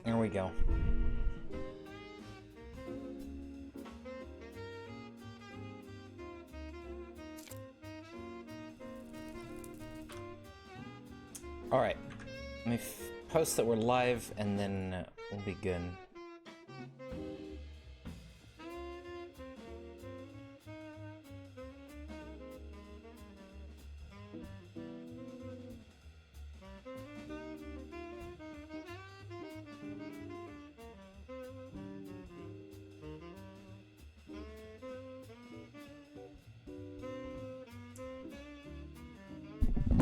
There we go. All right, let me post that we're live, and then we'll be good.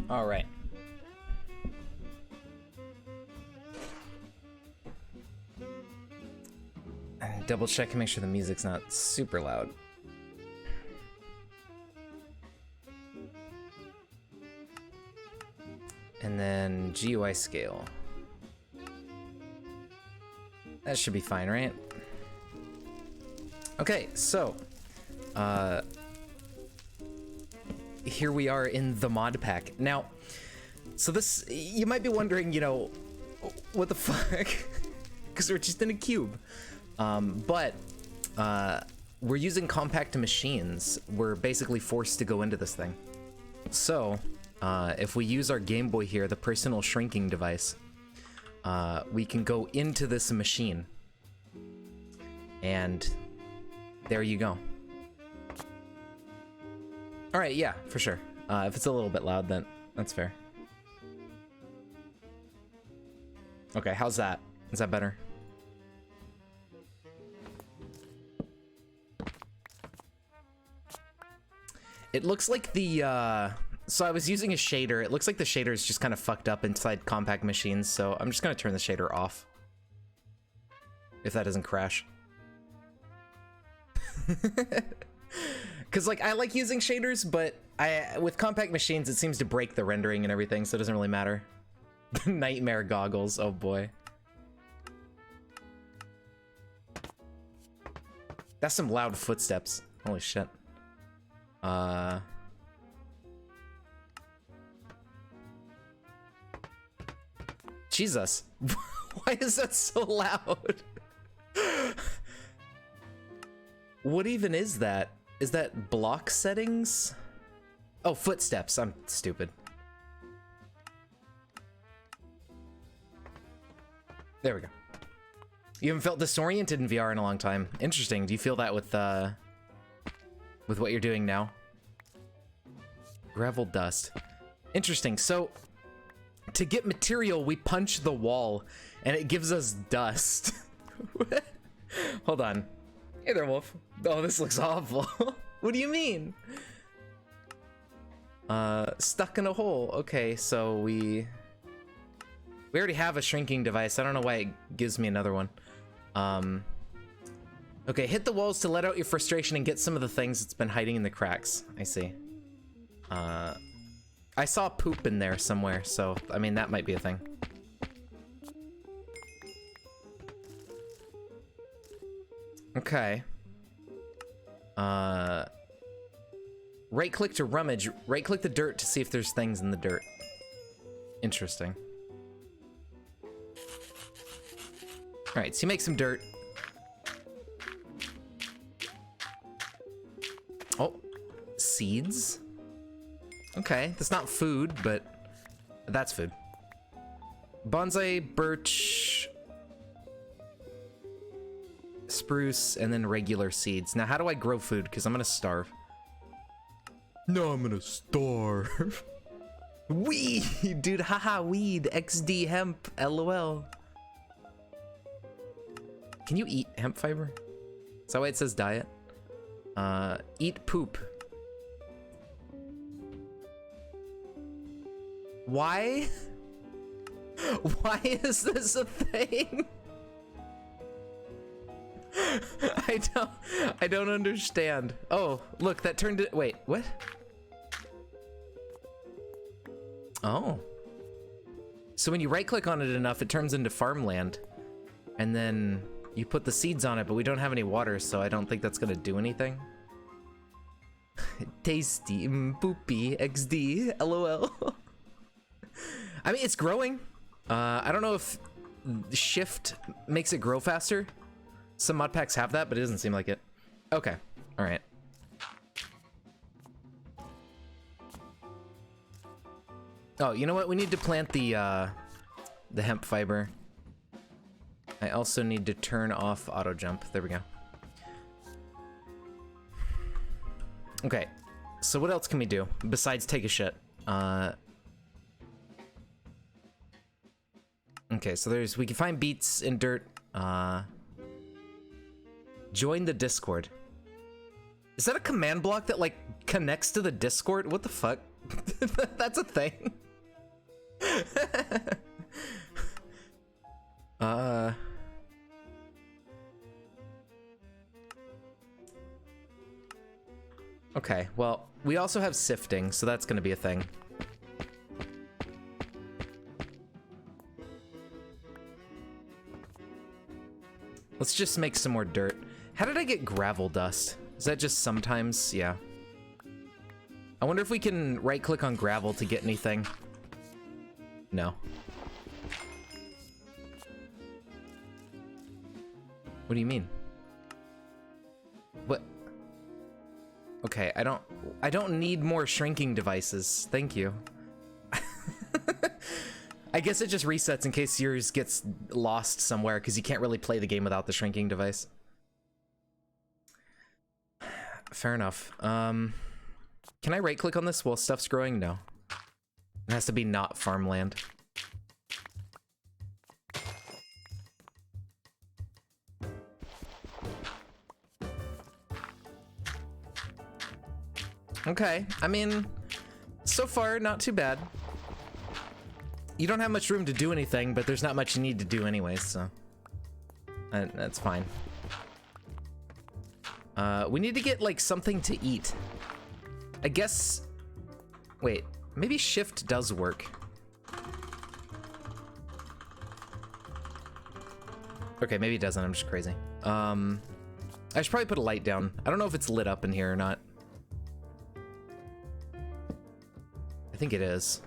All right. Double check and make sure the music's not super loud. And then GUI scale. That should be fine, right? Okay, so here we are in the mod pack. Now, so this, you might be wondering, you know, what the fuck? Because we're just in a cube. But we're using compact machines. We're basically forced to go into this thing. So, if we use our Game Boy here, the personal shrinking device, we can go into this machine. And there you go. All right, yeah, for sure. If it's a little bit loud, then that's fair. Okay, how's that? Is that better? It looks like the, so I was using a shader. It looks like the shader is just kind of fucked up inside compact machines, so I'm just gonna turn the shader off. If that doesn't crash. Cause like, I like using shaders, but with compact machines, it seems to break the rendering and everything, so it doesn't really matter. Nightmare goggles, oh boy. That's some loud footsteps, holy shit. Jesus. Why is that so loud? What even is that? Is that block settings? Oh, footsteps. I'm stupid. There we go. You haven't felt disoriented in VR in a long time. Interesting. Do you feel that with what you're doing now? Gravel dust. Interesting. So, to get material, we punch the wall, and it gives us dust. Hold on. Hey there, Wolf. Oh, this looks awful. What do you mean? Stuck in a hole. Okay, so we already have a shrinking device. I don't know why it gives me another one. Okay, hit the walls to let out your frustration and get some of the things that's been hiding in the cracks. I see. I saw poop in there somewhere, so, I mean, that might be a thing. Okay. Right-click to rummage. Right-click the dirt to see if there's things in the dirt. Interesting. Alright, so you make some dirt. Oh, seeds? Okay, that's not food, but that's food. Bonsai, birch, spruce, and then regular seeds. Now, how do I grow food? Because I'm gonna starve. No, I'm gonna starve. Weed, dude, haha, weed, XD, hemp, LOL. Can you eat hemp fiber? Is that why it says diet? Eat poop. Why? Why is this a thing? I don't understand. Oh, look, that turned it. Wait, what? Oh. So when you right click on it enough, it turns into farmland. And then you put the seeds on it, but we don't have any water, so I don't think that's gonna do anything. Tasty, poopy, XD, LOL. I mean, it's growing. I don't know if shift makes it grow faster. Some mod packs have that, but it doesn't seem like it. Okay, all right. Oh, you know what? We need to plant the hemp fiber. I also need to turn off auto jump. There we go. Okay, so what else can we do besides take a shit? Okay, so we can find beets in dirt. Join the Discord. Is that a command block that like connects to the Discord? What the fuck? That's a thing. Okay, well, we also have sifting, so that's gonna be a thing. Let's just make some more dirt. How did I get gravel dust? Is that just sometimes? Yeah. I wonder if we can right-click on gravel to get anything. No. What do you mean? What? Okay, I don't need more shrinking devices. Thank you. I guess it just resets in case yours gets lost somewhere because you can't really play the game without the shrinking device. Fair enough. Can I right click on this while stuff's growing? No. It has to be not farmland. Okay, I mean, so far, not too bad. You don't have much room to do anything, but there's not much you need to do anyways, so that's fine. We need to get like something to eat. I guess, wait, maybe shift does work. Okay, maybe it doesn't, I'm just crazy. I should probably put a light down. I don't know if it's lit up in here or not. I think it is.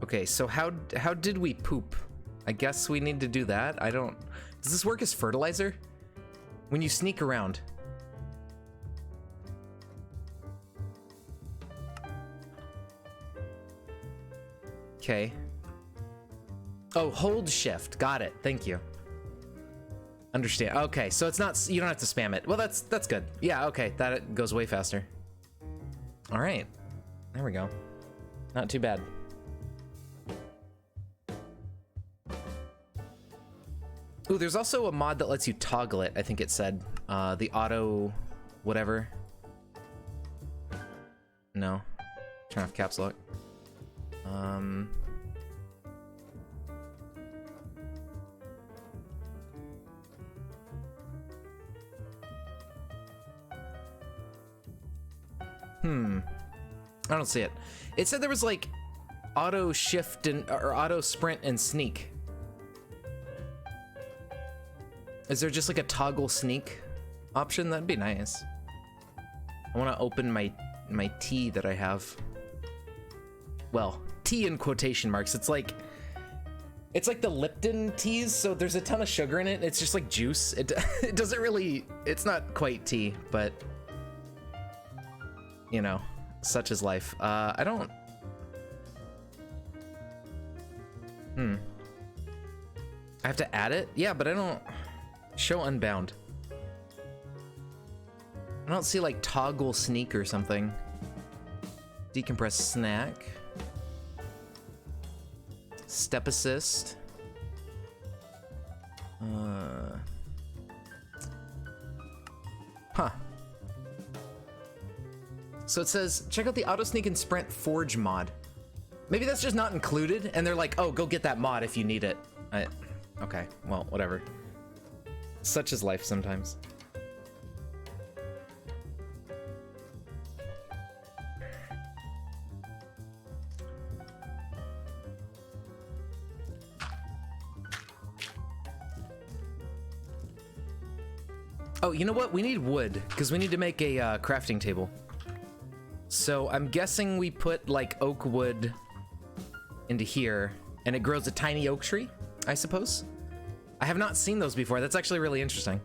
Okay, so how did we poop? I guess we need to do that. I don't... Does this work as fertilizer? When you sneak around. Okay. Oh, hold shift. Got it. Thank you. Understand. Okay, so it's not... You don't have to spam it. Well, that's good. Yeah, okay. That goes way faster. All right. There we go. Not too bad. Ooh, there's also a mod that lets you toggle it, I think it said. The auto... whatever. No. Turn off caps lock. I don't see it. It said there was like auto shift and or auto sprint and sneak. Is there just like a toggle sneak option? That'd be nice. I want to open my tea that I have. Well, tea in quotation marks. It's like the Lipton teas, so there's a ton of sugar in it. It's just like juice. It doesn't really, it's not quite tea, but you know, such is life. I don't... I have to add it? Yeah, but I don't... Show unbound. I don't see like toggle sneak or something. Decompress snack. Step assist. Huh. So it says, check out the auto sneak and sprint forge mod. Maybe that's just not included, and they're like, oh, go get that mod if you need it. Okay, well, whatever. Such is life sometimes. Oh, you know what? We need wood, because we need to make a crafting table. So I'm guessing we put like oak wood into here, and it grows a tiny oak tree, I suppose. I have not seen those before. That's actually really interesting.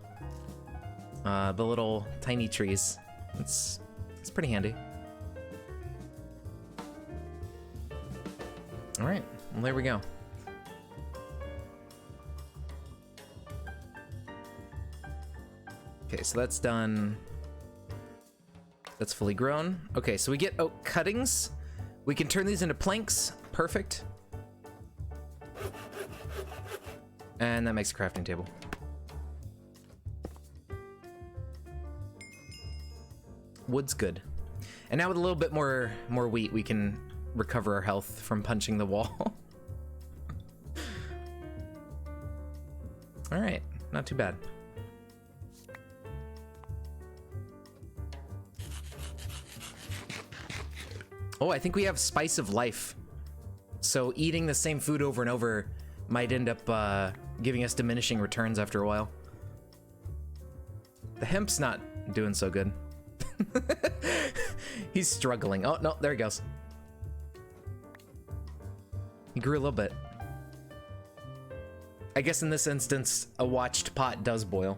The little tiny trees. It's pretty handy. All right, well, there we go. Okay, so that's done. That's fully grown. Okay, so we get oak cuttings. We can turn these into planks. Perfect. And that makes a crafting table. Wood's good. And now with a little bit more wheat, we can recover our health from punching the wall. All right, not too bad. Oh, I think we have Spice of Life. So eating the same food over and over might end up giving us diminishing returns after a while. The hemp's not doing so good. He's struggling. Oh, no, there he goes. He grew a little bit. I guess in this instance, a watched pot does boil.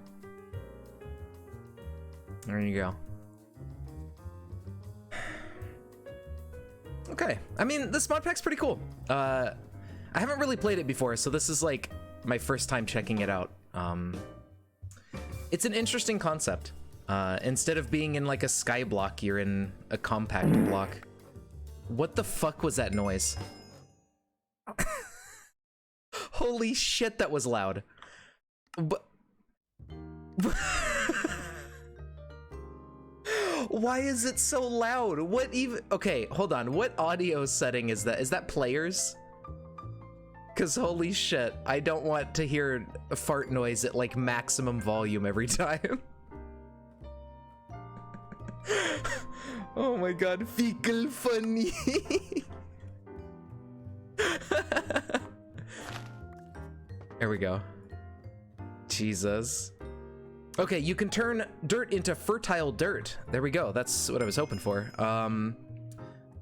There you go. Okay, I mean, this mod pack's pretty cool. I haven't really played it before, so this is like my first time checking it out. It's an interesting concept. Instead of being in like a sky block, you're in a compact block. What the fuck was that noise? Holy shit, that was loud. But why is it so loud? What even? Okay, hold on. What audio setting is that? Is that players? Because holy shit, I don't want to hear a fart noise at like maximum volume every time. Oh my god, fecal funny. There we go. Jesus. Okay, you can turn dirt into fertile dirt. There we go. That's what I was hoping for.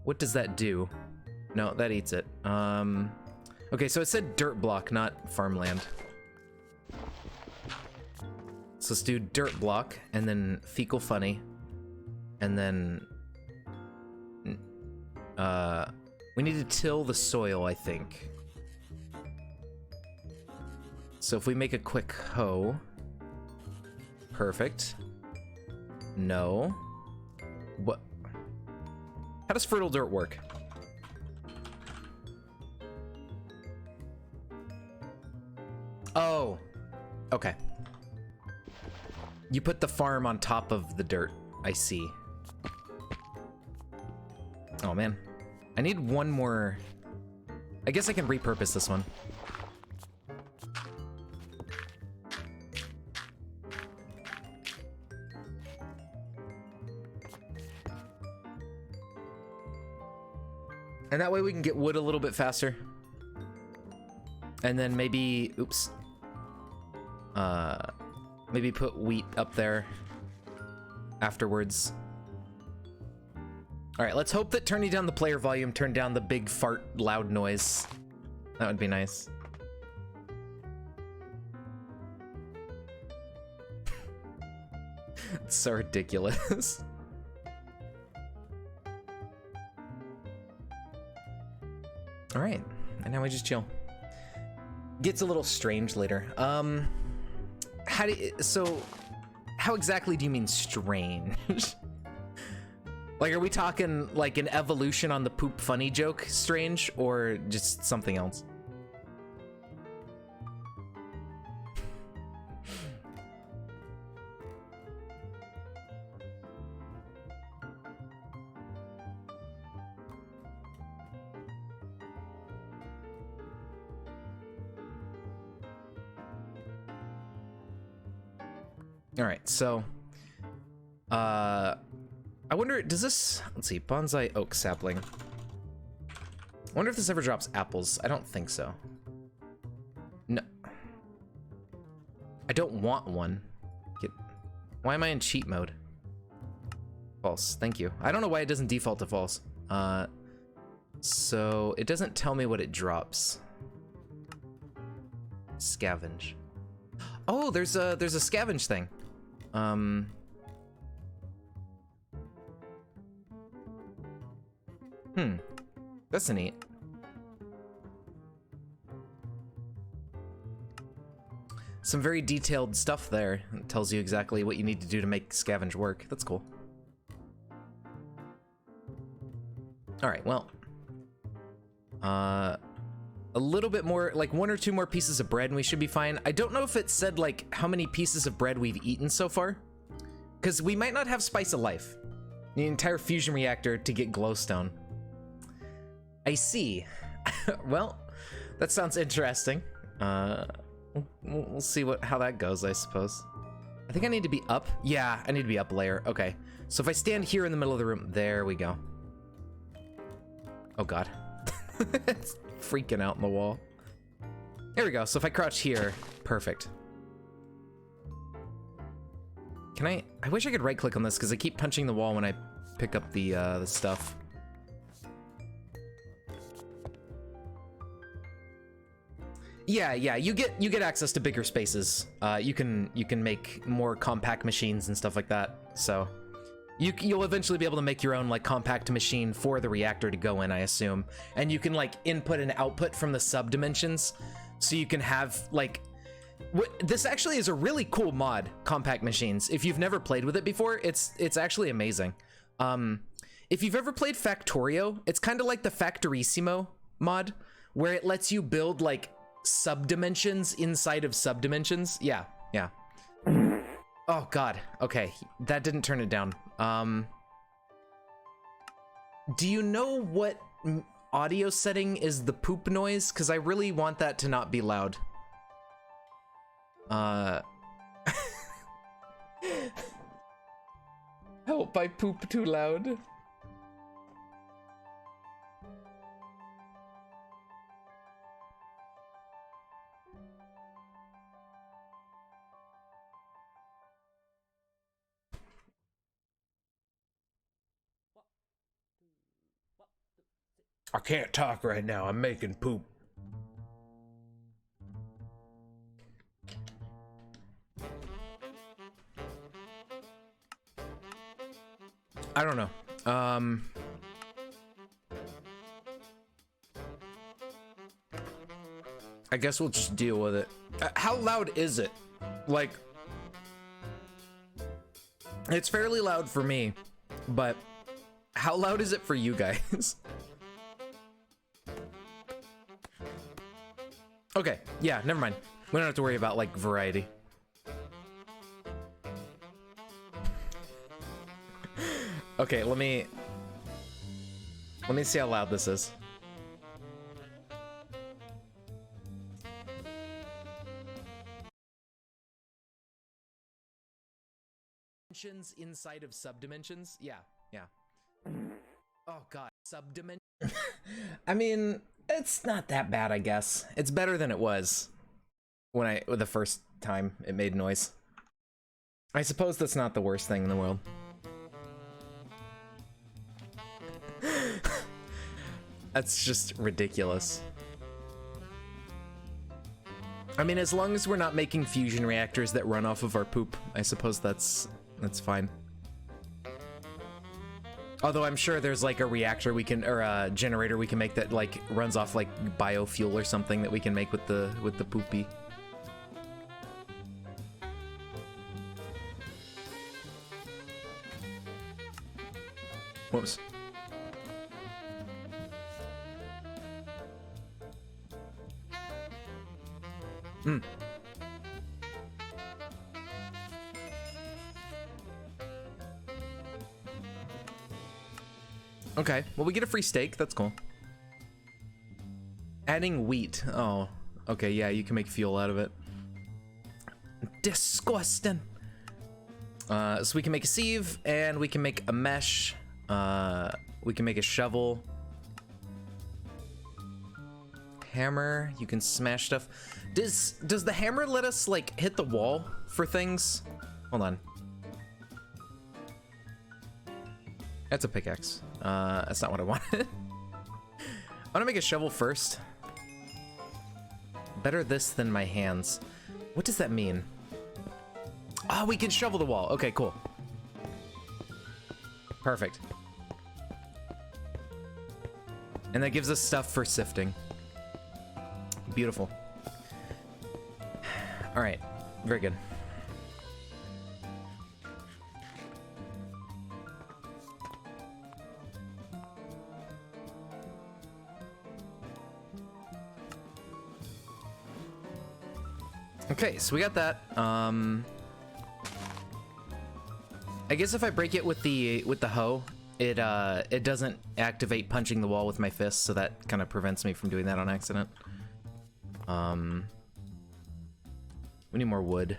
What does that do? No, that eats it. Okay, so it said dirt block, not farmland. So let's do dirt block, and then fecal funny, and then we need to till the soil, I think. So if we make a quick hoe, perfect. No. What? How does fertile dirt work? Oh, okay. You put the farm on top of the dirt. I see. Oh man, I need one more. I guess I can repurpose this one. And that way we can get wood a little bit faster. And then maybe, oops. Maybe put wheat up there afterwards. All right, let's hope that turning down the player volume turned down the big fart loud noise. That would be nice. It's so ridiculous. All right, and now we just chill. Gets a little strange later. How exactly do you mean strange? Like, are we talking like an evolution on the poop funny joke strange, or just something else? All right, so, I wonder, does this, let's see, bonsai oak sapling. I wonder if this ever drops apples. I don't think so. No. I don't want one. Why am I in cheat mode? False, thank you. I don't know why it doesn't default to false. So it doesn't tell me what it drops. Scavenge. Oh, there's a scavenge thing. That's neat. Some very detailed stuff there. It tells you exactly what you need to do to make scavenge work. That's cool. All right, well. A little bit more, like 1 or 2 more pieces of bread and we should be fine. I don't know if it said like how many pieces of bread we've eaten so far. Because we might not have Spice of Life. The entire fusion reactor to get glowstone. I see. Well, that sounds interesting. We'll see how that goes, I suppose. I think I need to be up. Yeah, I need to be up layer. Okay. So if I stand here in the middle of the room, there we go. Oh God. It's freaking out in the wall. There we go. So if I crouch here, perfect. Can I wish I could right click on this because I keep punching the wall when I pick up the stuff. Yeah, you get access to bigger spaces. You can make more compact machines and stuff like that. So you'll eventually be able to make your own like compact machine for the reactor to go in, I assume. And you can like input and output from the subdimensions. So you can have like this actually is a really cool mod, compact machines. If you've never played with it before, it's actually amazing. If you've ever played Factorio, it's kind of like the Factorissimo mod where it lets you build like subdimensions inside of subdimensions. Yeah. Oh God. Okay, that didn't turn it down. Do you know what audio setting is the poop noise? Because I really want that to not be loud. Help, I poop too loud. I can't talk right now. I'm making poop. I don't know. I guess we'll just deal with it. How loud is it? Like, it's fairly loud for me, but how loud is it for you guys? Okay, yeah, never mind. We don't have to worry about like variety. Okay, let me see how loud this is. Dimensions inside of subdimensions? Yeah. Oh God, subdimension. I mean, it's not that bad, I guess. It's better than it was when the first time it made noise. I suppose that's not the worst thing in the world. That's just ridiculous. I mean, as long as we're not making fusion reactors that run off of our poop, I suppose that's fine. Although I'm sure there's like a reactor we can, or a generator we can make that like runs off like biofuel or something that we can make with the poopy. Whoops. Okay, well, we get a free steak. That's cool. Adding wheat. Oh, okay, yeah, you can make fuel out of it. Disgusting. So we can make a sieve, and we can make a mesh. We can make a shovel. Hammer, you can smash stuff. Does the hammer let us, like, hit the wall for things? Hold on. That's a pickaxe. That's not what I wanted. I'm gonna make a shovel first. Better this than my hands. What does that mean? Ah, we can shovel the wall. Okay, cool. Perfect. And that gives us stuff for sifting. Beautiful. All right, very good. Okay, so we got that. I guess if I break it with the hoe, it doesn't activate punching the wall with my fists, so that kind of prevents me from doing that on accident. We need more wood.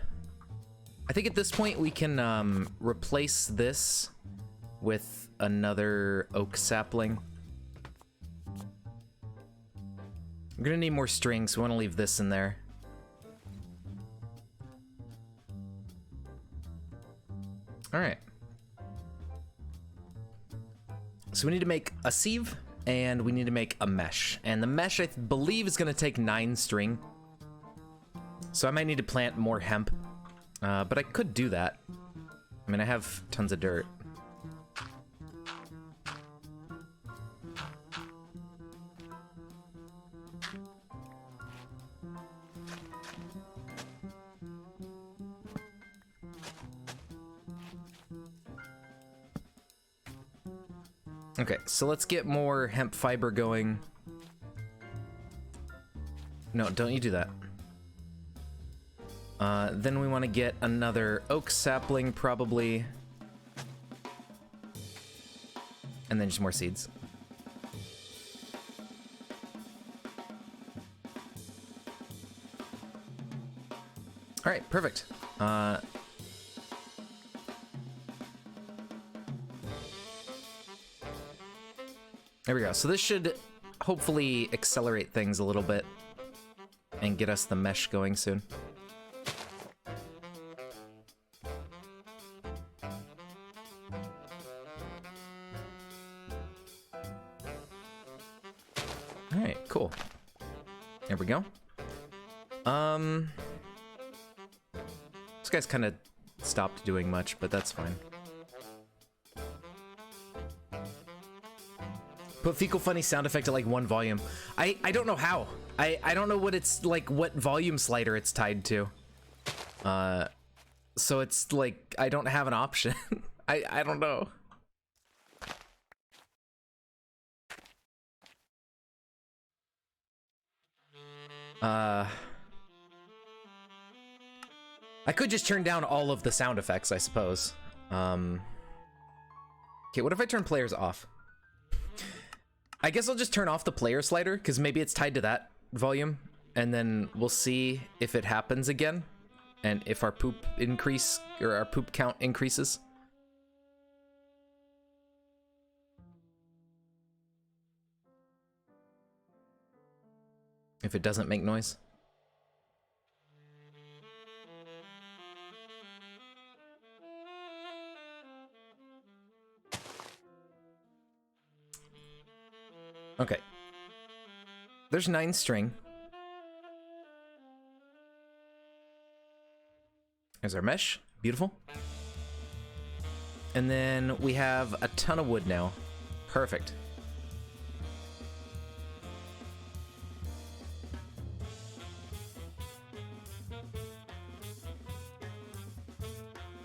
I think at this point we can replace this with another oak sapling. I'm gonna need more string, so we want to leave this in there. All right. So we need to make a sieve, and we need to make a mesh. And the mesh, I believe, is going to take 9 string. So I might need to plant more hemp, but I could do that. I mean, I have tons of dirt. Okay, so let's get more hemp fiber going. No, don't you do that. Then we want to get another oak sapling, probably. And then just more seeds. All right, perfect. There we go. So this should hopefully accelerate things a little bit and get us the mesh going soon. All right, cool. There we go. This guy's kind of stopped doing much, but that's fine. Put fecal funny sound effect at like 1 volume. I don't know how. I don't know what it's like, what volume slider it's tied to. So it's like I don't have an option. I don't know. I could just turn down all of the sound effects, I suppose. Okay, what if I turn players off? I guess I'll just turn off the player slider, because maybe it's tied to that volume, and then we'll see if it happens again, and if our poop count increases. If it doesn't make noise. Okay. There's 9 string. There's our mesh. Beautiful. And then we have a ton of wood now. Perfect.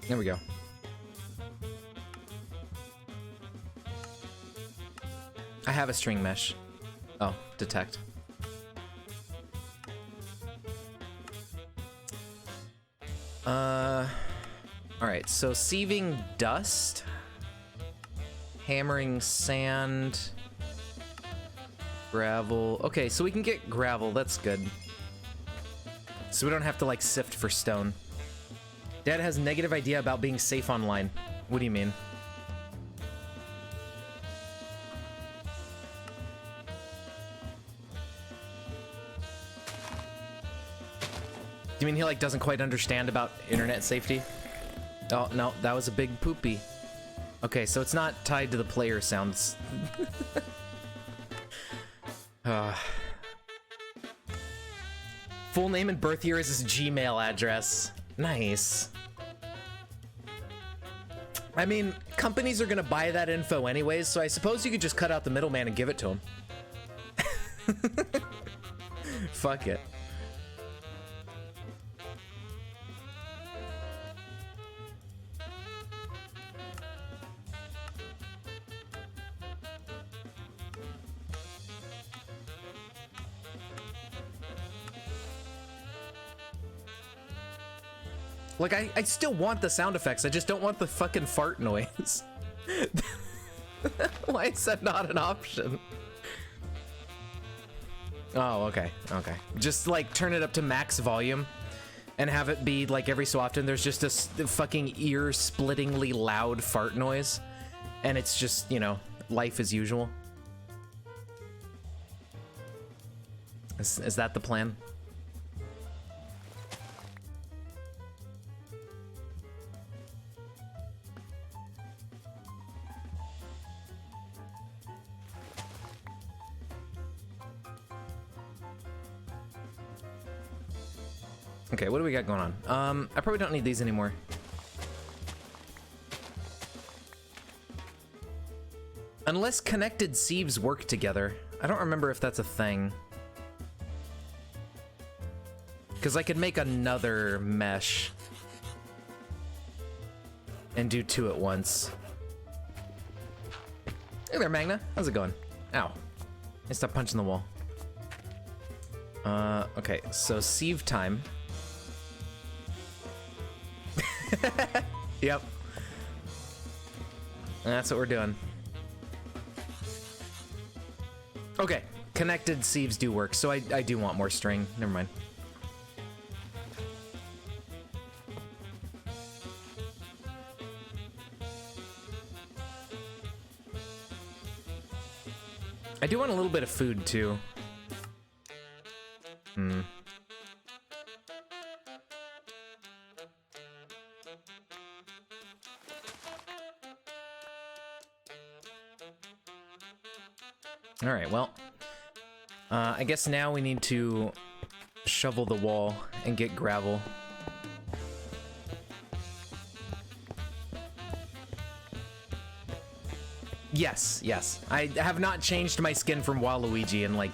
There we go. I have a string mesh. Oh, detect. Alright, so sieving dust, hammering sand, gravel. Okay, so we can get gravel, that's good. So we don't have to like sift for stone. Dad has a negative idea about being safe online. What do you mean? You mean he like doesn't quite understand about internet safety? Oh no, that was a big poopy. Okay, so it's not tied to the player sounds. Uh, full name and birth year is his Gmail address. Nice. I mean, companies are gonna buy that info anyways, so I suppose you could just cut out the middleman and give it to him. Fuck it. Like, I still want the sound effects, I just don't want the fucking fart noise. Why is that not an option? Oh, okay, okay. Just, like, turn it up to max volume and have it be, like, every so often there's just a fucking ear-splittingly loud fart noise. And it's just, you know, life as usual. Is that the plan? Okay, what do we got going on? I probably don't need these anymore. Unless connected sieves work together. I don't remember if that's a thing. Because I could make another mesh and do two at once. Hey there, Magna. How's it going? Ow. I stopped punching the wall. Okay, so sieve time. Yep. And that's what we're doing. Okay, connected sieves do work, so I do want more string. Never mind. I do want a little bit of food, too. All right, well, I guess now we need to shovel the wall and get gravel. Yes, yes. I have not changed my skin from Waluigi in, like,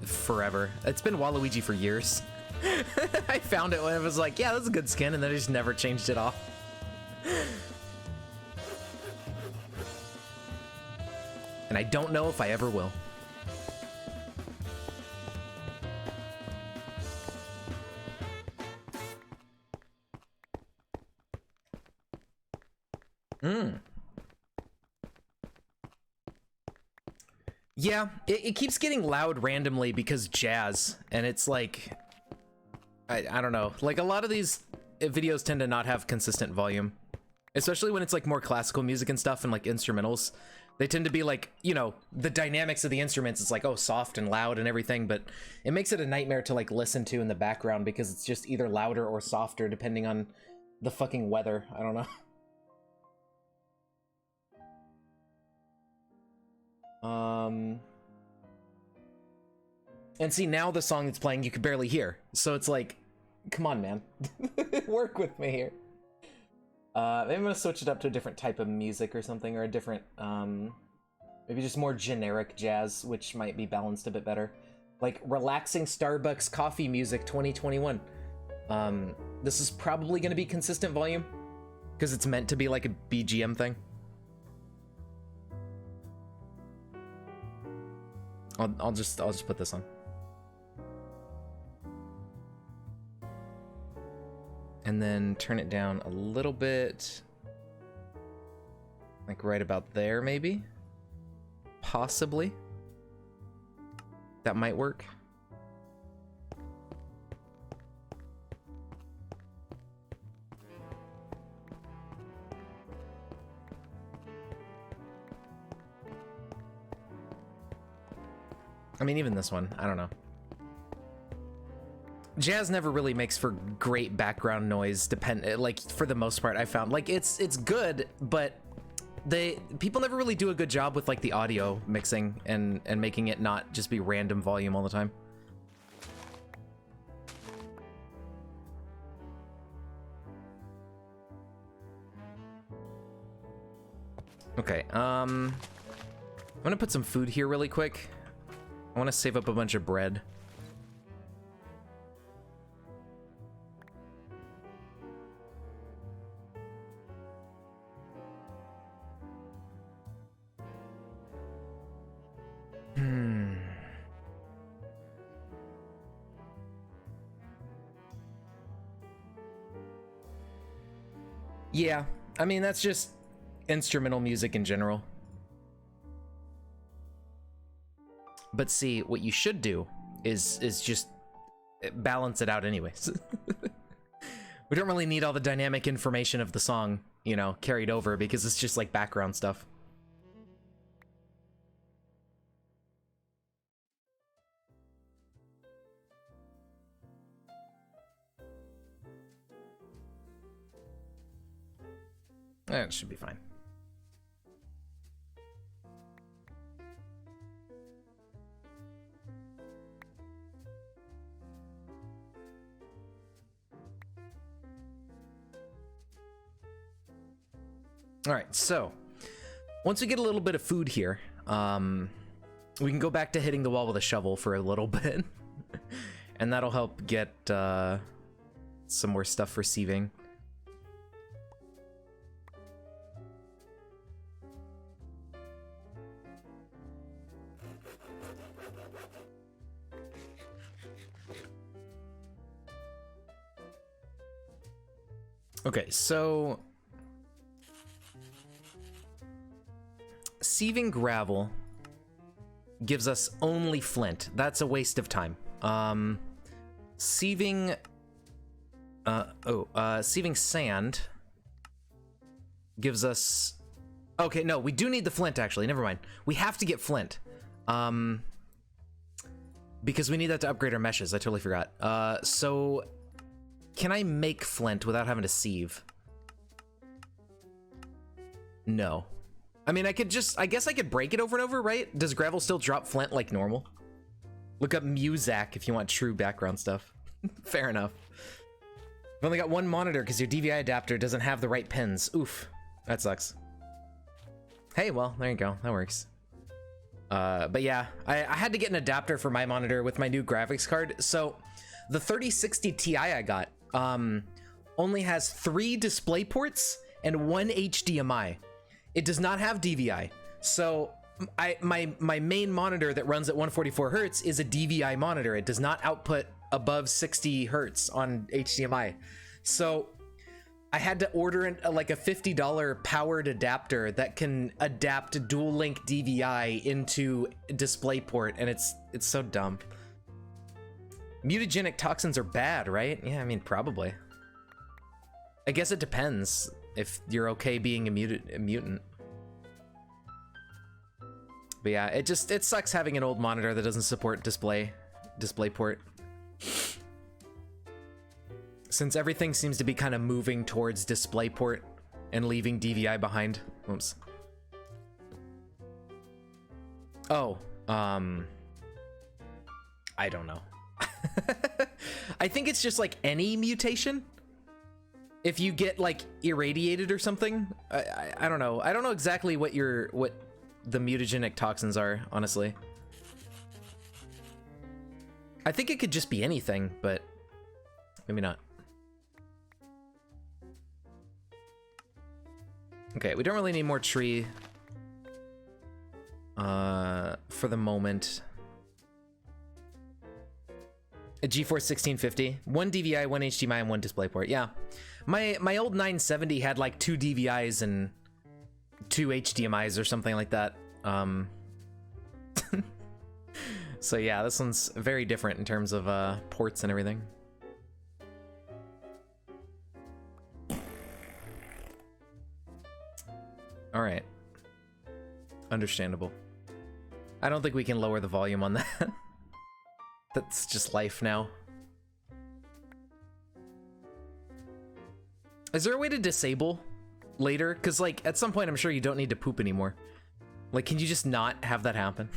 forever. It's been Waluigi for years. I found it when I was like, yeah, that's a good skin, and then I just never changed it off. And I don't know if I ever will. Yeah, it keeps getting loud randomly because jazz, and it's like, I don't know. Like, a lot of these videos tend to not have consistent volume, especially when it's like more classical music and stuff and like instrumentals. They tend to be like, you know, the dynamics of the instruments, it's like, oh, soft and loud and everything, but it makes it a nightmare to like listen to in the background because it's just either louder or softer depending on the fucking weather. I don't know. And see, now the song that's playing you can barely hear, so it's like, come on, man. Work with me here. Maybe I'm gonna switch it up to a different type of music or something, or a different, maybe just more generic jazz, which might be balanced a bit better. Like, relaxing Starbucks coffee music 2021. This is probably gonna be consistent volume, because it's meant to be like a BGM thing. I'll just put this on. And then turn it down a little bit. Like right about there, maybe? Possibly. That might work. I mean, even this one, I don't know. Jazz never really makes for great background noise, like, for the most part, I found. Like, it's good, but people never really do a good job with like the audio mixing and making it not just be random volume all the time. Okay, I'm gonna put some food here really quick. I want to save up a bunch of bread. Yeah, I mean, that's just instrumental music in general. But see, what you should do is just balance it out anyways. We don't really need all the dynamic information of the song, you know, carried over, because it's just like background stuff. It should be fine. All right, so once we get a little bit of food here, we can go back to hitting the wall with a shovel for a little bit, and that'll help get some more stuff receiving. Okay, so sieving gravel gives us only flint. That's a waste of time. Sieving sieving sand gives us... Okay, no, we do need the flint, actually. Never mind. We have to get flint. Because we need that to upgrade our meshes. I totally forgot. So... Can I make flint without having to sieve? No. I mean, I guess I could break it over and over, right? Does gravel still drop flint like normal? Look up Muzak if you want true background stuff. Fair enough. I've only got one monitor because your DVI adapter doesn't have the right pins. Oof. That sucks. Hey, well, there you go. That works. But yeah, I had to get an adapter for my monitor with my new graphics card. So the 3060 Ti I got only has 3 display ports and 1 HDMI. It does not have DVI. So my main monitor that runs at 144 hertz is a DVI monitor. It does not output above 60 hertz on HDMI. So I had to order like a $50 powered adapter that can adapt dual link DVI into DisplayPort, and it's so dumb. Mutagenic toxins are bad, right? Yeah, I mean, probably. I guess it depends if you're okay being a mutant. But yeah, it sucks having an old monitor that doesn't support DisplayPort. Since everything seems to be kind of moving towards DisplayPort and leaving DVI behind. Oops. Oh, I don't know. I think it's just like any mutation. If you get like irradiated or something, I don't know. I don't know exactly what the mutagenic toxins are, honestly. I think it could just be anything, but maybe not. Okay, we don't really need more tree for the moment. A GeForce 1650, 1 DVI, 1 HDMI, and 1 DisplayPort. Yeah, my old 970 had like 2 DVIs and 2 HDMIs or something like that. So yeah, this one's very different in terms of ports and everything. All right, understandable. I don't think we can lower the volume on that. That's just life now. Is there a way to disable later? Because, like, at some point, I'm sure you don't need to poop anymore. Like, can you just not have that happen?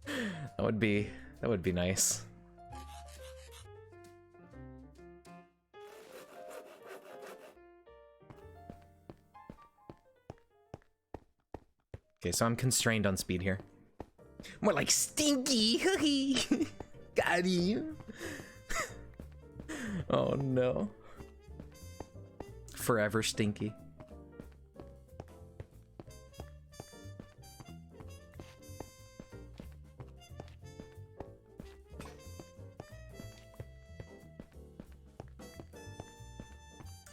That would be nice. Okay, so I'm constrained on speed here. More like stinky. Got you. Oh no. Forever stinky.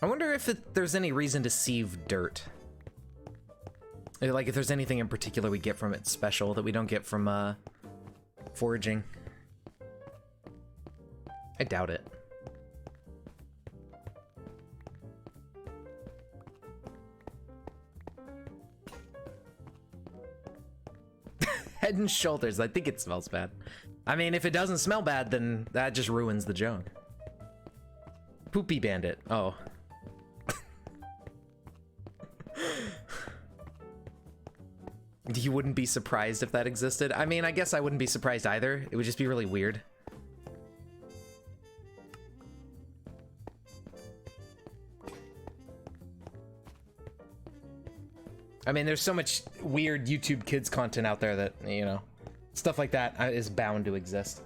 I wonder if there's any reason to sieve dirt. Like if there's anything in particular we get from it special that we don't get from foraging. I doubt it. Head and shoulders. I think it smells bad. I mean, if it doesn't smell bad, then that just ruins the joke. Poopy bandit. Oh. You wouldn't be surprised if that existed? I mean, I guess I wouldn't be surprised either. It would just be really weird. I mean, there's so much weird YouTube Kids content out there that, you know, stuff like that is bound to exist.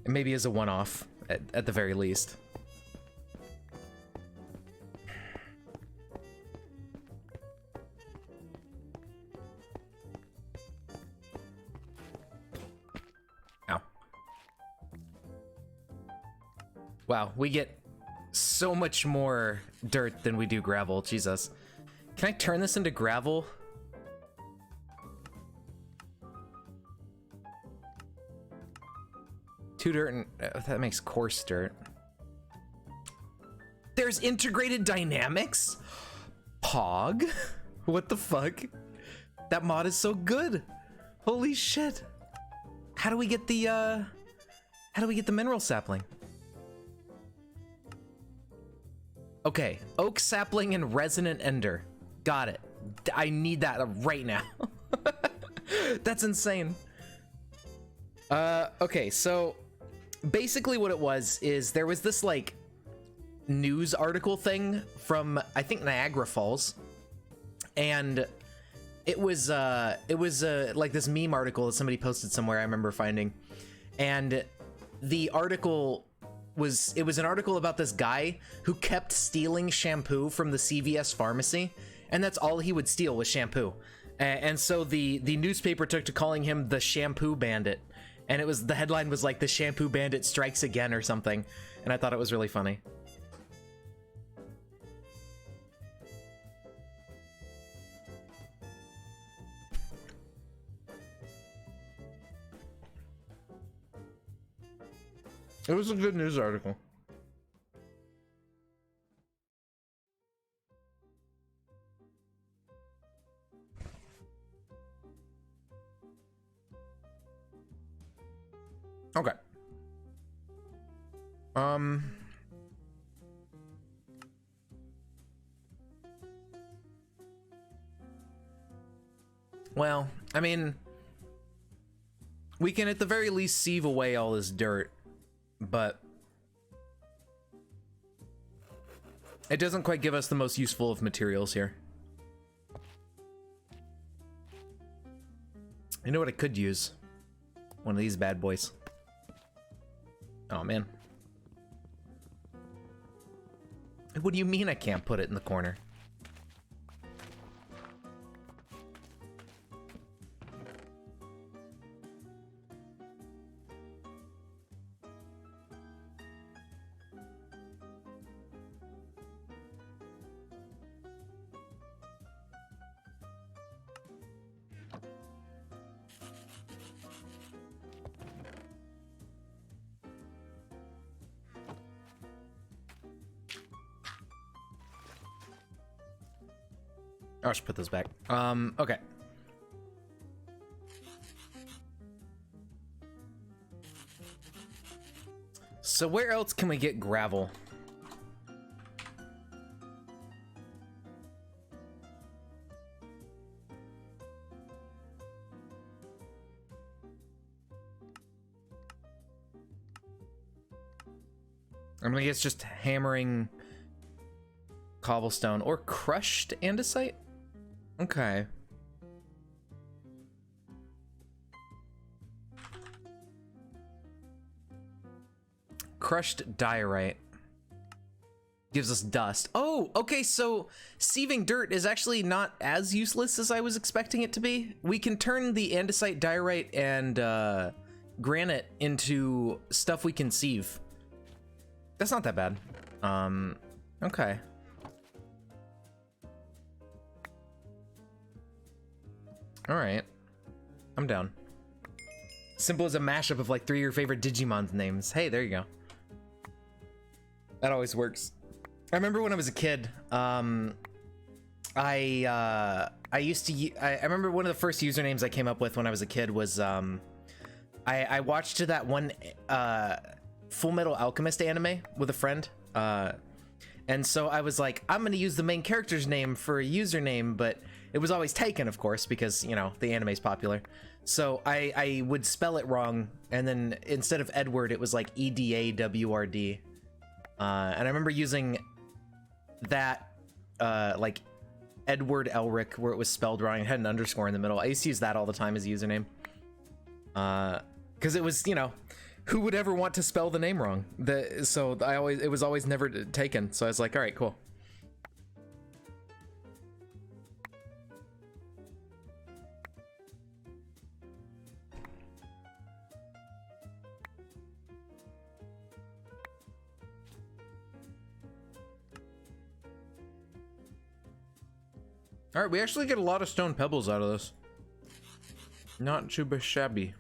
And maybe as a one-off, at the very least. Ow. Wow, we get so much more dirt than we do gravel, Jesus. Can I turn this into gravel? Two dirt and that makes coarse dirt. There's integrated dynamics? Pog? What the fuck? That mod is so good. Holy shit. How do we get the mineral sapling? Okay, oak sapling and resonant ender. Got it. I need that right now. That's insane. Okay, so basically what it was is there was this like news article thing from I think Niagara Falls, and it was like this meme article that somebody posted somewhere I remember finding, and the article was an article about this guy who kept stealing shampoo from the CVS pharmacy, and that's all he would steal was shampoo. And so the newspaper took to calling him the Shampoo Bandit, and it was the headline was like the Shampoo Bandit strikes again or something, and I thought it was really funny. It was a good news article. Okay. Well, I mean, we can at the very least sieve away all this dirt, but it doesn't quite give us the most useful of materials here. You know what I could use? One of these bad boys. Oh, man. What do you mean I can't put it in the corner? I should put those back. Okay. So where else can we get gravel? I'm gonna guess just hammering cobblestone or crushed andesite. Okay. Crushed diorite gives us dust. Oh, okay, so sieving dirt is actually not as useless as I was expecting it to be. We can turn the andesite, diorite, and granite into stuff we can sieve. That's not that bad. Okay. All right, I'm down. Simple as a mashup of like 3 of your favorite Digimon names. Hey, there you go. That always works. I remember when I was a kid, I remember one of the first usernames I came up with when I was a kid was, I watched that one, Full Metal Alchemist anime with a friend, and so I was like, I'm gonna use the main character's name for a username, but it was always taken, of course, because, you know, the anime's popular. So I would spell it wrong, and then instead of Edward, it was like EDAWRD. And I remember using that, like Edward Elric, where it was spelled wrong and had an underscore in the middle. I used to use that all the time as a username. Because it was, you know, who would ever want to spell the name wrong? So it was always never taken. So I was like, all right, cool. All right, we actually get a lot of stone pebbles out of this. Not too shabby.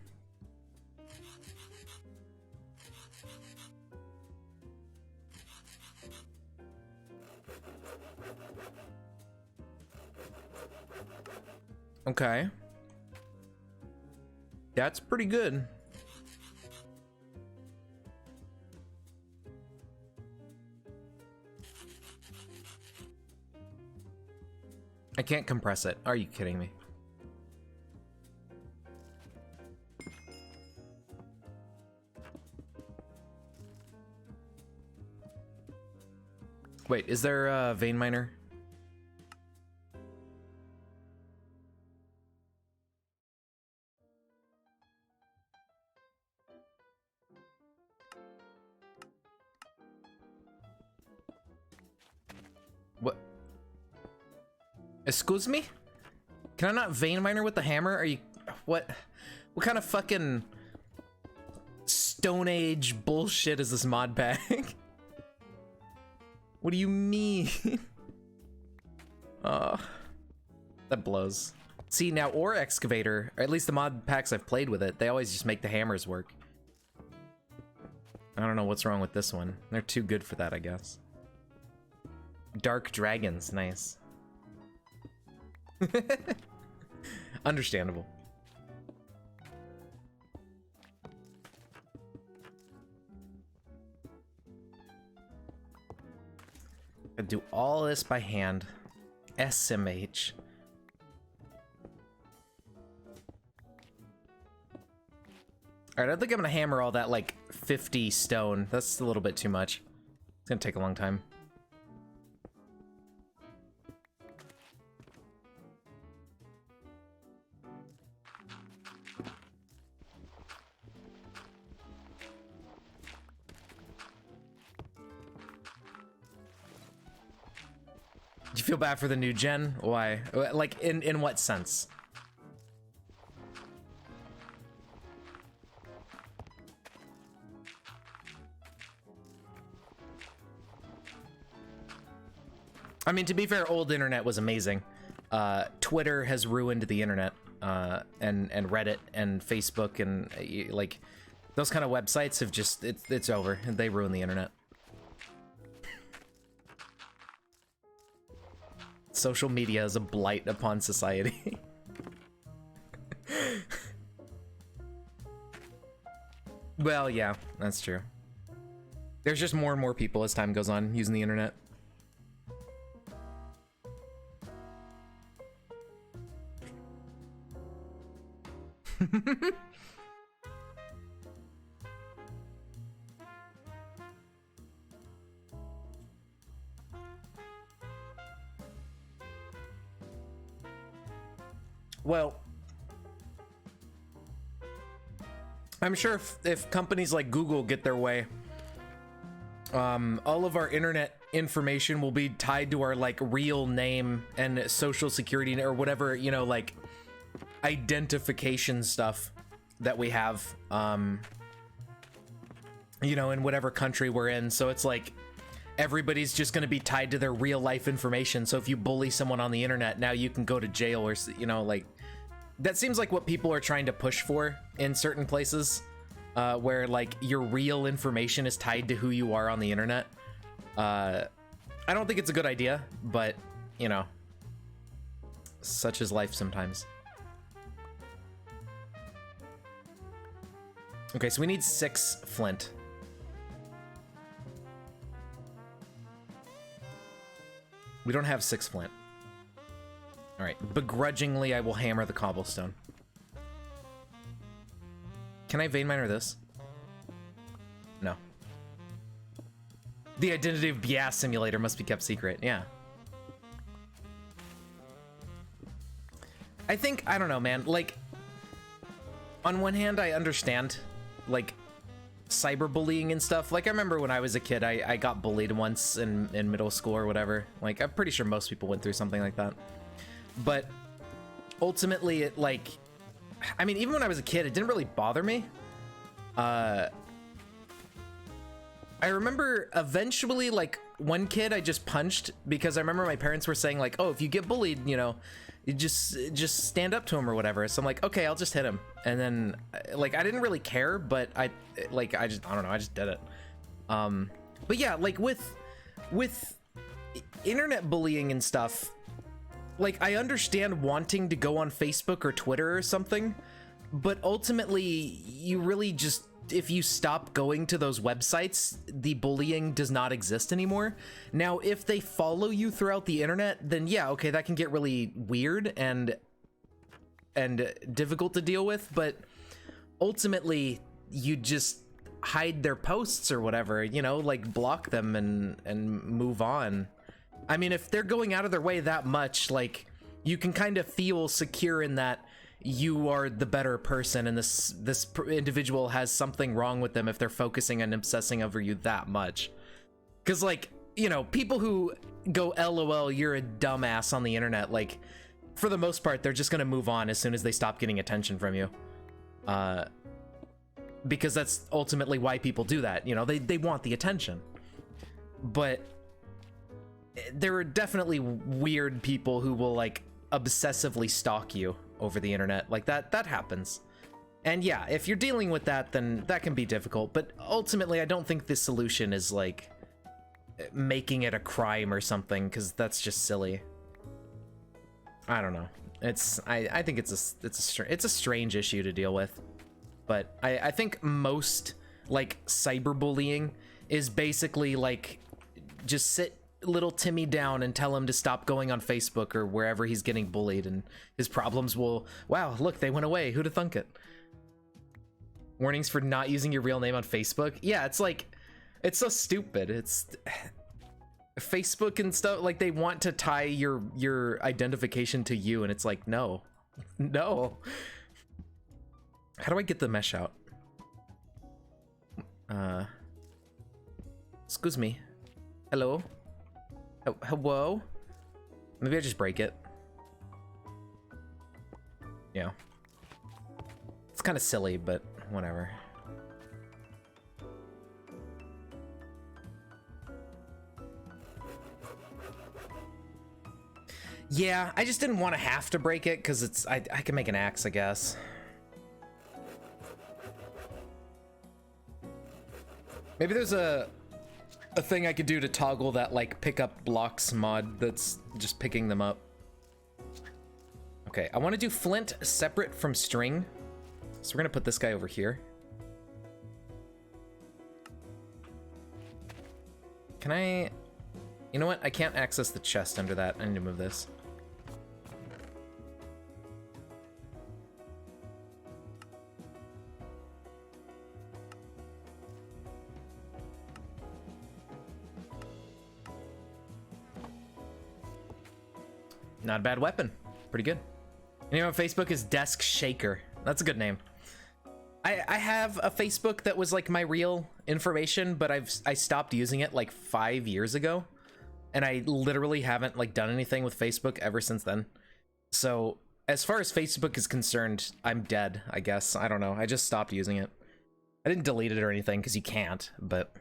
Okay. That's pretty good. I can't compress it. Are you kidding me? Wait, is there a vein miner? What? Excuse me? Can I not vein miner with the hammer? Are you... What kind of fucking Stone Age bullshit is this mod pack? What do you mean? That blows. See, now ore excavator, or at least the mod packs I've played with it, they always just make the hammers work. I don't know what's wrong with this one. They're too good for that, I guess. Dark dragons, nice. Understandable. I do all this by hand. SMH. Alright, I think I'm gonna hammer all that like 50 stone. That's a little bit too much. It's gonna take a long time. Do you feel bad for the new gen? Why? Like, in what sense? I mean, to be fair, old internet was amazing. Twitter has ruined the internet, and Reddit and Facebook and like those kind of websites have just it's over. They ruin the internet. Social media is a blight upon society. Well, yeah, that's true. There's just more and more people as time goes on using the internet. Well, I'm sure if companies like Google get their way, all of our internet information will be tied to our like real name and social security or whatever, you know, like identification stuff that we have, you know, in whatever country we're in. So it's like everybody's just going to be tied to their real life information. So if you bully someone on the internet, now you can go to jail, or, you know, like that seems like what people are trying to push for in certain places, where like your real information is tied to who you are on the internet. I don't think it's a good idea, but you know, such is life sometimes. Okay, so we need 6 flint. We don't have 6 flint. All right, begrudgingly, I will hammer the cobblestone. Can I vein miner this? No. The identity of Bias Simulator must be kept secret. Yeah. I think, I don't know, man. Like, on one hand, I understand, like, cyberbullying and stuff. Like, I remember when I was a kid, I got bullied once in middle school or whatever. Like, I'm pretty sure most people went through something like that. But ultimately, it, like, I mean, even when I was a kid, it didn't really bother me. I remember eventually, like, one kid I just punched because I remember my parents were saying, like, oh, if you get bullied, you know, you just stand up to him or whatever. So I'm like, okay, I'll just hit him. And then, like, I didn't really care, but I don't know, I just did it. But yeah, like, with internet bullying and stuff, like, I understand wanting to go on Facebook or Twitter or something, but ultimately, you really just, if you stop going to those websites, the bullying does not exist anymore. Now, if they follow you throughout the internet, then yeah, okay, that can get really weird and difficult to deal with, but ultimately, you just hide their posts or whatever, you know, like, block them and move on. I mean, if they're going out of their way that much, like, you can kind of feel secure in that you are the better person, and this individual has something wrong with them if they're focusing and obsessing over you that much. Because, like, you know, people who go LOL, you're a dumbass on the internet, like, for the most part, they're just gonna move on as soon as they stop getting attention from you. Because that's ultimately why people do that, you know, they want the attention. But there are definitely weird people who will, like, obsessively stalk you over the internet. Like, that happens. And yeah, if you're dealing with that, then that can be difficult. But ultimately, I don't think the solution is, like, making it a crime or something, because that's just silly. I don't know. I think it's a strange issue to deal with. But I think most, like, cyberbullying is basically, like, just sit little Timmy down and tell him to stop going on Facebook or wherever he's getting bullied, and his problems will, wow, look, they went away. Who'd have thunk it? Warnings for not using your real name on Facebook. Yeah, it's like, it's so stupid. It's Facebook and stuff, like, they want to tie your identification to you, and it's like, no. No. How do I get the mesh out? Excuse me. Hello? Hello? Maybe I just break it. Yeah. It's kind of silly, but whatever. Yeah, I just didn't want to have to break it because it's I can make an axe, I guess. Maybe there's a thing I could do to toggle that, like, pick up blocks mod that's just picking them up. Okay, I want to do flint separate from string. So we're gonna put this guy over here. Can I... You know what? I can't access the chest under that. I need to move this. Not a bad weapon. Pretty good. name on Facebook is Desk Shaker. That's a good name. I have a Facebook that was like my real information, but I stopped using it like 5 years ago, and I literally haven't like done anything with Facebook ever since then. So as far as Facebook is concerned, I'm dead, I guess. I don't know. I just stopped using it. I didn't delete it or anything because you can't, but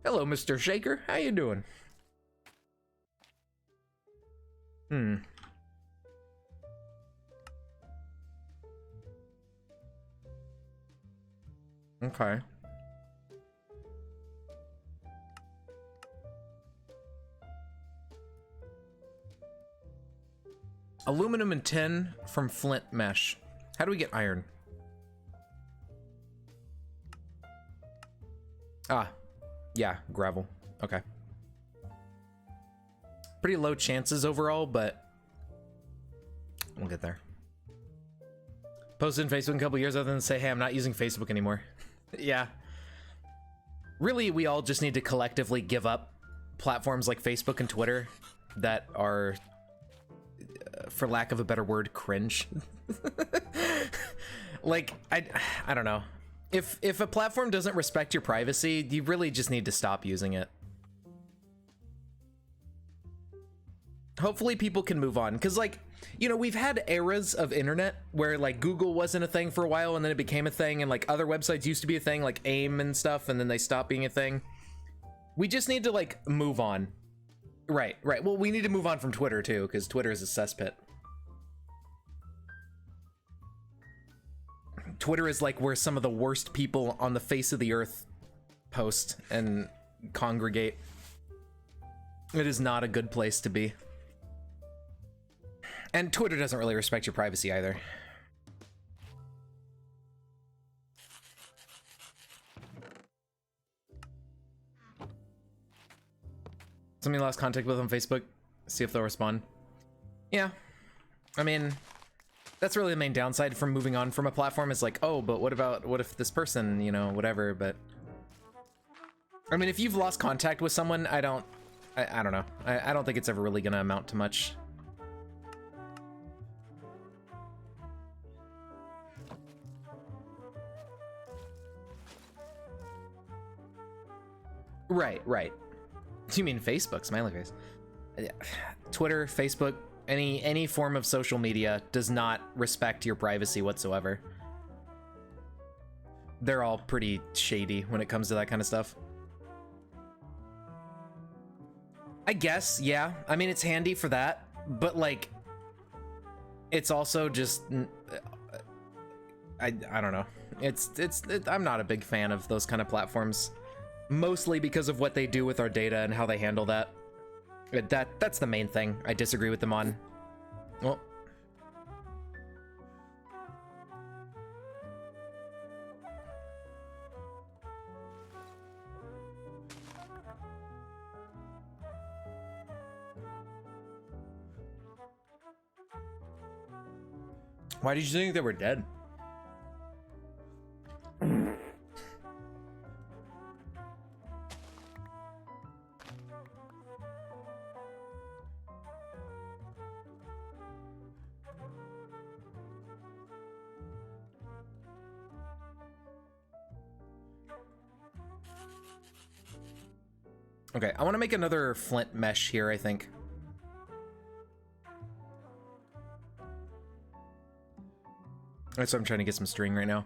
hello, Mr. Shaker. How you doing? Okay. Aluminum and tin from flint mesh. How do we get iron? Ah, yeah, gravel. Okay. Pretty low chances overall, but we'll get there. Posted on Facebook a couple years other than say, hey, I'm not using Facebook anymore. Yeah. Really, we all just need to collectively give up platforms like Facebook and Twitter that are, for lack of a better word, cringe. Like, I don't know. If a platform doesn't respect your privacy, you really just need to stop using it. Hopefully people can move on, because like, you know, we've had eras of internet where like Google wasn't a thing for a while and then it became a thing, and like other websites used to be a thing, like AIM and stuff, and then they stopped being a thing. We just need to like move on. Right. Well, we need to move on from Twitter too, because Twitter is a cesspit. Twitter is like where some of the worst people on the face of the earth post and congregate. It is not a good place to be. And Twitter doesn't really respect your privacy either. Somebody lost contact with on Facebook. See if they'll respond. Yeah. I mean, that's really the main downside from moving on from a platform is like, oh, but what if this person, you know, whatever, but... I mean, if you've lost contact with someone, I don't know. I don't think it's ever really gonna amount to much. Right. Do you mean Facebook? Smiley face. Twitter, Facebook, any form of social media does not respect your privacy whatsoever. They're all pretty shady when it comes to that kind of stuff. I guess, yeah. I mean, it's handy for that, but like, it's also just, I don't know. I'm not a big fan of those kind of platforms. Mostly because of what they do with our data and how they handle that. That's the main thing I disagree with them on. Well. Why did you think they were dead? Okay, I want to make another flint mesh here, I think. That's why I'm trying to get some string right now.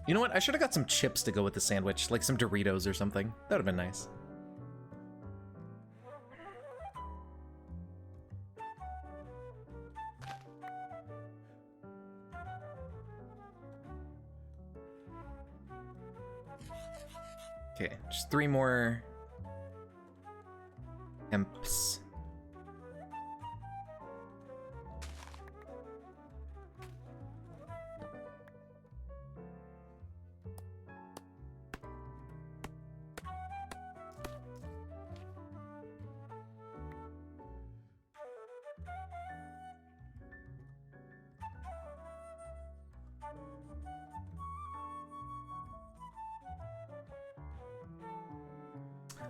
You know what? I should have got some chips to go with the sandwich, like some Doritos or something. That would have been nice. Okay, just 3 more imps.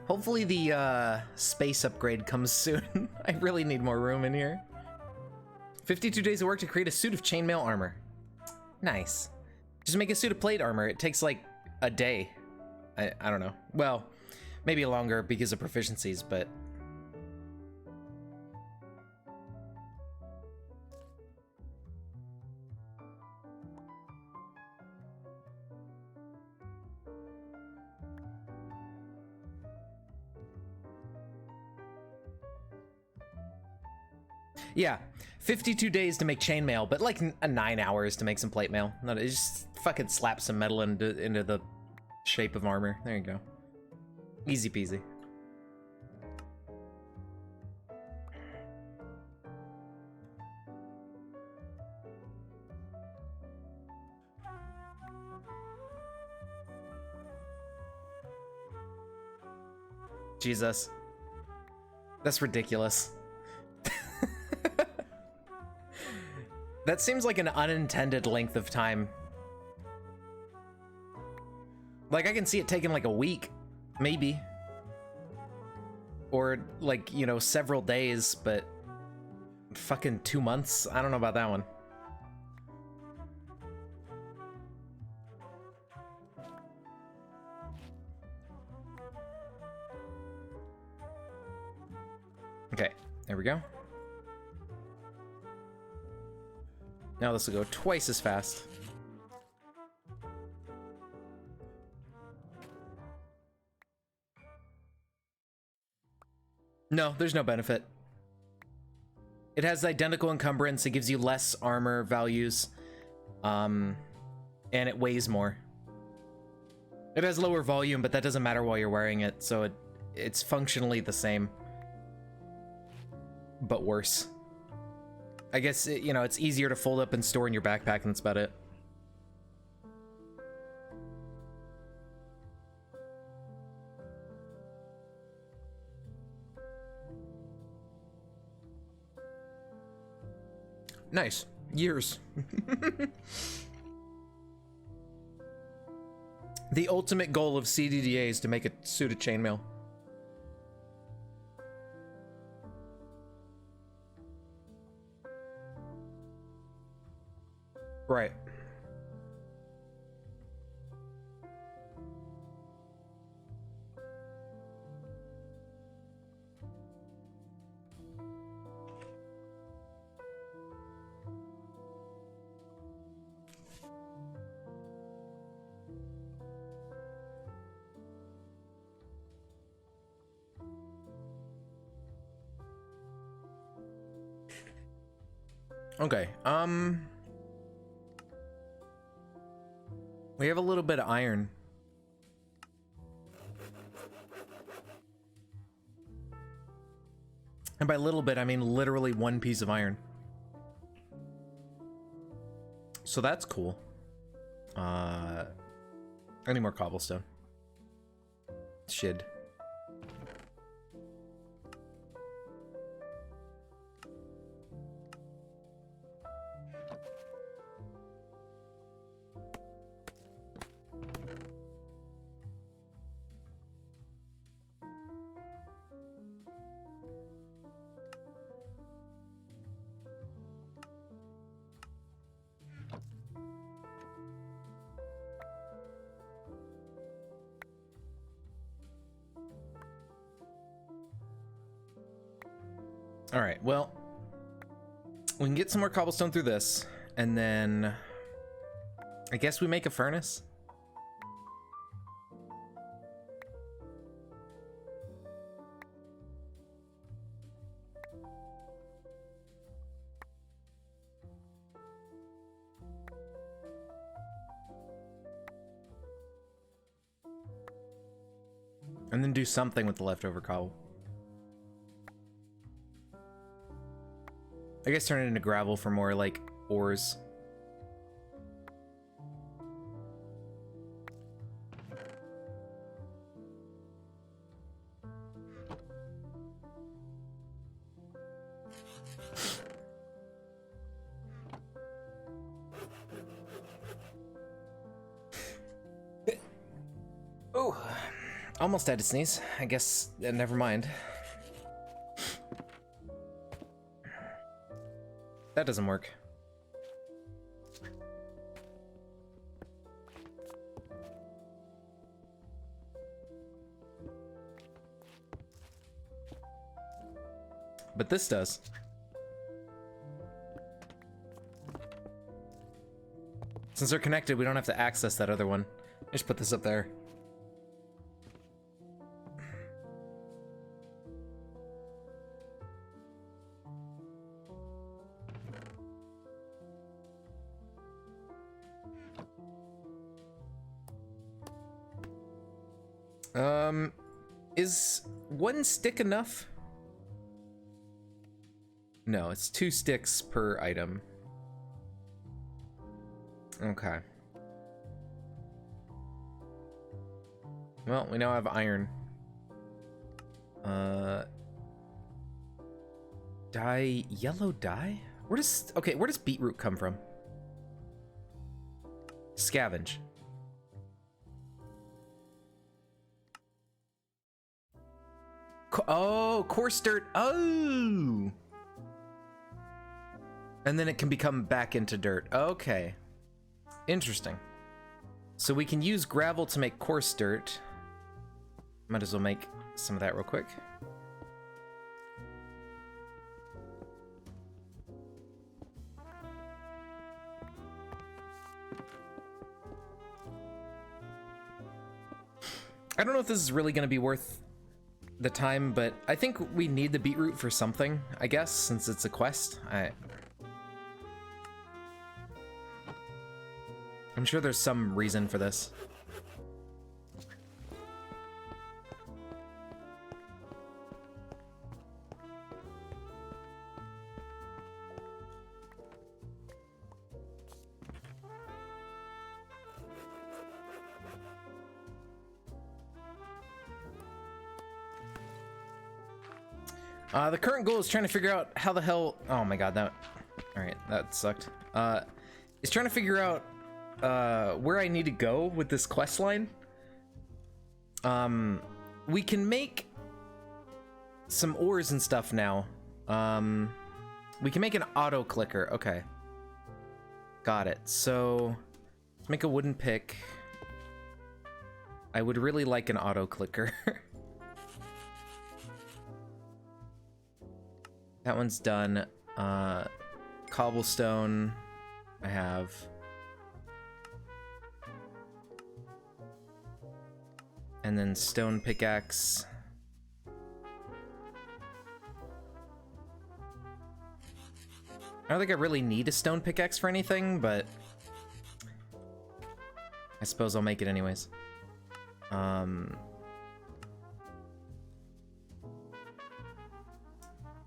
Hopefully the space upgrade comes soon. I really need more room in here. 52 days of work to create a suit of chainmail armor. Nice. Just make a suit of plate armor. It takes like a day. I don't know. Well, maybe longer because of proficiencies, but... Yeah, 52 days to make chainmail, but like 9 hours to make some plate mail. No, just fucking slap some metal into the shape of armor. There you go. Easy peasy. Jesus. That's ridiculous. That seems like an unintended length of time. Like, I can see it taking like a week, maybe. Or like, you know, several days, but fucking 2 months? I don't know about that one. Okay, there we go. Now this will go twice as fast. No, there's no benefit. It has identical encumbrance, it gives you less armor values, and it weighs more. It has lower volume, but that doesn't matter while you're wearing it, so it's functionally the same, but worse. I guess, you know, it's easier to fold up and store in your backpack, and that's about it. Nice. Years. The ultimate goal of CDDA is to make a suit of chainmail. Right. Okay, we have a little bit of iron. And by little bit, I mean literally one piece of iron. So that's cool. I need more cobblestone. Shid. All right, well, we can get some more cobblestone through this, and then I guess we make a furnace. And then do something with the leftover cobble. I guess turn it into gravel for more, like, ores. Almost had to sneeze. I guess, never mind. That doesn't work. But this does. Since they're connected, we don't have to access that other one. Just put this up there. Is one stick enough? No, it's 2 sticks per item. Okay. Well, we now have iron. Dye, yellow dye? Where does beetroot come from? Scavenge. Oh, coarse dirt. Oh! And then it can become back into dirt. Okay. Interesting. So we can use gravel to make coarse dirt. Might as well make some of that real quick. I don't know if this is really going to be worth the time, but I think we need the beetroot for something, I guess, since it's a quest. I'm sure there's some reason for this. The current goal is trying to figure out how the hell... Oh my god, that... Alright, that sucked. Is trying to figure out where I need to go with this quest line. We can make some ores and stuff now. We can make an auto clicker. Okay. Got it. So, let's make a wooden pick. I would really like an auto clicker. That one's done. Cobblestone, I have. And then stone pickaxe. I don't think I really need a stone pickaxe for anything, but I suppose I'll make it anyways.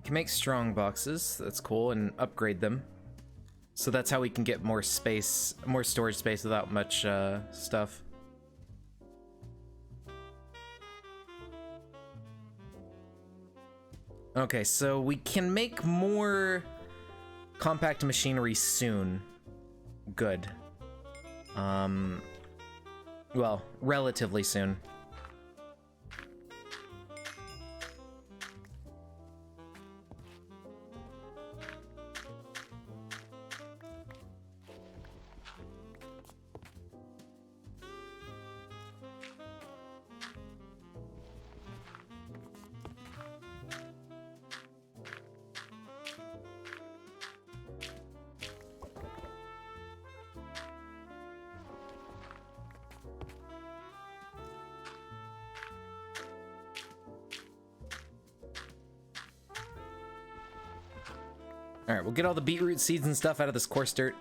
Can make strong boxes, that's cool, and upgrade them. So that's how we can get more space, more storage space without much stuff. Okay, so we can make more compact machinery soon. Good. Well, relatively soon. Alright, we'll get all the beetroot seeds and stuff out of this coarse dirt.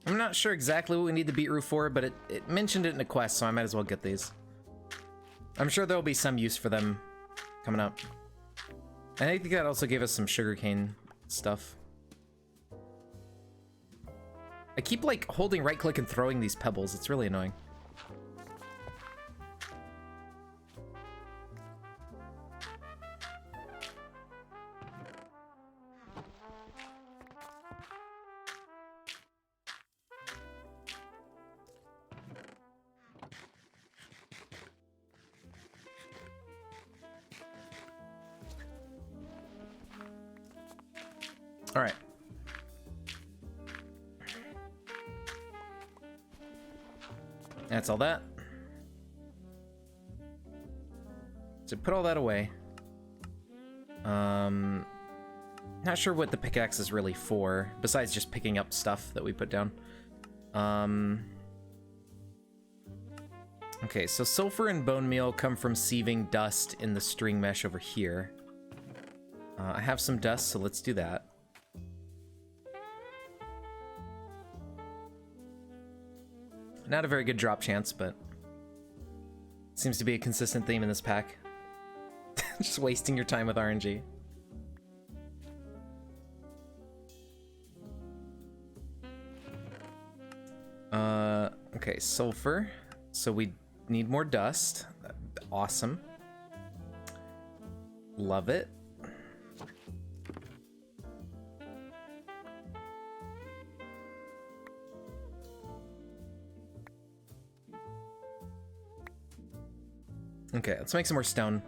I'm not sure exactly what we need the beetroot for, but it mentioned it in a quest, so I might as well get these. I'm sure there'll be some use for them coming up. And I think that also gave us some sugarcane stuff. I keep, like, holding right-click and throwing these pebbles. It's really annoying. All right. That's all that. So put all that away. Not sure what the pickaxe is really for, besides just picking up stuff that we put down. Okay, so sulfur and bone meal come from sieving dust in the string mesh over here. I have some dust, so let's do that. Not a very good drop chance, but seems to be a consistent theme in this pack. Just wasting your time with RNG. Okay, sulfur. So we need more dust. Awesome. Love it. Okay, let's make some more stone.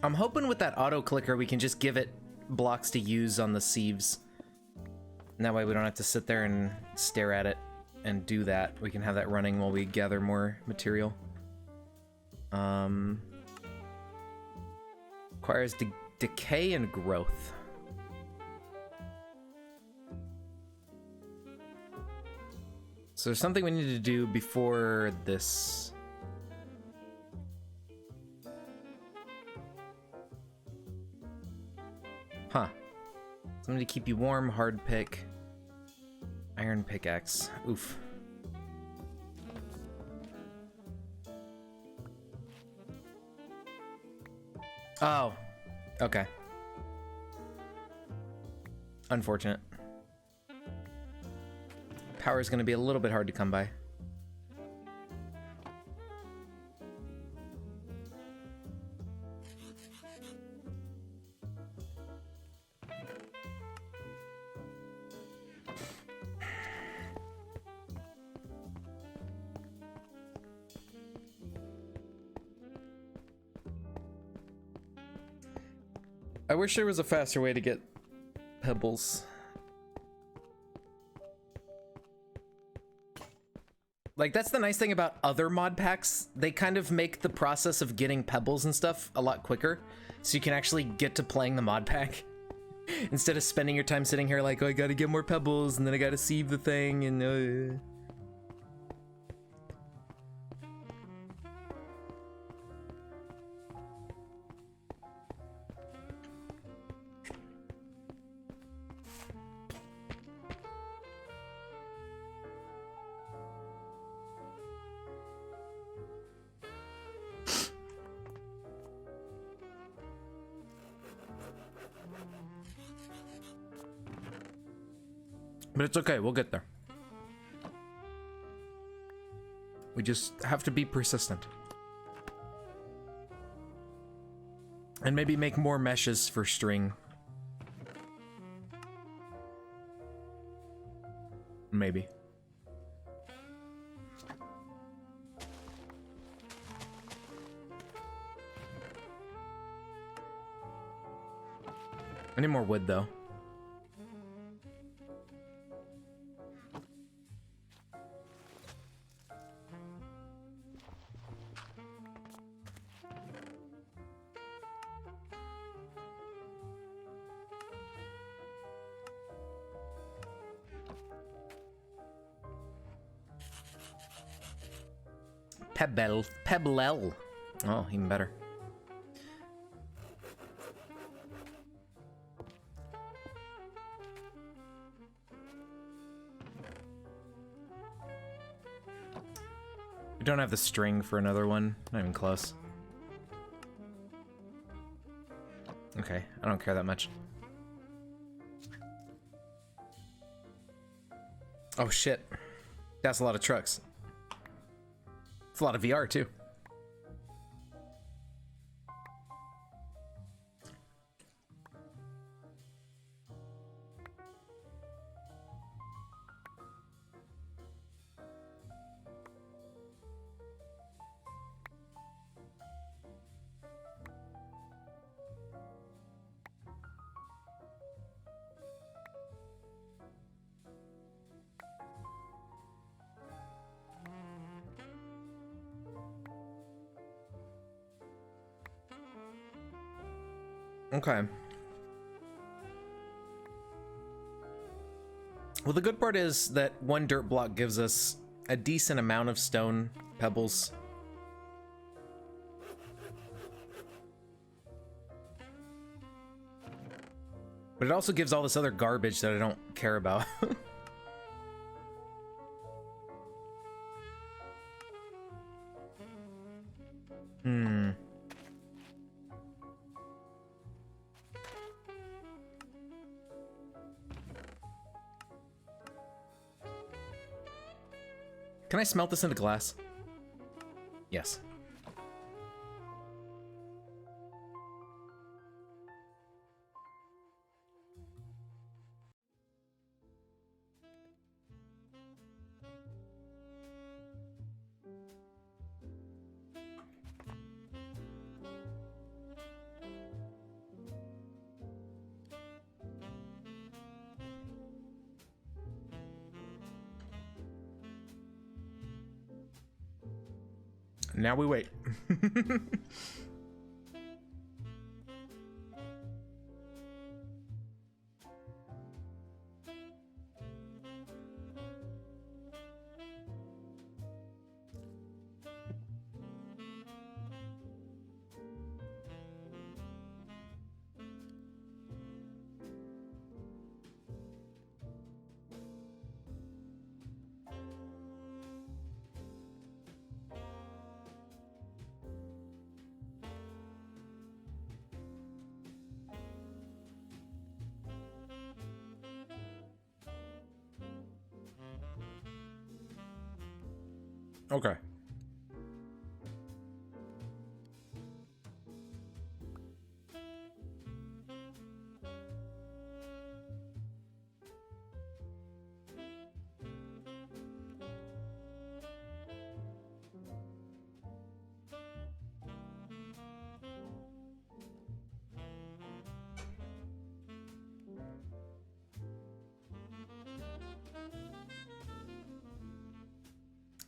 I'm hoping with that auto clicker we can just give it blocks to use on the sieves. And that way we don't have to sit there and stare at it and do that. We can have that running while we gather more material. Requires decay and growth. So there's something we need to do before this. Huh. Something to keep you warm, hard pick. Iron pickaxe. Oof. Oh. Okay. Unfortunate. Power is going to be a little bit hard to come by. I wish there was a faster way to get pebbles. Like, that's the nice thing about other mod packs. They kind of make the process of getting pebbles and stuff a lot quicker, so you can actually get to playing the mod pack. Instead of spending your time sitting here like, oh, I gotta get more pebbles, and then I gotta sieve the thing, and But it's okay, we'll get there. We just have to be persistent. And maybe make more meshes for string. Maybe. I need more wood though. Pebble. Oh, even better. We don't have the string for another one. Not even close. Okay, I don't care that much. Oh shit. That's a lot of trucks. It's a lot of VR too. Okay. Well, the good part is that one dirt block gives us a decent amount of stone pebbles. But it also gives all this other garbage that I don't care about. Can I smelt this into glass? Yes. Now we wait. Okay.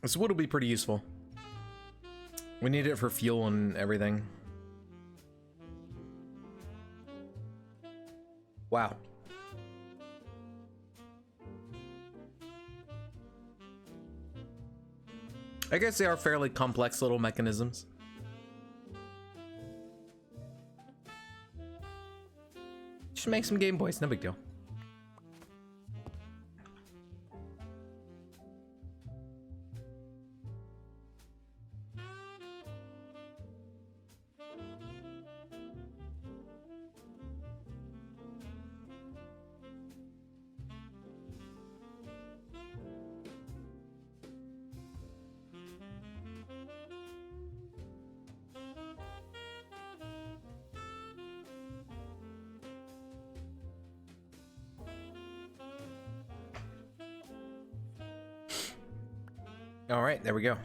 This wood will be pretty useful. We need it for fuel and everything. Wow. I guess they are fairly complex little mechanisms. Just make some Game Boys, no big deal. All right, there we go.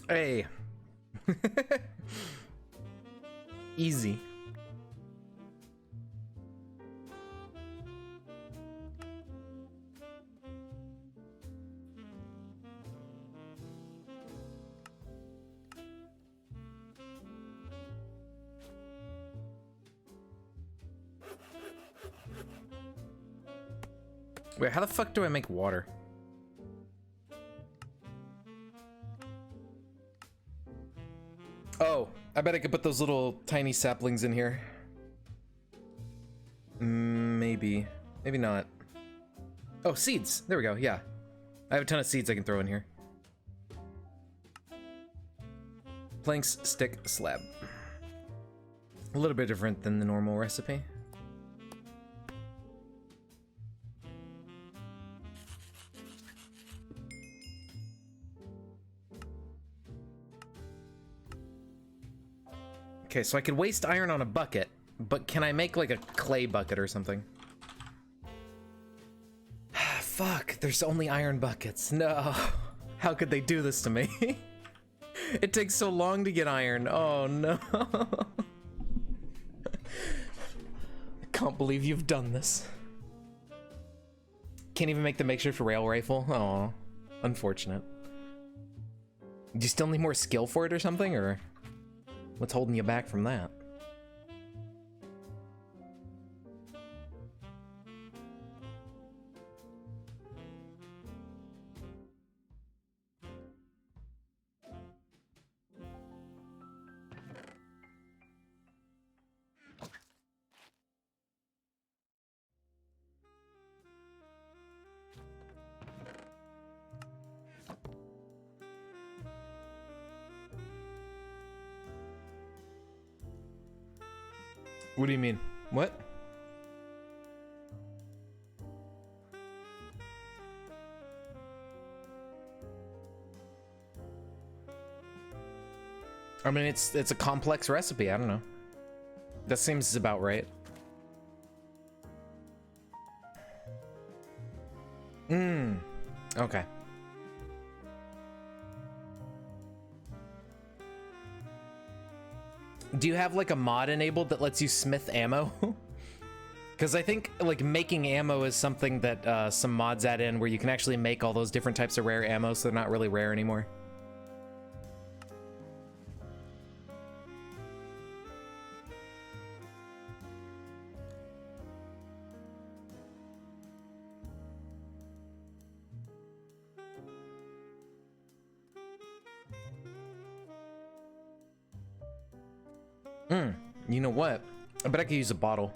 Hey. Easy. Wait, how the fuck do I make water? Oh, I bet I could put those little tiny saplings in here. Maybe. Maybe not. Oh, seeds. There we go. Yeah. I have a ton of seeds I can throw in here. Planks, stick, slab. A little bit different than the normal recipe. Okay, so I could waste iron on a bucket, but can I make like a clay bucket or something? Fuck, there's only iron buckets. No. How could they do this to me? It takes so long to get iron. Oh no. I can't believe you've done this. Can't even make the makeshift rail rifle? Oh, unfortunate. Do you still need more skill for it or something, or what's holding you back from that? What do you mean? What? I mean, it's a complex recipe. I don't know. That seems about right. Okay. Do you have like a mod enabled that lets you smith ammo? Because I think like making ammo is something that some mods add in where you can actually make all those different types of rare ammo, so they're not really rare anymore. You know what? I bet I could use a bottle.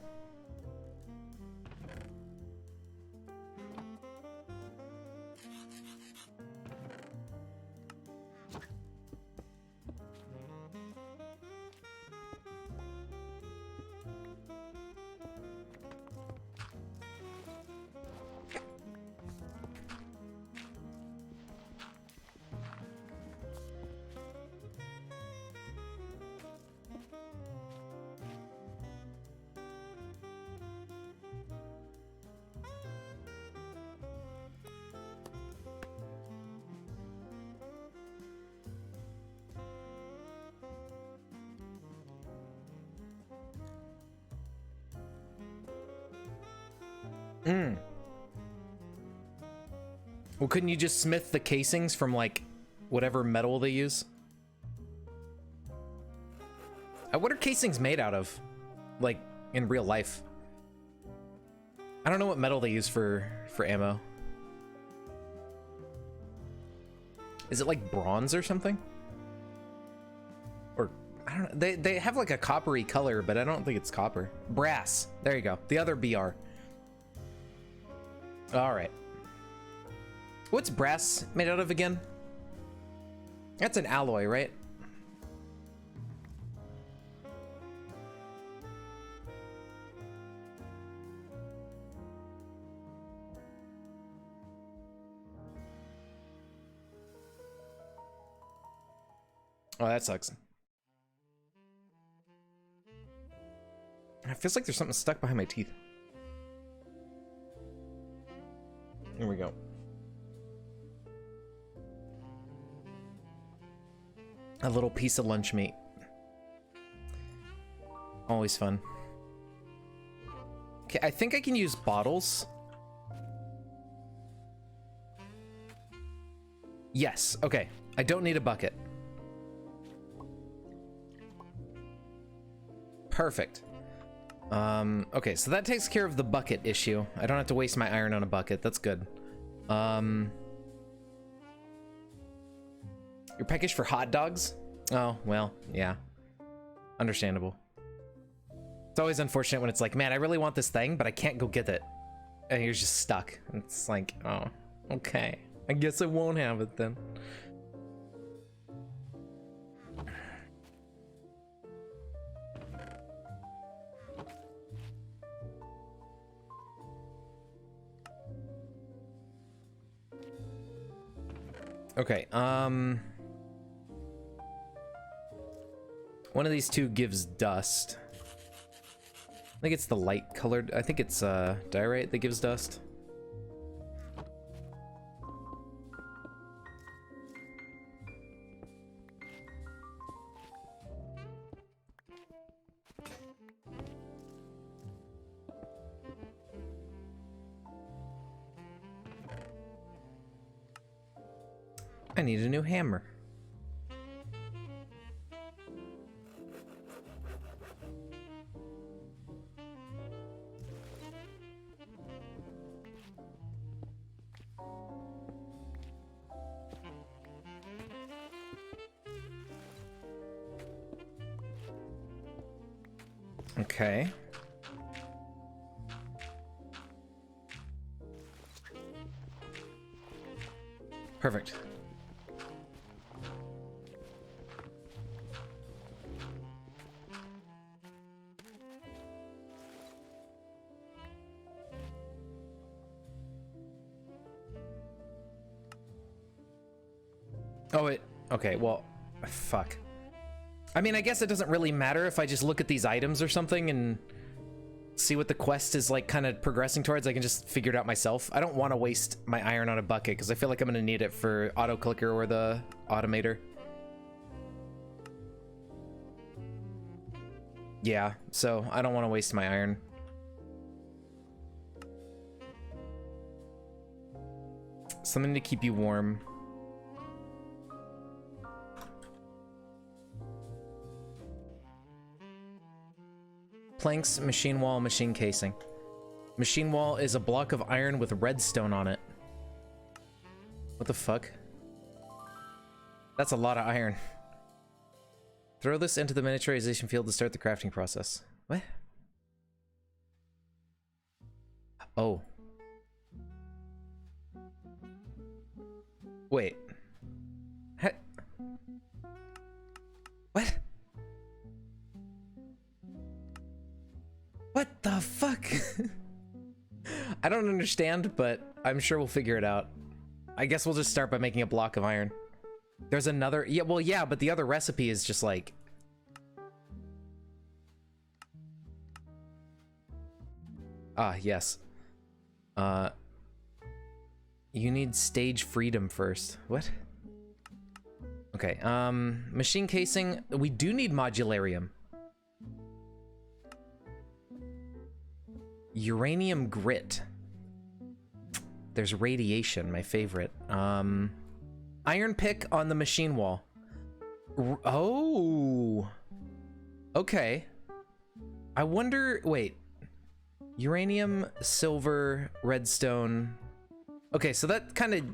Well, couldn't you just smith the casings from like whatever metal they use? What are casings made out of? Like in real life? I don't know what metal they use for ammo. Is it like bronze or something? Or I don't know. They have like a coppery color, but I don't think it's copper. Brass. There you go. The other BR. All right. What's brass made out of again? That's an alloy, right? Oh, that sucks. It feels like there's something stuck behind my teeth. Here we go. A little piece of lunch meat. Always fun. Okay, I think I can use bottles. Yes, okay. I don't need a bucket. Perfect. Okay, so that takes care of the bucket issue. I don't have to waste my iron on a bucket. That's good. You're peckish for hot dogs? Oh, well, yeah. Understandable. It's always unfortunate when it's like, man, I really want this thing, but I can't go get it. And you're just stuck. It's like, oh, okay. I guess I won't have it then. Okay, one of these two gives dust. I think it's the light colored. I think it's diorite that gives dust. I need a new hammer. Okay. Perfect. Oh, okay, well, fuck. I mean, I guess it doesn't really matter if I just look at these items or something and see what the quest is like kind of progressing towards. I can just figure it out myself. I don't want to waste my iron on a bucket because I feel like I'm going to need it for auto clicker or the automator. Yeah, so I don't want to waste my iron. Something to keep you warm. Planks, machine wall, machine casing. Machine wall is a block of iron with redstone on it. What the fuck? That's a lot of iron. Throw this into the miniaturization field to start the crafting process. What? Oh. Wait. What? What the fuck? I don't understand, but I'm sure we'll figure it out. I guess we'll just start by making a block of iron. There's another, yeah, well, yeah, but the other recipe is just like... Ah, yes. You need stage freedom first. What? Okay, machine casing, we do need modularium. Uranium grit. There's radiation, my favorite. Iron pick on the machine wall. Oh. Okay. I wonder, wait. Uranium, silver, redstone. Okay, so that kind of...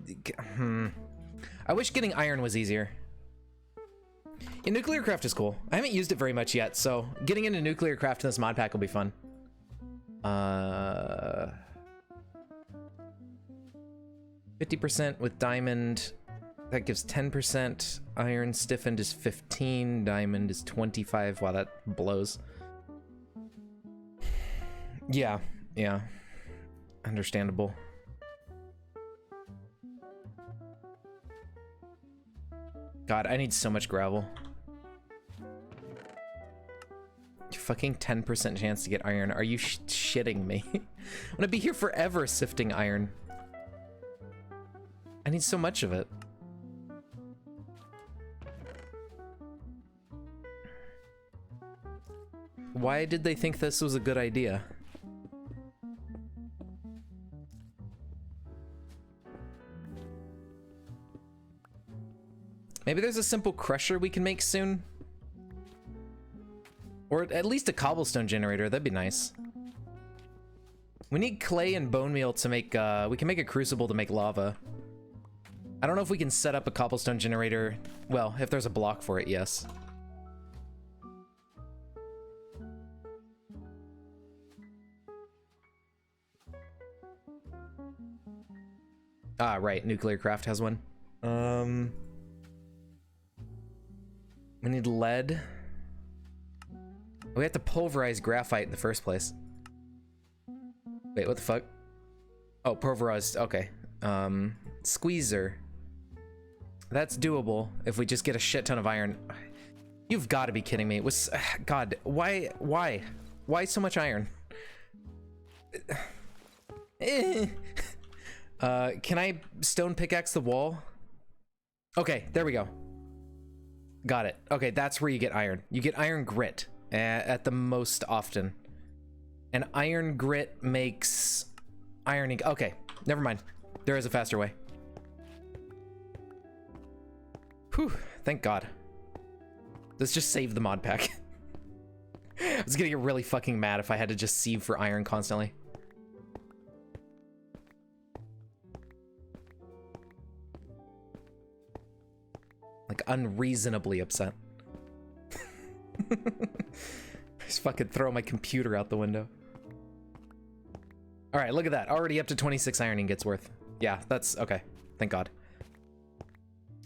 I wish getting iron was easier. Yeah, nuclear craft is cool. I haven't used it very much yet, so getting into nuclear craft in this mod pack will be fun. 50% with diamond. That gives 10%. Iron stiffened is 15. Diamond is 25. Wow, that blows. Yeah, yeah. Understandable. God, I need so much gravel. Fucking 10% chance to get iron. Are you shitting me? I'm gonna be here forever sifting iron. I need so much of it. Why did they think this was a good idea? Maybe there's a simple crusher we can make soon? Or at least a cobblestone generator, that'd be nice. We need clay and bone meal to make, we can make a crucible to make lava. I don't know if we can set up a cobblestone generator. Well, if there's a block for it, yes. Ah, right. Nuclear craft has one. We need lead. We have to pulverize graphite in the first place. Wait, what the fuck? Oh, pulverized. Okay. Squeezer. That's doable if we just get a shit ton of iron. You've got to be kidding me. God, why so much iron? Can I stone pickaxe the wall? Okay, there we go. Got it. Okay, that's where you get iron. You get iron grit at the most often. And iron grit makes ironing. Okay, never mind. There is a faster way. Whew, thank God. Let's just save the mod pack. I was gonna get really fucking mad if I had to just sieve for iron constantly. Like, unreasonably upset. Just fucking throw my computer out the window. All right, look at that. Already up to 26 iron ingots worth. Yeah, that's okay. Thank God.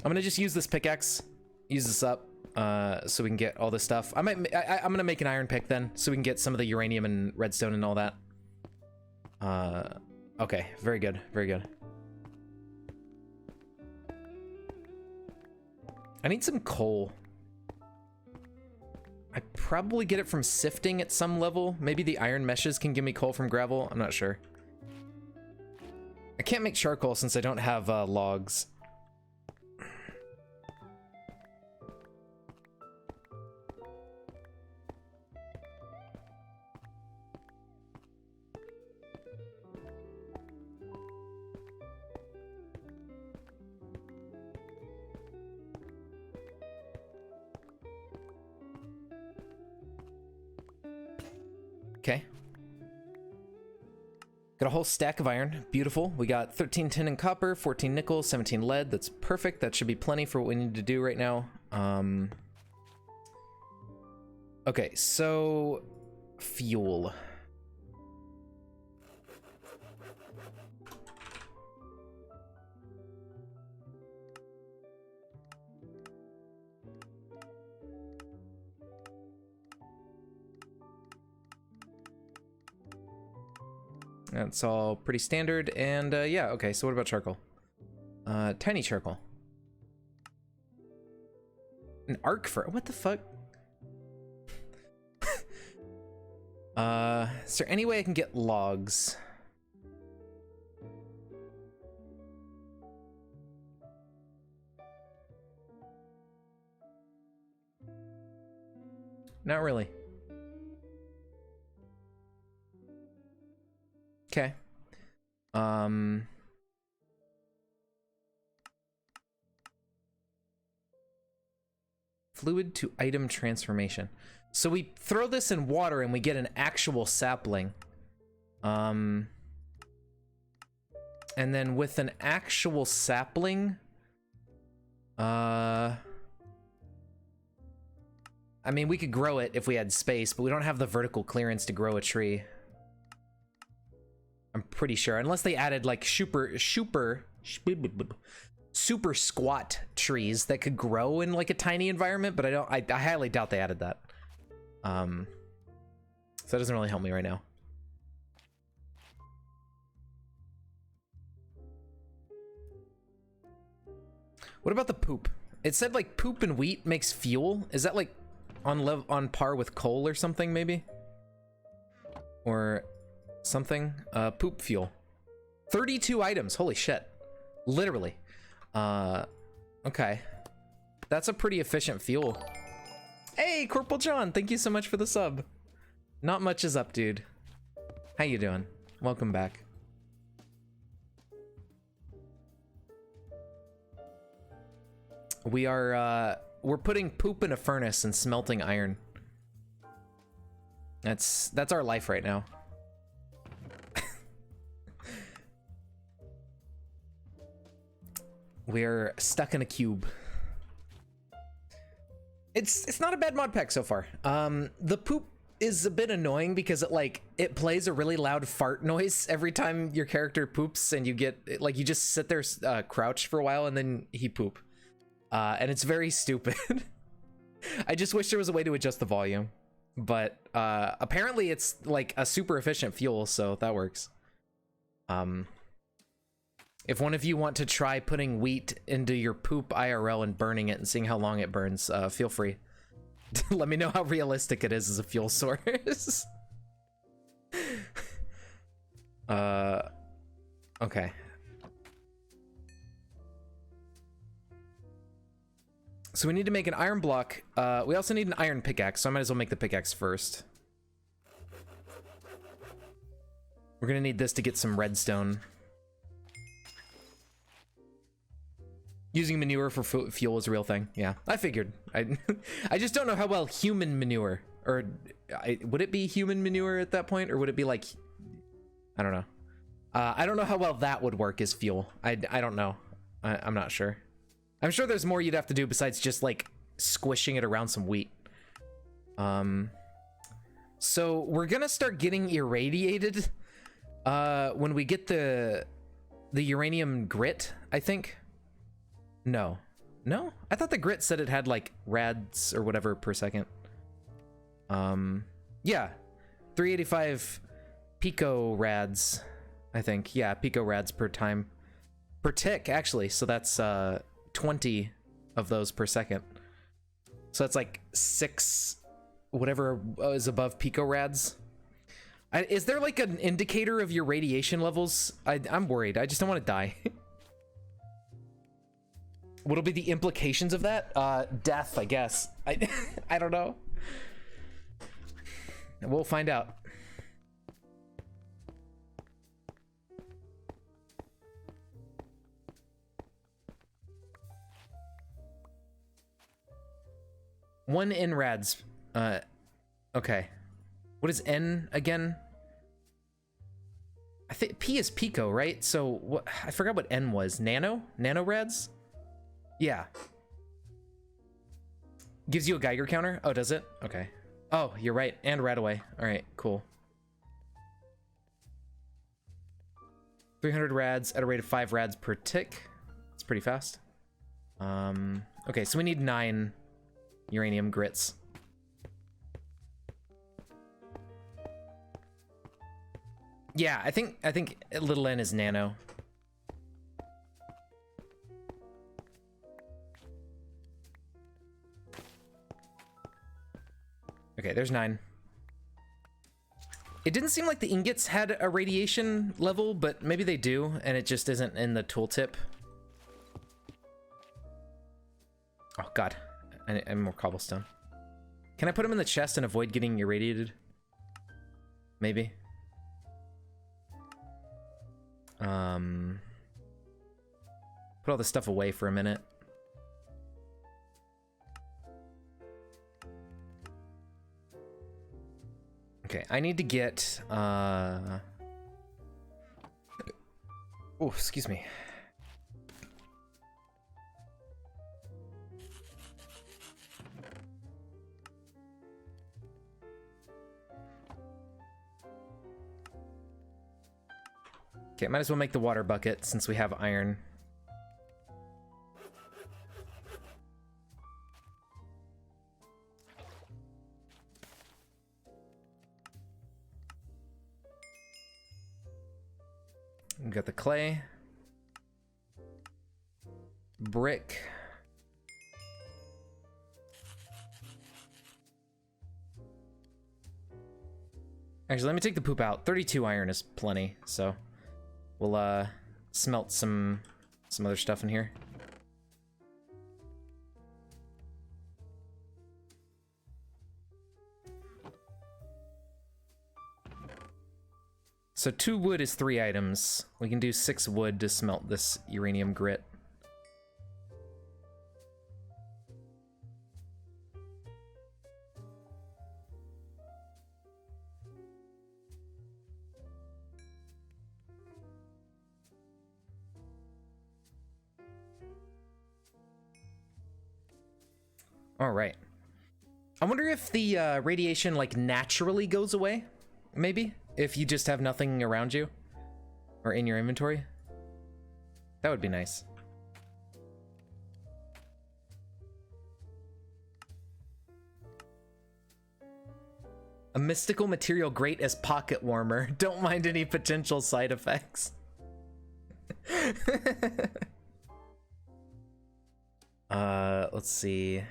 I'm gonna just use this pickaxe, use this up, so we can get all this stuff. I'm gonna make an iron pick then, so we can get some of the uranium and redstone and all that. Okay, very good, very good. I need some coal. I probably get it from sifting at some level. Maybe the iron meshes can give me coal from gravel. I'm not sure. I can't make charcoal since I don't have logs. Okay. Got a whole stack of iron. Beautiful. We got 13 tin and copper, 14 nickel, 17 lead. That's perfect. That should be plenty for what we need to do right now. Okay, so fuel. That's all pretty standard, and yeah, okay, so what about charcoal? Tiny charcoal. An arc for what the fuck? Is there any way I can get logs? Not really. Okay. Fluid to item transformation. So we throw this in water and we get an actual sapling. And then with an actual sapling, I mean, we could grow it if we had space, but we don't have the vertical clearance to grow a tree. I'm pretty sure, unless they added like super squat trees that could grow in like a tiny environment, but I highly doubt they added that. So that doesn't really help me right now. What about the poop? It said like poop and wheat makes fuel. Is that like on par with coal or something maybe? Or something? Poop fuel. 32 items, holy shit. Literally. Okay. That's a pretty efficient fuel. Hey, Corporal John, thank you so much for the sub. Not much is up, dude. How you doing? Welcome back. We are, we're putting poop in a furnace and smelting iron. That's our life right now. We're stuck in a cube. It's not a bad mod pack so far. The poop is a bit annoying because it plays a really loud fart noise every time your character poops, and you get like you just sit there crouched for a while and then he poop. And it's very stupid. I just wish there was a way to adjust the volume, but apparently it's like a super efficient fuel, so that works. If one of you want to try putting wheat into your poop IRL and burning it and seeing how long it burns, feel free. Let me know how realistic it is as a fuel source. Okay. So we need to make an iron block. We also need an iron pickaxe, so I might as well make the pickaxe first. We're gonna need this to get some redstone. Using manure for fuel is a real thing. Yeah, I figured. I just don't know how well human manure, or would it be human manure at that point, or would it be like, I don't know. I don't know how well that would work as fuel. I don't know. I'm not sure. I'm sure there's more you'd have to do besides just like squishing it around some wheat. So we're gonna start getting irradiated when we get the uranium grit, I think. No, I thought the grit said it had like rads or whatever per second. Yeah, 385 pico rads, I think. Yeah, pico rads per tick actually. So that's 20 of those per second. So that's like 6 whatever is above pico rads. Is there like an indicator of your radiation levels? I'm worried. I just don't want to die. What'll be the implications of that? Death, I guess. I don't know. We'll find out. One NRADs. Okay. What is N again? I think P is pico, right? So what? I forgot what N was. Nanorads? Yeah. Gives you a Geiger counter? Oh, does it? Okay. Oh, you're right. And Radaway. All right, cool. 300 rads at a rate of 5 rads per tick. It's pretty fast. Okay, so we need 9 uranium grits. Yeah, I think little n is nano. Okay, there's 9. It didn't seem like the ingots had a radiation level, but maybe they do, and it just isn't in the tooltip. Oh god, I need more cobblestone. Can I put them in the chest and avoid getting irradiated? Maybe. Put all this stuff away for a minute. Okay, I need to get, oh, excuse me. Okay, might as well make the water bucket since we have iron. We got the clay, brick, actually let me take the poop out. 32 iron is plenty, so we'll smelt some other stuff in here. So 2 wood is 3 items. We can do 6 wood to smelt this uranium grit. All right. I wonder if the radiation like naturally goes away, maybe, if you just have nothing around you or in your inventory. That would be nice. A mystical material great as pocket warmer. Don't mind any potential side effects. Let's see.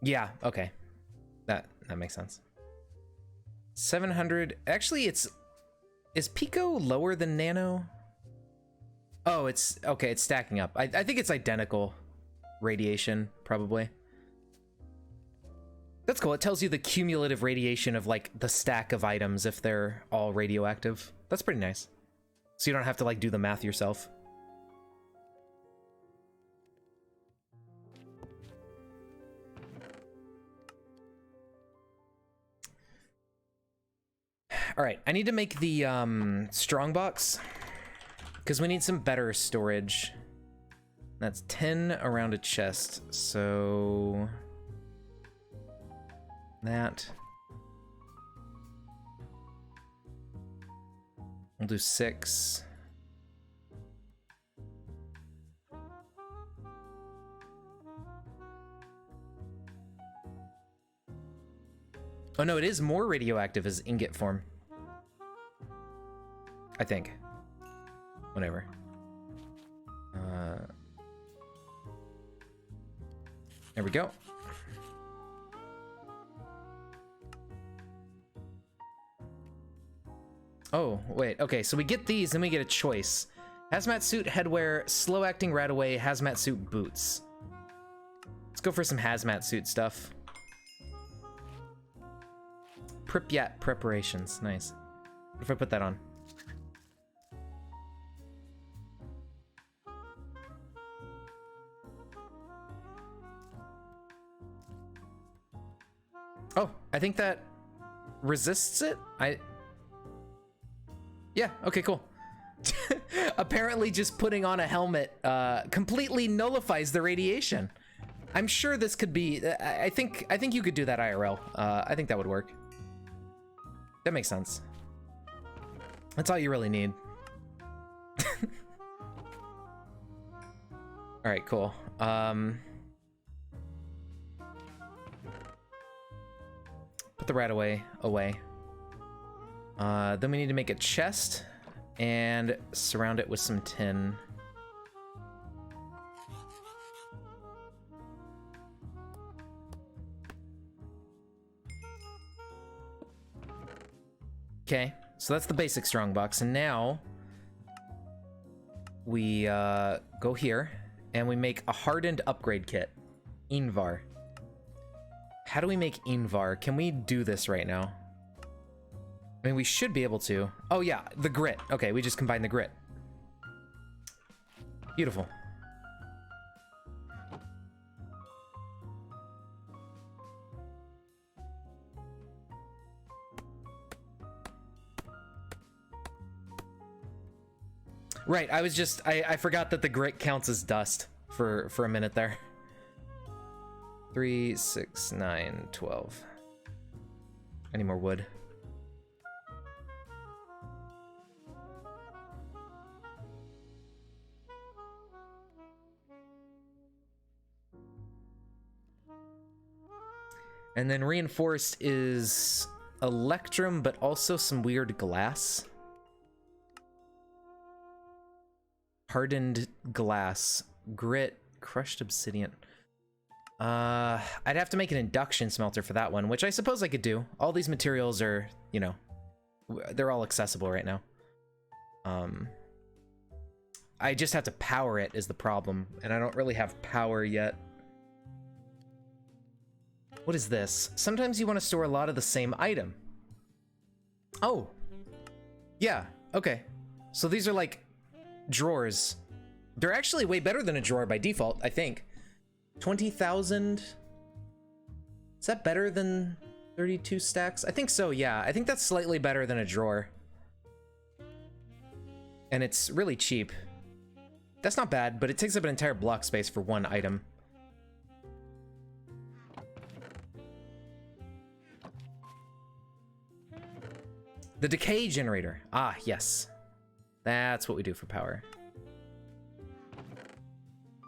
Yeah, okay. That makes sense. 700. Actually, is Pico lower than Nano? Oh, it's okay, it's stacking up. I think it's identical radiation, probably. That's cool. It tells you the cumulative radiation of like the stack of items if they're all radioactive. That's pretty nice. So you don't have to like do the math yourself. All right, I need to make the strongbox because we need some better storage. That's 10 around a chest, so that. We'll do 6. Oh no, it is more radioactive as ingot form. I think. Whatever. There we go. Oh, wait. Okay, so we get these, then we get a choice. Hazmat suit, headwear, slow-acting right-away, hazmat suit, boots. Let's go for some hazmat suit stuff. Pripyat preparations. Nice. What if I put that on? Oh, I think that resists it? Yeah, okay, cool. Apparently just putting on a helmet completely nullifies the radiation. I'm sure this could be, I think you could do that IRL. I think that would work. That makes sense. That's all you really need. All right, cool. Put the rat away. Then we need to make a chest and surround it with some tin. Okay, so that's the basic strongbox, and now we go here and we make a hardened upgrade kit. Invar. How do we make Invar? Can we do this right now? I mean, we should be able to. Oh yeah, the grit. Okay, we just combine the grit. Beautiful. Right, I was just, I forgot that the grit counts as dust for a minute there. 3, 6, 9, 12. I need more wood. And then reinforced is electrum, but also some weird glass. Hardened glass, grit, crushed obsidian. I'd have to make an induction smelter for that one, which I suppose I could do. All these materials are, you know, they're all accessible right now. I just have to power it is the problem, and I don't really have power yet. What is this? Sometimes you want to store a lot of the same item. Oh. Yeah, okay. So these are like drawers. They're actually way better than a drawer by default, I think. 20,000. Is that better than 32 stacks? I think so, yeah. I think that's slightly better than a drawer. And it's really cheap. That's not bad, but it takes up an entire block space for one item. The decay generator. Ah, yes. That's what we do for power.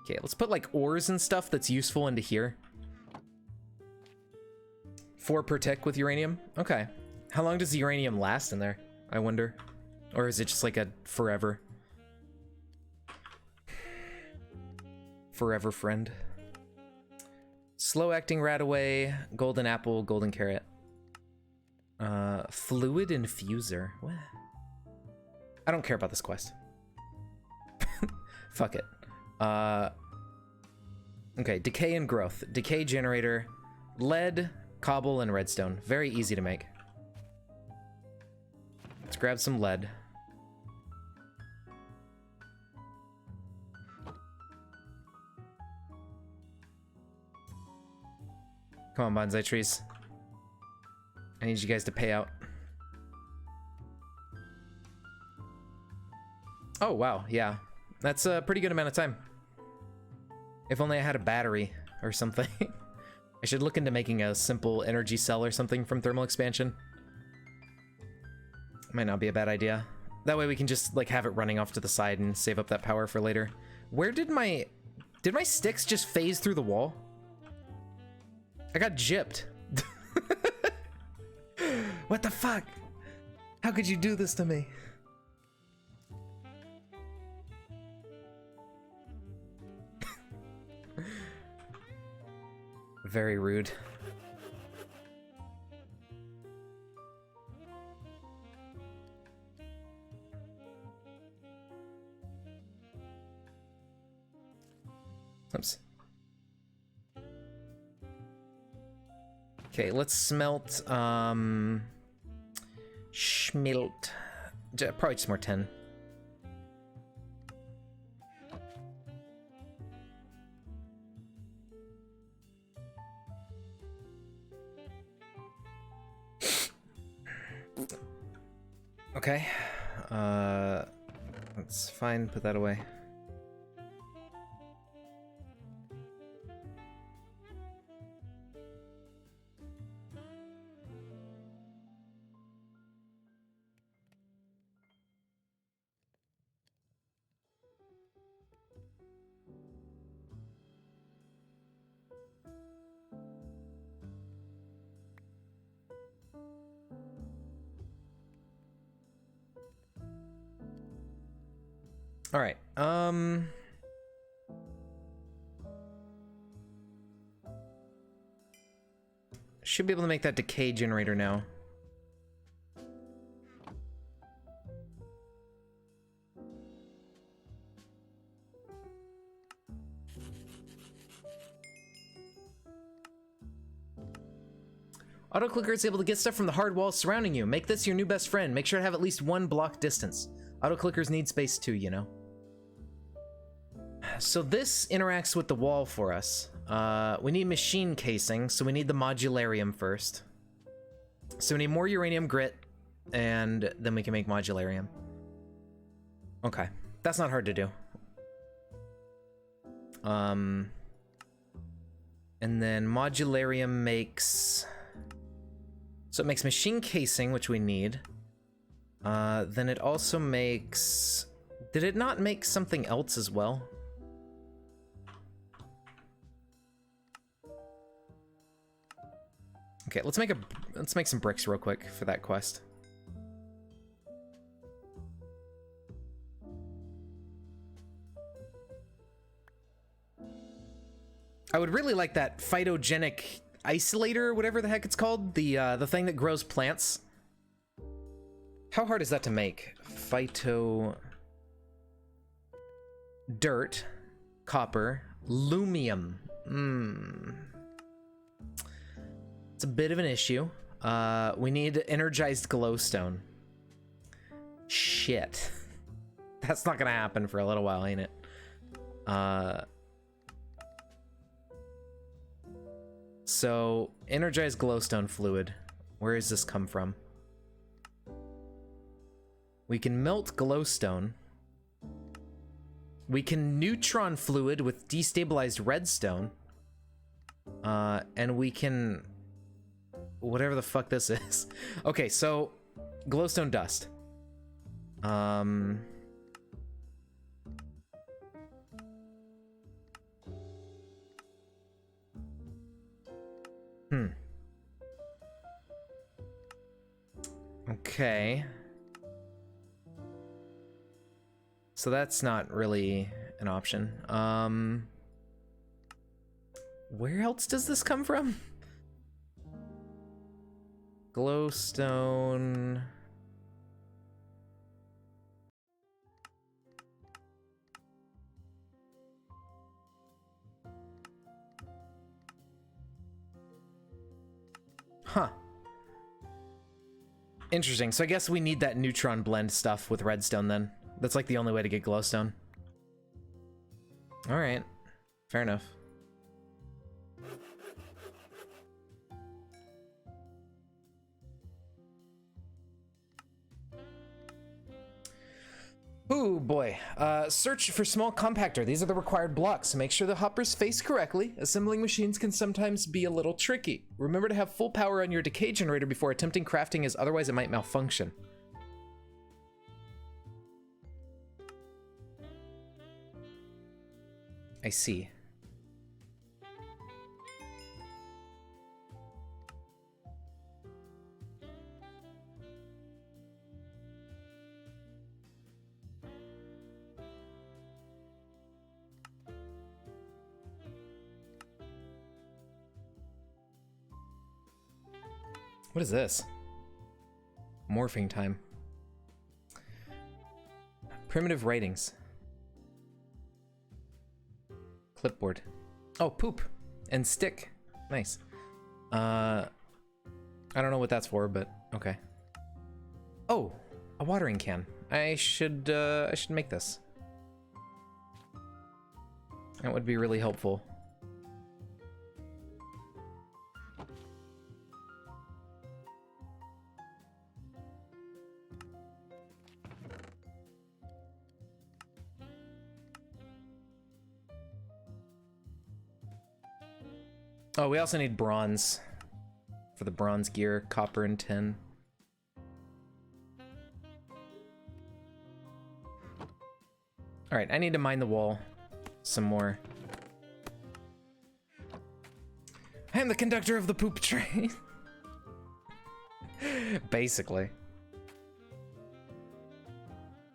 Okay, let's put like ores and stuff that's useful into here. 4 per tick with uranium. Okay. How long does the uranium last in there, I wonder? Or is it just like a forever? Forever friend. Slow acting Radaway, golden apple, golden carrot. Fluid infuser. What? I don't care about this quest. Fuck it. Okay, decay and growth. Decay generator, lead, cobble, and redstone. Very easy to make. Let's grab some lead. Come on, bonsai trees. I need you guys to pay out. Oh, wow, yeah. That's a pretty good amount of time. If only I had a battery or something. I should look into making a simple energy cell or something from thermal expansion. Might not be a bad idea. That way we can just like have it running off to the side and save up that power for later. Where did my sticks just phase through the wall? I got gypped. What the fuck? How could you do this to me? Very rude. Oops. Okay, let's smelt, schmilt. Probably just more 10. Okay. That's fine, put that away. All right. Should be able to make that decay generator now. Autoclicker is able to get stuff from the hard walls surrounding you. Make this your new best friend. Make sure to have at least 1 block distance. Autoclickers need space too, you know. So this interacts with the wall for us. We need machine casing, so we need the modularium first. So we need more uranium grit, and then we can make modularium. Okay, that's not hard to do. And then modularium makes... So it makes machine casing, which we need. Then it also makes... Did it not make something else as well? Okay, let's make some bricks real quick for that quest. I would really like that phytogenic isolator, whatever the heck it's called, the thing that grows plants. How hard is that to make? Phyto... Dirt, copper, lumium. It's a bit of an issue. We need energized glowstone. Shit. That's not gonna happen for a little while, ain't it? So, energized glowstone fluid. Where does this come from? We can melt glowstone. We can neutron fluid with destabilized redstone. And we can... whatever the fuck this is. Okay, so glowstone dust. Okay. So that's not really an option. Where else does this come from? Glowstone. Huh. Interesting. So I guess we need that neutron blend stuff with redstone then. That's like the only way to get glowstone. All right. Fair enough. Ooh, boy. Search for small compactor. These are the required blocks. Make sure the hoppers face correctly. Assembling machines can sometimes be a little tricky. Remember to have full power on your decay generator before attempting crafting, as otherwise it might malfunction. I see. What is this? Morphing time. Primitive writings. Clipboard. Oh, poop and stick. Nice. I don't know what that's for, but okay. Oh, a watering can. I should make this. That would be really helpful. Oh, we also need bronze for the bronze gear, copper and tin. All right, I need to mine the wall some more. I am the conductor of the poop train. Basically.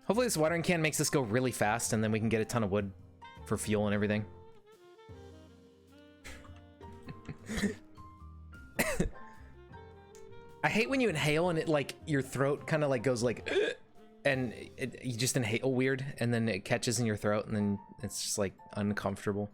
Hopefully this watering can makes this go really fast and then we can get a ton of wood for fuel and everything. I hate when you inhale and it like your throat kind of like goes like and you just inhale weird and then it catches in your throat and then it's just like uncomfortable.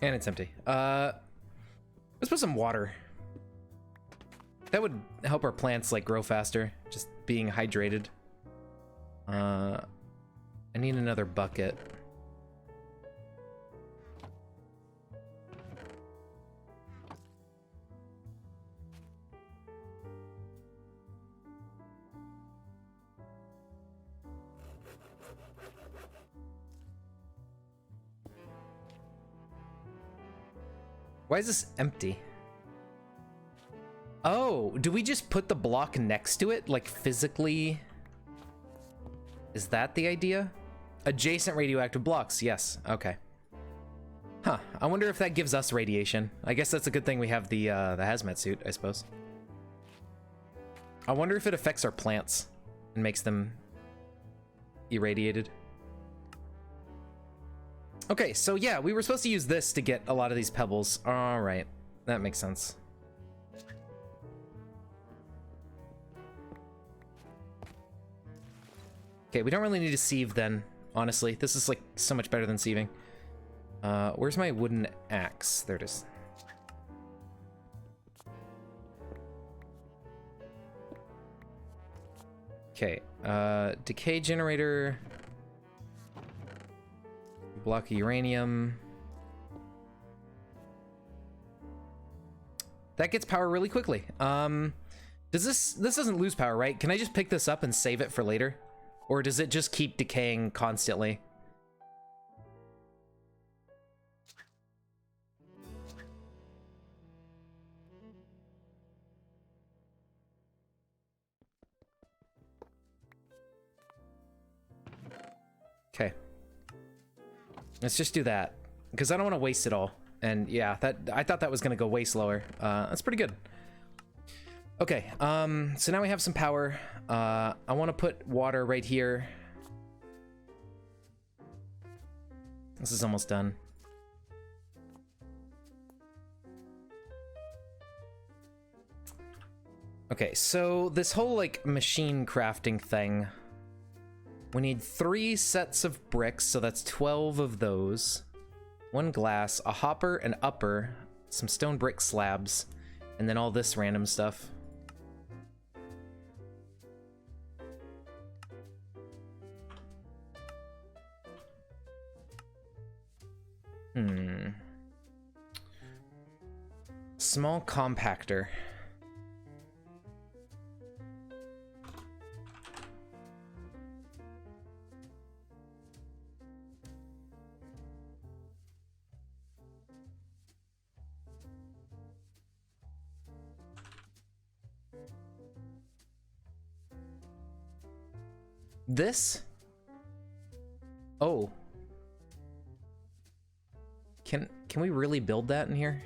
And it's empty. Let's put some water. That would help our plants like grow faster, just being hydrated. I need another bucket. Why is this empty? Oh, do we just put the block next to it? Like physically? Is that the idea? Adjacent radioactive blocks, yes, okay. Huh, I wonder if that gives us radiation. I guess that's a good thing we have the hazmat suit, I suppose. I wonder if it affects our plants and makes them irradiated. Okay, so yeah, we were supposed to use this to get a lot of these pebbles. All right, that makes sense. Okay, we don't really need to sieve then, honestly. This is like so much better than sieving. Where's my wooden axe? There it is. Okay, decay generator. Block of uranium. That gets power really quickly. Does this doesn't lose power, right? Can I just pick this up and save it for later? Or does it just keep decaying constantly? Okay. Let's just do that, because I don't want to waste it all. And yeah, I thought that was going to go way slower. That's pretty good. Okay, so now we have some power. I want to put water right here. This is almost done. Okay, so this whole, like, machine crafting thing, we need 3 sets of bricks, so that's 12 of those. 1 glass, a hopper, an upper, some stone brick slabs, and then all this random stuff. Small compactor. This? Oh. Can we really build that in here?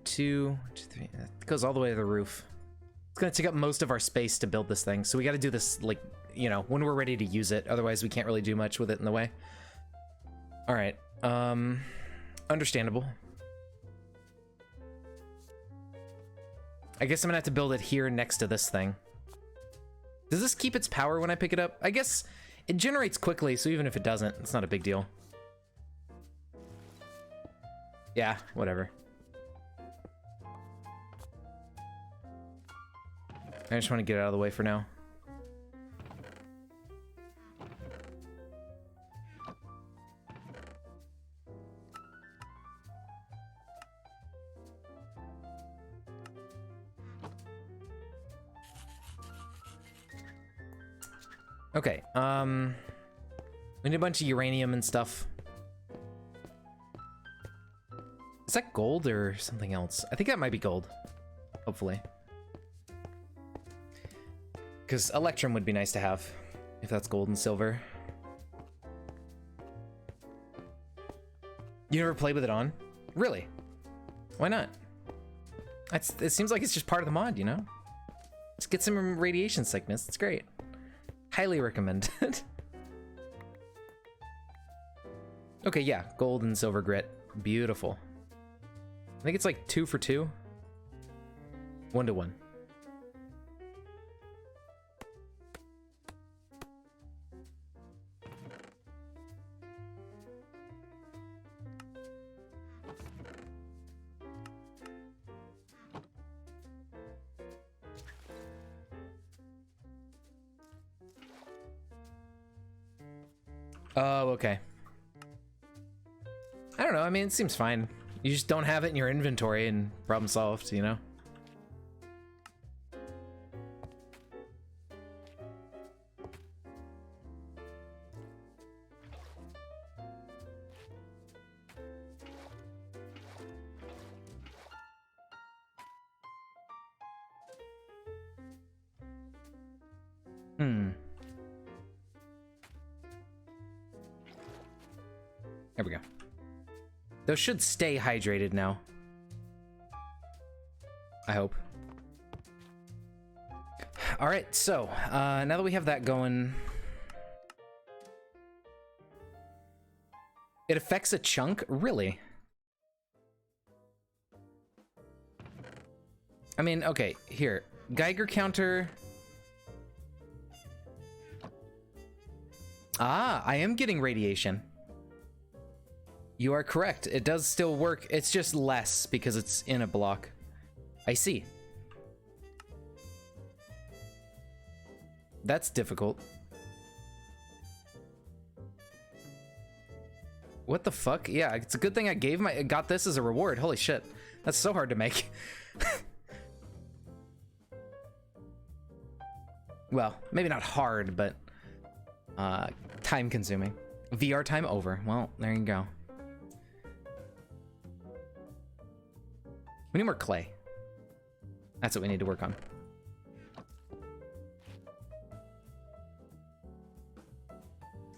2, 3. It goes all the way to the roof. It's gonna take up most of our space to build this thing, so we gotta do this, like, you know, when we're ready to use it. Otherwise, we can't really do much with it in the way. Alright, understandable. I guess I'm gonna have to build it here next to this thing. Does this keep its power when I pick it up? I guess it generates quickly, so even if it doesn't, it's not a big deal. Yeah, whatever. I just want to get it out of the way for now. Okay, we need a bunch of uranium and stuff. Is that gold or something else? I think that might be gold, hopefully. Because electrum would be nice to have, if that's gold and silver. You never played with it on? Really? Why not? It seems like it's just part of the mod, you know? Just get some radiation sickness, it's great. Highly recommended. Okay, yeah, gold and silver grit. Beautiful. I think it's like 2 for 2. 1 to 1. Oh, okay. I don't know, I mean, it seems fine. You just don't have it in your inventory and problem solved, you know? There we go. Those should stay hydrated now. I hope. All right, so now that we have that going, it affects a chunk? Really? I mean, okay, here. Geiger counter. Ah, I am getting radiation. You are correct. It does still work. It's just less because it's in a block. I see. That's difficult. What the fuck? Yeah, it's a good thing I got this as a reward. Holy shit. That's so hard to make. Well, maybe not hard, but time consuming. VR time over. Well, there you go. We need more clay. That's what we need to work on.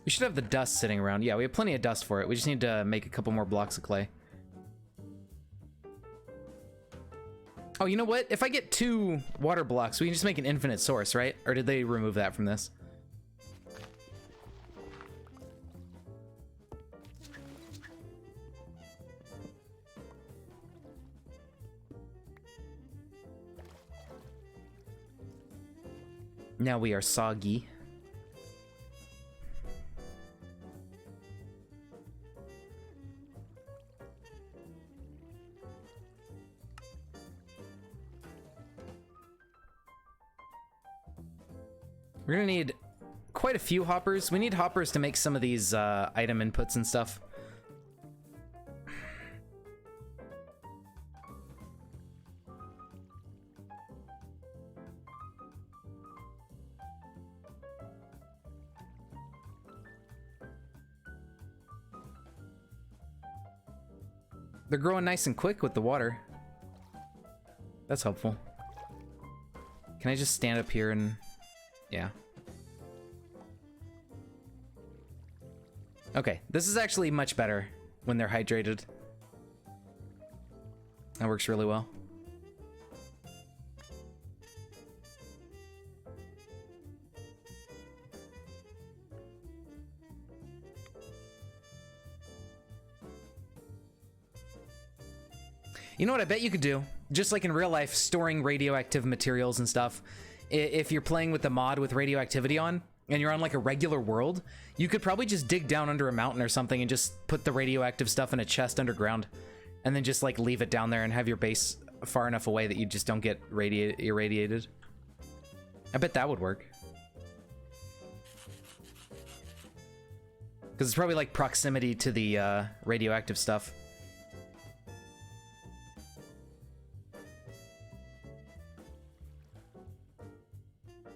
We should have the dust sitting around. Yeah, we have plenty of dust for it. We just need to make a couple more blocks of clay. Oh, you know what? If I get 2 water blocks, we can just make an infinite source, right? Or did they remove that from this? Now we are soggy. We're gonna need quite a few hoppers. We need hoppers to make some of these item inputs and stuff. They're growing nice and quick with the water. That's helpful. Can I just stand up here and... yeah. Okay, this is actually much better when they're hydrated. That works really well. You know what I bet you could do? Just like in real life, storing radioactive materials and stuff. If you're playing with the mod with radioactivity on, and you're on like a regular world, you could probably just dig down under a mountain or something and just put the radioactive stuff in a chest underground. And then just like leave it down there and have your base far enough away that you just don't get irradiated. I bet that would work. Because it's probably like proximity to the radioactive stuff.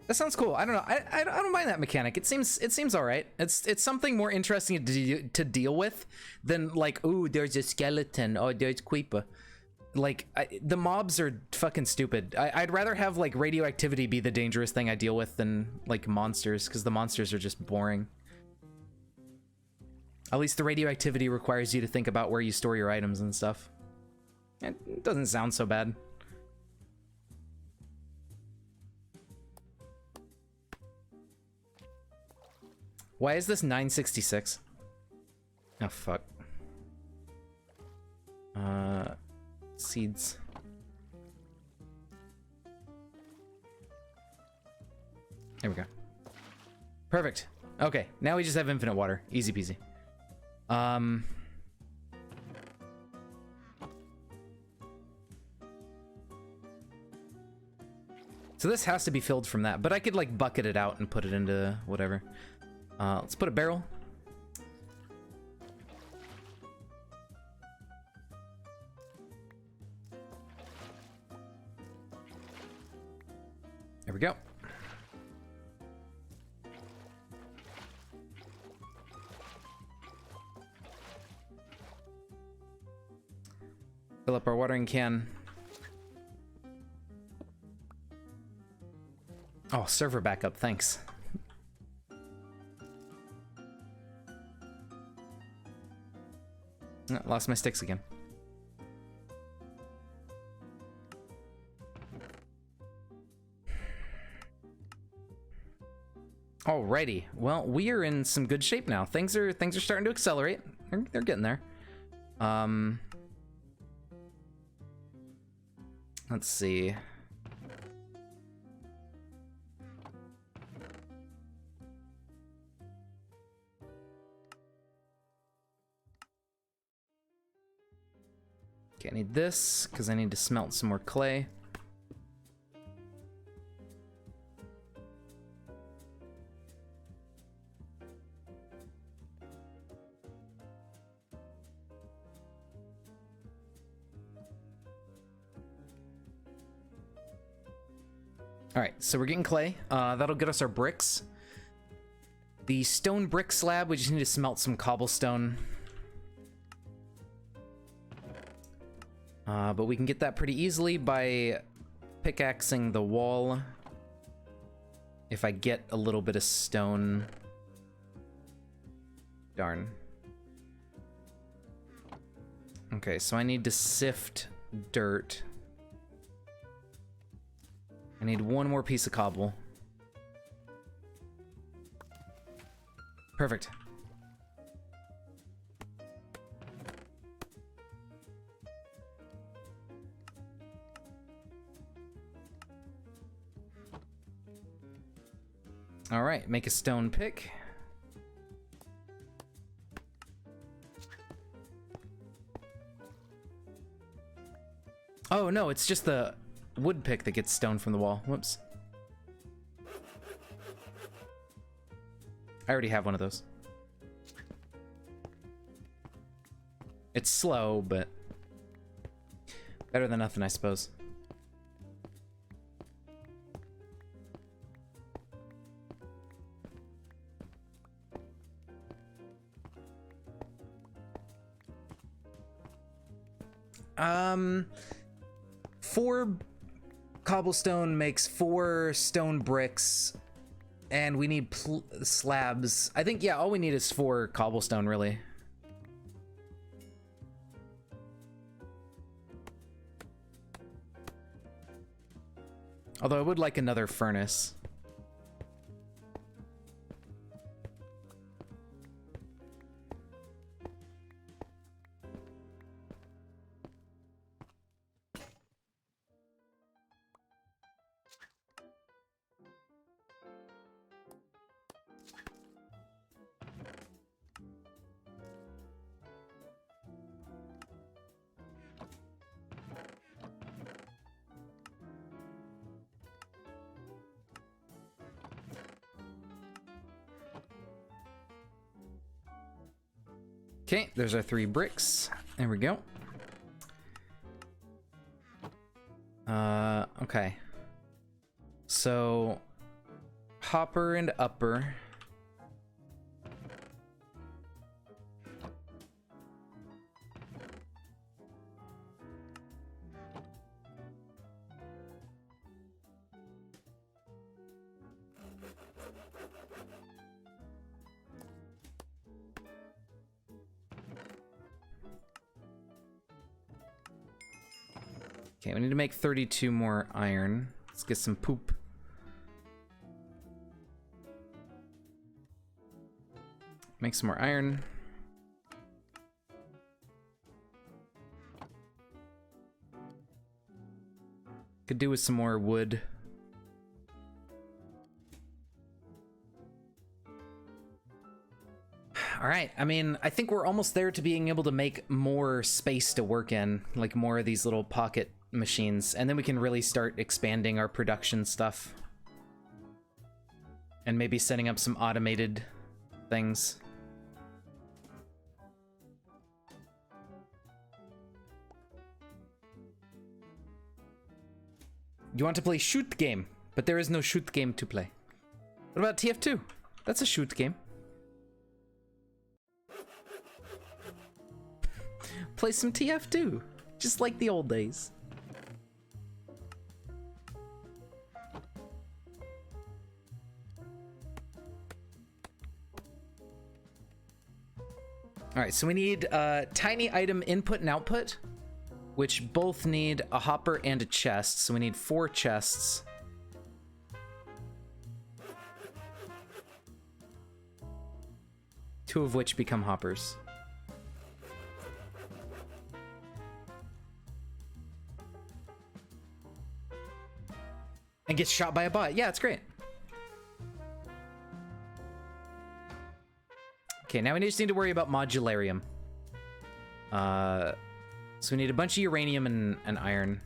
That sounds cool. I don't know. I don't mind that mechanic. It seems all right. It's something more interesting to deal with than like, ooh, there's a skeleton. Oh, there's creeper. Like the mobs are fucking stupid. I'd rather have like radioactivity be the dangerous thing I deal with than like monsters, because the monsters are just boring. At least the radioactivity requires you to think about where you store your items and stuff. It doesn't sound so bad. Why is this 966? Oh, fuck. Seeds. There we go. Perfect. Okay, now we just have infinite water. Easy peasy. So this has to be filled from that, but I could like bucket it out and put it into whatever. Let's put a barrel. There we go. Fill up our watering can. Oh, server backup, thanks. Oh, lost my sticks again. Alrighty, well, we are in some good shape now. Things are starting to accelerate. They're getting there. Let's see. Okay, I need this because I need to smelt some more clay. All right, so we're getting clay. That'll get us our bricks. The stone brick slab, we just need to smelt some cobblestone. But we can get that pretty easily by pickaxing the wall. If I get a little bit of stone. Darn. Okay, so I need to sift dirt. I need one more piece of cobble. Perfect. All right, make a stone pick. Oh no, it's just the wood pick that gets stone from the wall. Whoops. I already have one of those. It's slow, but better than nothing, I suppose. Four cobblestone makes 4 stone bricks, and we need slabs. I think, yeah, all we need is 4 cobblestone, really. Although I would like another furnace. Okay, there's our 3 bricks. There we go. Okay. So, hopper and upper. Okay, we need to make 32 more iron. Let's get some poop. Make some more iron. Could do with some more wood. All right, I mean, I think we're almost there to being able to make more space to work in, like more of these little pocket machines, and then we can really start expanding our production stuff. And maybe setting up some automated things. You want to play shoot game, but there is no shoot game to play. What about TF2? That's a shoot game. Play some TF2, just like the old days. All right, so we need tiny item input and output, which both need a hopper and a chest. So we need 4 chests. Two of which become hoppers. And gets shot by a bot. Yeah, it's great. Okay, now we just need to worry about modularium. So we need a bunch of uranium and iron.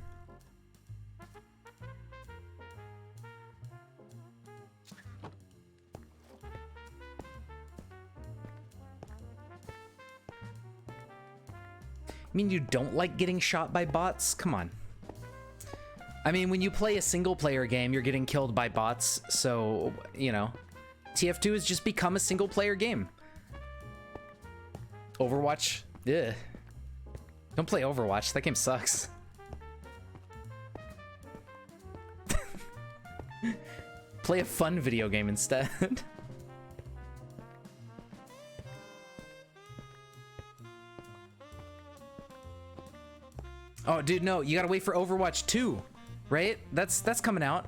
I mean, you don't like getting shot by bots? Come on. I mean, when you play a single player game, you're getting killed by bots, so, you know, TF2 has just become a single player game. Overwatch? Ugh. Don't play Overwatch, that game sucks. Play a fun video game instead. Oh, dude, no, you gotta wait for Overwatch 2, right? That's coming out.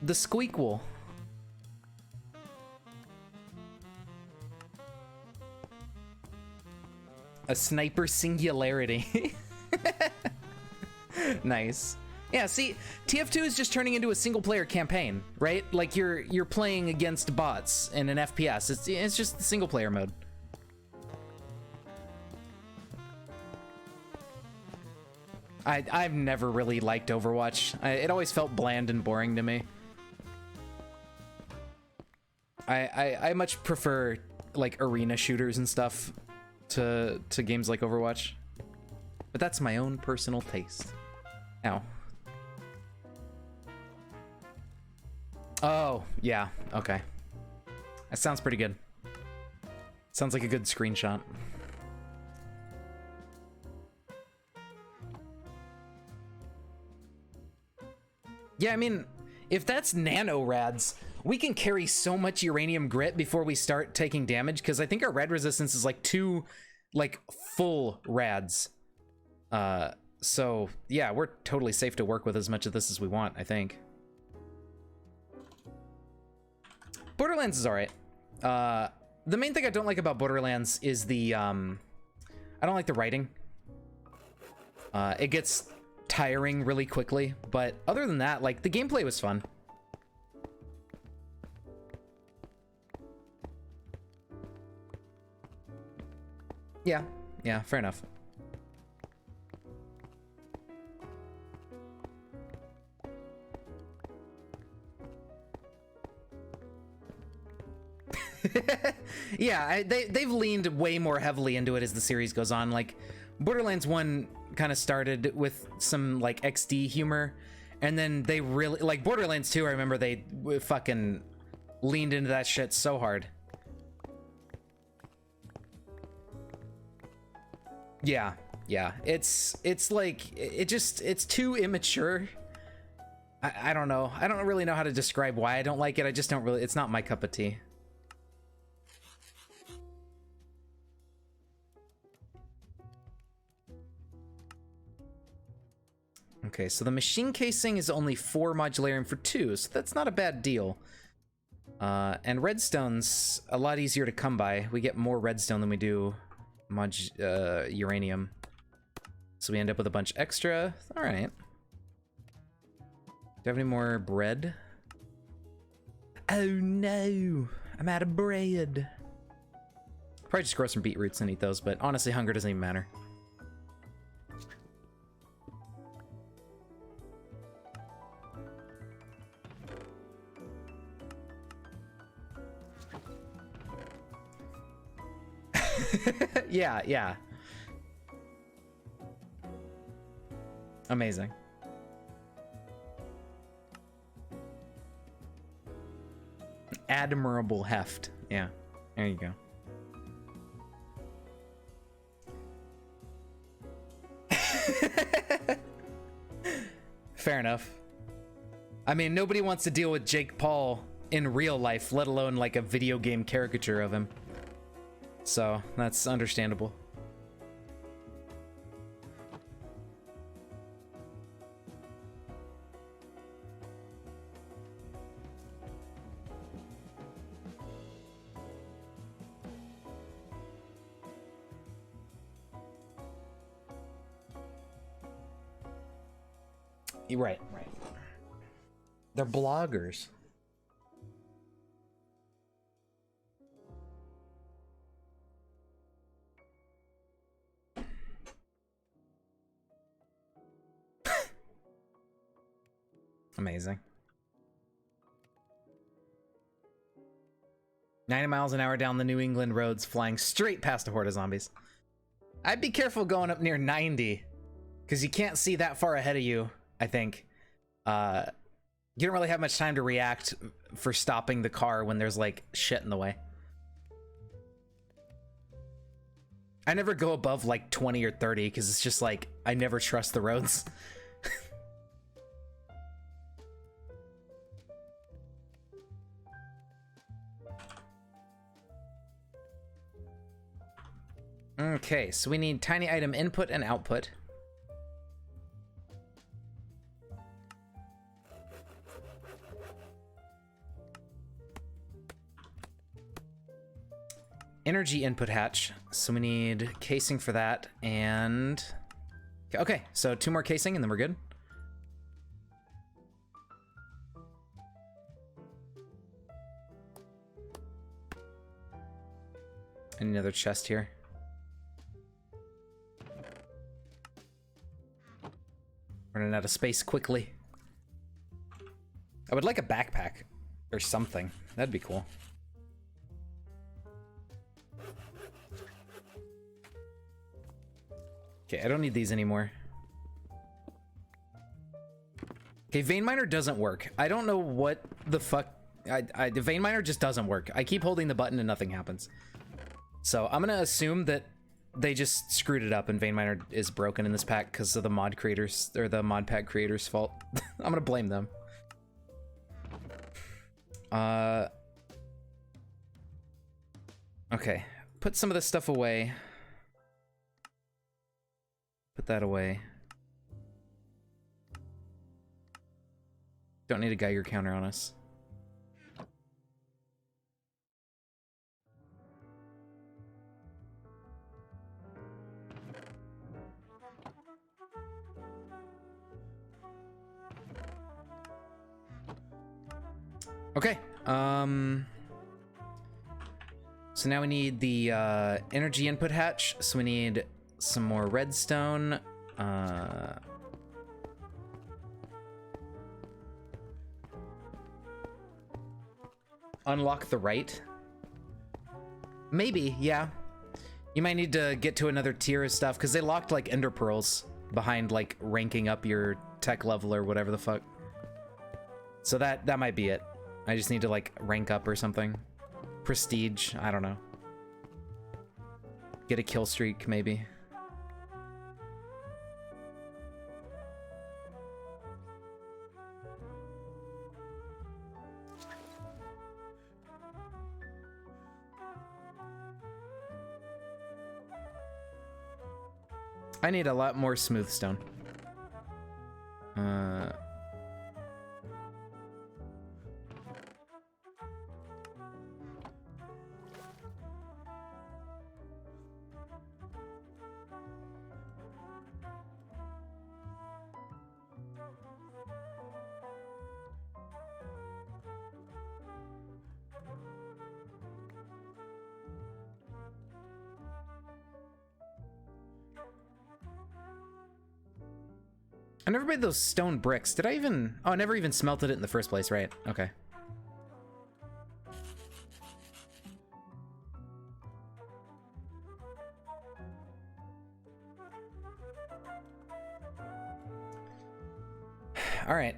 The Squeakquel. A sniper singularity. Nice. Yeah, see, TF2 is just turning into a single-player campaign, right? Like you're playing against bots in an FPS. It's just the single-player mode. I've never really liked Overwatch. It always felt bland and boring to me. I much prefer like arena shooters and stuff to games like Overwatch. But that's my own personal taste. Ow. Oh, yeah, okay. That sounds pretty good. Sounds like a good screenshot. Yeah, I mean, if that's nano rads, we can carry so much uranium grit before we start taking damage, because I think our rad resistance is like 2, like, full rads. So, yeah, we're totally safe to work with as much of this as we want, I think. Borderlands is alright. The main thing I don't like about Borderlands is the, I don't like the writing. It gets tiring really quickly, but other than that, like, the gameplay was fun. Yeah, fair enough. Yeah, they've leaned way more heavily into it as the series goes on. Like, Borderlands 1 kind of started with some, like, XD humor, and then they really, like, Borderlands 2, I remember they fucking leaned into that shit so hard. Yeah, it's like, it's too immature. I don't know. I don't really know how to describe why I don't like it. I just don't really, it's not my cup of tea. Okay, so the machine casing is only 4 modularium for 2, so that's not a bad deal. And redstone's a lot easier to come by. We get more redstone than we do uranium. So we end up with a bunch extra. All right. Do you have any more bread? Oh no, I'm out of bread. Probably just grow some beetroots and eat those, but honestly, hunger doesn't even matter. Yeah. Amazing. Admirable heft. Yeah, there you go. Fair enough. I mean, nobody wants to deal with Jake Paul in real life, let alone like a video game caricature of him. So, that's understandable. You're right. They're bloggers. Amazing. 90 miles an hour down the New England roads, flying straight past a horde of zombies. I'd be careful going up near 90. Because you can't see that far ahead of you, I think. You don't really have much time to react for stopping the car when there's, like, shit in the way. I never go above, like, 20 or 30, because it's just, like, I never trust the roads. Okay, so we need tiny item input and output. Energy input hatch, so we need casing for that, and... Okay, so 2 more casing and then we're good. And another chest here. Running out of space quickly. I would like a backpack or something. That'd be cool. Okay, I don't need these anymore. Okay, vein miner doesn't work. I don't know what the fuck. The vein miner just doesn't work. I keep holding the button and nothing happens. So I'm gonna assume that they just screwed it up and vein miner is broken in this pack because of the mod creators or the mod pack creators' fault. I'm gonna blame them. Okay, put some of this stuff away. Put that away. Don't need a Geiger counter on us. Okay, so now we need the energy input hatch, so we need some more redstone. Unlock the right. Maybe, yeah. You might need to get to another tier of stuff, because they locked, like, ender pearls behind, like, ranking up your tech level or whatever the fuck. So that might be it. I just need to, like, rank up or something. Prestige, I don't know. Get a kill streak, maybe. I need a lot more smooth stone. I never made those stone bricks. Did I even... Oh, I never even smelted it in the first place, right? Okay. All right.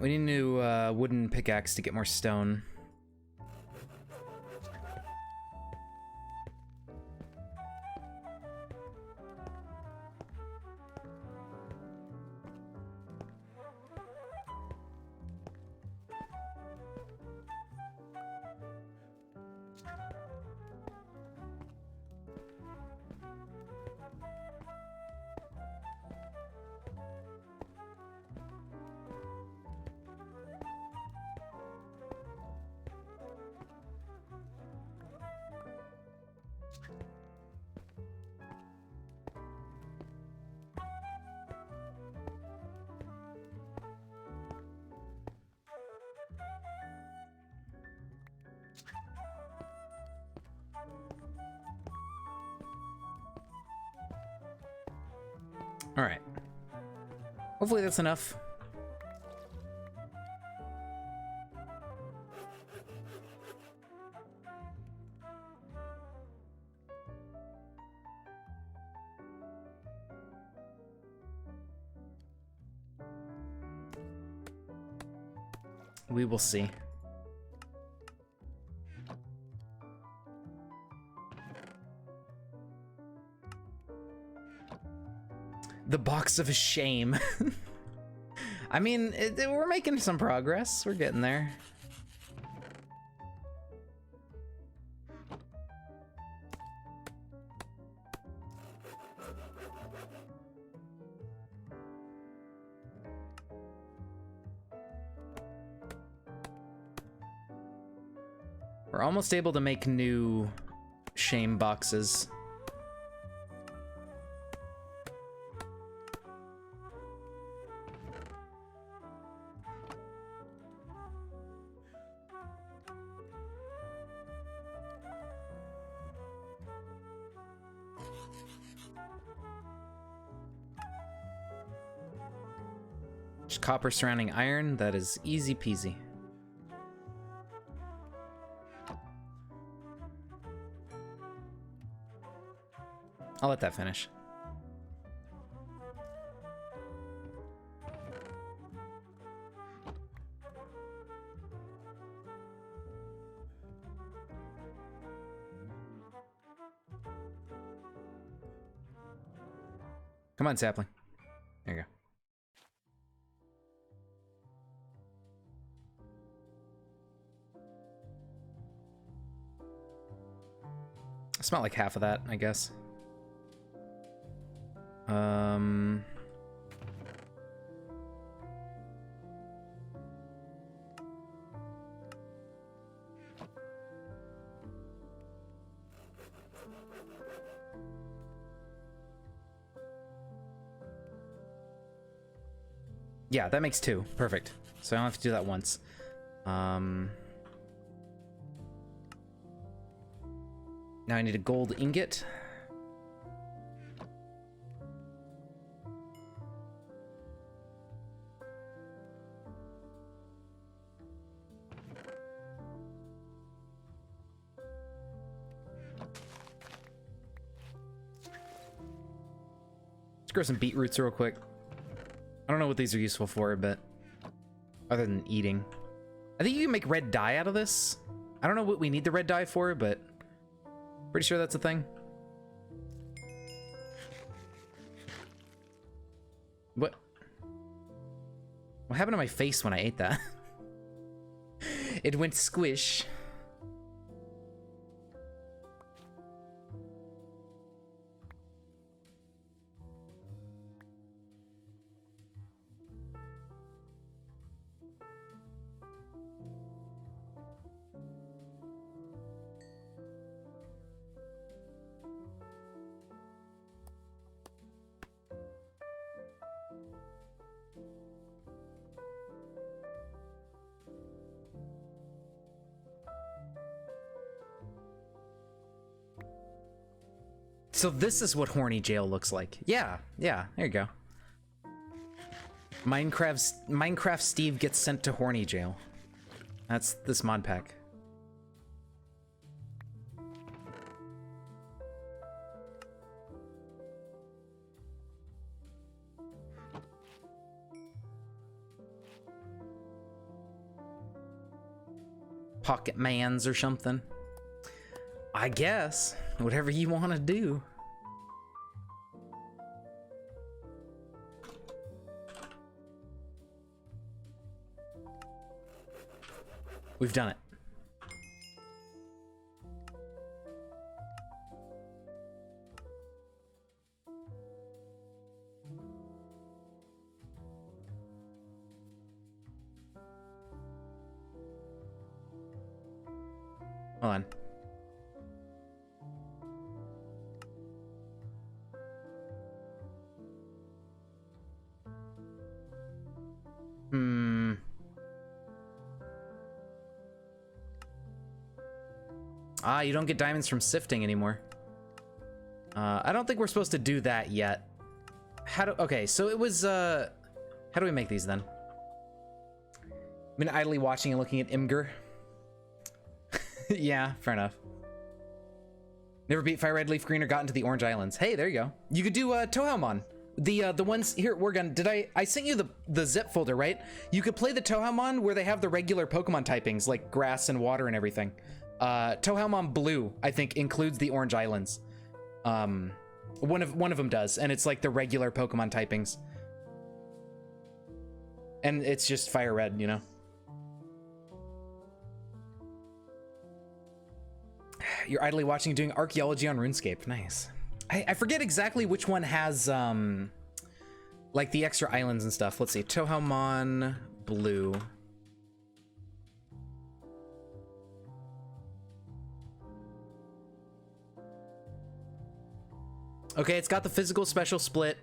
We need a new wooden pickaxe to get more stone. All right. Hopefully that's enough. We will see. The box of shame. I mean, we're making some progress. We're getting there. We're almost able to make new shame boxes. Just copper surrounding iron, that is easy peasy. I'll let that finish. Come on, sapling. There you go. I smell like half of that, I guess. Yeah, that makes 2. Perfect. So I don't have to do that once. Now I need a gold ingot. Let's grow some beetroots real quick. I don't know what these are useful for, but other than eating. I think you can make red dye out of this. I don't know what we need the red dye for, but pretty sure that's a thing. What happened to my face when I ate that? It went squish. So this is what horny jail looks like. Yeah, there you go. Minecraft Steve gets sent to horny jail. That's this mod pack. Pocket mans or something. I guess. Whatever you want to do. We've done it. Hold on. Ah, you don't get diamonds from sifting anymore. I don't think we're supposed to do that yet. Okay, so it was, how do we make these then? I've been idly watching and looking at Imgur. Yeah, fair enough. Never beat Fire Red Leaf Green or got into the Orange Islands. Hey, there you go. You could do Tohaumon. The ones here, Wargun, I sent you the zip folder, right? You could play the Tohaumon where they have the regular Pokemon typings like grass and water and everything. Tohaumon Blue, I think, includes the Orange Islands. One of them does, and it's like the regular Pokemon typings. And it's just Fire Red, you know? You're idly watching doing archaeology on RuneScape. Nice. I forget exactly which one has like the extra islands and stuff. Let's see. Tohaumon Blue. Okay, it's got the physical special split.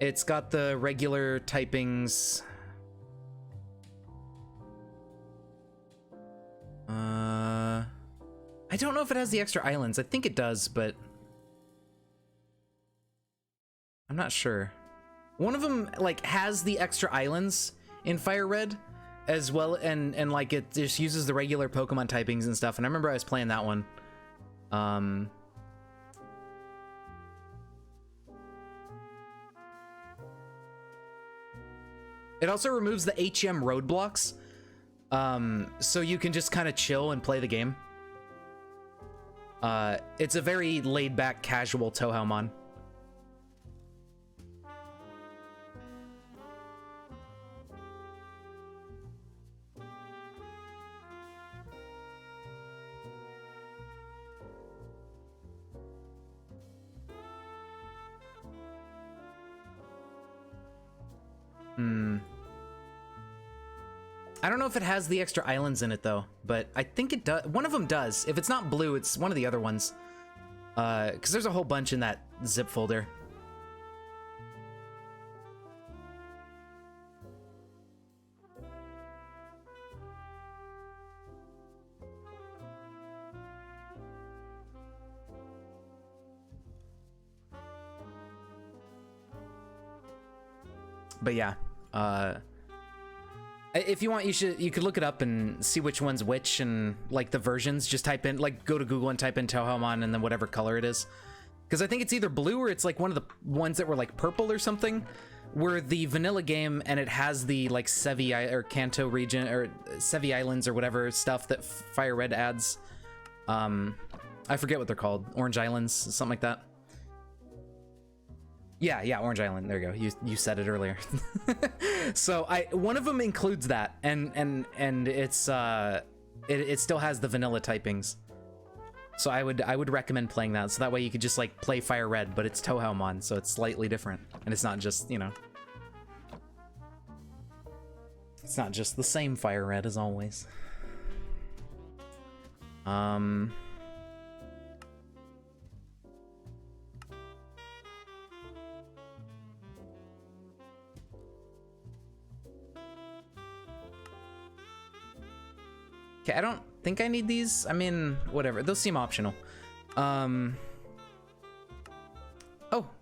It's got the regular typings. I don't know if it has the extra islands. I think it does, but I'm not sure. One of them like has the extra islands in Fire Red as well, and like it just uses the regular Pokemon typings and stuff. And I remember I was playing that one. It also removes the HM roadblocks, so you can just kind of chill and play the game. It's a very laid-back, casual Tohaumon. I don't know if it has the extra islands in it though, but I think it does. One of them does. If it's not blue, it's one of the other ones. Because there's a whole bunch in that zip folder. But yeah, if you want, you could look it up and see which one's which and like the versions. Just type in, like, go to Google and type in Tohaumon and then whatever color it is. Because I think it's either blue or it's like one of the ones that were like purple or something. Were the vanilla game and it has the like Sevi or Kanto region or Sevi Islands or whatever stuff that Fire Red adds. I forget what they're called. Orange Islands, something like that. Yeah, Orange Island. There you go. You said it earlier. So one of them includes that, and it's it still has the vanilla typings. So I would recommend playing that. So that way you could just like play Fire Red, but it's Tohaumon, so it's slightly different, and it's not just, you know, it's not just the same Fire Red as always. Okay, I don't think I need these. I mean, whatever. Those seem optional. Oh,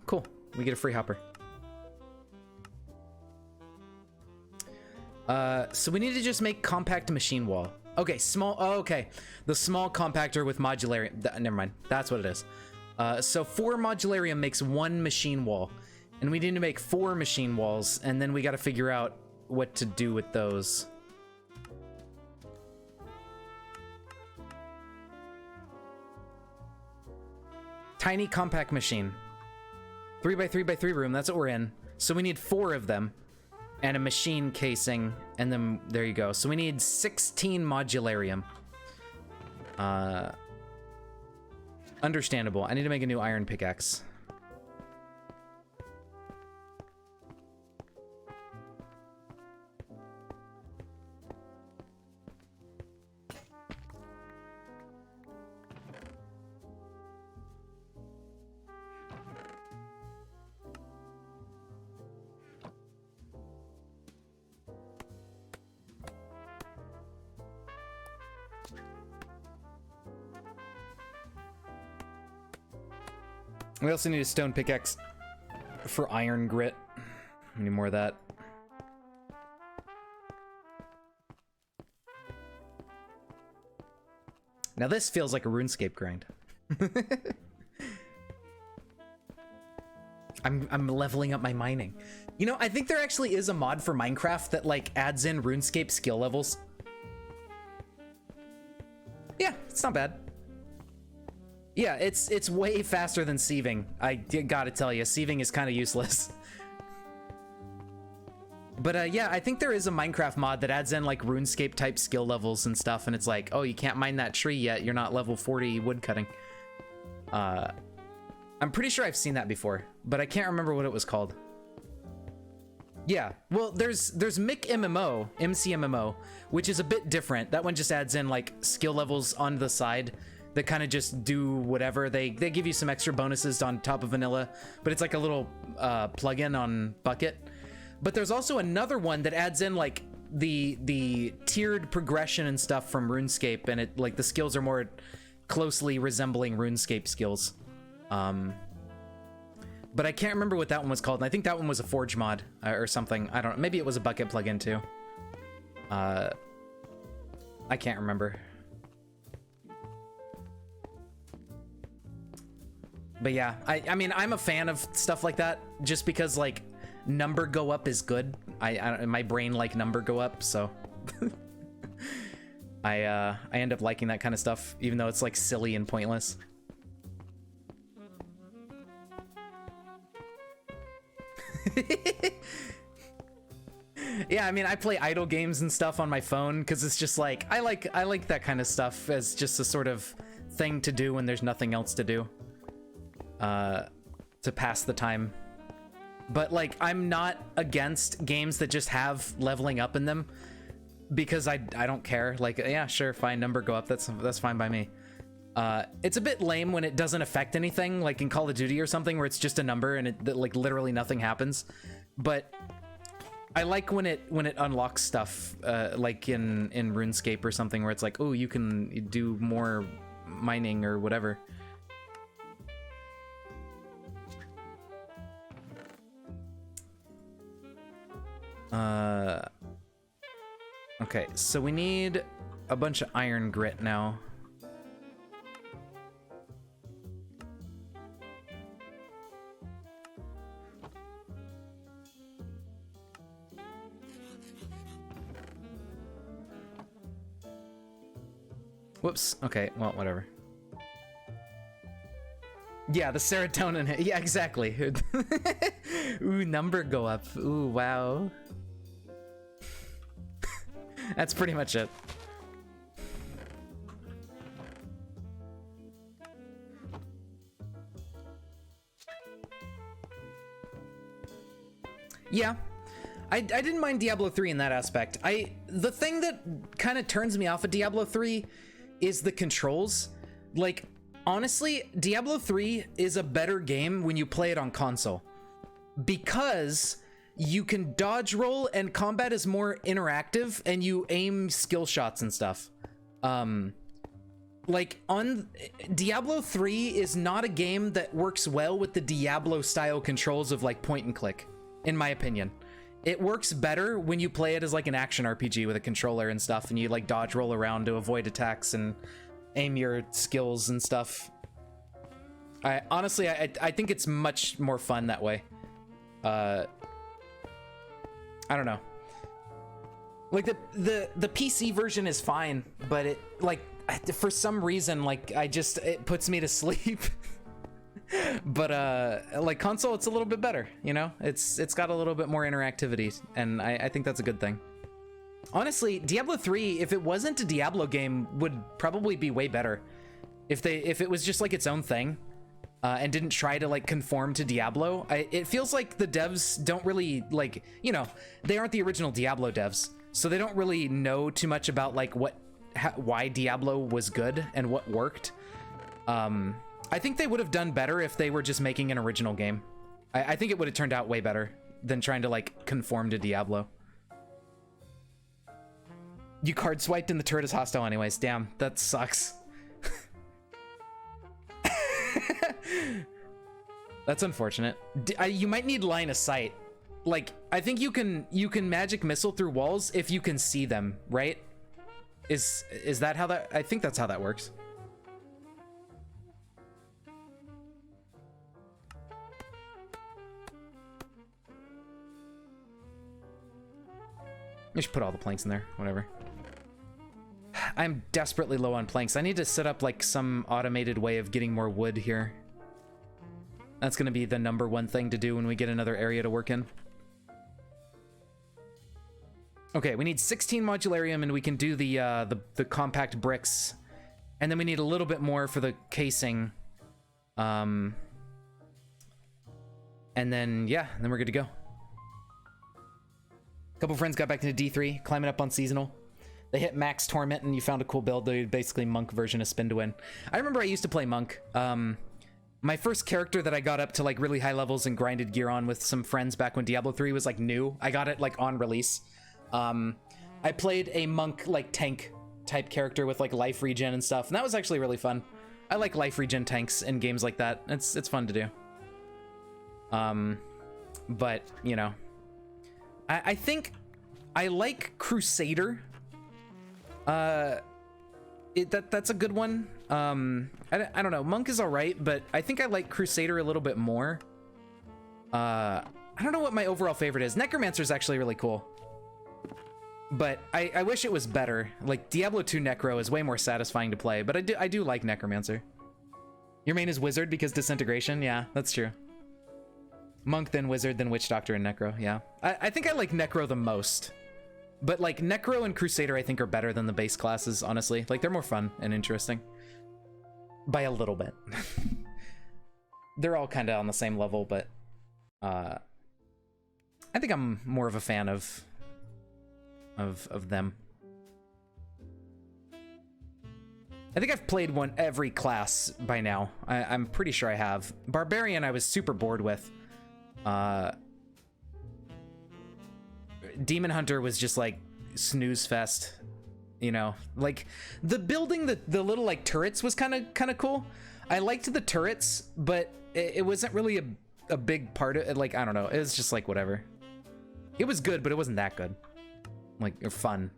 cool. We get a free hopper. So we need to just make compact machine wall. Okay, small. Oh, okay. The small compactor with modularium. Never mind. That's what it is. So 4 modularium makes 1 machine wall. And we need to make 4 machine walls. And then we got to figure out what to do with those. Tiny compact machine. 3x3x3 room, that's what we're in. So we need 4 of them. And a machine casing. And then, there you go. So we need 16 modularium. Understandable. I need to make a new iron pickaxe. We also need a stone pickaxe for iron grit. We need more of that. Now this feels like a RuneScape grind. I'm leveling up my mining. You know, I think there actually is a mod for Minecraft that like adds in RuneScape skill levels. Yeah, it's not bad. Yeah, it's way faster than sieving. I gotta tell you, sieving is kind of useless. But yeah, I think there is a Minecraft mod that adds in like RuneScape type skill levels and stuff, and it's like, oh, you can't mine that tree yet. You're not level 40 woodcutting. I'm pretty sure I've seen that before, but I can't remember what it was called. Yeah, well, there's MCMMO, which is a bit different. That one just adds in like skill levels on the side that kind of just do whatever. They give you some extra bonuses on top of vanilla, but it's like a little plugin on Bucket. But there's also another one that adds in like the tiered progression and stuff from RuneScape, and it like the skills are more closely resembling RuneScape skills. But I can't remember what that one was called, and I think that one was a Forge mod or something. I don't know. Maybe it was a Bucket plugin too. I can't remember. But yeah, I mean, I'm a fan of stuff like that just because like number go up is good. My brain like number go up, so I end up liking that kind of stuff, even though it's like silly and pointless. Yeah, I mean, I play idle games and stuff on my phone because it's just like I like that kind of stuff as just a sort of thing to do when there's nothing else to do, to pass the time. But like, I'm not against games that just have leveling up in them because I don't care. Like, yeah, sure, fine, number go up. That's fine by me. It's a bit lame when it doesn't affect anything, like in Call of Duty or something, where it's just a number and it like literally nothing happens. But I like when it unlocks stuff, like in RuneScape or something, where it's like, oh, you can do more mining or whatever. Okay, so we need a bunch of iron grit now. Whoops. Okay, well, whatever. Yeah, the serotonin hit. Yeah, exactly. Ooh, number go up. Ooh, wow. That's pretty much it. Yeah. I didn't mind Diablo 3 in that aspect. The thing that kind of turns me off of Diablo 3 is the controls. Like, honestly, Diablo 3 is a better game when you play it on console because you can dodge roll and combat is more interactive and you aim skill shots and stuff. Like on Diablo 3 is not a game that works well with the Diablo style controls of like point and click, in my opinion. It works better when you play it as like an action RPG with a controller and stuff, and you like dodge roll around to avoid attacks and aim your skills and stuff. Honestly, I think it's much more fun that way. I don't know. Like the PC version is fine, but it like for some reason like it puts me to sleep. But like console, it's a little bit better, you know? It's got a little bit more interactivity, and I think that's a good thing. Honestly, Diablo 3, if it wasn't a Diablo game, would probably be way better. If it was just like its own thing, and didn't try to like conform to Diablo. It feels like the devs don't really like, you know, they aren't the original Diablo devs, so they don't really know too much about like why Diablo was good and what worked. I think they would have done better if they were just making an original game. I think it would have turned out way better than trying to like conform to Diablo. You card swiped and the turret is hostile anyways. Damn, that sucks. That's unfortunate. You might need line of sight. Like, I think you can magic missile through walls if you can see them, right? Is that how that? I think that's how that works. I should put all the planks in there, whatever. I'm desperately low on planks. I need to set up like some automated way of getting more wood here. That's gonna be the #1 thing to do when we get another area to work in. Okay, we need 16 modularium and we can do the compact bricks. And then we need a little bit more for the casing. And then, yeah, then we're good to go. A couple friends got back into D3, climbing up on seasonal. They hit max torment and you found a cool build. They basically monk version of spin to win. I remember I used to play monk. My first character that I got up to like really high levels and grinded gear on with some friends back when Diablo 3 was like new. I got it like on release. I played a monk like tank type character with like life regen and stuff, and that was actually really fun. I like life regen tanks in games like that. It's fun to do. But you know, I think I like Crusader. That's a good one. I don't know. Monk is all right, but I think I like Crusader a little bit more. I don't know what my overall favorite is. Necromancer is actually really cool, but I wish it was better. Like Diablo 2 Necro is way more satisfying to play, but I do like Necromancer. Your main is Wizard because Disintegration. Yeah, that's true. Monk, then Wizard, then Witch Doctor, and Necro. Yeah, I think I like Necro the most. But like Necro and Crusader I think are better than the base classes, honestly. Like they're more fun and interesting. By a little bit. They're all kind of on the same level, but I think I'm more of a fan of them. I think I've played every class by now. I'm pretty sure I have. Barbarian I was super bored with. Demon Hunter was just like snooze fest, you know, like the building the little like turrets was kind of cool. I liked the turrets, but it wasn't really a big part of it. Like I don't know, it was just like whatever. It was good, but it wasn't that good, like or fun.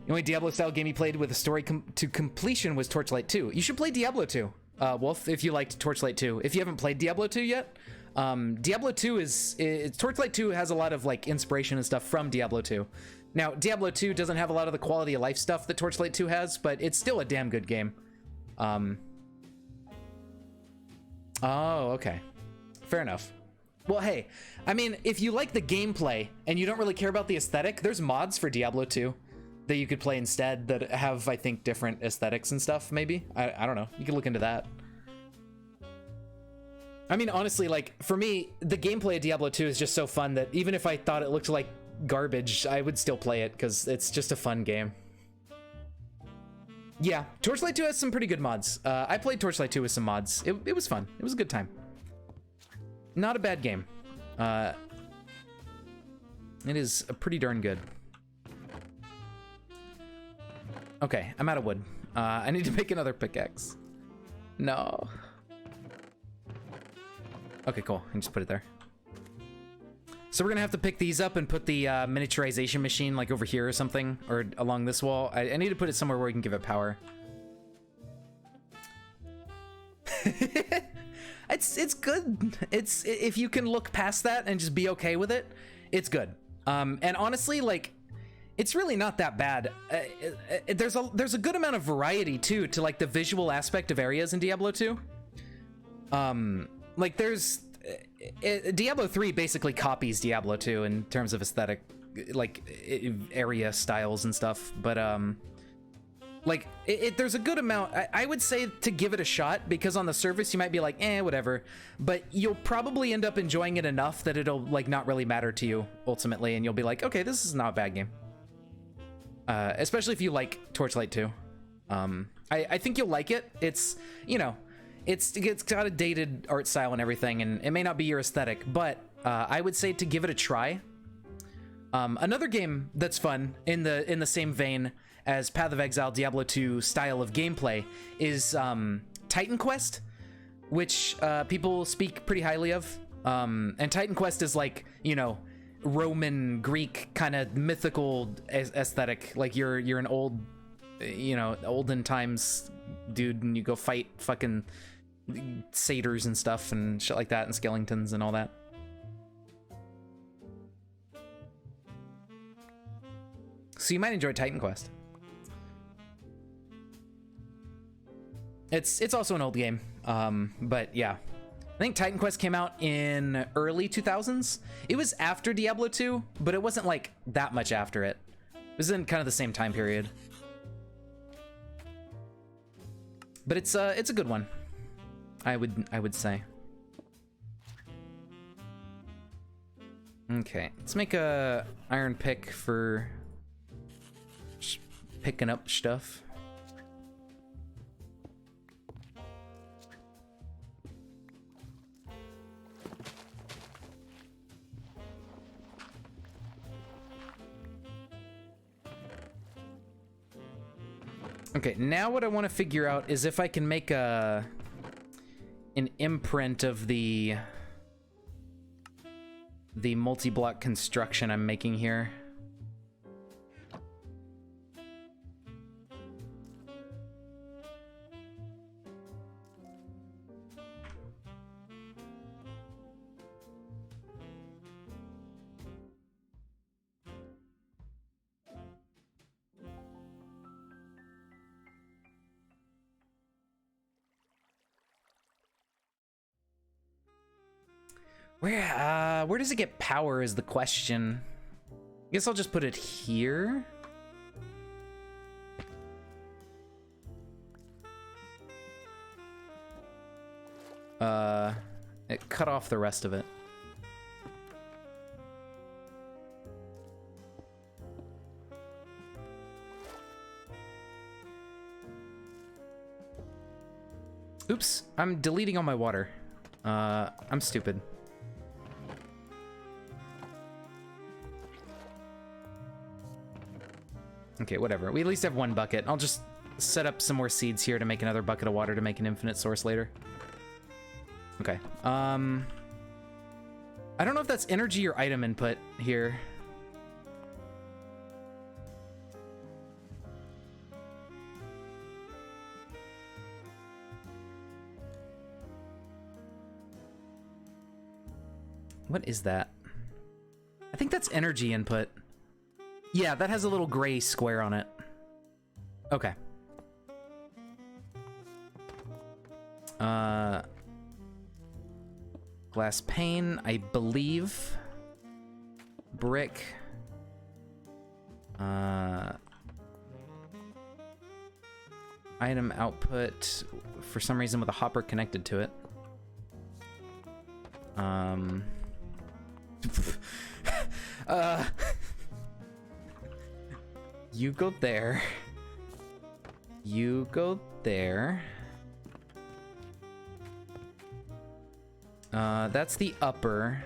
The only Diablo style game he played with a story to completion was Torchlight 2. You should play Diablo 2, Wolf, if you liked Torchlight 2. If you haven't played Diablo 2 yet. Diablo 2 Torchlight 2 has a lot of like inspiration and stuff from Diablo 2. Now, Diablo 2 doesn't have a lot of the quality of life stuff that Torchlight 2 has, but it's still a damn good game. Oh, okay. Fair enough. Well, hey, I mean, if you like the gameplay and you don't really care about the aesthetic, there's mods for Diablo 2 that you could play instead that have, I think, different aesthetics and stuff, maybe. I don't know. You can look into that. I mean, honestly, like, for me, the gameplay of Diablo 2 is just so fun that even if I thought it looked like garbage, I would still play it because it's just a fun game. Yeah, Torchlight 2 has some pretty good mods. I played Torchlight 2 with some mods. It was fun. It was a good time. Not a bad game. It is pretty darn good. Okay, I'm out of wood. I need to make another pickaxe. No. Okay, cool. I can just put it there. So we're gonna have to pick these up and put the miniaturization machine like over here or something, or along this wall. I need to put it somewhere where we can give it power. It's good. It's if you can look past that and just be okay with it, it's good. And honestly, like, it's really not that bad. There's a good amount of variety too to like the visual aspect of areas in Diablo 2. Like there's Diablo 3 basically copies Diablo 2 in terms of aesthetic, like area styles and stuff, but like there's a good amount. I would say to give it a shot, because on the surface you might be like, whatever, but you'll probably end up enjoying it enough that it'll like not really matter to you ultimately, and you'll be like, okay, this is not a bad game. Especially if you like Torchlight 2. I think you'll like it. It's, you know, it's got a dated art style and everything, and it may not be your aesthetic, but I would say to give it a try. Another game that's fun in the same vein as Path of Exile, Diablo 2 style of gameplay is Titan Quest, which people speak pretty highly of. And Titan Quest is like, you know, Roman, Greek kind of mythical aesthetic. Like you're an old, you know, olden times dude, and you go fight fucking satyrs and stuff and shit like that, and skeletons and all that. So you might enjoy Titan Quest. It's also an old game, but yeah. I think Titan Quest came out in early 2000s. It was after Diablo 2, but it wasn't like that much after it. It was in kind of the same time period. But it's a good one, I would say. Okay, let's make a iron pick for picking up stuff. Okay, now what I want to figure out is if I can make an imprint of the multi-block construction I'm making here. Where does it get power is the question. I guess I'll just put it here. It cut off the rest of it. Oops, I'm deleting all my water. I'm stupid. Okay, whatever. We at least have one bucket. I'll just set up some more seeds here to make another bucket of water to make an infinite source later. Okay. I don't know if that's energy or item input here. What is that? I think that's energy input. Yeah, that has a little gray square on it. Okay. Glass pane, I believe. Brick. Item output, for some reason with a hopper connected to it. You go there. You go there. That's the upper.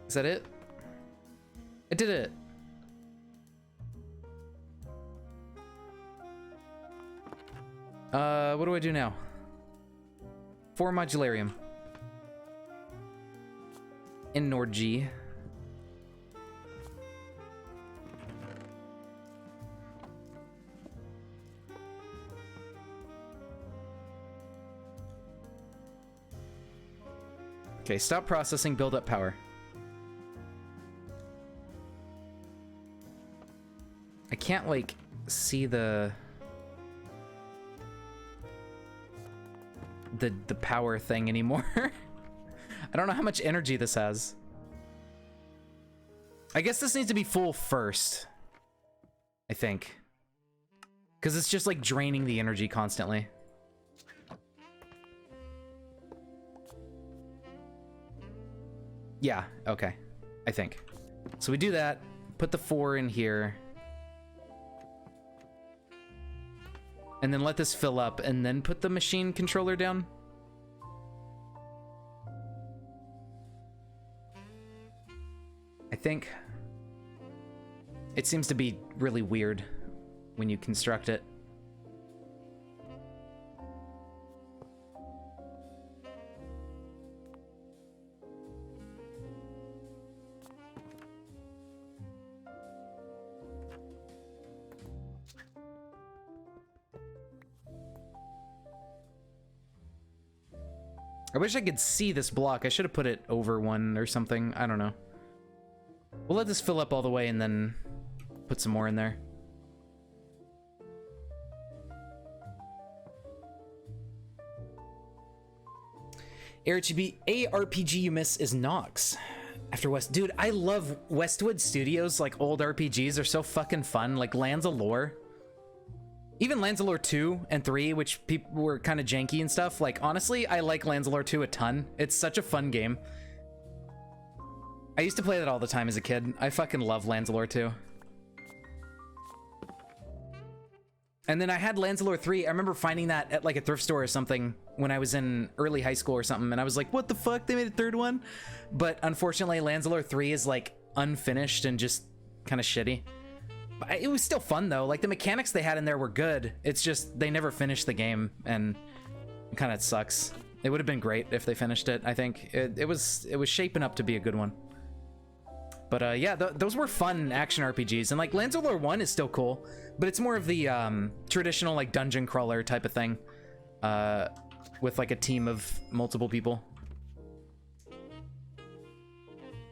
Is that it? I did it. What do I do now? 4 modularium. Energy. Okay, stop processing, build up power. I can't, like, see the power thing anymore. I don't know how much energy this has. I guess this needs to be full first, I think. Because it's just, like, draining the energy constantly. Yeah, okay. I think. So we do that, put the 4 in here. And then let this fill up, and then put the machine controller down. I think. It seems to be really weird when you construct it. I wish I could see this block. I should have put it over one or something. I don't know. We'll let this fill up all the way and then put some more in there. ARPG you miss is Nox. After West, dude, I love Westwood Studios. Like old RPGs are so fucking fun. Like Lands of Lore, even Lands of Lore 2 and 3, which people were kind of janky and stuff. Like honestly, I like Lands of Lore 2 a ton. It's such a fun game. I used to play that all the time as a kid. I fucking love Lands of Lore 2. And then I had Lands of Lore 3. I remember finding that at like a thrift store or something when I was in early high school or something. And I was like, what the fuck? They made a third one? But unfortunately, Lands of Lore 3 is like unfinished and just kind of shitty. But it was still fun though. Like the mechanics they had in there were good. It's just they never finished the game and it kind of sucks. It would have been great if they finished it. I think it was shaping up to be a good one. But yeah, those were fun action RPGs, and like Lands of Lore 1 is still cool, but it's more of the traditional like dungeon crawler type of thing, with like a team of multiple people.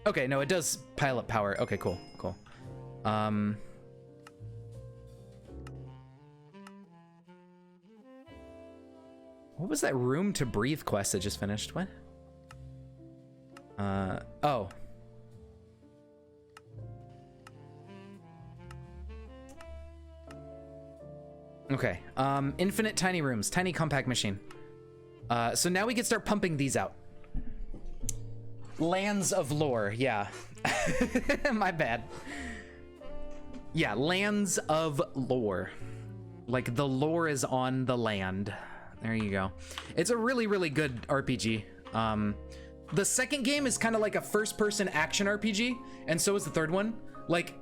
Okay, no, it does pile up power. Okay, cool, cool. What was that room to breathe quest that just finished? What? Oh. Okay, infinite tiny rooms, tiny compact machine. So now we can start pumping these out. Lands of Lore, yeah. My bad. Yeah, Lands of Lore. Like the lore is on the land. There you go. It's a really, really good RPG. The second game is kind of like a first-person action RPG, and so is the third one. Like,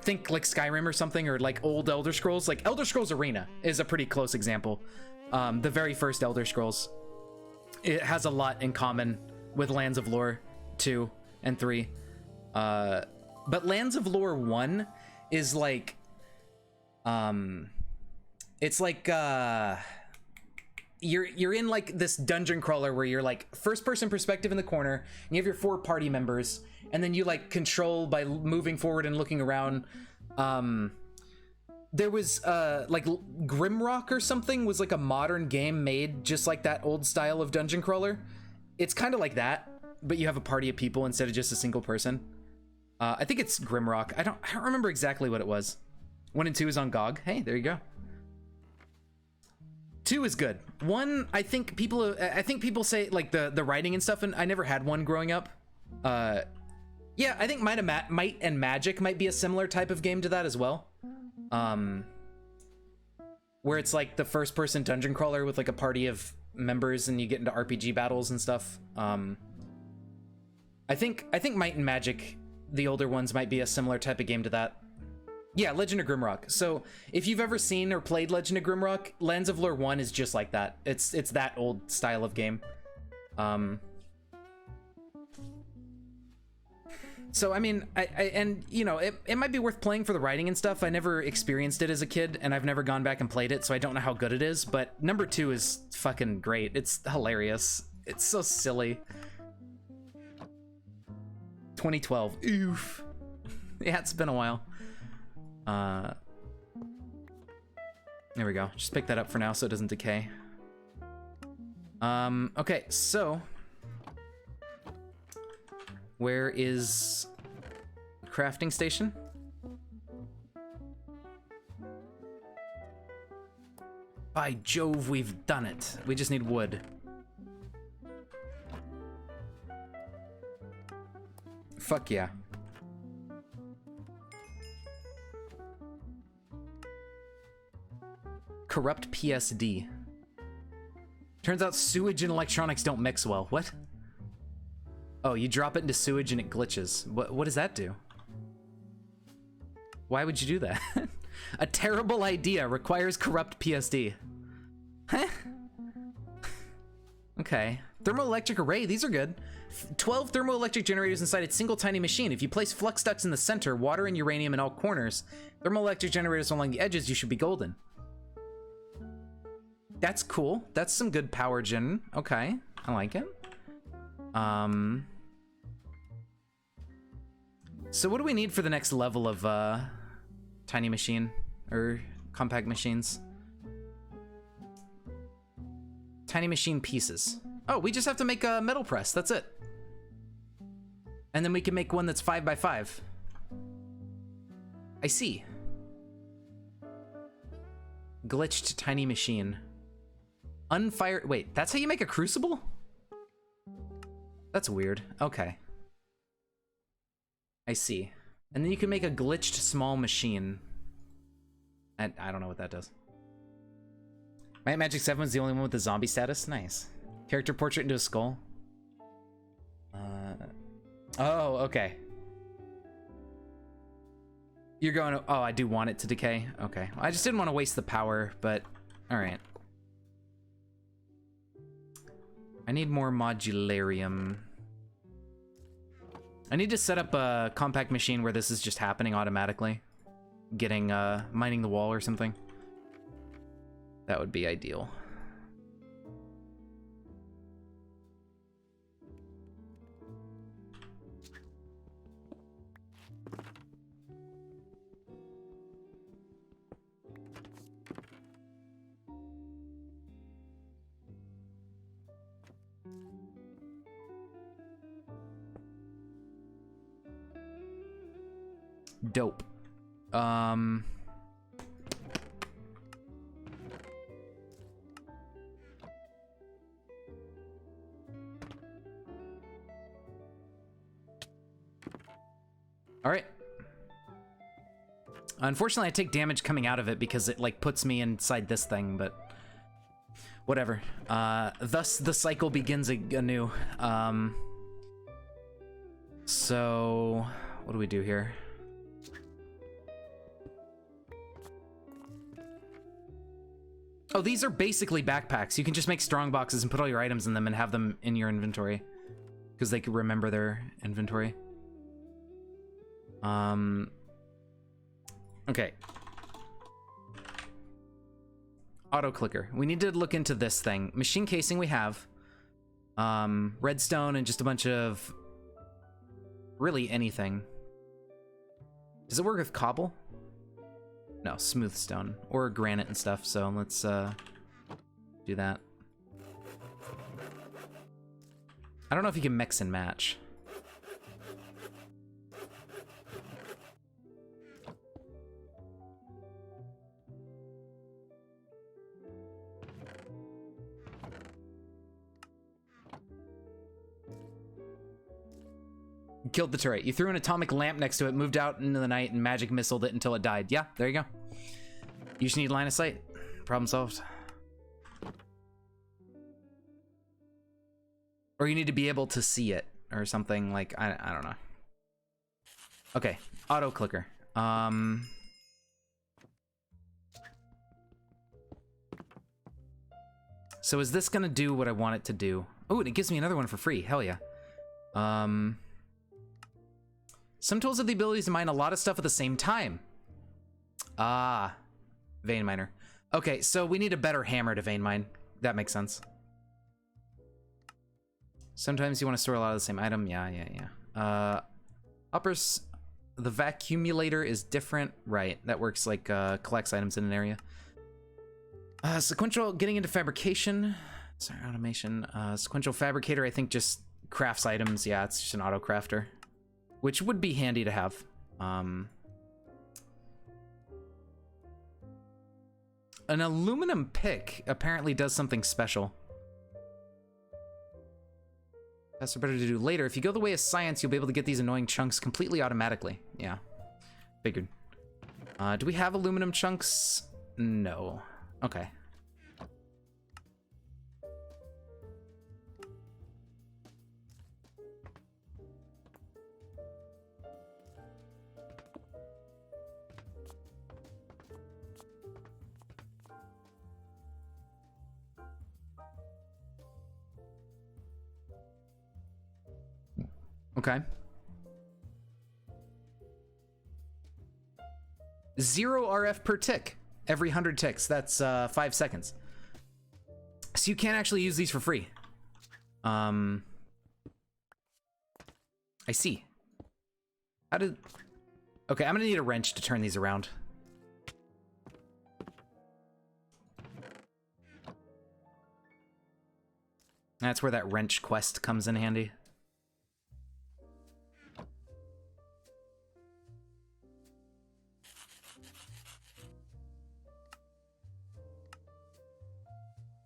think like Skyrim or something, or like old Elder Scrolls. Like Elder Scrolls Arena is a pretty close example. The very first Elder Scrolls. It has a lot in common with Lands of Lore 2 and 3. But Lands of Lore 1 is like, it's like, you're in like this dungeon crawler where you're like first person perspective in the corner, and you have your 4 party members, and then you like control by moving forward and looking around. There was like Grimrock or something was like a modern game made just like that old style of dungeon crawler. It's kind of like that, but you have a party of people instead of just a single person. I think it's Grimrock. I don't remember exactly what it was. 1 and 2 is on GOG. Hey, there you go. 2 is good. 1, I think people say like the writing and stuff, and I never had 1 growing up. Yeah, I think Might and Magic might be a similar type of game to that as well. Where it's like the first person dungeon crawler with like a party of members and you get into RPG battles and stuff. I think Might and Magic, the older ones, might be a similar type of game to that. Yeah, Legend of Grimrock. So if you've ever seen or played Legend of Grimrock, Lands of Lore 1 is just like that. It's that old style of game. So I mean, and you know, it might be worth playing for the writing and stuff. I never experienced it as a kid, and I've never gone back and played it, so I don't know how good it is. But number 2 is fucking great. It's hilarious. It's so silly. 2012. Oof. Yeah, it's been a while. There we go. Just pick that up for now so it doesn't decay. Okay, so where is the crafting station? By Jove, we've done it. We just need wood. Fuck yeah. Corrupt PSD. Turns out sewage and electronics don't mix well. What? Oh, you drop it into sewage and it glitches. What does that do? Why would you do that? A terrible idea requires corrupt PSD. Huh? Okay. Thermoelectric array, these are good. 12 thermoelectric generators inside a single tiny machine. If you place flux ducts in the center, water and uranium in all corners, thermoelectric generators along the edges, you should be golden. That's cool. That's some good power gen. Okay, I like it. So what do we need for the next level of tiny machine or compact machines? Tiny machine pieces. Oh, we just have to make a metal press. That's it. And then we can make one that's 5x5. I see. Glitched tiny machine. Unfired. Wait, that's how you make a crucible? That's weird. Okay. I see. And then you can make a glitched small machine. And I don't know what that does. Might Magic 7 was the only one with the zombie status? Nice. Character portrait into a skull. Oh, okay. You're going to, oh, I do want it to decay. Okay. I just didn't want to waste the power, but all right. I need more modularium. I need to set up a compact machine where this is just happening automatically. Getting, mining the wall or something. That would be ideal. Dope. All right. Unfortunately, I take damage coming out of it because it like puts me inside this thing, but whatever. Thus the cycle begins anew. So what do we do here? Oh, these are basically backpacks. You can just make strong boxes and put all your items in them and have them in your inventory because they can remember their inventory. Okay. Auto clicker. We need to look into this thing. Machine casing we have. Redstone and just a bunch of really anything. Does it work with cobble? No, smooth stone or granite and stuff. So let's do that. I don't know if you can mix and match. You killed the turret. You threw an atomic lamp next to it, moved out into the night, and magic missiled it until it died. Yeah, there you go. You just need line of sight. Problem solved. Or you need to be able to see it or something like, I don't know. Okay, auto clicker. So is this gonna do what I want it to do? Oh, and it gives me another one for free. Hell yeah. Some tools have the abilities to mine a lot of stuff at the same time. Ah, vein miner. Okay, so we need a better hammer to vein mine. That makes sense. Sometimes you want to store a lot of the same item. Yeah. Uppers, the vacuumulator is different. Right, that works like collects items in an area. Sequential, getting into fabrication. Sorry, automation. Sequential fabricator, I think just crafts items. Yeah, it's just an auto crafter. Which would be handy to have. An aluminum pick apparently does something special. That's better to do later. If you go the way of science, you'll be able to get these annoying chunks completely automatically. Yeah, figured. Do we have aluminum chunks? No. Okay. Okay. 0 RF per tick. Every 100 ticks. That's 5 seconds. So you can't actually use these for free. I see. How did... Okay, I'm gonna need a wrench to turn these around. That's where that wrench quest comes in handy.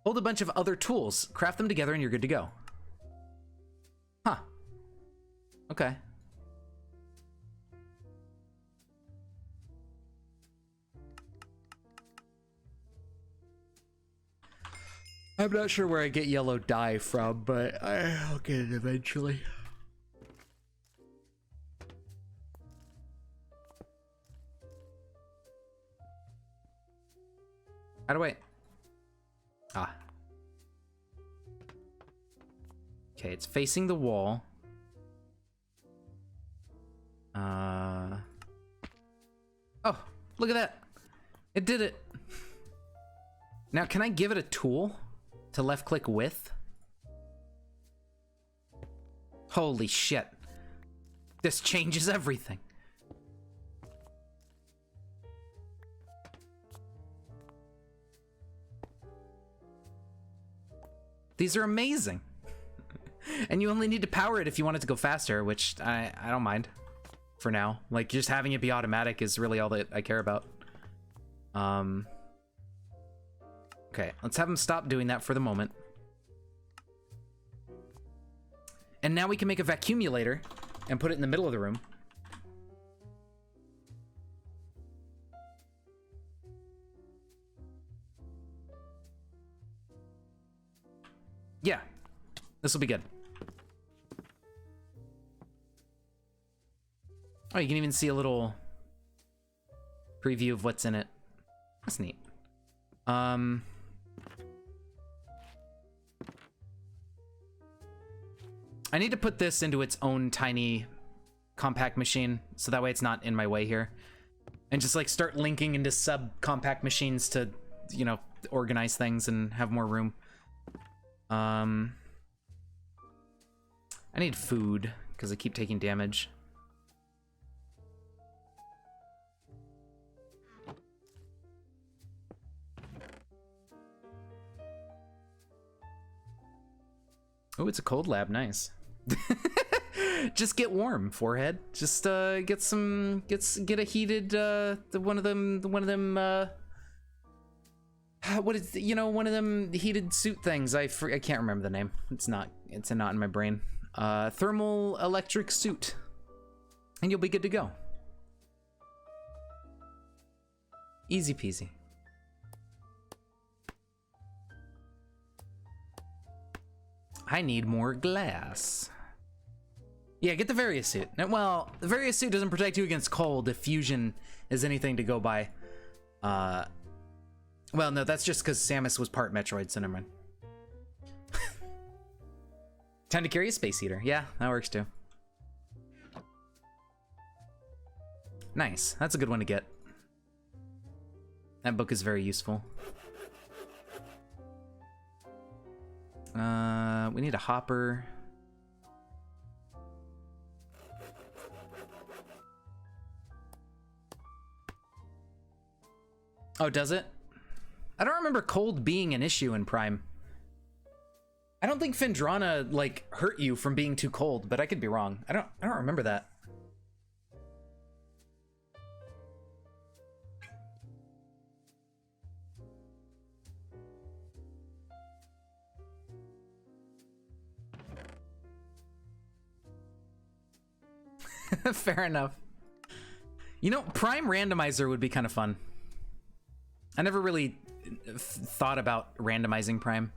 Hold a bunch of other tools, craft them together, and you're good to go. Huh. Okay. I'm not sure where I get yellow dye from, but I'll get it eventually. How do I... Ah. Okay, it's facing the wall. Oh, look at that. It did it. Now, can I give it a tool to left click with? Holy shit. This changes everything. These are amazing. And you only need to power it if you want it to go faster, which I don't mind for now. Like, just having it be automatic is really all that I care about. Okay, let's have him stop doing that for the moment. And now we can make a vacuumulator and put it in the middle of the room. Yeah, this will be good. Oh, you can even see a little preview of what's in it. That's neat. I need to put this into its own tiny compact machine, so that way it's not in my way here. And just like start linking into sub-compact machines to, you know, organize things and have more room. I need food, because I keep taking damage. Oh, it's a cold lab, nice. Just get warm, forehead. Just get a heated one of them what is, you know, one of them heated suit things. I can't remember the name. It's not in my brain. Thermal electric suit, and you'll be good to go. Easy peasy. I need more glass. Yeah, get the Various suit. Now, well, the Various suit doesn't protect you against cold if fusion is anything to go by. Well, no, that's just because Samus was part Metroid, so never mind. Time to carry a space heater. Yeah, that works too. Nice. That's a good one to get. That book is very useful. We need a hopper. Oh, does it? I don't remember cold being an issue in Prime. I don't think Phendrana, like, hurt you from being too cold, but I could be wrong. I don't remember that. Fair enough. You know, Prime Randomizer would be kind of fun. I never really thought about randomizing Prime.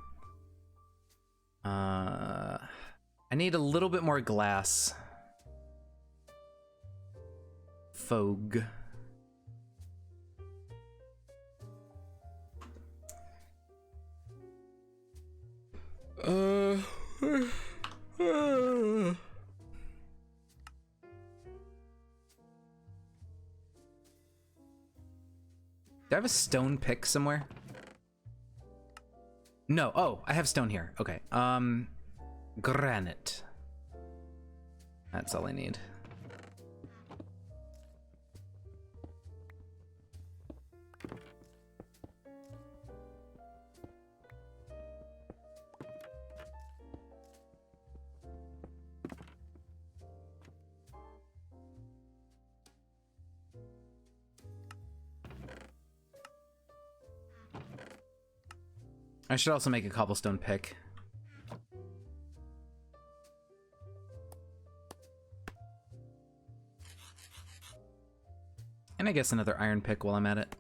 I need a little bit more glass. Fogue. Do I have a stone pick somewhere? No. Oh, I have stone here. Okay. Granite. That's all I need. I should also make a cobblestone pick. And I guess another iron pick while I'm at it.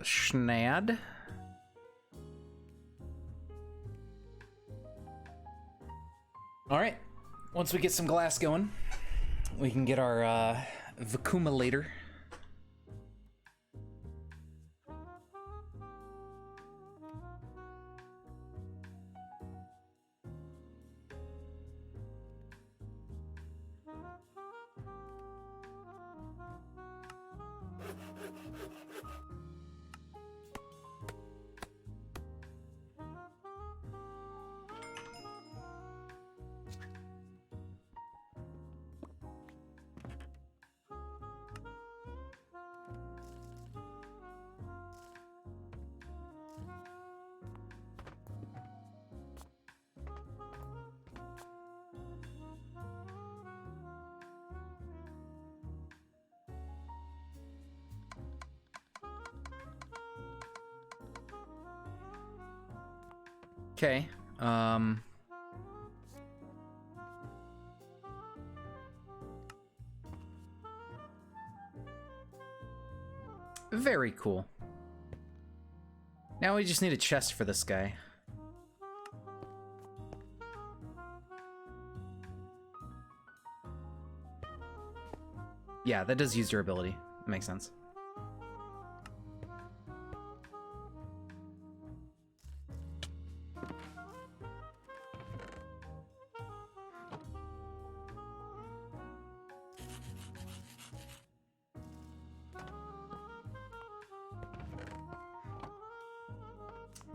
Schnad. All right. Once we get some glass going, we can get our vacuumulator. Okay. Very cool. Now we just need a chest for this guy. Yeah, that does use durability. That makes sense.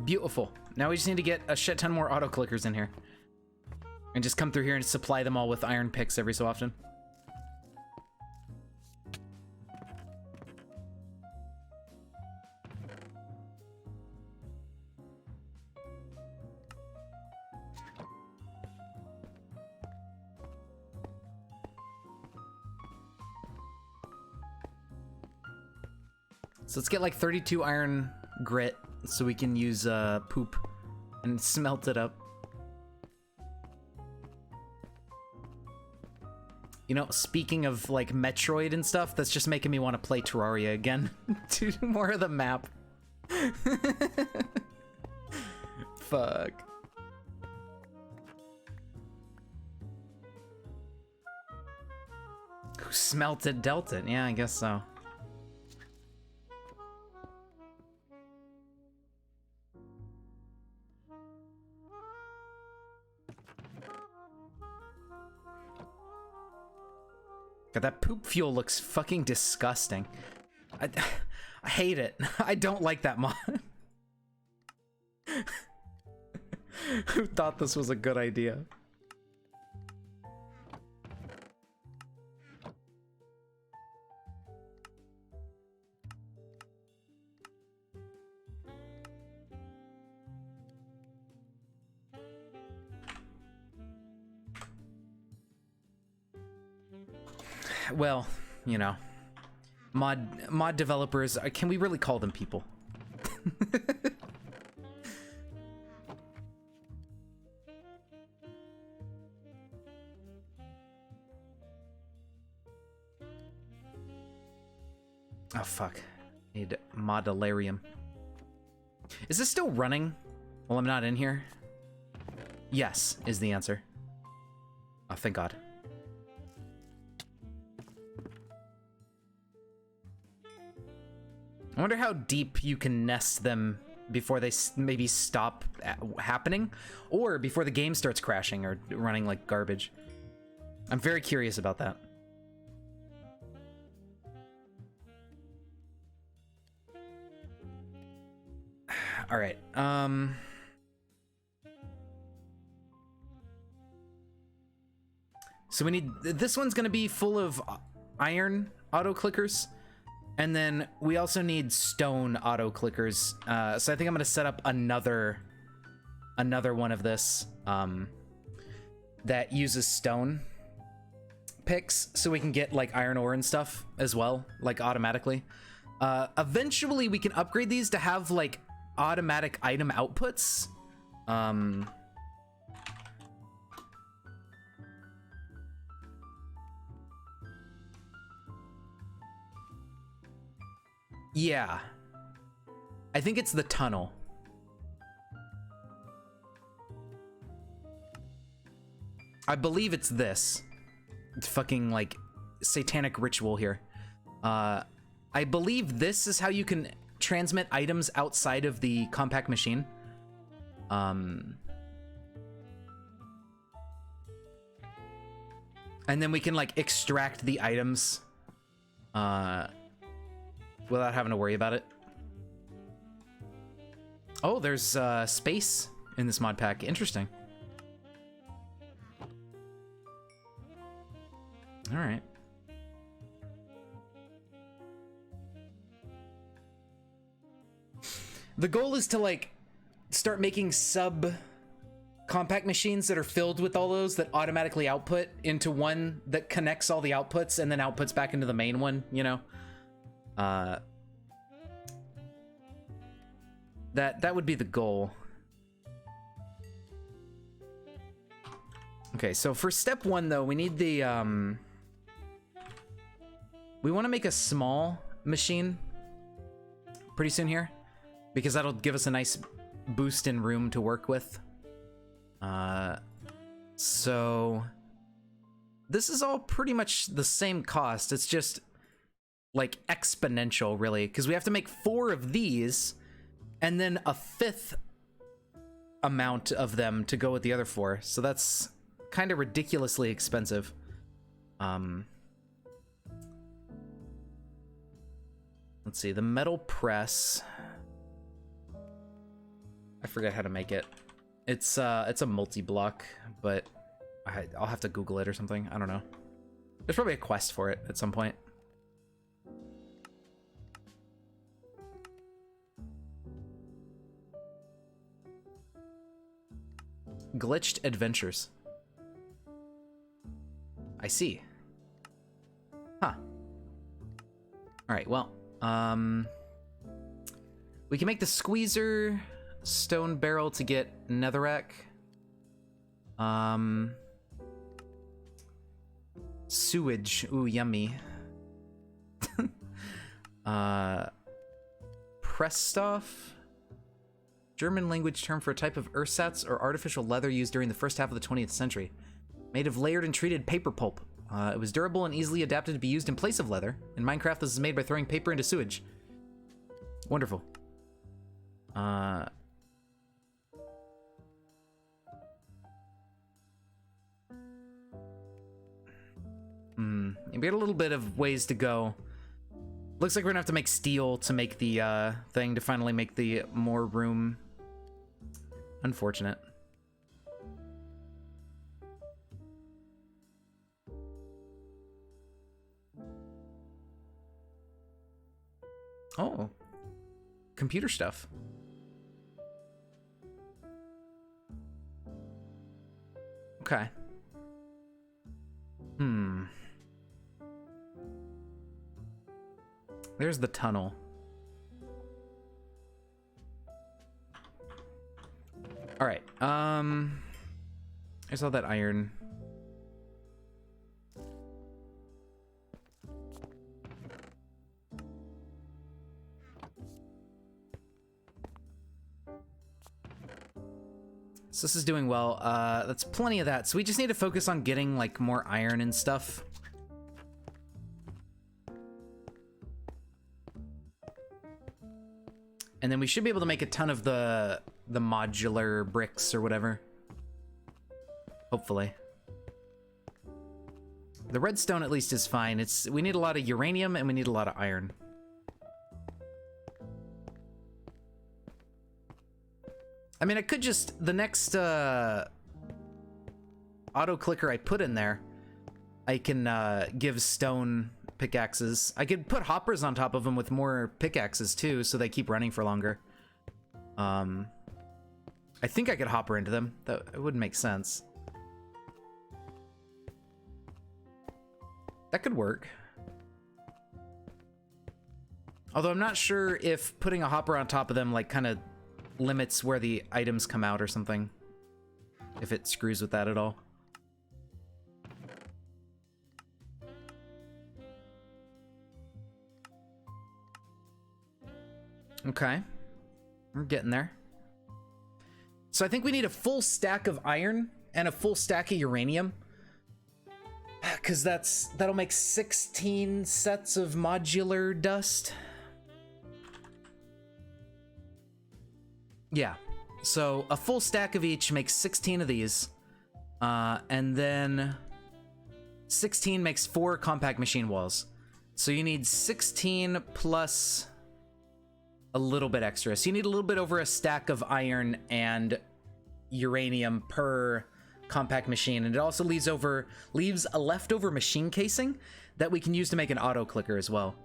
Beautiful. Now we just need to get a shit ton more auto clickers in here. And just come through here and supply them all with iron picks every so often. So let's get like 32 iron grit so we can use poop and smelt it up. You know, speaking of like Metroid and stuff, that's just making me want to play Terraria again. Do more of the map. Fuck. Who smelted dealt it? Yeah, I guess so. God, that poop fuel looks fucking disgusting. I hate it. I don't like that mod. Who thought this was a good idea? Well, you know, mod developers, can we really call them people? Oh fuck. Need modularium. Is this still running while I'm not in here? Yes, is the answer. Oh, thank God. I wonder how deep you can nest them before they maybe stop happening, or before the game starts crashing or running like garbage. I'm very curious about that. All right. So we need, this one's gonna be full of iron auto clickers, and then we also need stone auto clickers. So I think I'm gonna set up another one of this that uses stone picks, so we can get like iron ore and stuff as well, like automatically. Eventually we can upgrade these to have like automatic item outputs. Yeah, I think it's the tunnel. I believe it's this. It's fucking like satanic ritual here. I believe this is how you can transmit items outside of the compact machine. And then we can like extract the items without having to worry about it. Oh, there's space in this mod pack. Interesting. All right. The goal is to like start making sub compact machines that are filled with all those that automatically output into one that connects all the outputs and then outputs back into the main one, you know? That would be the goal. Okay, so for step one though, we need the we want to make a small machine pretty soon here, because that'll give us a nice boost in room to work with. So this is all pretty much the same cost. It's just like exponential, really, because we have to make 4 of these and then a 5th amount of them to go with the other 4. So that's kind of ridiculously expensive. Let's see, the metal press. I forget how to make it. It's a multi-block, but I'll have to Google it or something. I don't know. There's probably a quest for it at some point. Glitched adventures. I see. Huh. All right, well, we can make the squeezer, stone barrel to get netherrack. Sewage, ooh, yummy. Pressstoff, German language term for a type of ersatz or artificial leather used during the first half of the 20th century. Made of layered and treated paper pulp. It was durable and easily adapted to be used in place of leather. In Minecraft, this is made by throwing paper into sewage. Wonderful. We got a little bit of ways to go. Looks like we're gonna have to make steel to make the thing to finally make the more room. Unfortunate. Oh, computer stuff. Okay. There's the tunnel. All right. There's all that iron. So this is doing well. That's plenty of that. So we just need to focus on getting like more iron and stuff. And then we should be able to make a ton of the modular bricks or whatever. Hopefully. The redstone at least is fine. We need a lot of uranium and we need a lot of iron. I mean, I could just, the next auto clicker I put in there, I can give stone pickaxes. I could put hoppers on top of them with more pickaxes too, so they keep running for longer. I think I could hopper into them. That wouldn't make sense. That could work. Although I'm not sure if putting a hopper on top of them like kind of limits where the items come out or something. If it screws with that at all. Okay. We're getting there. So I think we need a full stack of iron and a full stack of uranium. Because that'll make 16 sets of modular dust. Yeah. So a full stack of each makes 16 of these. And then 16 makes 4 compact machine walls. So you need 16 plus a little bit extra. So you need a little bit over a stack of iron and uranium per compact machine, and it also leaves a leftover machine casing that we can use to make an auto clicker as well.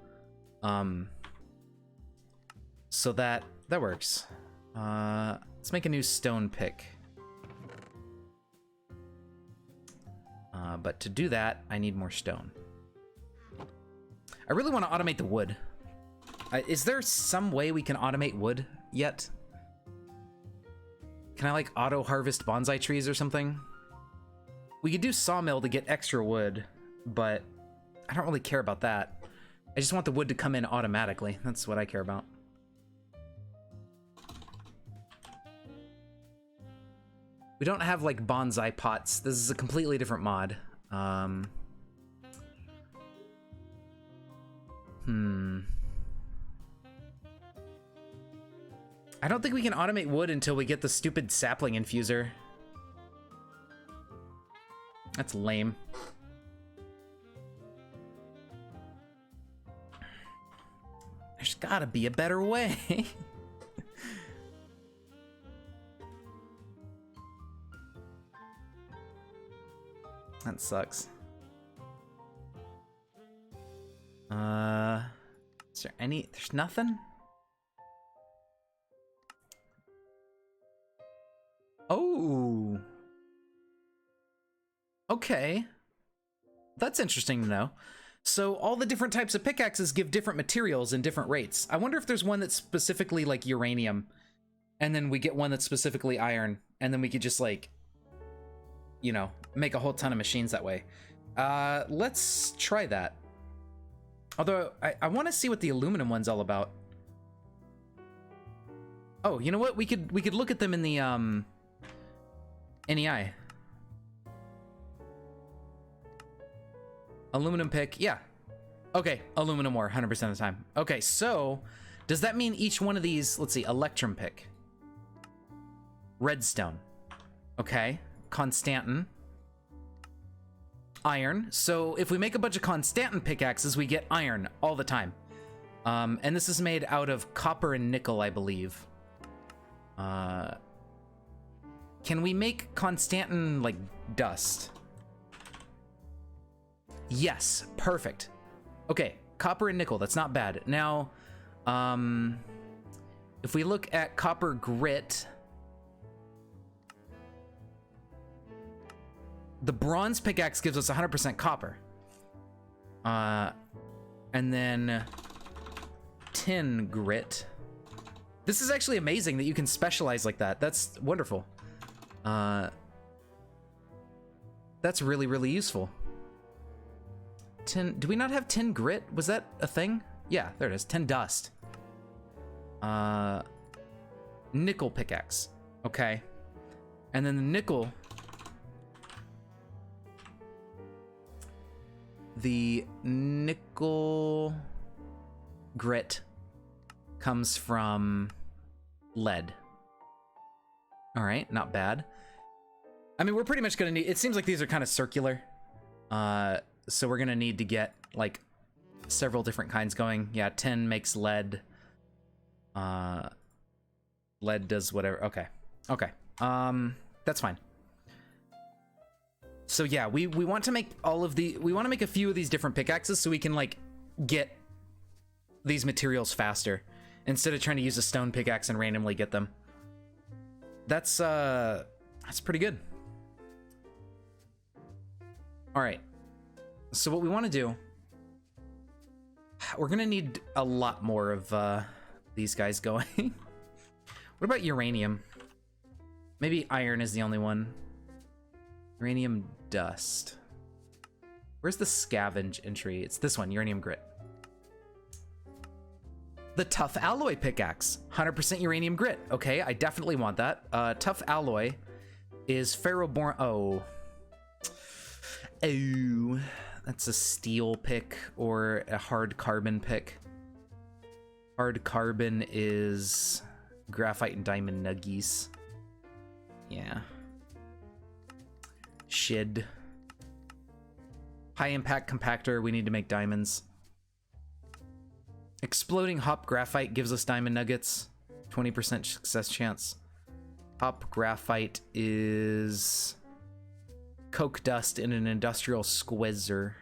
So that works. Let's make a new stone pick. But to do that, I need more stone. I really want to automate the wood. Is there some way we can automate wood yet? Can I like auto harvest bonsai trees or something? We could do sawmill to get extra wood, but I don't really care about that. I just want the wood to come in automatically. That's what I care about. We don't have like bonsai pots. This is a completely different mod. I don't think we can automate wood until we get the stupid sapling infuser. That's lame. There's gotta be a better way. That sucks. Is there any? There's nothing? Oh. Okay. That's interesting to know. So all the different types of pickaxes give different materials and different rates. I wonder if there's one that's specifically like uranium, and then we get one that's specifically iron, and then we could just like, you know, make a whole ton of machines that way. Let's try that. Although I want to see what the aluminum one's all about. Oh, you know what? We could look at them in the NEI. Aluminum pick, yeah. Okay, aluminum ore, 100% of the time. Okay, so does that mean each one of these, let's see, electrum pick. Redstone. Okay, Constantan. Iron. So if we make a bunch of Constantan pickaxes, we get iron all the time. And this is made out of copper and nickel, I believe. Can we make Constantan, like, dust? Yes, perfect. Okay, copper and nickel, that's not bad. Now, if we look at copper grit, the bronze pickaxe gives us 100% copper. And then tin grit. This is actually amazing that you can specialize like that. That's wonderful. That's really, really useful. Tin, do we not have tin grit? Was that a thing? Yeah, there it is, tin dust. Nickel pickaxe, okay. And then the nickel, grit comes from lead. All right, not bad. I mean, we're pretty much gonna need, it seems like these are kind of circular. So we're gonna need to get like several different kinds going. Yeah, tin makes lead. Lead does whatever. Okay. Okay. That's fine. So yeah, we want to make we want to make a few of these different pickaxes so we can like get these materials faster instead of trying to use a stone pickaxe and randomly get them. That's pretty good. All right. So what we want to do, we're gonna need a lot more of these guys going. What about uranium? Maybe iron is the only one. Uranium dust. Where's the scavenge entry? It's this one, uranium grit. The tough alloy pickaxe, 100% uranium grit. Okay, I definitely want that. Tough alloy is ferroboron. Oh, that's a steel pick or a hard carbon pick. Hard carbon is graphite and diamond nuggies. Yeah. Shid. High impact compactor, we need to make diamonds. Exploding hop graphite gives us diamond nuggets. 20% success chance. Hop graphite is coke dust in an industrial squizzer.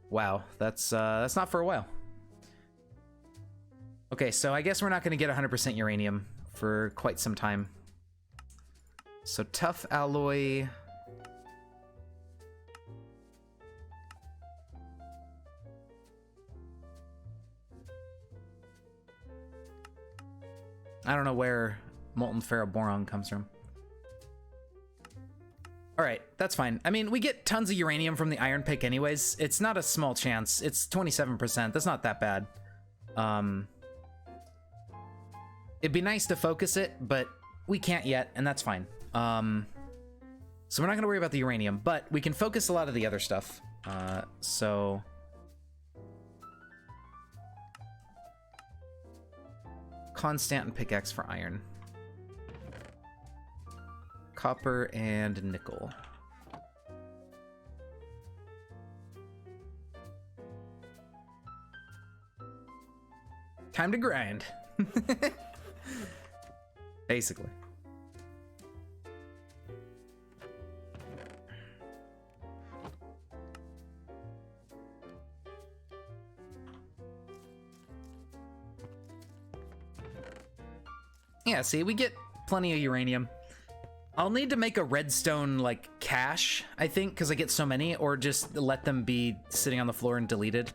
Wow, that's not for a while. Okay, so I guess we're not going to get 100% uranium for quite some time. So tough alloy. I don't know where molten ferroboron comes from. All right, that's fine. I mean, we get tons of uranium from the iron pick anyways. It's not a small chance. It's 27%. That's not that bad. It'd be nice to focus it, but we can't yet, and that's fine. So we're not gonna worry about the uranium, but we can focus a lot of the other stuff. So constant and pickaxe for iron. Copper and nickel. Time to grind. Basically. Yeah, see, we get plenty of uranium. I'll need to make a redstone, like, cache, I think, because I get so many, or just let them be sitting on the floor and deleted.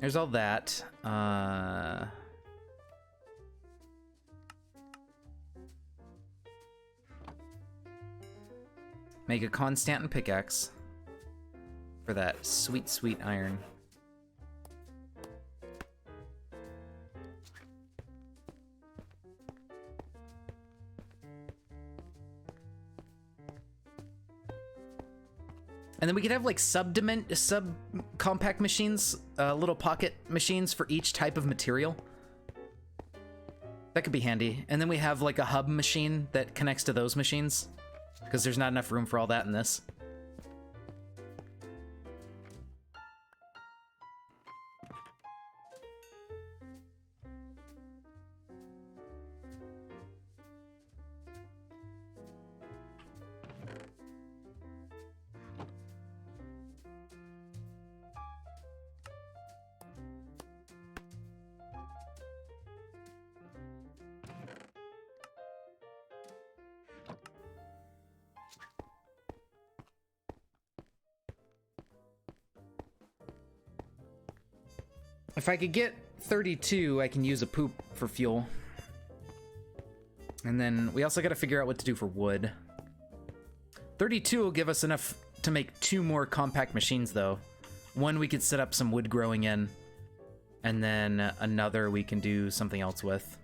There's all that. Make a constant and pickaxe for that sweet, sweet iron. And then we could have like sub-compact machines, little pocket machines for each type of material. That could be handy. And then we have like a hub machine that connects to those machines, because there's not enough room for all that in this. If I could get 32, I can use a poop for fuel. And then we also got to figure out what to do for wood. 32 will give us enough to make 2 more compact machines, though. One we could set up some wood growing in, and then another we can do something else with.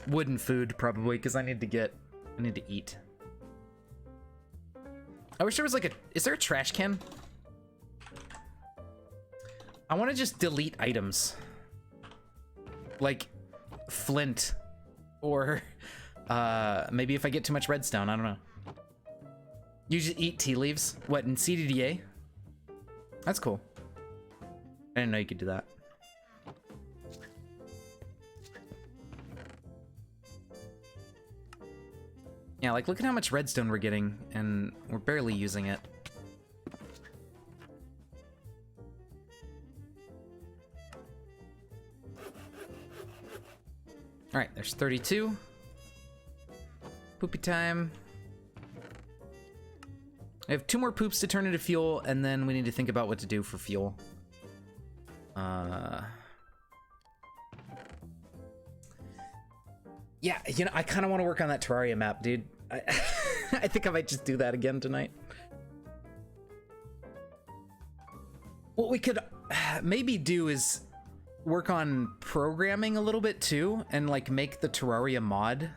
wood and food probably, because I need to eat. I wish there was like is there a trash can? I want to just delete items. Like flint, or maybe if I get too much redstone, I don't know. You just eat tea leaves? What, in CDDA? That's cool. I didn't know you could do that. Yeah, like look at how much redstone we're getting, and we're barely using it. All right, there's 32. Poopy time. I have 2 more poops to turn into fuel, and then we need to think about what to do for fuel. Yeah, you know, I kind of want to work on that Terraria map, dude. I think I might just do that again tonight. What we could maybe do is work on programming a little bit too, and like make the Terraria mod.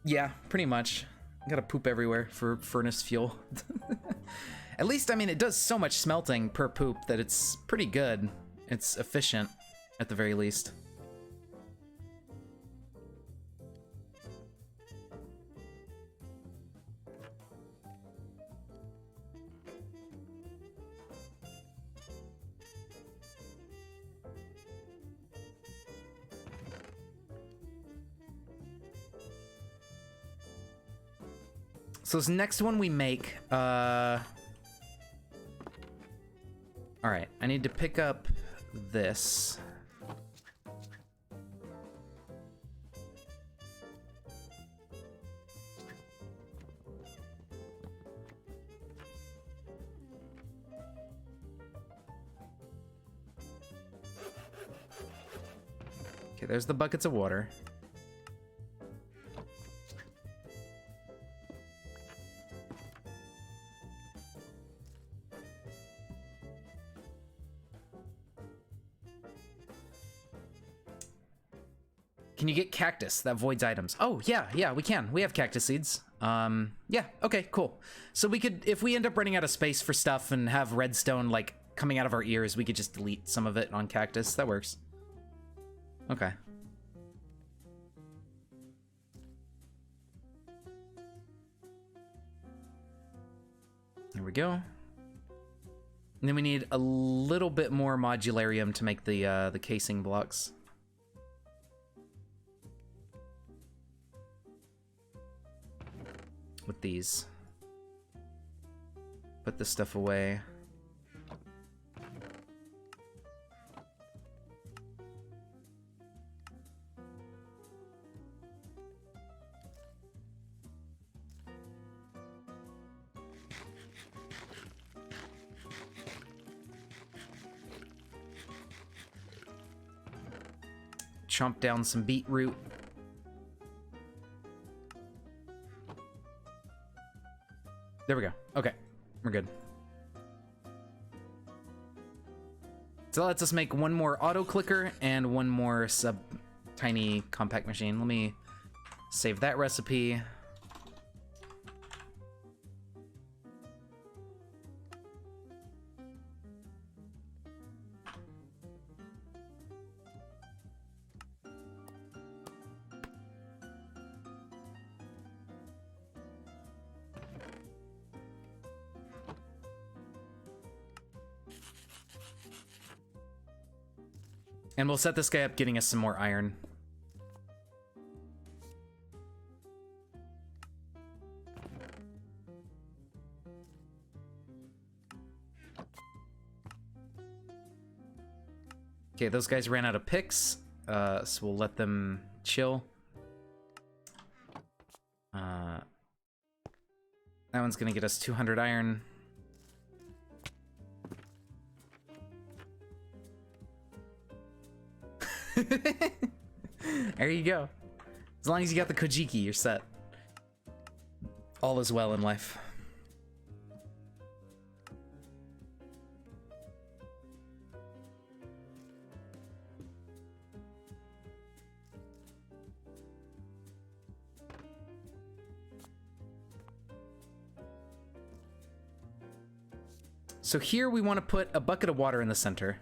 Yeah, pretty much. Gotta poop everywhere for furnace fuel. At least, I mean, it does so much smelting per poop that it's pretty good. It's efficient, at the very least. So this next one we make, all right, I need to pick up this. Okay, there's the buckets of water. Can you get cactus that voids items? Oh, yeah, we can. We have cactus seeds. Yeah, okay, cool. So we could, if we end up running out of space for stuff and have redstone, like, coming out of our ears, we could just delete some of it on cactus. That works. Okay. There we go. And then we need a little bit more modularium to make the casing blocks. With these. Put this stuff away. Chomp down some beetroot. There we go. Okay, we're good. So that lets us make one more auto clicker and one more tiny compact machine. Let me save that recipe. And we'll set this guy up getting us some more iron. Okay, those guys ran out of picks, so we'll let them chill. That one's gonna get us 200 iron. There you go. As long as you got the Kojiki, you're set. All is well in life. So here we want to put a bucket of water in the center.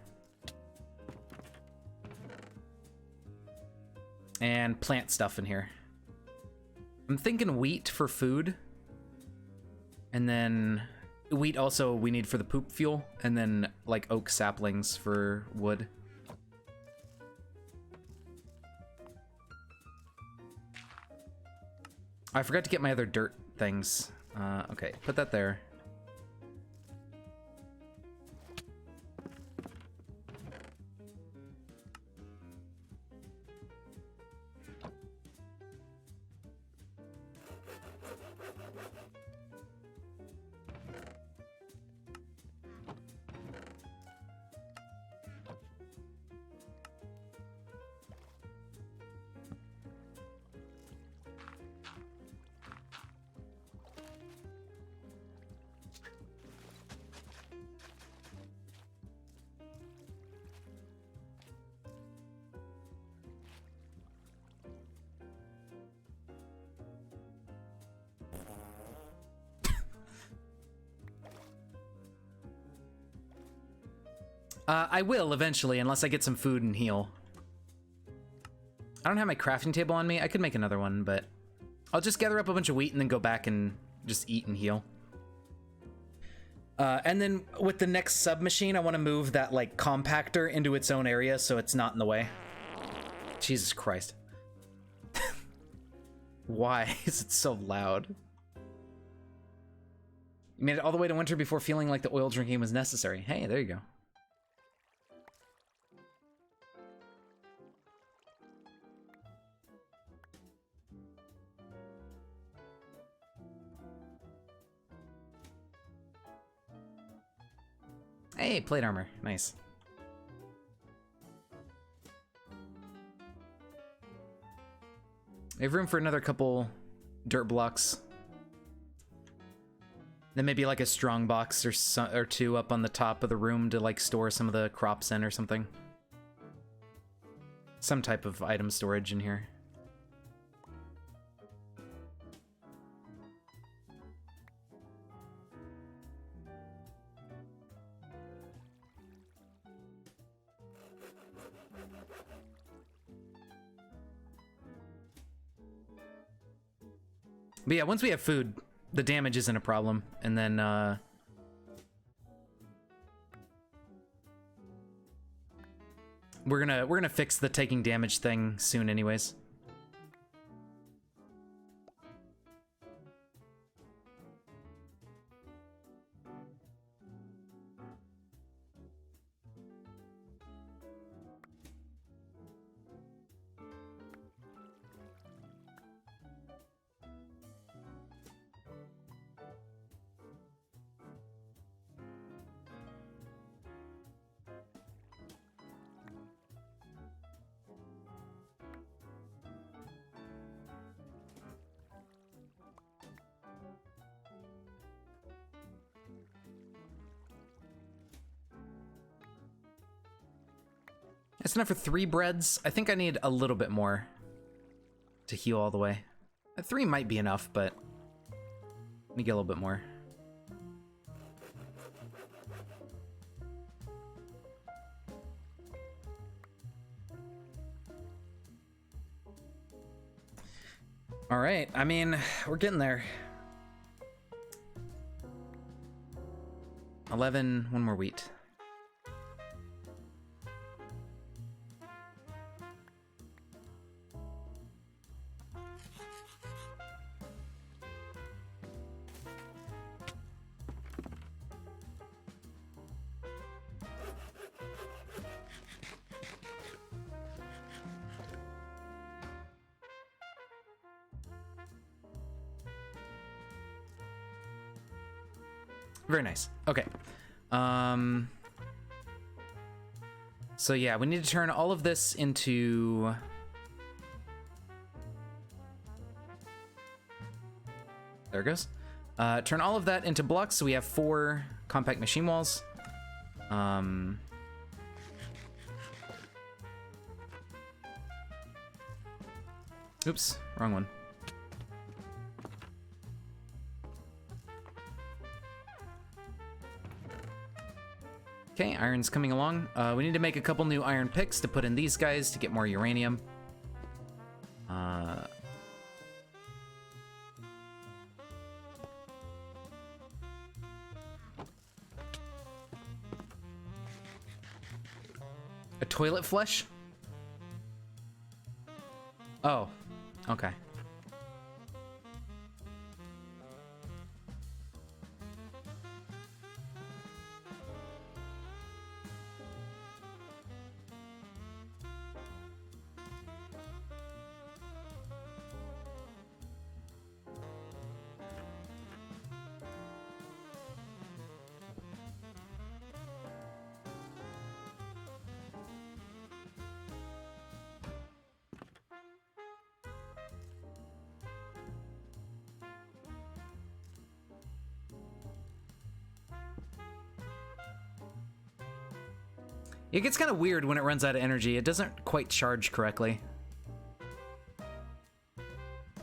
And plant stuff in here. I'm thinking wheat for food. And then wheat also we need for the poop fuel. And then like oak saplings for wood. I forgot to get my other dirt things. Okay, put that there. I will eventually, unless I get some food and heal. I don't have my crafting table on me. I could make another one, but I'll just gather up a bunch of wheat and then go back and just eat and heal. And then with the next submachine, I want to move that like compactor into its own area so it's not in the way. Jesus Christ. Why is it so loud? You made it all the way to winter before feeling like the oil drinking was necessary. Hey, there you go. Hey, plate armor. Nice. We have room for another couple dirt blocks. Then maybe like a strong box or two up on the top of the room to like store some of the crops in or something. Some type of item storage in here. But yeah, once we have food, the damage isn't a problem. And then, we're gonna fix the taking damage thing soon anyways. That's enough for 3 breads. I think I need a little bit more to heal all the way. 3 might be enough, but let me get a little bit more. All right, I mean, we're getting there. 11, one more wheat. Very nice. Okay. So yeah, we need to turn all of this into... There it goes. Turn all of that into blocks, so we have 4 compact machine walls. Oops, wrong one. Okay, iron's coming along. We need to make a couple new iron picks to put in these guys to get more uranium. A toilet flush? Oh, okay. It gets kind of weird when it runs out of energy. It doesn't quite charge correctly.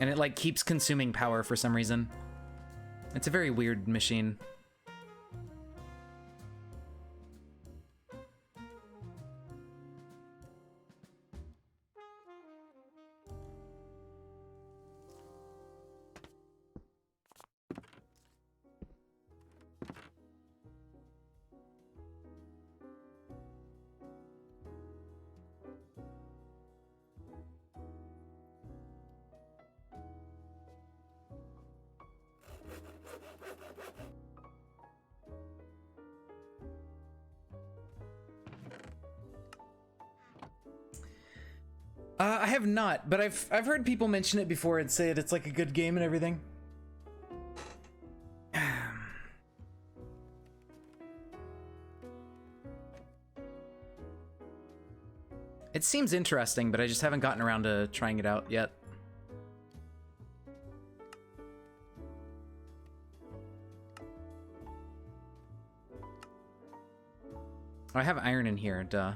And it like keeps consuming power for some reason. It's a very weird machine. I have not, but I've heard people mention it before and say it's like a good game and everything. It seems interesting, but I just haven't gotten around to trying it out yet. Oh, I have iron in here, duh.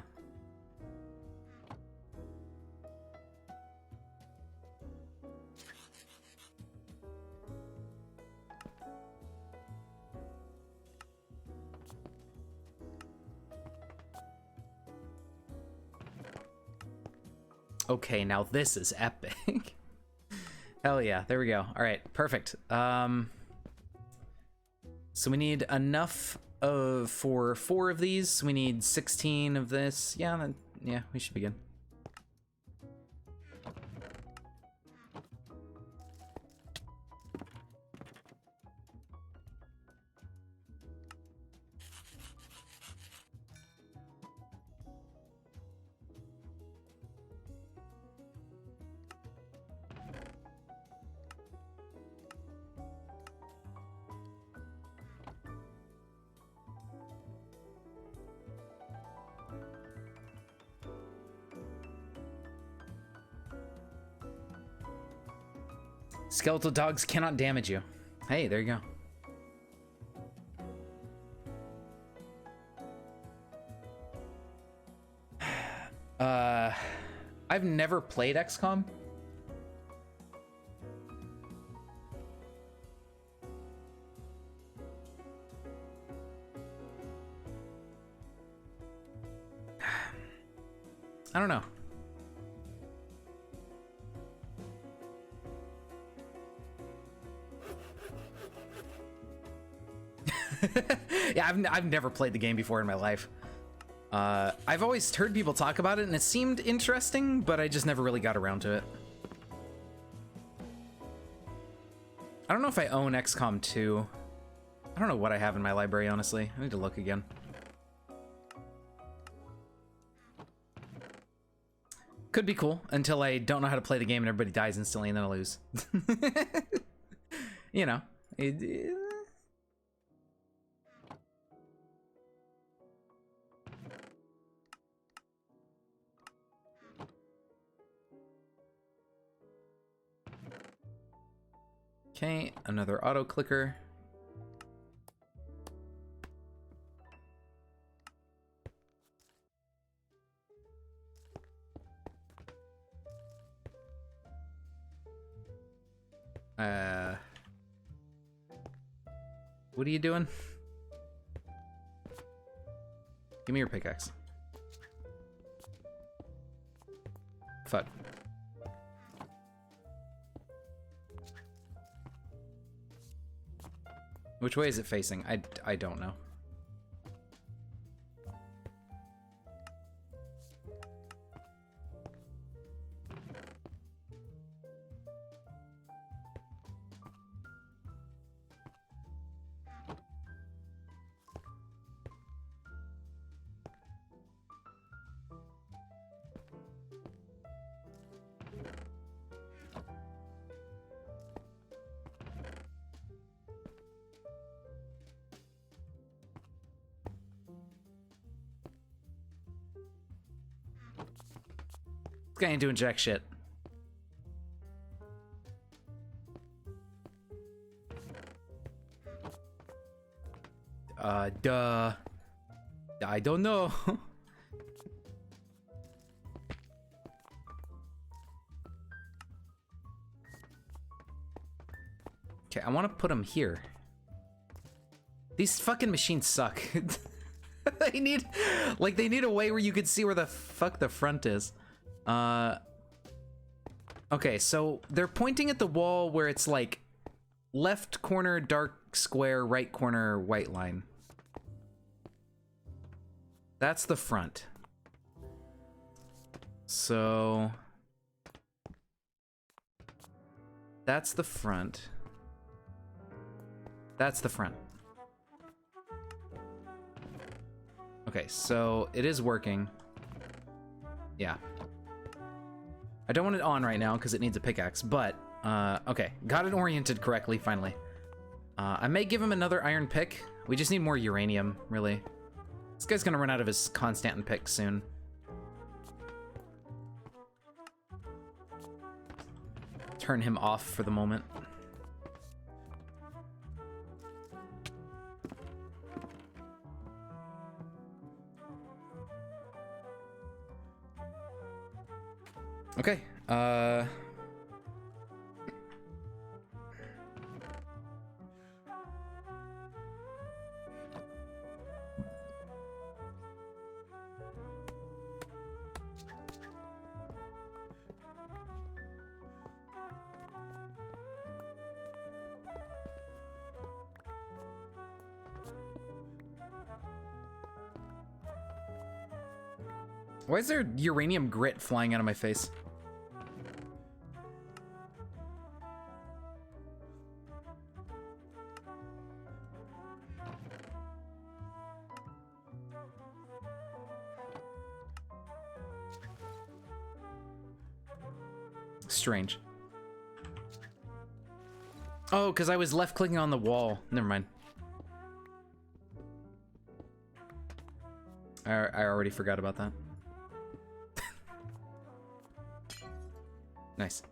Okay, now this is epic. Hell yeah, there we go. All right, perfect. So we need enough for 4 of these. We need 16 of this. Yeah, yeah, we should be good. Skeletal dogs cannot damage you. Hey, there you go. I've never played XCOM. I don't know. Yeah, I've never played the game before in my life. I've always heard people talk about it, and it seemed interesting, but I just never really got around to it. I don't know if I own XCOM 2. I don't know what I have in my library, honestly. I need to look again. Could be cool until I don't know how to play the game and everybody dies instantly and then I lose. You know. Okay, another auto clicker. What are you doing? Give me your pickaxe. Fuck. Which way is it facing? I don't know. This guy ain't doing jack shit. Duh. I don't know. Okay, I want to put him here. These fucking machines suck. They need a way where you could see where the fuck the front is. Okay, so they're pointing at the wall where it's like left corner dark square, right corner white line. That's the front. So that's the front. That's the front. Okay, so it is working. Yeah. I don't want it on right now because it needs a pickaxe, but, okay. Got it oriented correctly, finally. I may give him another iron pick. We just need more uranium, really. This guy's gonna run out of his constant pick soon. Turn him off for the moment. Okay, why is there uranium grit flying out of my face? Strange. Oh, because I was left clicking on the wall. Never mind. I already forgot about that. Nice.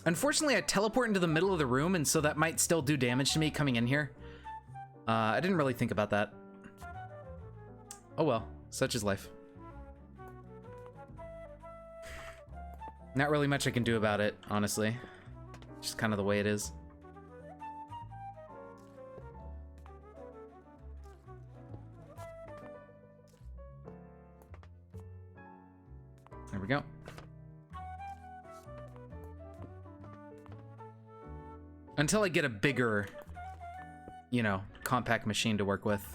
Unfortunately, I teleport into the middle of the room, and so that might still do damage to me coming in here. I didn't really think about that. Oh well, such is life. Not really much I can do about it, honestly. Just kind of the way it is. There we go. Until I get a bigger, you know, compact machine to work with.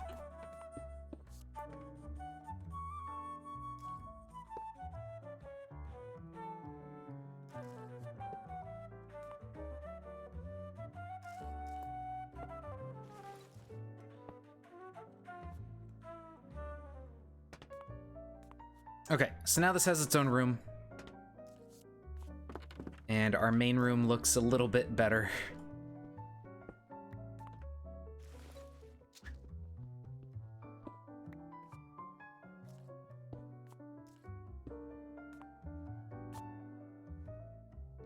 Okay, so now this has its own room. And our main room looks a little bit better.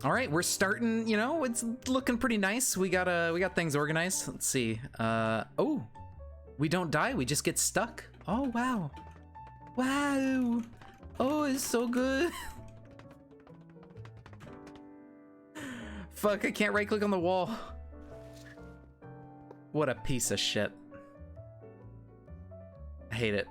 All right, we're starting, you know, it's looking pretty nice. We got things organized. Let's see. Oh, we don't die, we just get stuck. Oh, wow. Wow. Oh, it's so good. Fuck, I can't right click on the wall. What a piece of shit. I hate it.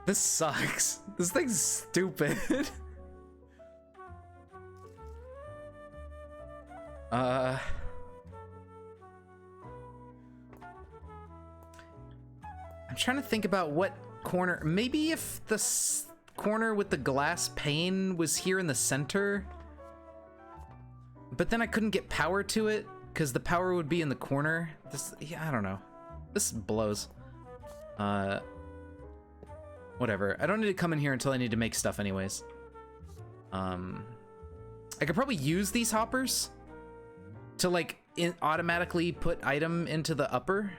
This sucks. This thing's stupid. I'm trying to think about what corner. Maybe if the corner with the glass pane was here in the center, but then I couldn't get power to it because the power would be in the corner. Yeah, I don't know. This blows. Whatever. I don't need to come in here until I need to make stuff anyways. I could probably use these hoppers to like automatically put item into the upper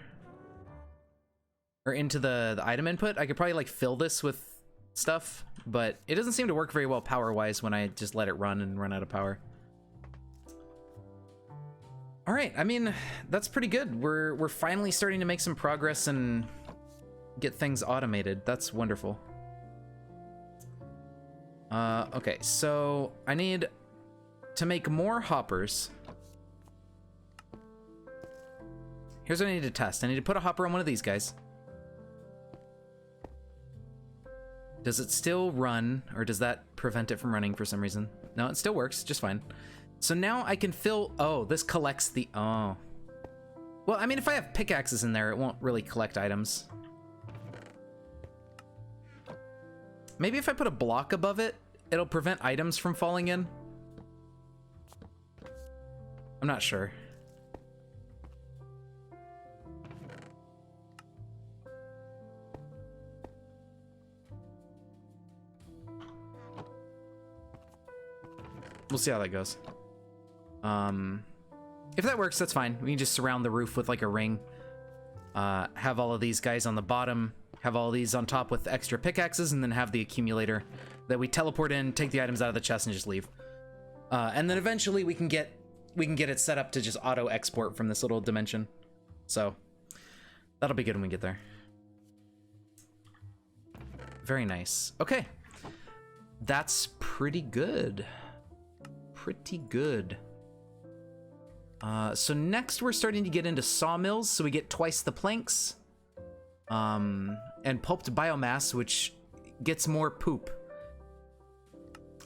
or into the item input. I could probably like fill this with stuff, but it doesn't seem to work very well power wise when I just let it run and run out of power. All right, I mean, that's pretty good. We're finally starting to make some progress and get things automated. That's wonderful. Okay, so I need to make more hoppers. Here's what I need to test. I need to put a hopper on one of these guys. Does it still run, or does that prevent it from running for some reason? No, it still works just fine. So now I can fill, oh, this collects the, oh. Well, I mean, if I have pickaxes in there, it won't really collect items. Maybe if I put a block above it, it'll prevent items from falling in. I'm not sure. We'll see how that goes. If that works, that's fine. We can just surround the roof with like a ring. Have all of these guys on the bottom. Have all these on top with extra pickaxes, and then have the accumulator that we teleport in, take the items out of the chest, and just leave. And then eventually we can get it set up to just auto export from this little dimension. So that'll be good when we get there. Very nice. Okay, that's pretty good. Pretty good. So next we're starting to get into sawmills, so we get twice the planks. And pulped biomass, which gets more poop.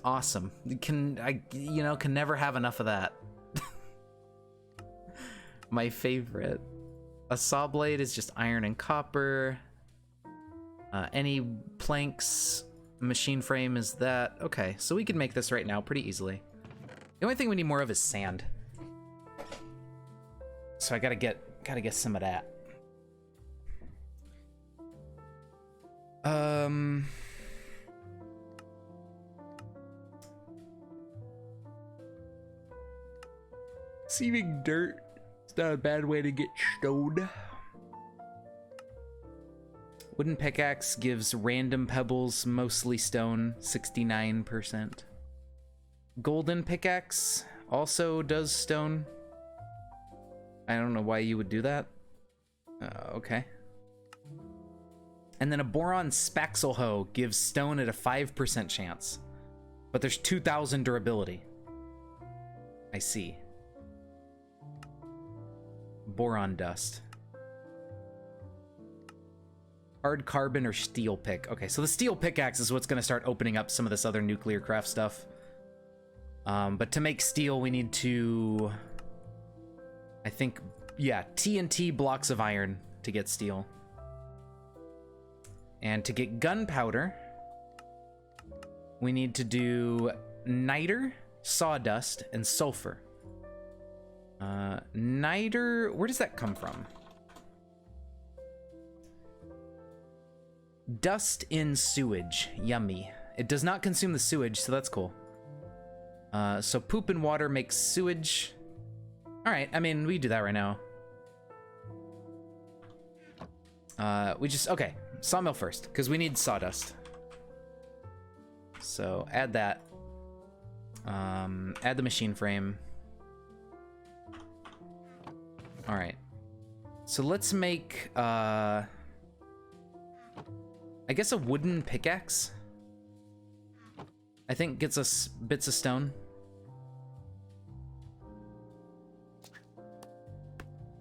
Awesome. Can never have enough of that. My favorite. A saw blade is just iron and copper. Any planks, machine frame is that. Okay, so we can make this right now pretty easily. The only thing we need more of is sand. So I gotta get some of that. Seeming dirt. It's not a bad way to get stoned. Wooden pickaxe gives random pebbles, mostly stone, 69%. Golden pickaxe also does stone. I don't know why you would do that. Okay. And then a boron spaxel hoe gives stone at a 5% chance. But there's 2,000 durability. I see. Boron dust. Hard carbon or steel pick. Okay, so the steel pickaxe is what's gonna start opening up some of this other nuclear craft stuff. But to make steel, we need to, I think, yeah, TNT blocks of iron to get steel. And to get gunpowder, we need to do niter, sawdust, and sulfur. Niter, where does that come from? Dust in sewage, yummy. It does not consume the sewage, so that's cool. So poop and water makes sewage. All right, I mean, we do that right now. Okay, Sawmill first, because we need sawdust. So add that. Add the machine frame. All right. So let's make, I guess a wooden pickaxe. I think gets us bits of stone.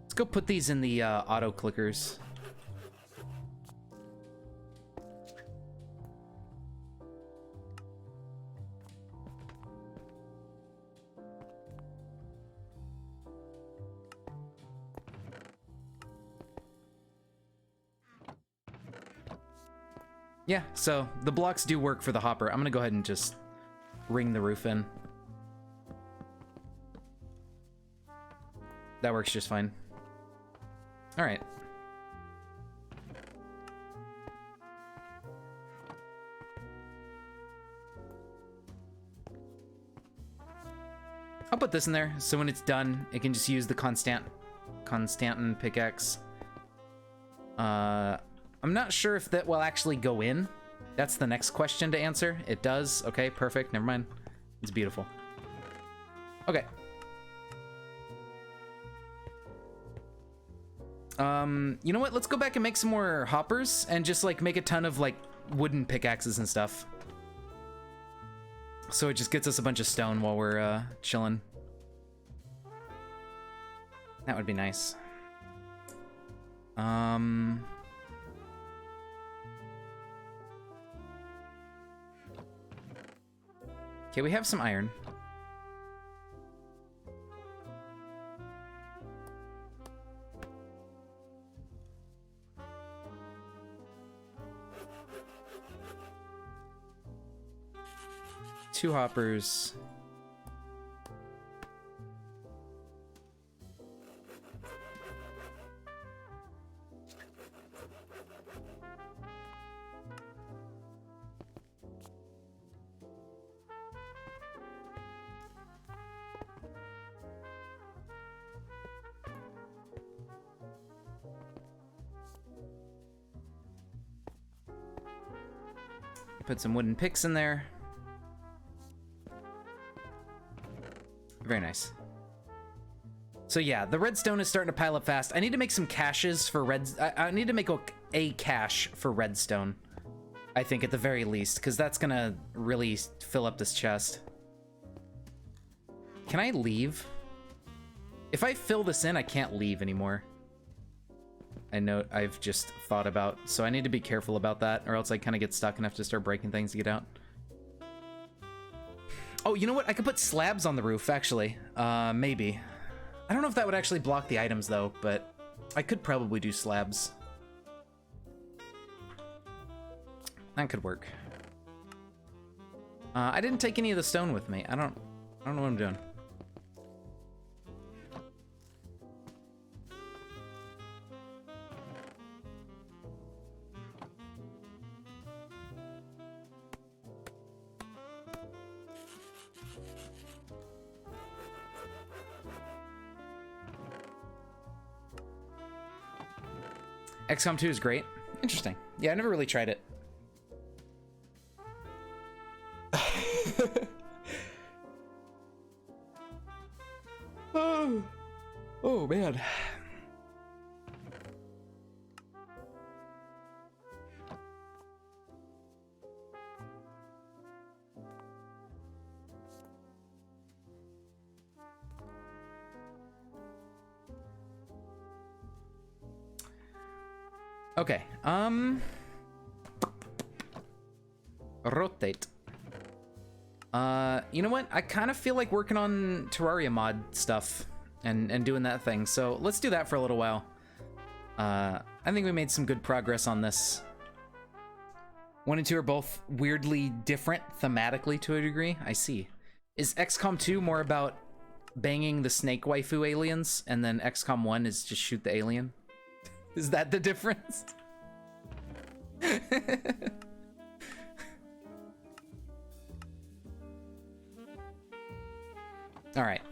Let's go put these in the auto clickers. Yeah, so the blocks do work for the hopper. I'm gonna go ahead and just ring the roof in. That works just fine. All right. I'll put this in there, so when it's done, it can just use the Constantin pickaxe. I'm not sure if that will actually go in. That's the next question to answer. It does. Okay, perfect. Never mind. It's beautiful. Okay. You know what? Let's go back and make some more hoppers and just like make a ton of like wooden pickaxes and stuff. So it just gets us a bunch of stone while we're chilling. That would be nice. Okay, we have some iron. Two hoppers. Put some wooden picks in there. Very nice. So yeah, the redstone is starting to pile up fast. I need to make some caches for I need to make a cache for redstone, I think, at the very least, because that's gonna really fill up this chest. Can I leave? If I fill this in, I can't leave anymore. I know I've just thought about, so I need to be careful about that, or else I kind of get stuck and have to start breaking things to get out. Oh, you know what? I could put slabs on the roof, actually. Maybe. I don't know if that would actually block the items, though, but I could probably do slabs. That could work. I didn't take any of the stone with me. I don't know what I'm doing. XCOM 2 is great. Interesting. Yeah, I never really tried it. Oh, man. Okay, rotate. You know what? I kind of feel like working on Terraria mod stuff and doing that thing. So let's do that for a little while. I think we made some good progress on this. 1 and 2 are both weirdly different thematically to a degree. I see. Is XCOM 2 more about banging the snake waifu aliens, and then XCOM 1 is just shoot the alien? Is that the difference? All right.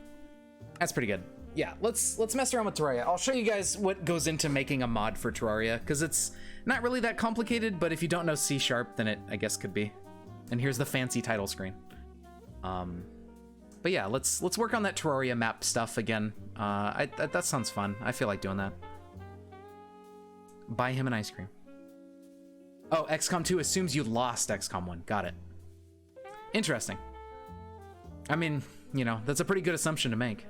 That's pretty good. yeah, let's mess around with Terraria. I'll show you guys what goes into making a mod for Terraria, because it's not really that complicated, but if you don't know C#, then it, I guess, could be. And here's the fancy title screen. But yeah, let's work on that Terraria map stuff again. That sounds fun. I feel like doing that. Buy him an ice cream. Oh, XCOM 2 assumes you lost XCOM 1. Got it. Interesting. I mean, you know, that's a pretty good assumption to make.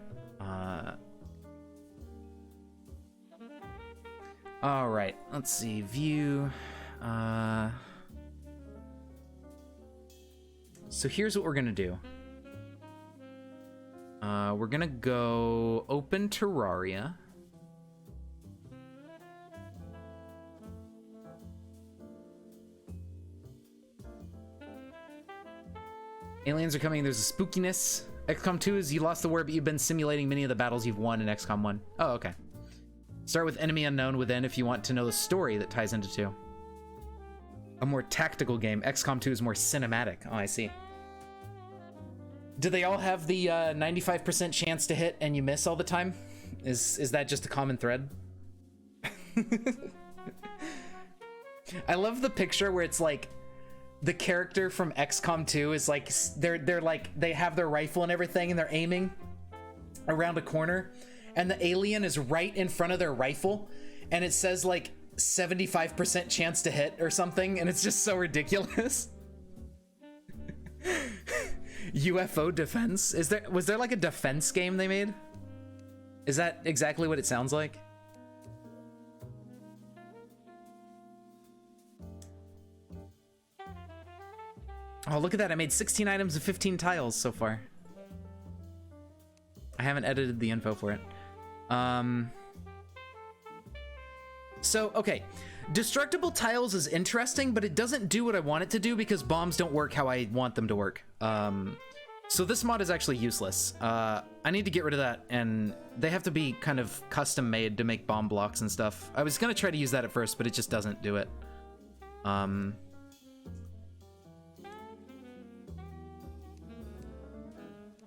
All right, let's see. View. So here's what we're gonna do. We're gonna go open Terraria. Aliens are coming. There's a spookiness. XCOM 2 is you lost the war, but you've been simulating many of the battles you've won in XCOM 1. Oh, okay. Start with enemy unknown within if you want to know the story that ties into 2. A more tactical game. XCOM 2 is more cinematic. Oh, I see. Do they all have the 95% chance to hit and you miss all the time? Is that just a common thread? I love the picture where it's like the character from XCOM 2 is like they're like they have their rifle and everything and they're aiming around a corner and the alien is right in front of their rifle and it says like 75% chance to hit or something and it's just so ridiculous. UFO defense? Was there like a defense game they made? Is that exactly what it sounds like? Oh, look at that. I made 16 items and 15 tiles so far. I haven't edited the info for it. So, okay. Destructible tiles is interesting, but it doesn't do what I want it to do because bombs don't work how I want them to work. So this mod is actually useless. I need to get rid of that, and they have to be kind of custom made to make bomb blocks and stuff. I was gonna try to use that at first, but it just doesn't do it.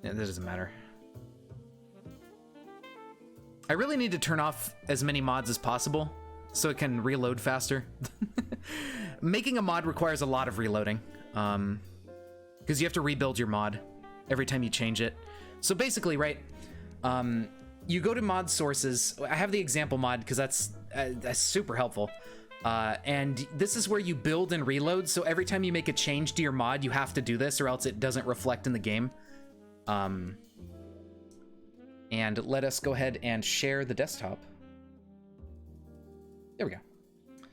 Yeah, that doesn't matter. I really need to turn off as many mods as possible so it can reload faster. Making a mod requires a lot of reloading because you have to rebuild your mod every time you change it. So basically, right, you go to mod sources. I have the example mod because that's super helpful. And this is where you build and reload. So every time you make a change to your mod, you have to do this or else it doesn't reflect in the game. And let us go ahead and share the desktop. There we go.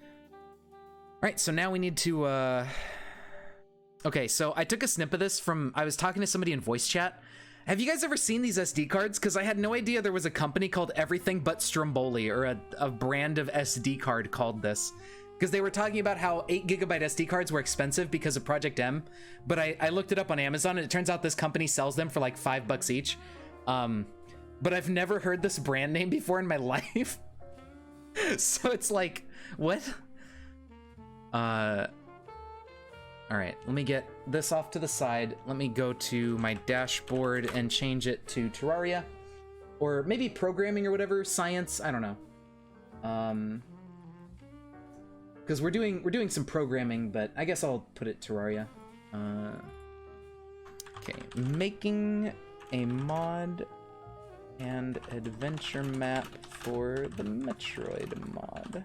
All right, so now we need to, okay, so I took a snip of this from, I was talking to somebody in voice chat. Have you guys ever seen these SD cards? Because I had no idea there was a company called Everything But Stromboli, or a brand of SD card called this. Because they were talking about how 8GB SD cards were expensive because of Project M, but I looked it up on Amazon and it turns out this company sells them for like $5 each. But I've never heard this brand name before in my life. So it's like, what? All right, let me get this off to the side. Let me go to my dashboard and change it to Terraria, or maybe programming or whatever, science, I don't know. Because we're doing some programming, but I guess I'll put it Terraria. Okay, making a mod and adventure map for the Metroid mod.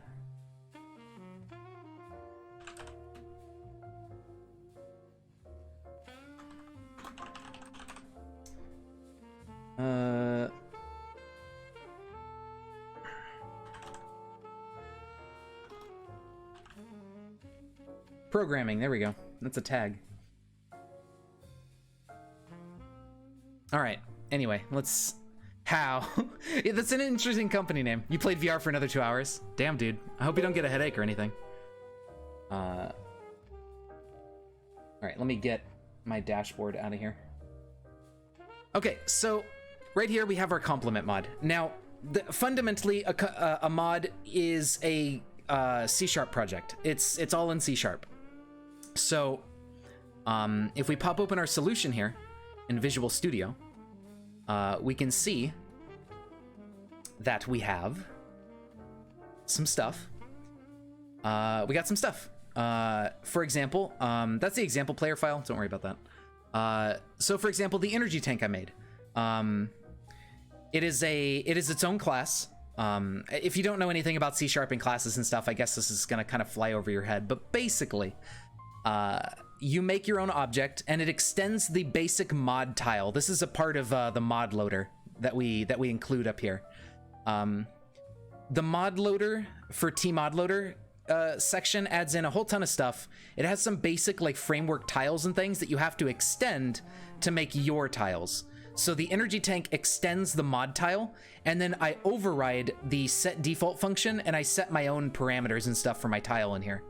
Programming, there we go. That's a tag. All right, anyway, let's... How? Yeah, that's an interesting company name. You played VR for another 2 hours? Damn, dude. I hope you don't get a headache or anything. All right, let me get my dashboard out of here. Okay, so right here we have our complement mod. Now, fundamentally, a mod is a C# project. It's all in C#. So, if we pop open our solution here in Visual Studio, we can see that we have some stuff. We got some stuff. For example, that's the example player file. Don't worry about that. So for example, the energy tank I made. It is its own class. If you don't know anything about C# and classes and stuff, I guess this is gonna kind of fly over your head. But basically, you make your own object, and it extends the basic mod tile. This is a part of the mod loader that we include up here. The mod loader for T-mod loader section adds in a whole ton of stuff. It has some basic like framework tiles and things that you have to extend to make your tiles. So the energy tank extends the mod tile, and then I override the set default function, and I set my own parameters and stuff for my tile in here.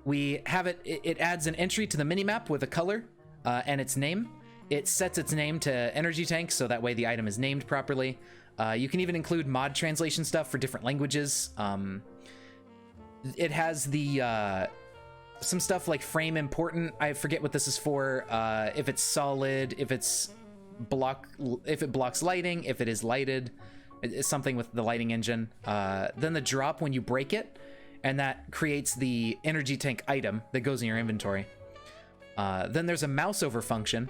We have it adds an entry to the minimap with a color and its name. It sets its name to energy tank, so that way the item is named properly. You can even include mod translation stuff for different languages. It has the some stuff like frame important. I forget what this is for. If it's solid, if it blocks lighting, if it is lighted, it's something with the lighting engine. Then the drop when you break it, and that creates the energy tank item that goes in your inventory. Then there's a mouse over function,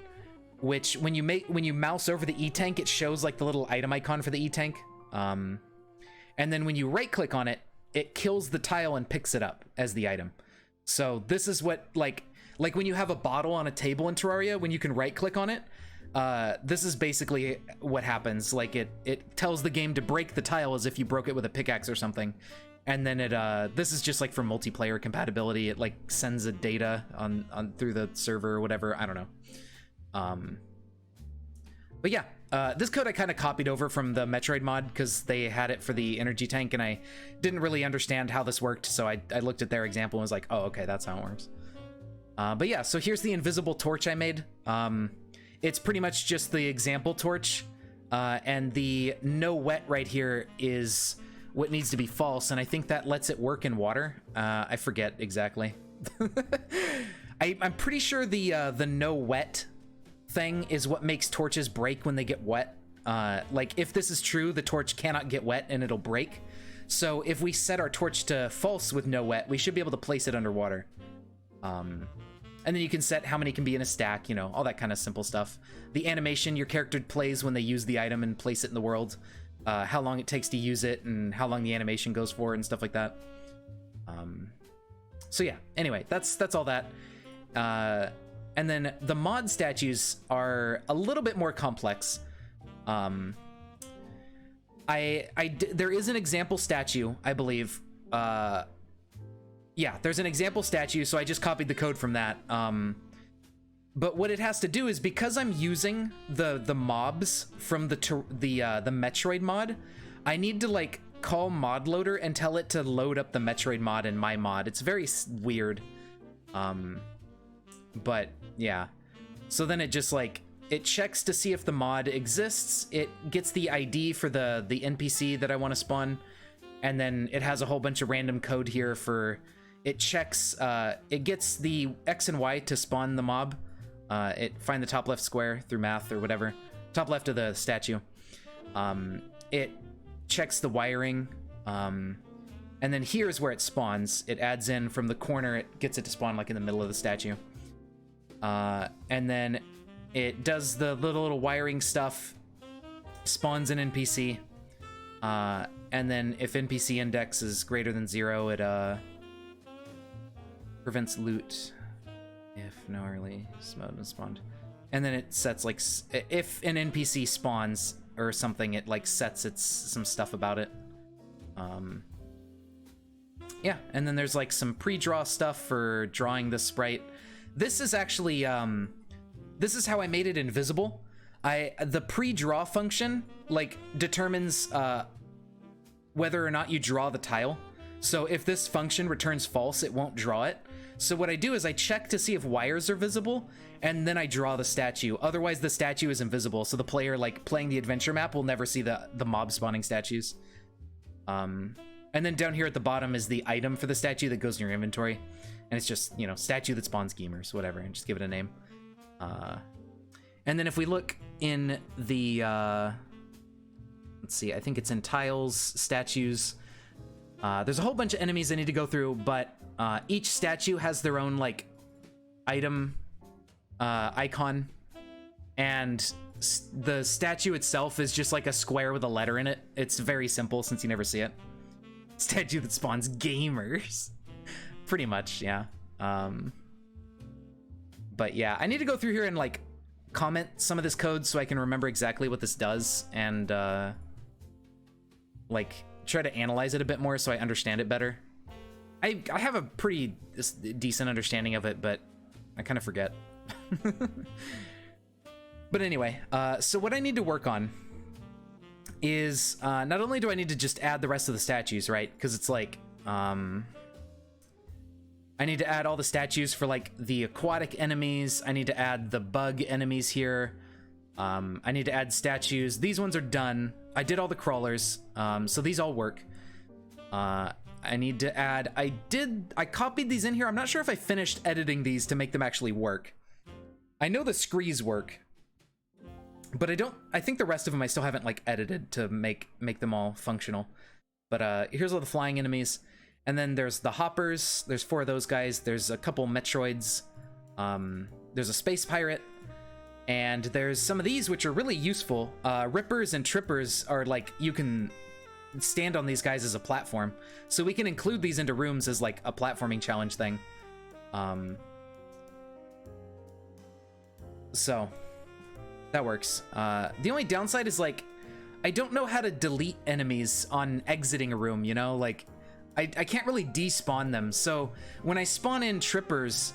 which when you mouse over the E-tank, it shows like the little item icon for the E-tank. And then when you right click on it, it kills the tile and picks it up as the item. So this is what like when you have a bottle on a table in Terraria, when you can right click on it, this is basically what happens. Like it tells the game to break the tile as if you broke it with a pickaxe or something. And then this is just like for multiplayer compatibility. It like sends a data on through the server or whatever. I don't know. But yeah, this code I kind of copied over from the Metroid mod because they had it for the energy tank, and I didn't really understand how this worked. So I looked at their example and was like, oh, okay, that's how it works. But yeah, so here's the invisible torch I made. It's pretty much just the example torch, and the no wet right here is what needs to be false, and I think that lets it work in water. I forget exactly. I'm pretty sure the no wet thing is what makes torches break when they get wet. Like if this is true, the torch cannot get wet and it'll break. So if we set our torch to false with no wet, we should be able to place it underwater. And then you can set how many can be in a stack, you know, all that kind of simple stuff. The animation your character plays when they use the item and place it in the world. How long it takes to use it and how long the animation goes for and stuff like that. So yeah, anyway, that's all that. And then the mod statues are a little bit more complex. There is an example statue, I believe. Yeah, there's an example statue, so I just copied the code from that. But what it has to do is, because I'm using the mobs from the Metroid mod, I need to like call mod loader and tell it to load up the Metroid mod in my mod. It's very weird. But yeah, so then it just like it checks to see if the mod exists. It gets the ID for the NPC that I want to spawn, and then it has a whole bunch of random code here for it checks. It gets the X and Y to spawn the mob. It find the top left square through math or whatever, top left of the statue. It checks the wiring, and then here's where it spawns. It adds in from the corner. It gets it to spawn like in the middle of the statue. And then it does the little wiring stuff, spawns an NPC, and then if NPC index is greater than 0, it prevents loot if no early mode is spawned. And then it sets like if an NPC spawns or something, it like sets some stuff about it. Yeah, and then there's like some pre-draw stuff for drawing the sprite. This is actually this is how I made it invisible. The pre-draw function like determines whether or not you draw the tile. So if this function returns false, it won't draw it. So what I do is I check to see if wires are visible, and then I draw the statue. Otherwise, the statue is invisible, so the player like playing the adventure map will never see the mob spawning statues. And then down here at the bottom is the item for the statue that goes in your inventory, and it's just, you know, statue that spawns gamers, whatever, and just give it a name. And then if we look in the let's let's see, I think it's in tiles, statues. There's a whole bunch of enemies I need to go through, but each statue has their own like item icon, and the statue itself is just like a square with a letter in it. It's very simple since you never see it. Statue that spawns gamers. Pretty much, yeah. But yeah, I need to go through here and like comment some of this code so I can remember exactly what this does, and like try to analyze it a bit more so I understand it better. I have a pretty decent understanding of it, but I kind of forget. But anyway, so what I need to work on is not only do I need to just add the rest of the statues, right? Because it's like I need to add all the statues for like the aquatic enemies. I need to add the bug enemies here. I need to add statues. These ones are done. I did all the crawlers, so these all work. I need to add, I copied these in here. I'm not sure if I finished editing these to make them actually work. I know the screes work, but I think the rest of them I still haven't like edited to make them all functional. But here's all the flying enemies. And then there's the hoppers. There's 4 of those guys. There's a couple Metroids. There's a space pirate. And there's some of these which are really useful. Rippers and trippers are like, you can stand on these guys as a platform. So we can include these into rooms as like a platforming challenge thing. So that works. The only downside is like, I don't know how to delete enemies on exiting a room, you know? Like, I can't really despawn them. So when I spawn in trippers,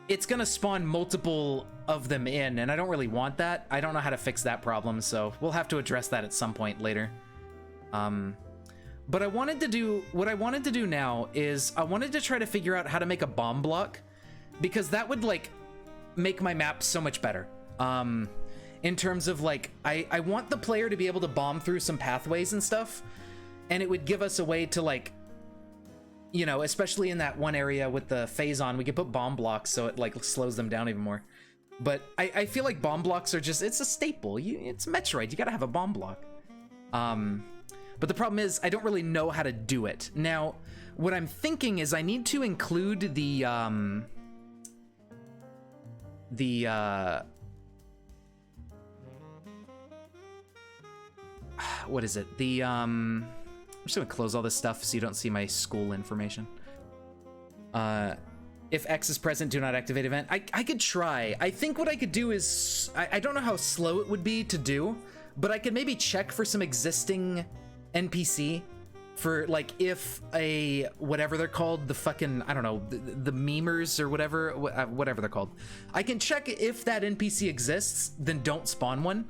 it's gonna spawn multiple of them in, and I don't really want that. I don't know how to fix that problem, so we'll have to address that at some point later. But what I wanted to do now is I wanted to try to figure out how to make a bomb block, because that would like make my map so much better. In terms of like, I want the player to be able to bomb through some pathways and stuff, and it would give us a way to like, you know, especially in that one area with the phase on, we could put bomb blocks so it like slows them down even more. But I feel like bomb blocks are just, it's a staple. It's Metroid, you gotta have a bomb block. But the problem is I don't really know how to do it. Now, what I'm thinking is I need to include what is it? I'm just gonna close all this stuff so you don't see my school information. If X is present, do not activate event. I could try. I think what I could do is, I don't know how slow it would be to do, but I could maybe check for some existing NPC for like if a, whatever they're called, the fucking, I don't know, the memers or whatever they're called. I can check if that NPC exists, then don't spawn one.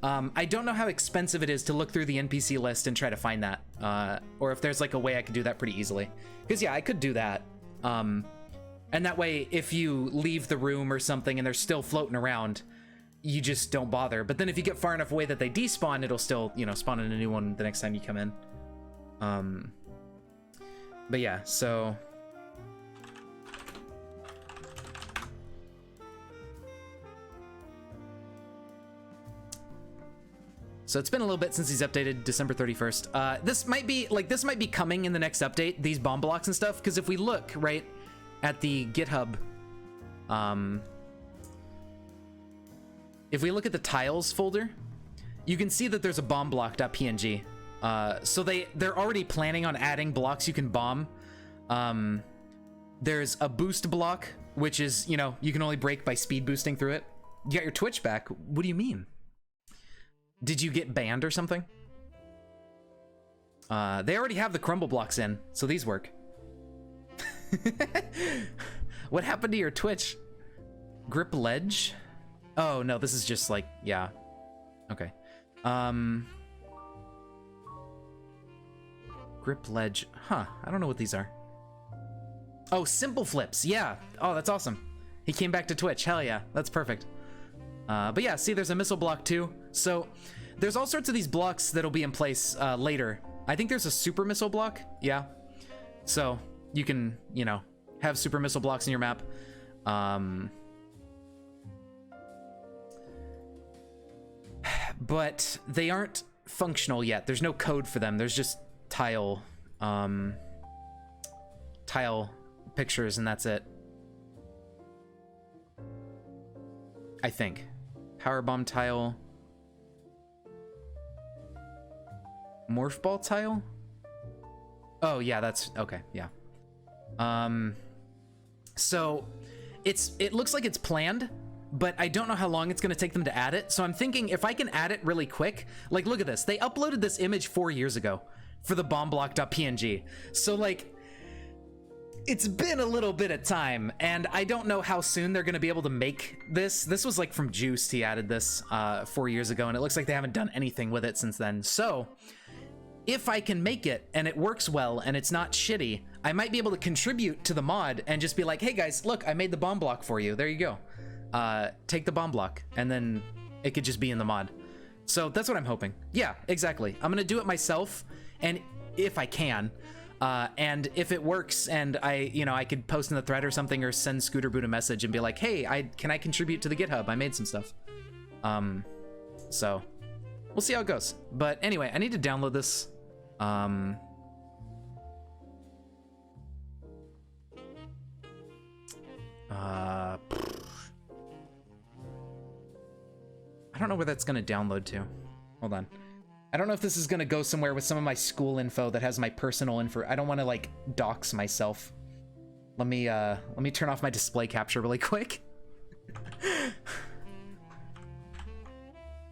I don't know how expensive it is to look through the NPC list and try to find that, or if there's like a way I could do that pretty easily. Because yeah, I could do that. And that way, if you leave the room or something and they're still floating around, you just don't bother. But then if you get far enough away that they despawn, it'll still, you know, spawn in a new one the next time you come in. But yeah, so... So it's been a little bit since he's updated, December 31st. This might be coming in the next update, these bomb blocks and stuff, because if we look, right, at the GitHub, if we look at the tiles folder, you can see that there's a bomb block.png. So they're already planning on adding blocks you can bomb. There's a boost block, which is, you know, you can only break by speed boosting through it. You got your Twitch back. What do you mean? Did you get banned or something? They already have the crumble blocks in, so these work. What happened to your Twitch? Grip ledge? Oh, no, this is just like, yeah. Okay. Grip ledge. Huh, I don't know what these are. Oh, simple flips, yeah. Oh, that's awesome. He came back to Twitch, hell yeah, that's perfect. But yeah, see, there's a missile block too. So there's all sorts of these blocks that'll be in place later. I think there's a super missile block, yeah. So you can, you know, have super missile blocks in your map. But they aren't functional yet. There's no code for them. There's just tile pictures, and that's it. I think. Power bomb tile. Morph ball tile? Oh yeah, that's okay, yeah. So it looks like it's planned, but I don't know how long it's gonna take them to add it. So I'm thinking if I can add it really quick, like look at this. They uploaded this image 4 years ago for the bombblock.png. So like, it's been a little bit of time, and I don't know how soon they're gonna be able to make this. This was like from Juiced, he added this 4 years ago, and it looks like they haven't done anything with it since then. So if I can make it and it works well and it's not shitty, I might be able to contribute to the mod and just be like, hey guys, look, I made the bomb block for you. There you go. Take the bomb block, and then it could just be in the mod. So that's what I'm hoping. Yeah, exactly. I'm gonna do it myself, and if I can, and if it works and I could post in the thread or something, or send Scooter Boot a message and be like, hey, can I contribute to the GitHub? I made some stuff. So we'll see how it goes. But anyway, I need to download this. I don't know where that's gonna download to. Hold on. I don't know if this is gonna go somewhere with some of my school info that has my personal info. I don't want to like dox myself. Let me turn off my display capture really quick.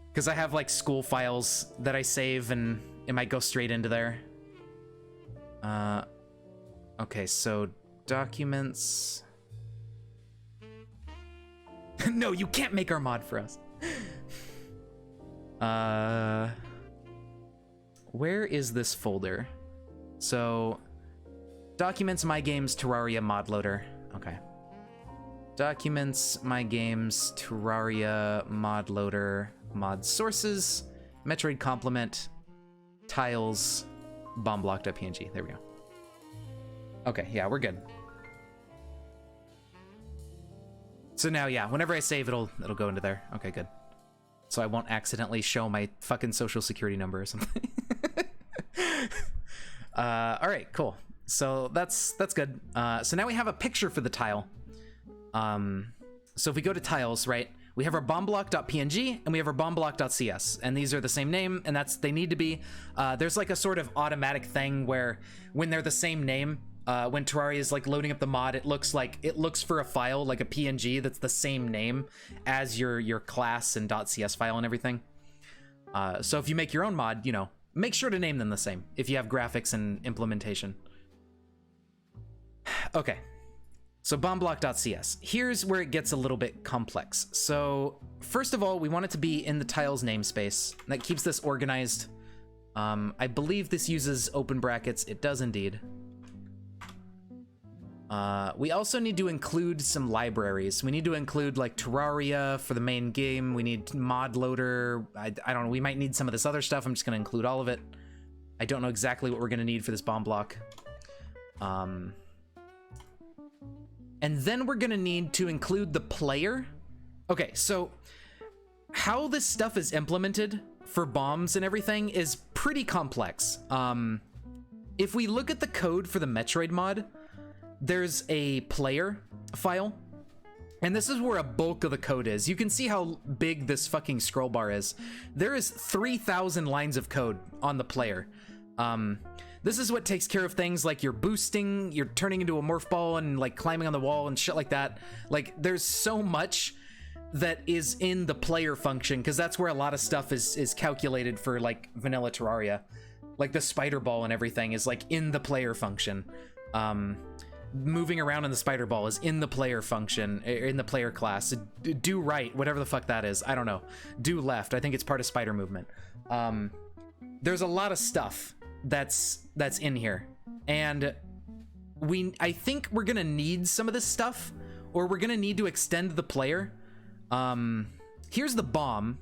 Because I have like school files that I save, and it might go straight into there. Okay, so documents. No, you can't make our mod for us. Where is this folder? So, documents, my games, Terraria, mod loader. Okay. Documents, my games, Terraria, mod loader, mod sources, Metroid complement, tiles, bombblock.png. There we go. Okay, yeah, we're good. So now, yeah, whenever I save, it'll go into there. Okay, good. So I won't accidentally show my fucking social security number or something. All right, cool. So that's good. So now we have a picture for the tile. So if we go to tiles, right, we have our bombblock.png and we have our bombblock.cs, and these are the same name, and they need to be. There's like a sort of automatic thing where when they're the same name, when Terraria is like loading up the mod, it looks for a file like a PNG that's the same name as your class and .cs file and everything. So if you make your own mod, make sure to name them the same if you have graphics and implementation. Okay, so bombblock.cs. Here's where it gets a little bit complex. So first of all, we want it to be in the tiles namespace. That keeps this organized. I believe this uses open brackets. It does indeed. We also need to include some libraries. We need to include like Terraria for the main game. We need mod loader. I don't know. We might need some of this other stuff. I'm just going to include all of it. I don't know exactly what we're going to need for this bomb block. And then we're going to need to include the player. Okay, so how this stuff is implemented for bombs and everything is pretty complex. If we look at the code for the Metroid mod, there's a player file, and this is where a bulk of the code is. You can see how big this fucking scroll bar is. There is 3,000 lines of code on the player. This is what takes care of things like you're boosting, you're turning into a morph ball, and like climbing on the wall and shit like that. Like there's so much that is in the player function, because that's where a lot of stuff is calculated for like vanilla Terraria. Like the spider ball and everything is like in the player function. Moving around in the spider ball is in the player function, in the player class. Do right, whatever the fuck that is, I don't know. Do left, I think it's part of spider movement. There's a lot of stuff that's in here, and I think we're gonna need some of this stuff, or we're gonna need to extend the player. Here's the bomb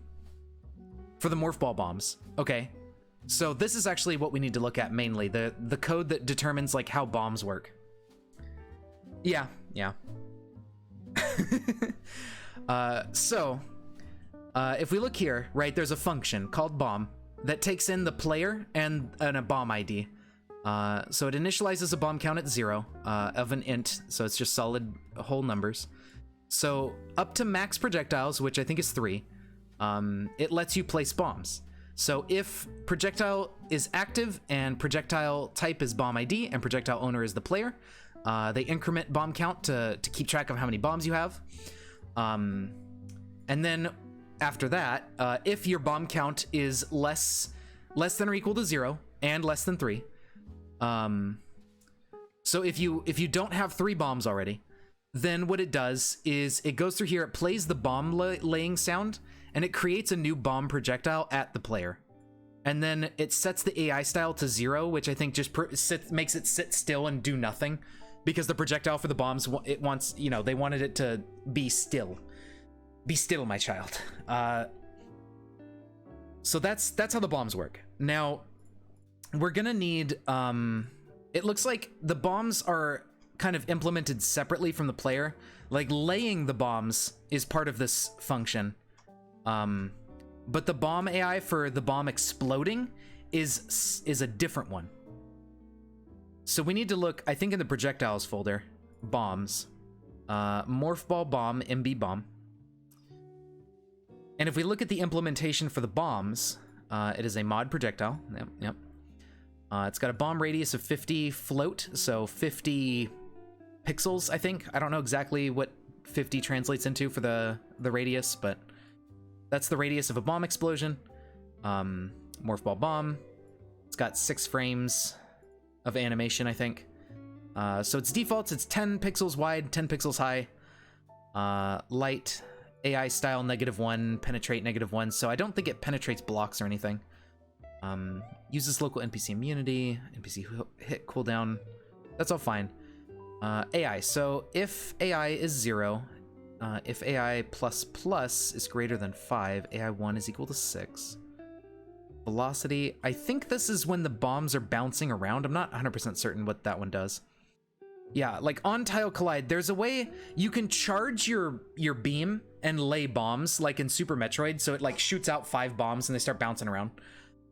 for the morph ball bombs. Okay, so this is actually what we need to look at mainly, the code that determines like how bombs work. Yeah. So if we look here, right, there's a function called bomb, that takes in the player and a bomb ID. So it initializes a bomb count at 0 of an int, so it's just solid whole numbers. So up to max projectiles, which I think is 3, it lets you place bombs. So if projectile is active and projectile type is bomb ID and projectile owner is the player, they increment bomb count to keep track of how many bombs you have. And then after that, if your bomb count is less than or equal to 0 and less than 3, so if you don't have 3 bombs already, then what it does is it goes through here, it plays the bomb laying sound, and it creates a new bomb projectile at the player. And then it sets the AI style to 0, which I think just makes it sit still and do nothing, because the projectile for the bombs, it wants, you know, they wanted it to be still. Be still, my child. So that's how the bombs work. Now, we're gonna need, it looks like the bombs are kind of implemented separately from the player. Like, laying the bombs is part of this function. But the bomb AI for the bomb exploding is a different one. So we need to look, I think, in the projectiles folder, bombs, morph ball bomb, MB bomb. And if we look at the implementation for the bombs, it is a mod projectile. Yep. It's got a bomb radius of 50 float, so 50 pixels, I think. I don't know exactly what 50 translates into for the radius, but that's the radius of a bomb explosion. Morph ball bomb. It's got 6 frames of animation, I think. So its defaults, it's 10 pixels wide, 10 pixels high. Light, AI style -1, penetrate -1. So I don't think it penetrates blocks or anything. Uses local NPC immunity, NPC hit cooldown. That's all fine. AI, so if AI is 0, if AI++ is greater than 5, AI1 is equal to 6. Velocity, I think this is when the bombs are bouncing around. I'm not 100% certain what that one does. Yeah, like on Tile Collide, there's a way you can charge your beam and lay bombs, like in Super Metroid, so it like shoots out 5 bombs and they start bouncing around.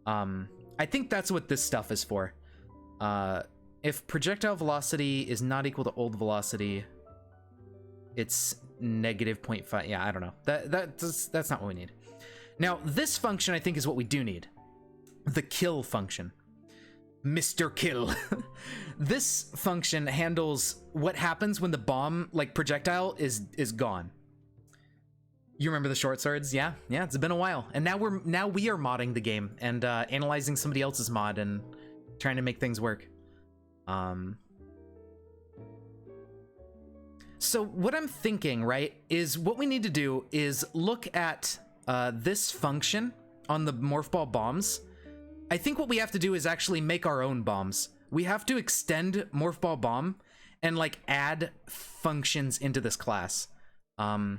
I think that's what this stuff is for. If projectile velocity is not equal to old velocity, it's -0.5. Yeah, I don't know. That's not what we need. Now, this function I think is what we do need. The kill function. Mr. Kill. This function handles what happens when the bomb, like projectile, is gone. You remember the short swords? Yeah, it's been a while. And now we are modding the game and analyzing somebody else's mod and trying to make things work. So what I'm thinking, right, is what we need to do is look at this function on the morph ball bombs. I think what we have to do is actually make our own bombs. We have to extend morph ball bomb and like add functions into this class. I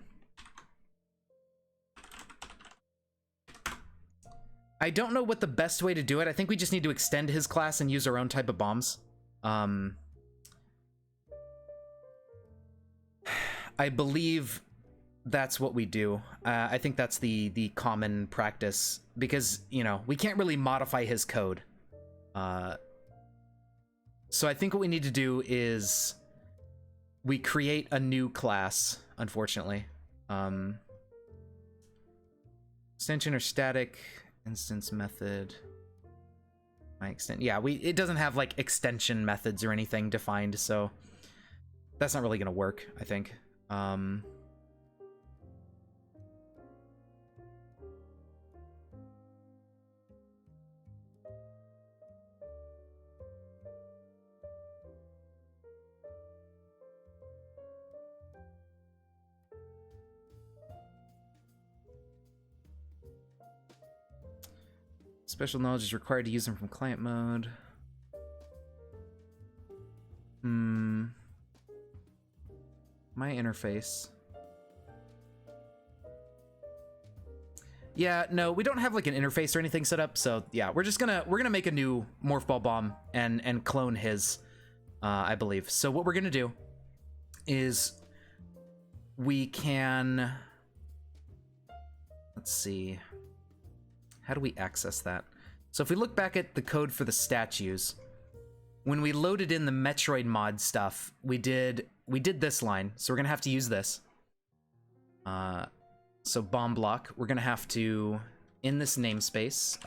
don't know what the best way to do it. I think we just need to extend his class and use our own type of bombs. I believe that's what we do. I think that's the common practice because, you know, we can't really modify his code. So I think what we need to do is we create a new class, unfortunately. Extension or static instance method. My extent, yeah, it doesn't have like extension methods or anything defined, so that's not really gonna work, I think. Special knowledge is required to use them from client mode. My interface. Yeah, no, we don't have like an interface or anything set up, so yeah, we're gonna make a new morph ball bomb and clone his, I believe. So what we're gonna do is we can, let's see, how do we access that? So if we look back at the code for the statues, when we loaded in the Metroid mod stuff, we did this line. So we're gonna have to use this. So bomb block, we're gonna have to, in this namespace,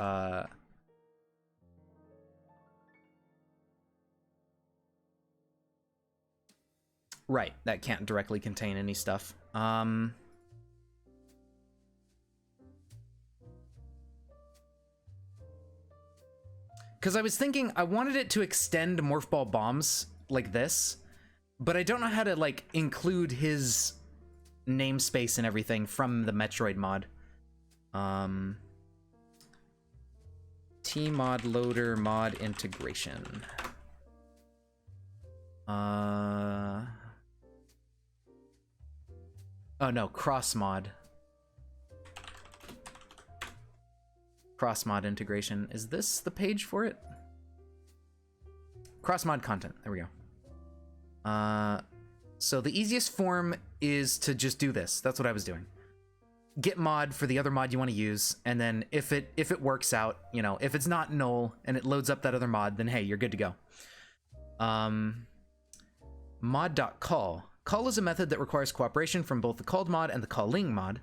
right, that can't directly contain any stuff. Because I was thinking I wanted it to extend morph ball bombs like this, but I don't know how to like include his namespace and everything from the Metroid mod. Tmod loader mod integration. Oh no, cross mod. Cross mod integration. Is this the page for it? Cross mod content. There we go. So the easiest form is to just do this. That's what I was doing. Get mod for the other mod you want to use, and then if it works out, you know, if it's not null and it loads up that other mod, then hey, you're good to go. Mod.call. Call is a method that requires cooperation from both the called mod and the calling mod.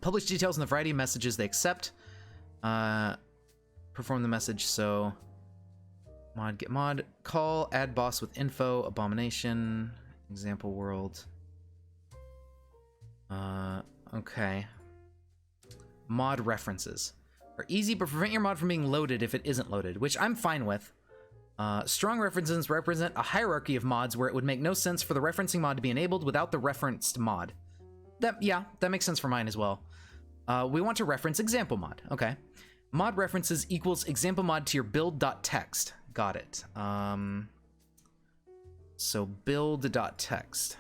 Publish details on the variety of messages they accept. Perform the message, so mod get mod call add boss with info abomination example world. Okay. Mod references are easy but prevent your mod from being loaded if it isn't loaded, which I'm fine with. Strong references represent a hierarchy of mods where it would make no sense for the referencing mod to be enabled without the referenced mod. Yeah, that makes sense for mine as well. We want to reference example mod. Okay. Mod references equals example mod to your build.txt. Got it. So build.txt.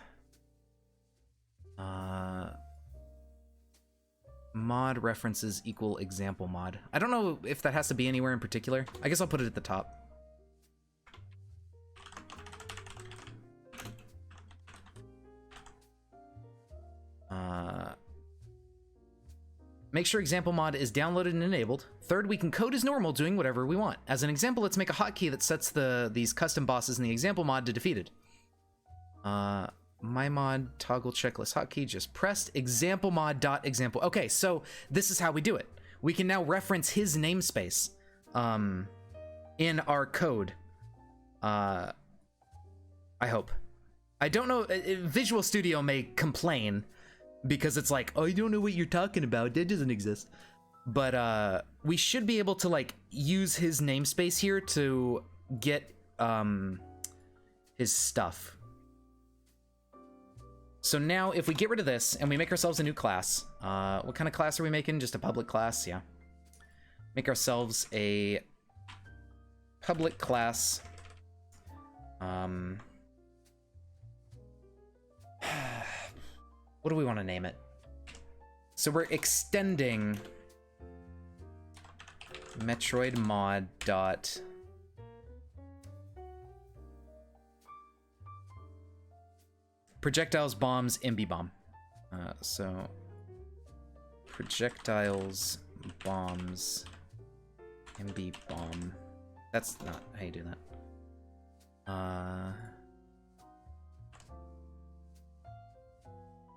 Mod references equal example mod. I don't know if that has to be anywhere in particular. I guess I'll put it at the top. Make sure example mod is downloaded and enabled. Third, we can code as normal, doing whatever we want. As an example, let's make a hotkey that sets these custom bosses in the example mod to defeated. My mod toggle checklist hotkey just pressed example mod dot example. Okay, so this is how we do it. We can now reference his namespace in our code. I hope. I don't know. Visual Studio may complain because it's like, oh, you don't know what you're talking about. That doesn't exist. But we should be able to like use his namespace here to get his stuff. So now if we get rid of this and we make ourselves a new class, what kind of class are we making? Just a public class? Yeah. Make ourselves a public class. What do we want to name it? So we're extending Metroid mod dot projectiles bombs MB bomb. So projectiles bombs MB bomb. That's not how you do that.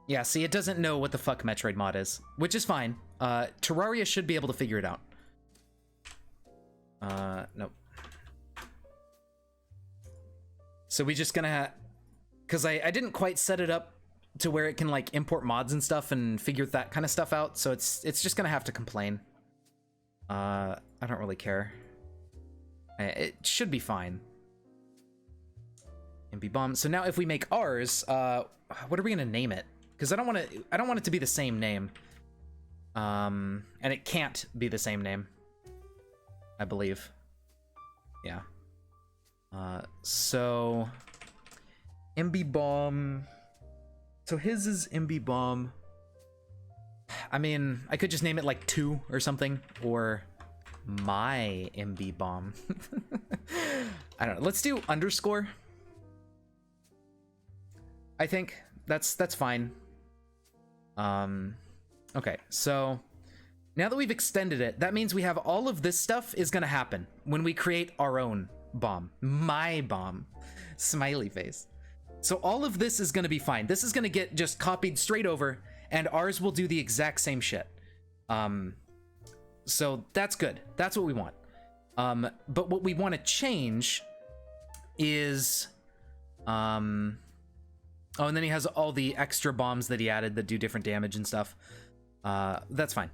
Yeah, see, it doesn't know what the fuck Metroid mod is, which is fine. Terraria should be able to figure it out. Nope. So we just gonna because I didn't quite set it up to where it can like import mods and stuff and figure that kind of stuff out, so it's just gonna have to complain. I don't really care. It should be fine. MB bomb. So now if we make ours, what are we gonna name it? Because I don't want it to be the same name. And it can't be the same name, I believe. Yeah. So MB bomb. So his is MB bomb. I mean, I could just name it like 2 or something, or my MB bomb. I don't know. Let's do underscore. I think that's fine. Okay, so Now that we've extended it, that means we have all of this stuff is gonna happen when we create our own bomb. My bomb. Smiley face. So all of this is gonna be fine. This is gonna get just copied straight over, and ours will do the exact same shit. So that's good. That's what we want. But what we want to change is... Oh, and then he has all the extra bombs that he added that do different damage and stuff. That's fine.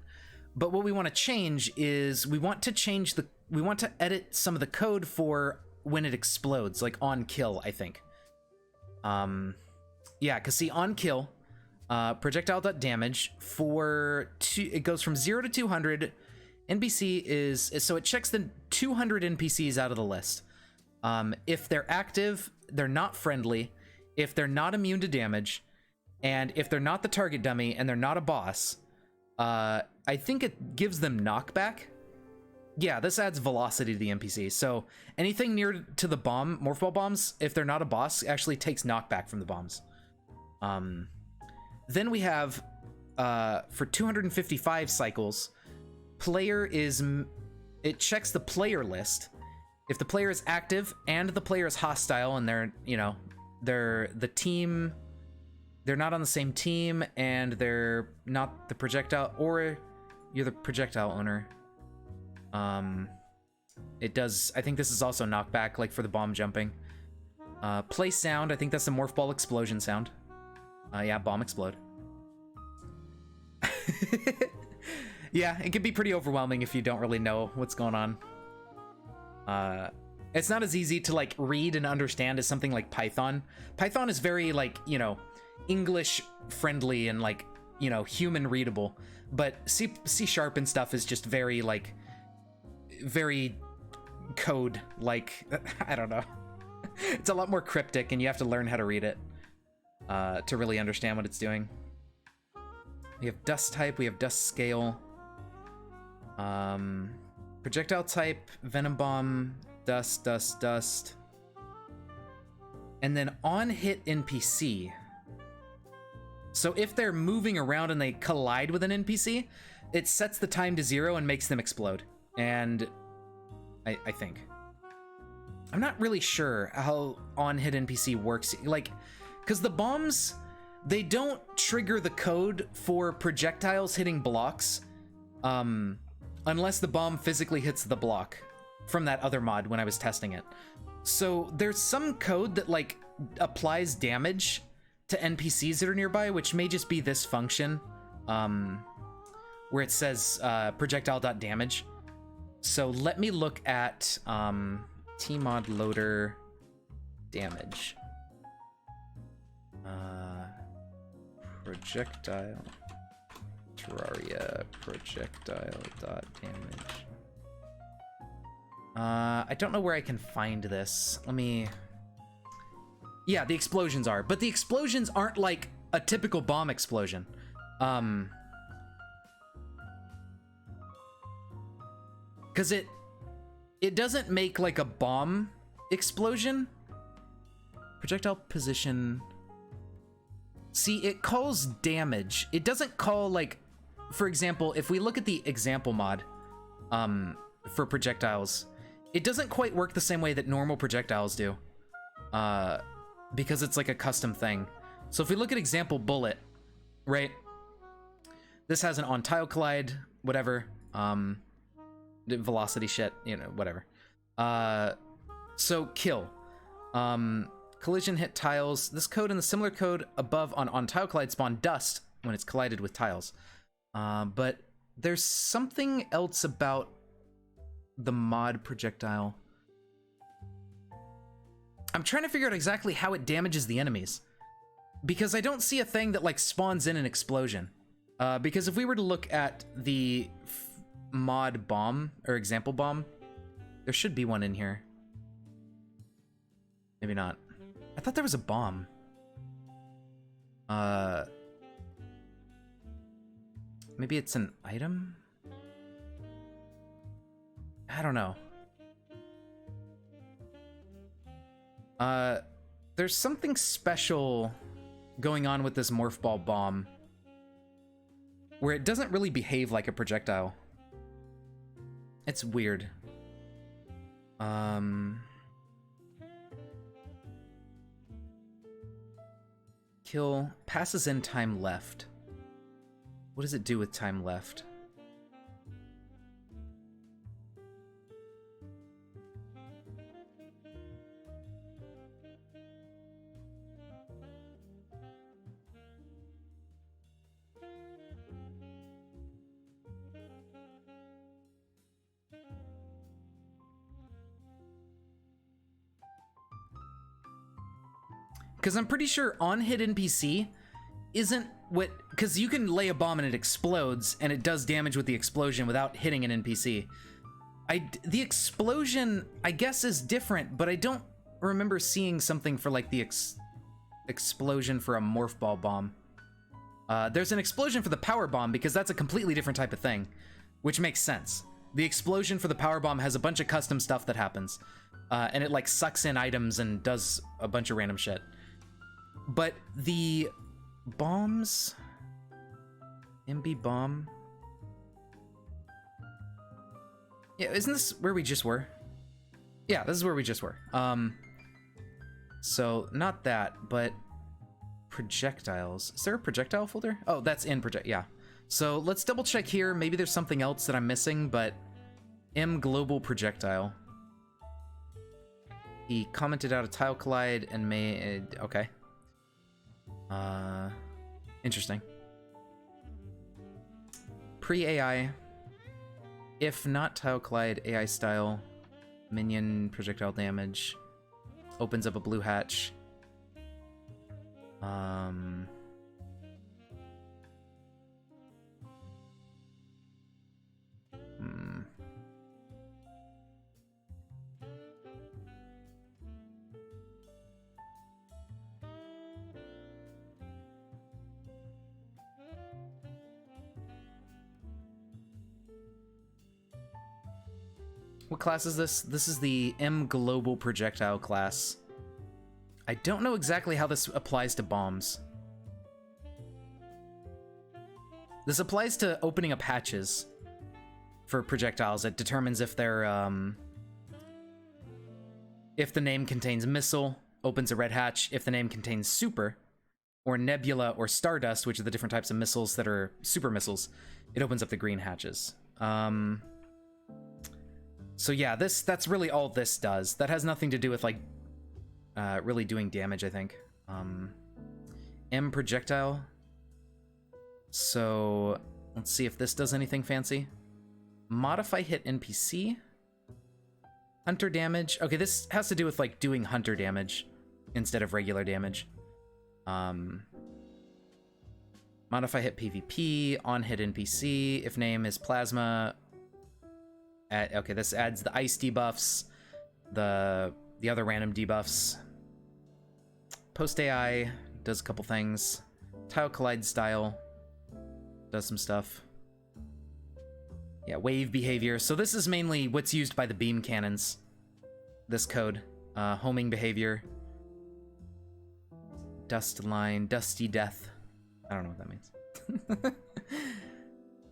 But what we want to change is we want to edit some of the code for when it explodes, like on kill, I think. Yeah, because see, on kill, projectile.damage it goes from 0 to 200. NPC is so it checks the 200 NPCs out of the list. If they're active, they're not friendly, if they're not immune to damage, and if they're not the target dummy and they're not a boss, I think it gives them knockback. Yeah, this adds velocity to the NPC. So anything near to the bomb, morph ball bombs, if they're not a boss, actually takes knockback from the bombs. Then we have, for 255 cycles, it checks the player list. If the player is active and the player is hostile and they're the team, they're not on the same team and they're not the projectile, or you're the projectile owner. It does, I think this is also knockback, like for the bomb jumping. Play sound, I think that's the morph ball explosion sound. Yeah, bomb explode. Yeah, it can be pretty overwhelming if you don't really know what's going on. It's not as easy to like read and understand as something like Python. Python is very like, English friendly and like, human readable, but C# and stuff is just very like, very code like, I don't know. It's a lot more cryptic and you have to learn how to read it to really understand what it's doing. We have dust type, we have dust scale, projectile type, venom bomb, dust, dust, dust, and then on hit NPC. So if they're moving around and they collide with an NPC, it sets the time to 0 and makes them explode. And I think, I'm not really sure how on hit NPC works, like, because the bombs, they don't trigger the code for projectiles hitting blocks unless the bomb physically hits the block from that other mod when I was testing it. So there's some code that like applies damage to NPCs that are nearby, which may just be this function where it says projectile.damage. So let me look at tmod loader damage. Projectile Terraria projectile.damage. I don't know where I can find this. Let me... Yeah, the explosions are, but the explosions aren't like a typical bomb explosion. Because it doesn't make like a bomb explosion. Projectile position. See, it calls damage. It doesn't call like, for example, if we look at the example mod for projectiles, it doesn't quite work the same way that normal projectiles do. Because it's like a custom thing. So if we look at example bullet, right? This has an on tile collide, whatever. Velocity shit, whatever. So kill. Collision hit tiles. This code and the similar code above on tile collide spawn dust when it's collided with tiles. But there's something else about the mod projectile. I'm trying to figure out exactly how it damages the enemies, because I don't see a thing that like spawns in an explosion. Because if we were to look at the mod bomb or example bomb, there should be one in here. Maybe not. I thought there was a bomb. Maybe it's an item? I don't know. There's something special going on with this morph ball bomb. where it doesn't really behave like a projectile. It's weird. Kill, passes in time left. What does it do with time left? Because I'm pretty sure on-hit NPC isn't what... Because you can lay a bomb and it explodes, and it does damage with the explosion without hitting an NPC. The explosion, I guess, is different, but I don't remember seeing something for, like, the explosion for a morph ball bomb. There's an explosion for the power bomb, because that's a completely different type of thing, which makes sense. The explosion for the power bomb has a bunch of custom stuff that happens, and it, like, sucks in items and does a bunch of random shit. But the bombs, MB bomb. Yeah, isn't this where we just were? Yeah, this is where we just were. So not that, but projectiles. Is there a projectile folder? Oh, that's in project. Yeah. So let's double check here. Maybe there's something else that I'm missing, but M global projectile. He commented out a tile collide and made, okay. Interesting. Pre-AI. If not tile collide, AI style, minion projectile damage, opens up a blue hatch. What class is this? This is the M Global Projectile class. I don't know exactly how this applies to bombs. This applies to opening up hatches for projectiles. It determines if they're, if the name contains missile, opens a red hatch. If the name contains super, or nebula, or stardust, which are the different types of missiles that are super missiles, it opens up the green hatches. So yeah, that's really all this does. That has nothing to do with, like, really doing damage, I think. M projectile. So let's see if this does anything fancy. Modify hit NPC. Hunter damage. Okay, this has to do with, like, doing hunter damage instead of regular damage. Modify hit PvP. On hit NPC. If name is plasma. Okay, this adds the ice debuffs, the other random debuffs. Post AI does a couple things. Tile collide style does some stuff. Yeah, wave behavior. So this is mainly what's used by the beam cannons. This code. Homing behavior. Dust line, dusty death. I don't know what that means.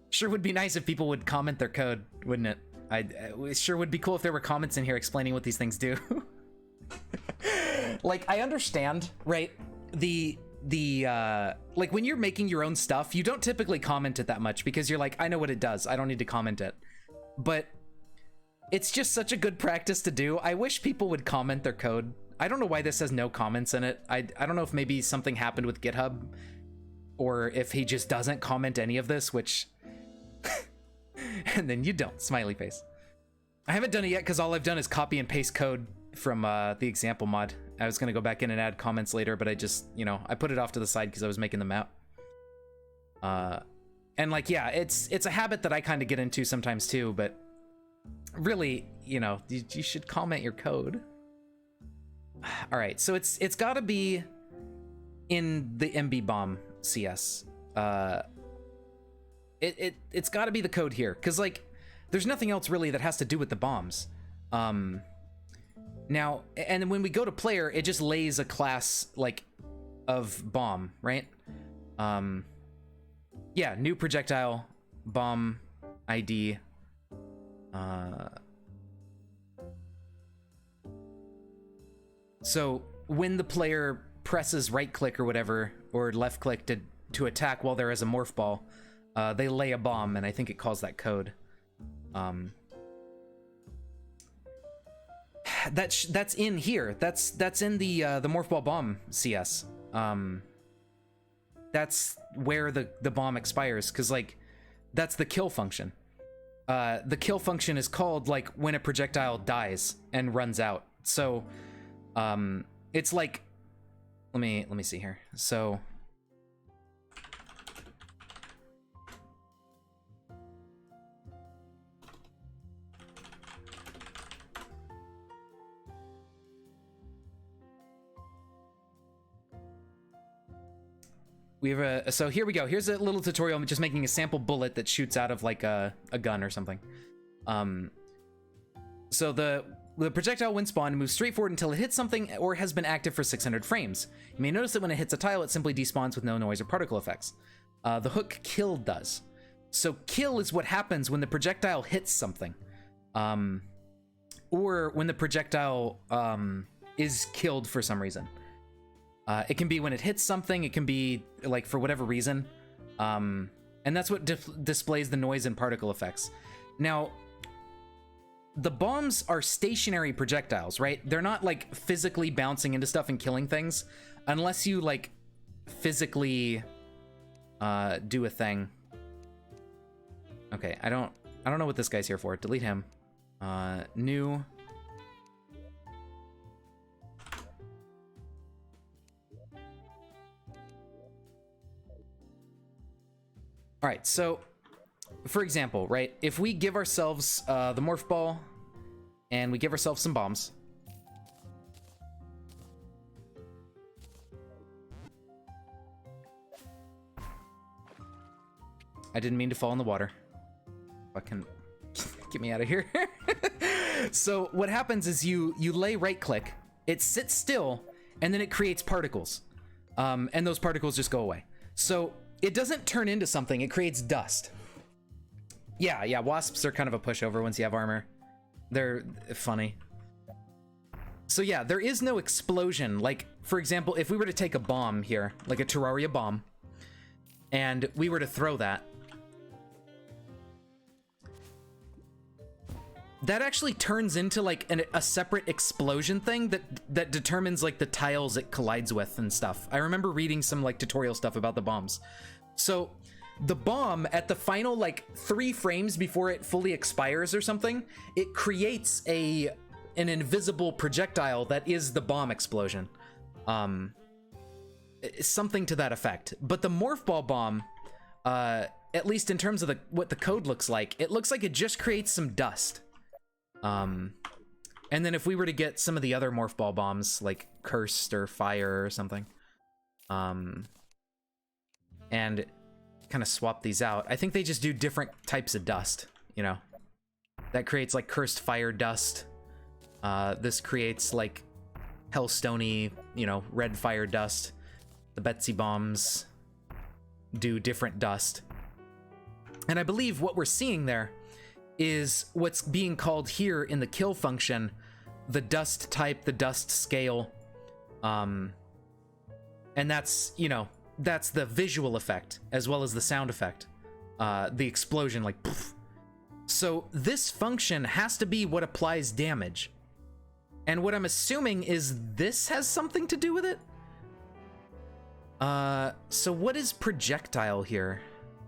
Sure would be nice if people would comment their code, wouldn't it? It sure would be cool if there were comments in here explaining what these things do. Like, I understand, right? Like, when you're making your own stuff, you don't typically comment it that much because you're like, I know what it does. I don't need to comment it. But it's just such a good practice to do. I wish people would comment their code. I don't know why this has no comments in it. I don't know if maybe something happened with GitHub or if he just doesn't comment any of this, which... And then you don't. Smiley face. I haven't done it yet because all I've done is copy and paste code from the example mod. I was going to go back in and add comments later, but I just, you know, I put it off to the side because I was making the map. And, like, yeah, it's a habit that I kind of get into sometimes too, but really, you know, you should comment your code. All right, so it's got to be in the MB bomb CS. It's got to be the code here, because, like, there's nothing else really that has to do with the bombs. Now, and when we go to player, it just lays a class, like, of bomb, right? Yeah, new projectile, bomb ID. So when the player presses right click or whatever, or left click to attack while there is a morph ball, they lay a bomb, and I think it calls that code. That's in here. That's in the morph ball bomb CS. That's where the bomb expires, because like that's the kill function. The kill function is called like when a projectile dies and runs out. So it's like, let me see here. So we have so here we go. Here's a little tutorial. I'm just making a sample bullet that shoots out of like a gun or something. So the projectile when spawned moves straight forward until it hits something or has been active for 600 frames. You may notice that when it hits a tile, it simply despawns with no noise or particle effects. The hook kill does. So kill is what happens when the projectile hits something. Or when the projectile is killed for some reason. It can be when it hits something, it can be like for whatever reason. And that's what displays the noise and particle effects. Now, the bombs are stationary projectiles, right? They're not like physically bouncing into stuff and killing things unless you like physically do a thing. Okay, I don't know what this guy's here for. Delete him. New. All right, so for example, right, if we give ourselves the morph ball and we give ourselves some bombs. I didn't mean to fall in the water. Fucking get me out of here. So what happens is you lay right click, it sits still, and then it creates particles. And those particles just go away. So it doesn't turn into something, it creates dust. Yeah, wasps are kind of a pushover once you have armor. They're funny. So yeah, there is no explosion. Like, for example, if we were to take a bomb here, like a Terraria bomb, and we were to throw that, that actually turns into like a separate explosion thing that determines like the tiles it collides with and stuff. I remember reading some like tutorial stuff about the bombs. So the bomb at the final like 3 frames before it fully expires or something, it creates an invisible projectile that is the bomb explosion. Something to that effect. But the morph ball bomb, at least in terms of what the code looks like, it looks like it just creates some dust. And then if we were to get some of the other morph ball bombs, like Cursed or Fire or something, and kind of swap these out, I think they just do different types of dust, you know? That creates like Cursed Fire dust. This creates like Hellstony, you know, red fire dust. The Betsy bombs do different dust. And I believe what we're seeing there is what's being called here in the kill function, the dust type, the dust scale. And that's, you know, that's the visual effect as well as the sound effect. The explosion, like poof. So this function has to be what applies damage. And what I'm assuming is this has something to do with it. So what is projectile here?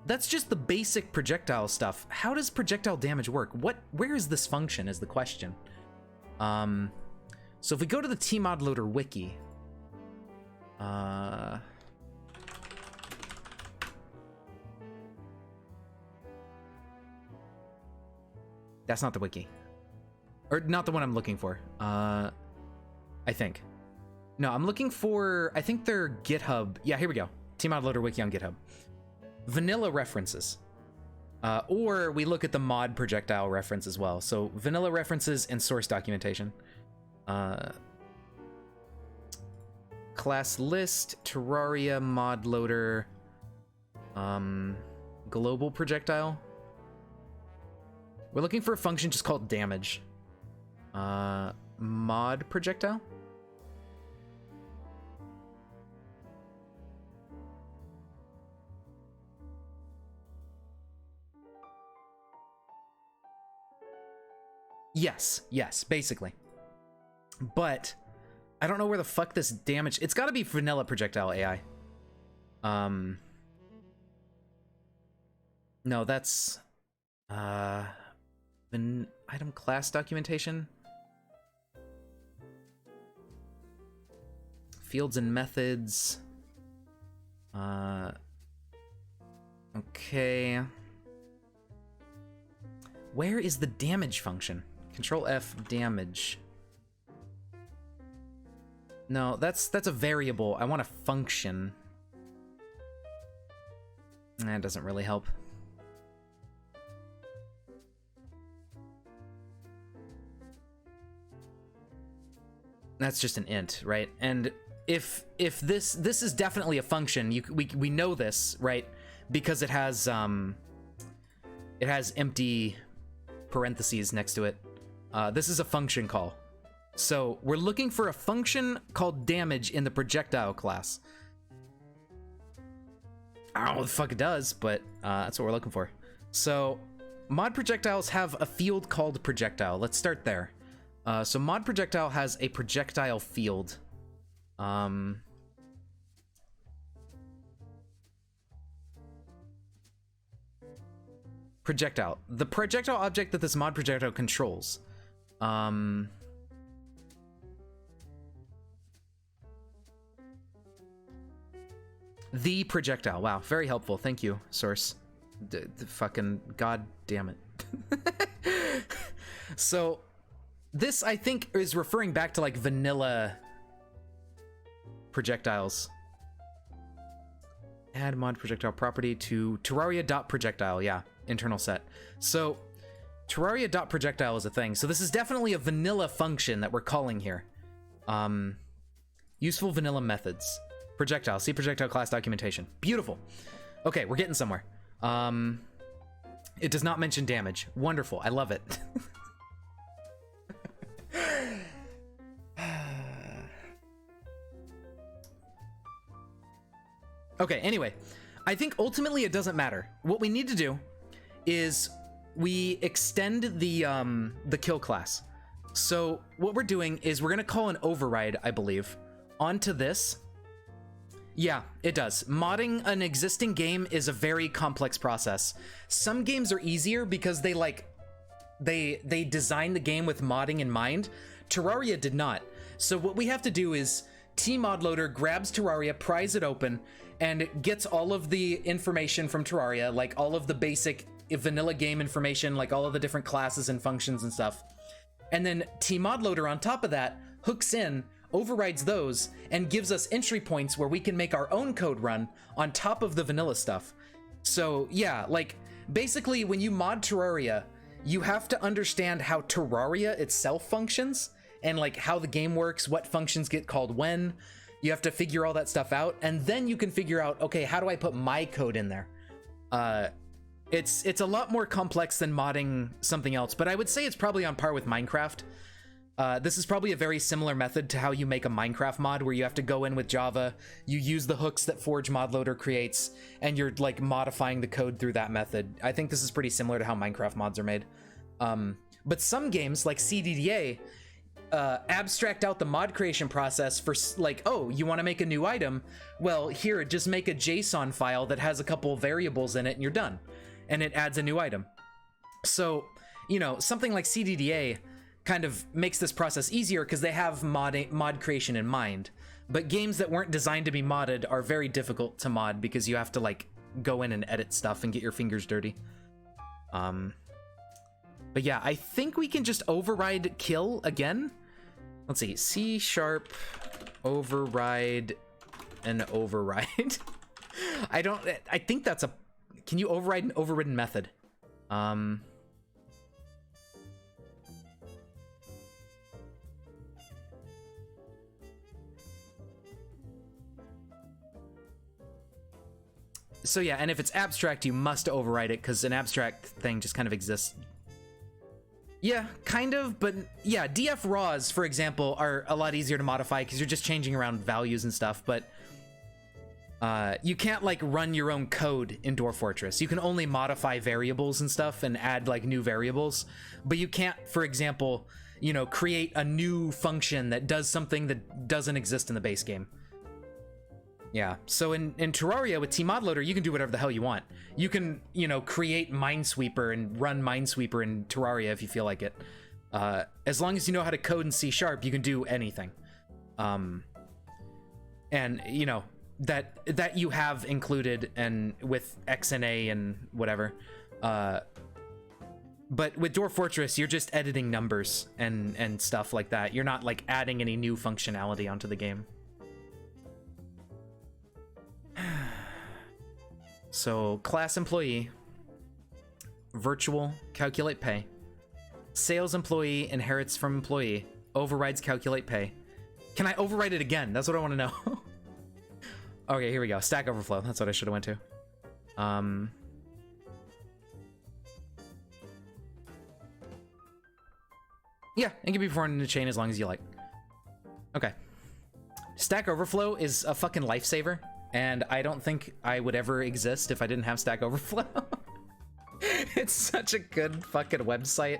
That's just the basic projectile stuff. How does projectile damage work? Where is this function is the question. So if we go to the Tmod Loader wiki, that's not the wiki. Or not the one I'm looking for. I think. No, I'm looking for, I think they're GitHub. Yeah, here we go. Tmod Loader wiki on GitHub. Vanilla references. Or we look at the mod projectile reference as well. So vanilla references and source documentation. Class list, Terraria, mod loader. global projectile. We're looking for a function just called damage. Mod projectile? Yes, basically. But I don't know where the fuck this damage... It's gotta be vanilla projectile AI. No, that's... An item class documentation? Fields and methods. Okay. Where is the damage function? Control F, damage. No, that's a variable. I want a function. That doesn't really help. That's just an int, right? And if this is definitely a function, we know this, right? Because it has empty parentheses next to it. This is a function call. So we're looking for a function called damage in the projectile class. I don't know what the fuck it does, but that's what we're looking for. So mod projectiles have a field called projectile. Let's start there. So mod projectile has a projectile field. Projectile. The projectile object that this mod projectile controls. The projectile. Wow, very helpful. Thank you, source. Fucking god damn it. So this, I think, is referring back to like vanilla projectiles. Add mod projectile property to Terraria.projectile. Yeah, internal set. So Terraria.projectile is a thing. So this is definitely a vanilla function that we're calling here. Useful vanilla methods. Projectile. See projectile class documentation. Beautiful. Okay, we're getting somewhere. It does not mention damage. Wonderful. I love it. Okay, anyway, I think ultimately it doesn't matter. What we need to do is we extend the kill class. So what we're doing is we're gonna call an override, I believe, onto this. Yeah, it does. Modding an existing game is a very complex process. Some games are easier because they design the game with modding in mind. Terraria did not. So what we have to do is tModLoader grabs Terraria, pries it open, and it gets all of the information from Terraria, like all of the basic vanilla game information, like all of the different classes and functions and stuff. And then tModLoader on top of that hooks in, overrides those, and gives us entry points where we can make our own code run on top of the vanilla stuff. So yeah, like basically when you mod Terraria, you have to understand how Terraria itself functions and like how the game works, what functions get called when. You have to figure all that stuff out, and then you can figure out, okay, how do I put my code in there? It's a lot more complex than modding something else, but I would say it's probably on par with Minecraft. This is probably a very similar method to how you make a Minecraft mod, where you have to go in with Java, you use the hooks that Forge ModLoader creates, and you're like modifying the code through that method. I think this is pretty similar to how Minecraft mods are made. But some games, like CDDA, abstract out the mod creation process for like, oh, you want to make a new item? Well, here, just make a JSON file that has a couple variables in it and you're done. And it adds a new item. So, you know, something like CDDA kind of makes this process easier because they have mod creation in mind. But games that weren't designed to be modded are very difficult to mod because you have to like go in and edit stuff and get your fingers dirty. But yeah, I think we can just override kill again. Let's see, C# override an override. I think that's a, can you override an overridden method? So yeah, and if it's abstract, you must overwrite it because an abstract thing just kind of exists. Yeah, kind of, but yeah, DF raws, for example, are a lot easier to modify because you're just changing around values and stuff, but you can't like run your own code in Dwarf Fortress. You can only modify variables and stuff and add like new variables, but you can't, for example, you know, create a new function that does something that doesn't exist in the base game. Yeah, so in Terraria with Tmod Loader, you can do whatever the hell you want. You can, you know, create Minesweeper and run Minesweeper in Terraria if you feel like it. As long as you know how to code in C#, you can do anything. And, you know, that you have included and with XNA and whatever. But with Dwarf Fortress, you're just editing numbers and stuff like that. You're not like adding any new functionality onto the game. So class employee, virtual, calculate pay. Sales employee inherits from employee, overrides calculate pay. Can I override it again? That's what I want to know. Okay, here we go. Stack Overflow. That's what I should have went to. Yeah, it can be performed in a chain as long as you like. Okay. Stack Overflow is a fucking lifesaver, and I don't think I would ever exist if I didn't have Stack Overflow. It's such a good fucking website.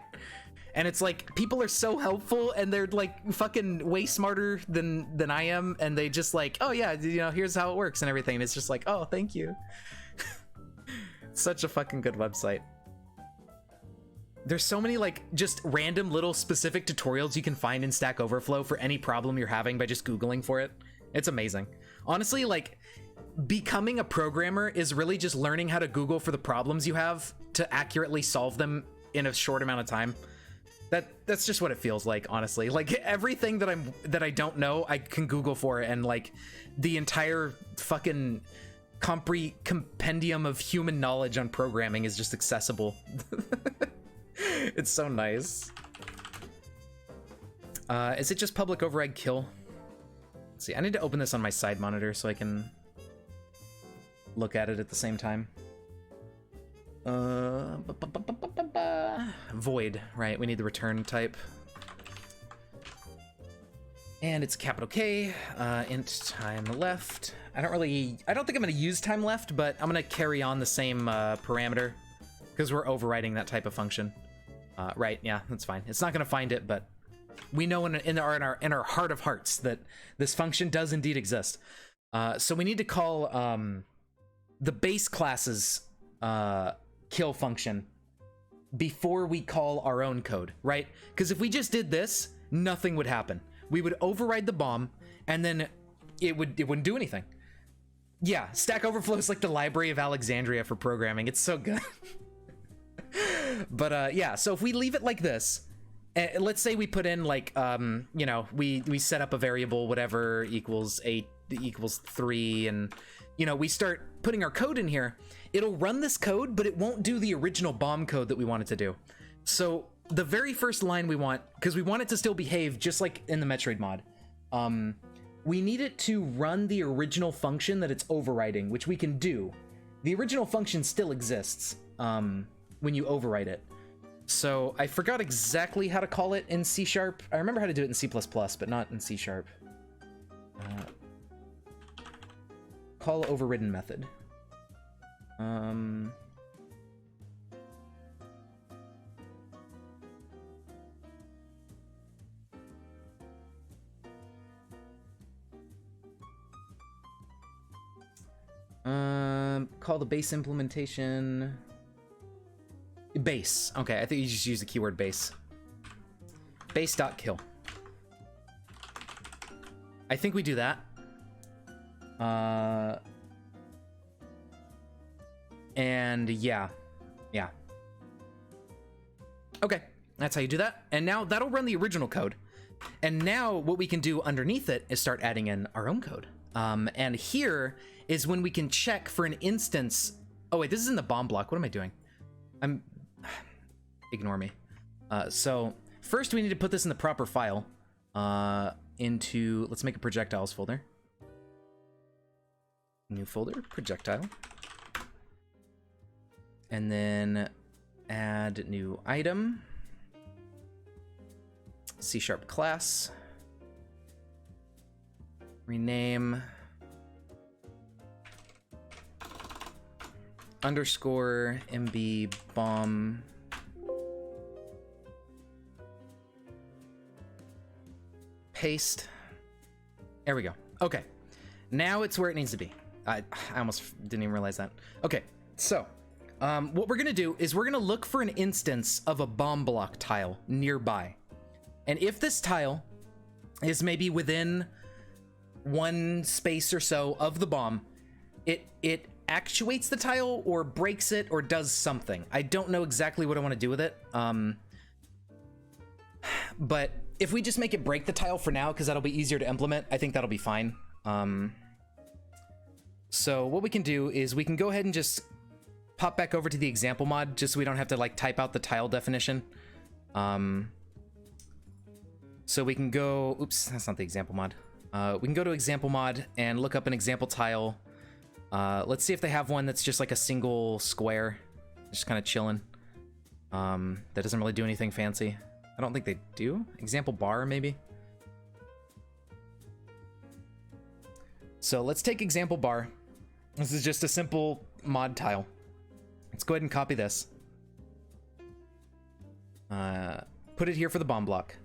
And it's like, people are so helpful, and they're like fucking way smarter than I am, and they just like, oh yeah, you know, here's how it works and everything. And it's just like, oh, thank you. Such a fucking good website. There's so many like just random little specific tutorials you can find in Stack Overflow for any problem you're having by just Googling for it. It's amazing. Honestly, like, becoming a programmer is really just learning how to Google for the problems you have to accurately solve them in a short amount of time. That's just what it feels like, honestly. Like, everything that I don't know, I can Google for, and like the entire fucking compendium of human knowledge on programming is just accessible. It's so nice. Is it just public override kill? Let's see, I need to open this on my side monitor so I can look at it at the same time. Void, right? We need the return type. And it's capital K, int time left. I don't think I'm gonna use time left, but I'm gonna carry on the same parameter because we're overriding that type of function. Right, yeah, that's fine. It's not gonna find it, but we know in our heart of hearts that this function does indeed exist. So we need to call the base class's kill function before we call our own code, right? Because if we just did this, nothing would happen. We would override the bomb, and then it wouldn't do anything. Yeah, Stack Overflow is like the Library of Alexandria for programming. It's so good. But yeah, so if we leave it like this, let's say we put in like you know, we set up a variable whatever equals 8 equals 3, and you know, we start putting our code in here. It'll run this code, but it won't do the original bomb code that we want it to do. So the very first line we want, because we want it to still behave just like in the Metroid mod, we need it to run the original function that it's overriding, which we can do. The original function still exists when you override it. So I forgot exactly how to call it in C#. I remember how to do it in C++, but not in C#. Call overridden method. Call the base implementation base. Okay, I think you just use the keyword base. Base.kill. I think we do that. And yeah. Okay, that's how you do that. And now that'll run the original code. And now what we can do underneath it is start adding in our own code. And here is when we can check for an instance. Oh wait, this is in the bomb block. What am I doing? Ignore me. So first we need to put this in the proper file. Let's make a projectiles folder. New folder, projectile. And then add new item. C# class. Rename. Underscore MB bomb. Paste. There we go. Okay. Now it's where it needs to be. I almost didn't even realize that. Okay, so what we're gonna do is we're gonna look for an instance of a bomb block tile nearby. And if this tile is maybe within one space or so of the bomb, it actuates the tile or breaks it or does something. I don't know exactly what I want to do with it. But if we just make it break the tile for now, because that'll be easier to implement, I think that'll be fine. So what we can do is we can go ahead and just pop back over to the example mod, just so we don't have to like type out the tile definition. So we can go, oops, that's not the example mod. We can go to example mod and look up an example tile. Let's see if they have one that's just like a single square, just kind of chilling. That doesn't really do anything fancy. I don't think they do. Example bar, maybe. So let's take example bar. This is just a simple mod tile. Let's go ahead and copy this. Put it here for the bomb block.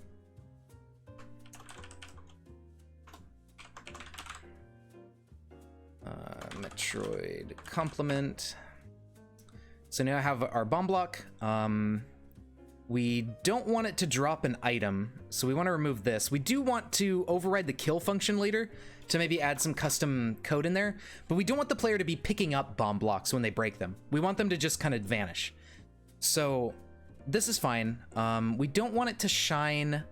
Metroid complement. So now I have our bomb block. We don't want it to drop an item, so we want to remove this. We do want to override the kill function later to maybe add some custom code in there, but we don't want the player to be picking up bomb blocks when they break them. We want them to just kind of vanish. So this is fine. We don't want it to shine,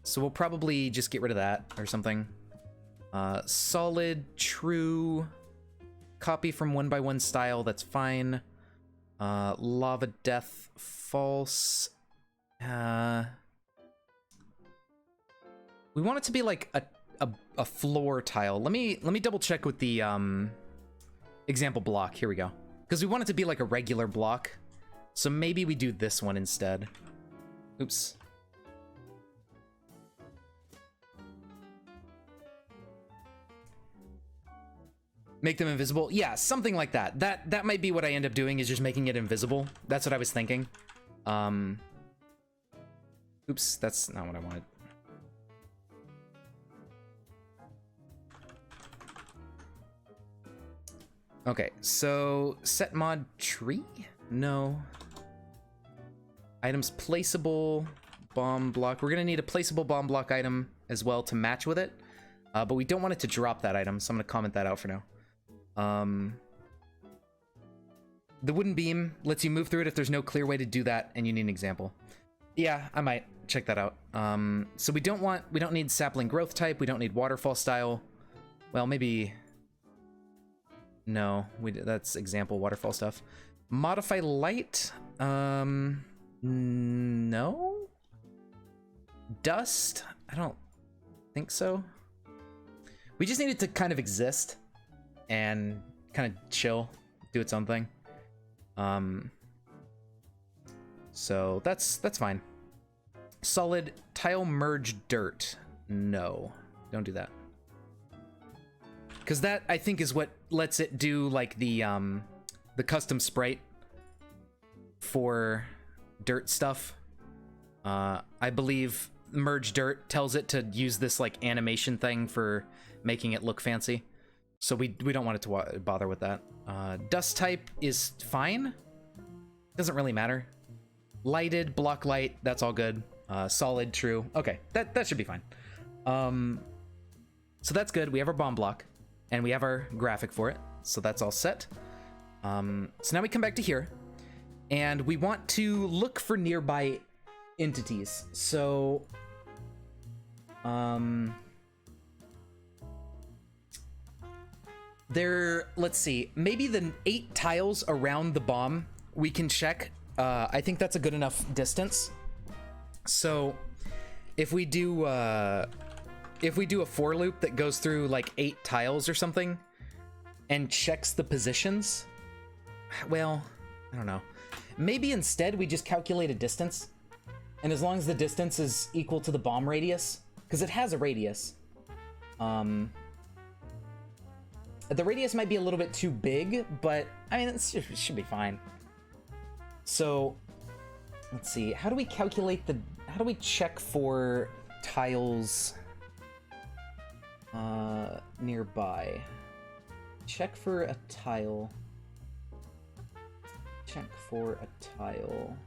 so we'll probably just get rid of that or something. Solid, true, copy from 1x1 style, that's fine. Lava death, false. We want it to be like a floor tile. Let me double check with the example block. Here we go. Because we want it to be like a regular block. So maybe we do this one instead. Oops. Make them invisible? Yeah, something like that. That might be what I end up doing, is just making it invisible. That's what I was thinking. Oops, that's not what I wanted. Okay, so set mod tree? No. Items placeable, bomb block. We're gonna need a placeable bomb block item as well to match with it. But we don't want it to drop that item, so I'm gonna comment that out for now. The wooden beam lets you move through it if there's no clear way to do that and you need an example. Yeah, I might check that out. So we don't need sapling growth type, we don't need waterfall style. Well, maybe, no, that's example waterfall stuff. Modify light, no? Dust, I don't think so. We just need it to kind of exist and kind of chill, do its own thing. So that's fine. Solid tile merge dirt. No, don't do that. Because that, I think, is what lets it do like the custom sprite for dirt stuff. I believe merge dirt tells it to use this like animation thing for making it look fancy. So we don't want it to bother with that. Dust type is fine. Doesn't really matter. Lighted, block light, that's all good. Solid, true. Okay, that should be fine. So that's good. We have our bomb block, and we have our graphic for it. So that's all set. So now we come back to here, and we want to look for nearby entities. So, let's see, maybe the 8 tiles around the bomb we can check. I think that's a good enough distance. So if we do a for loop that goes through like 8 tiles or something and checks the positions, well, I don't know. Maybe instead we just calculate a distance. And as long as the distance is equal to the bomb radius, because it has a radius. The radius might be a little bit too big, but I mean, it should be fine. So, let's see. How do we calculate how do we check for tiles nearby? Check for a tile. Check for a tile.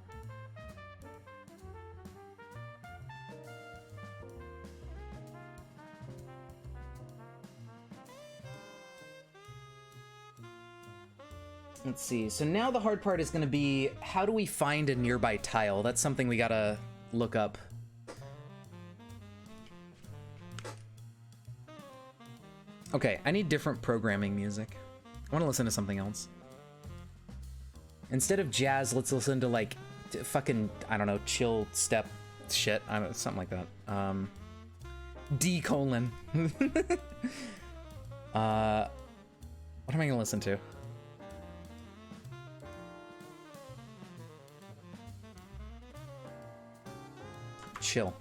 Let's see. So now the hard part is going to be, how do we find a nearby tile? That's something we gotta look up. Okay, I need different programming music. I want to listen to something else. Instead of jazz, let's listen to like fucking, I don't know, chill step shit. I don't know, something like that. D colon. What am I gonna listen to? Chill.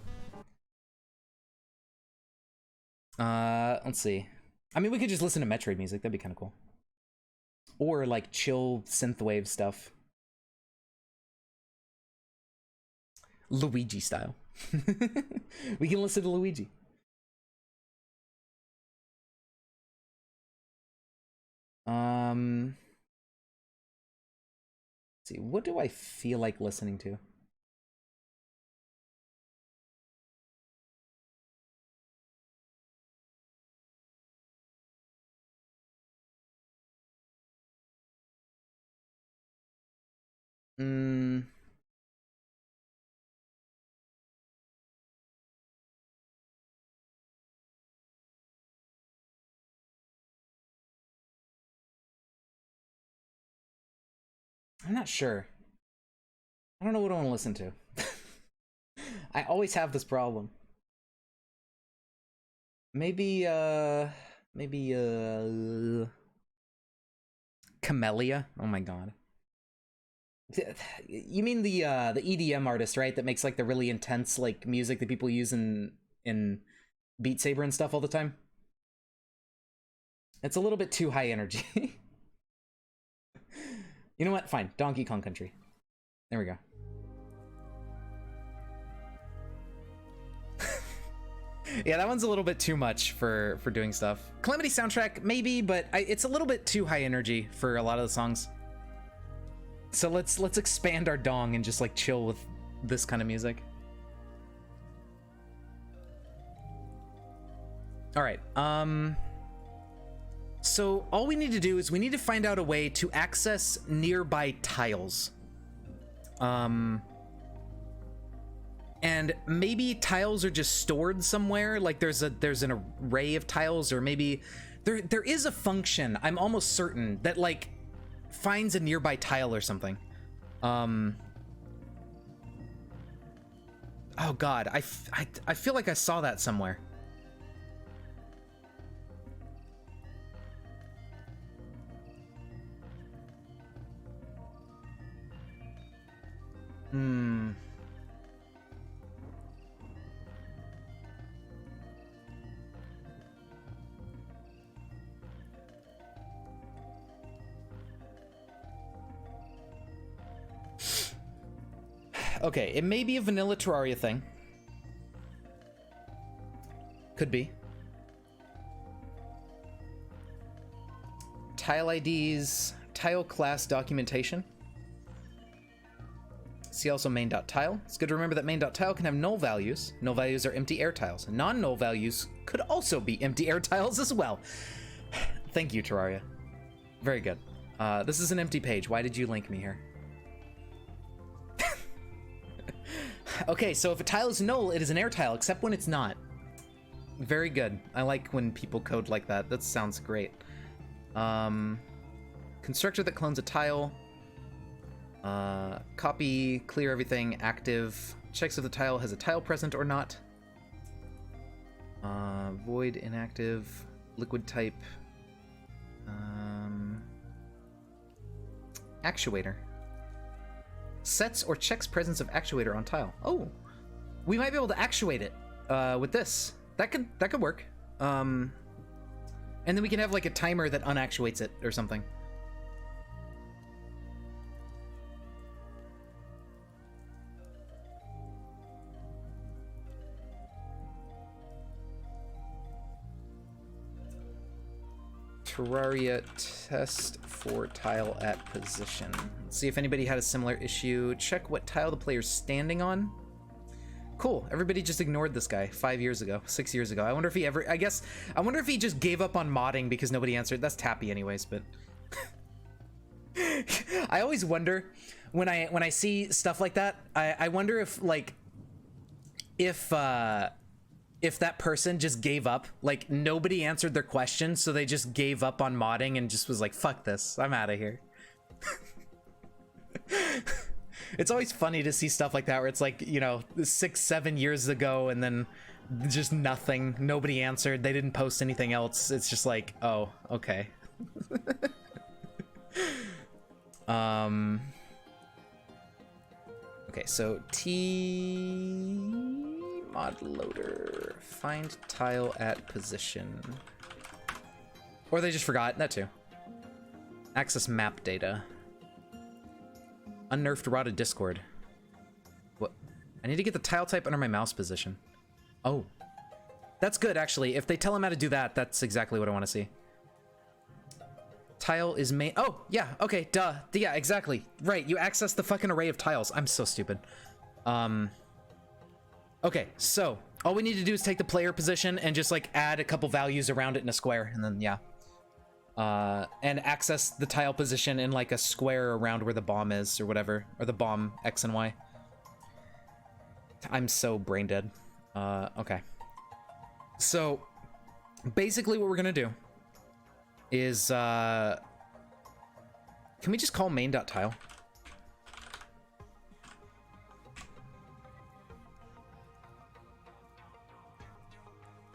Let's see. I mean, we could just listen to Metroid music. That'd be kind of cool. Or like chill synthwave stuff. Luigi style. We can listen to Luigi. Let's see, what do I feel like listening to? I'm not sure. I don't know what I want to listen to. I always have this problem. Maybe Camellia? Oh my god. You mean the EDM artist, right? That makes like the really intense like music that people use in Beat Saber and stuff all the time? It's a little bit too high energy. You know what? Fine. Donkey Kong Country. There we go. Yeah, that one's a little bit too much for doing stuff. Calamity soundtrack, maybe, but it's a little bit too high energy for a lot of the songs. So let's expand our dong and just like chill with this kind of music. All right. So all we need to do is we need to find out a way to access nearby tiles. And maybe tiles are just stored somewhere, like there's an array of tiles, or maybe there is a function, I'm almost certain, that like finds a nearby tile or something. Oh god, I feel like I saw that somewhere. Okay, it may be a vanilla Terraria thing. Could be. Tile IDs, tile class documentation. See also main.tile. It's good to remember that main.tile can have null values. Null values are empty air tiles. Non-null values could also be empty air tiles as well. Thank you, Terraria. Very good. This is an empty page. Why did you link me here? Okay, so if a tile is null, it is an air tile, except when it's not. Very good. I like when people code like that. That sounds great. Constructor that clones a tile. Copy, clear everything, active. Checks if the tile has a tile present or not. Void, inactive, liquid type. Actuator. Sets or checks presence of actuator on tile. Oh, we might be able to actuate it with this. That could work. And then we can have like a timer that unactuates it or something. Terraria test for tile at position. Let's see if anybody had a similar issue. Check what tile the player's standing on. Cool. Everybody just ignored this guy 5 years ago, 6 years ago. I wonder if he ever, I wonder if he just gave up on modding because nobody answered. That's Tappy anyways, but I always wonder when I see stuff like that, I wonder if like, if that person just gave up, like nobody answered their question, so they just gave up on modding and just was like, fuck this, I'm out of here. It's always funny to see stuff like that where it's like, you know, 6-7 years ago and then just nothing, nobody answered, they didn't post anything else. It's just like, oh, okay. Okay, so mod loader, find tile at position. Or they just forgot, that too. Access map data. Unnerfed rotted Discord. What? I need to get the tile type under my mouse position. Oh. That's good, actually. If they tell him how to do that, that's exactly what I want to see. Tile is main. Oh, yeah, okay, duh. Yeah, exactly. Right, you access the fucking array of tiles. I'm so stupid. Okay, so all we need to do is take the player position and just like add a couple values around it in a square, and then yeah. And access the tile position in like a square around where the bomb is or whatever, or the bomb X and Y. I'm so brain dead. Okay. So basically what we're gonna do is, can we just call main.tile?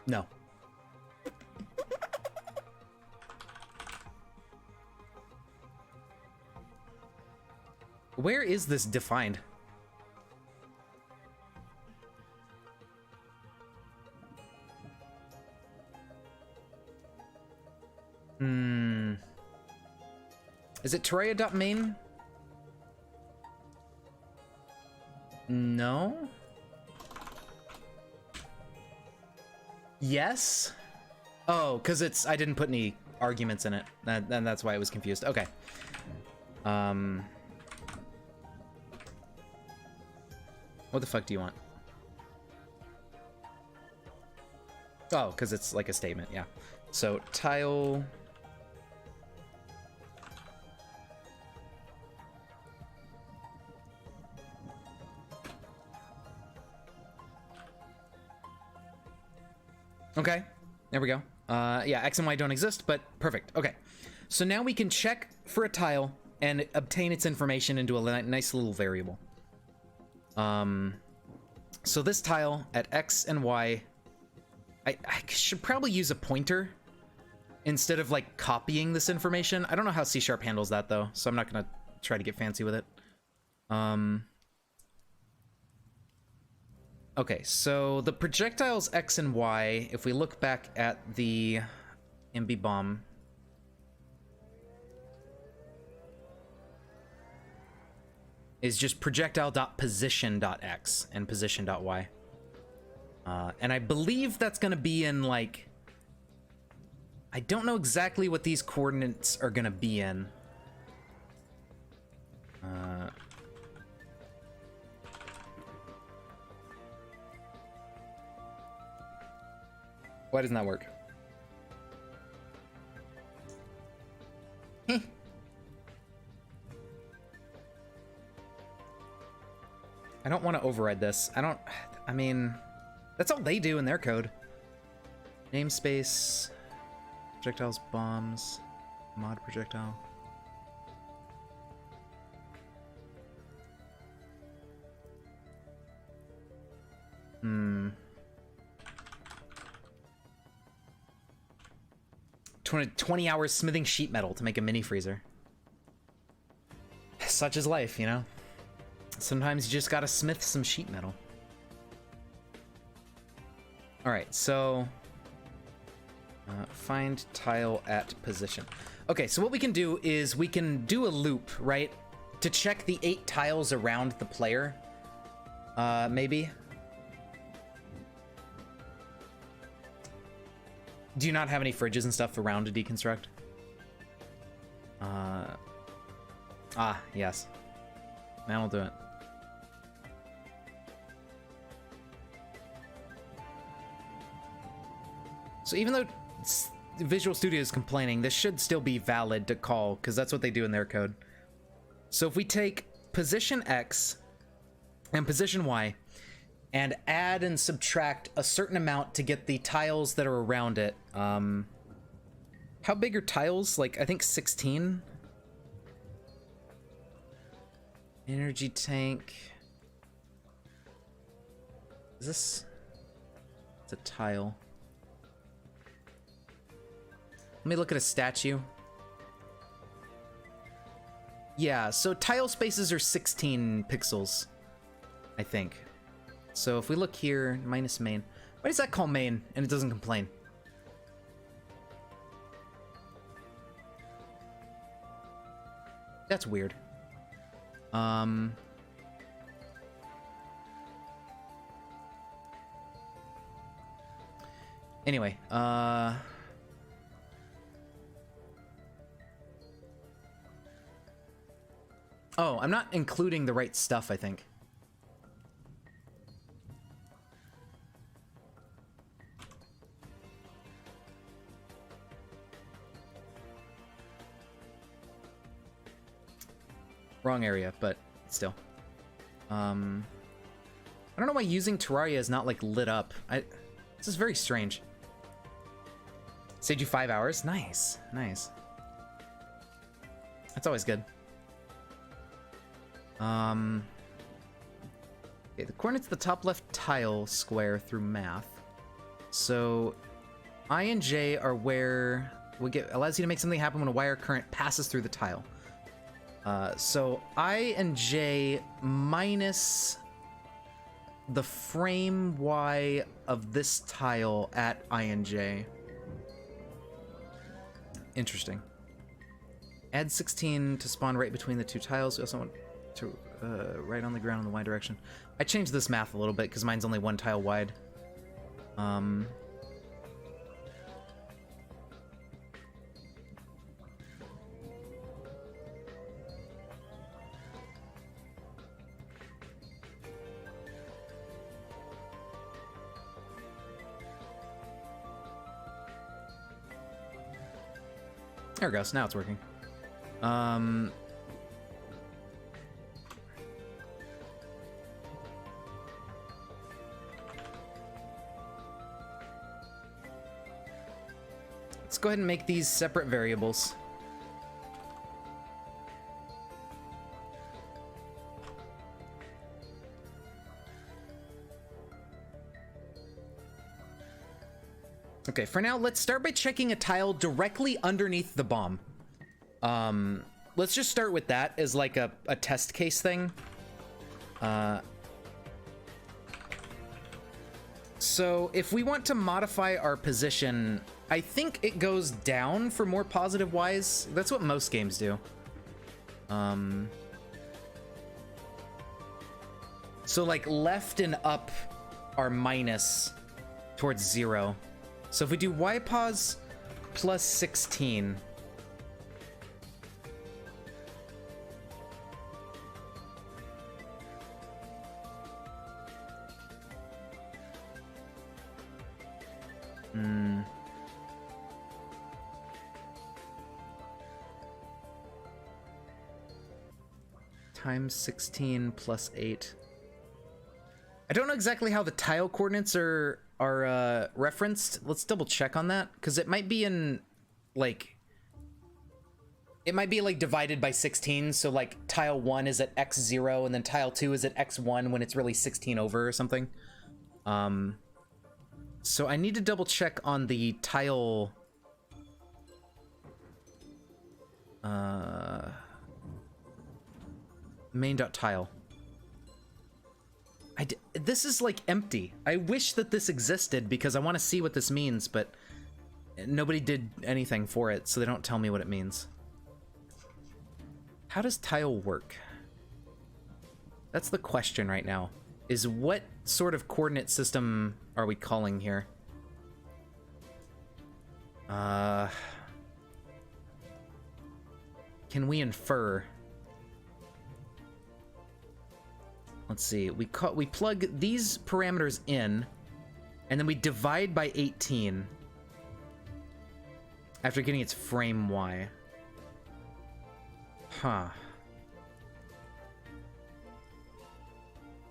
No. Where is this defined? Is it Terraria.main? No. Yes? Oh, because I didn't put any arguments in it. That's why I was confused. Okay. What the fuck do you want? Oh, because it's like a statement, yeah. So, tile... Okay, there we go. Yeah, X and Y don't exist, but perfect. Okay, so now we can check for a tile and obtain its information into a nice little variable. So this tile at X and Y, I should probably use a pointer instead of like copying this information. I don't know how C# handles that though, so I'm not gonna try to get fancy with it. Okay, so the projectiles X and Y, if we look back at the MB bomb, is just projectile.position.x and position.y. And I believe that's going to be in, like... I don't know exactly what these coordinates are going to be in. Why doesn't that work? I don't want to override this. I mean, that's all they do in their code. Namespace, projectiles, bombs, mod projectile. 20 hours smithing sheet metal to make a mini freezer. Such is life, you know? Sometimes you just gotta smith some sheet metal. All right, so find tile at position. Okay, so what we can do is we can do a loop, right? To check the 8 tiles around the player, maybe. Do you not have any fridges and stuff around to deconstruct? Yes. That'll do it. So even though Visual Studio is complaining, this should still be valid to call, because that's what they do in their code. So if we take position X and position Y, and add and subtract a certain amount to get the tiles that are around it. How big are tiles? Like, I think 16? Energy tank. Is this... It's a tile. Let me look at a statue. Yeah, so tile spaces are 16 pixels, I think. So if we look here, minus main. Why does that call main and it doesn't complain? That's weird. Anyway, oh, I'm not including the right stuff, I think. Wrong area, but still. I don't know why using Terraria is not, like, lit up. This is very strange. Saved you 5 hours? Nice, nice. That's always good. Okay, the coordinates of the top left tile square through math. So, I and J are where allows you to make something happen when a wire current passes through the tile. So I and J minus the frame Y of this tile at I and J. Interesting. Add 16 to spawn right between the 2 tiles. We also want to right on the ground in the Y direction. I changed this math a little bit because mine's only 1 tile wide. There it goes. Now it's working. Let's go ahead and make these separate variables. Okay, for now, let's start by checking a tile directly underneath the bomb. Let's just start with that as like a test case thing. So if we want to modify our position, I think it goes down for more positive Ys. That's what most games do. So like left and up are minus towards 0. So if we do Y pause plus 16. Times 16 plus 8. I don't know exactly how the tile coordinates are referenced. Let's double check on that, because it might be in like divided by 16, so like tile 1 is at x0 and then tile 2 is at x1 when it's really 16 over or something. So I need to double check on the tile main.tile. this is like empty. I wish that this existed because I want to see what this means, but nobody did anything for it, so they don't tell me what it means. How does tile work? That's the question right now. Is what sort of coordinate system are we calling here? Can we infer? Let's see. We plug these parameters in, and then we divide by 18 after getting its frame Y. Huh.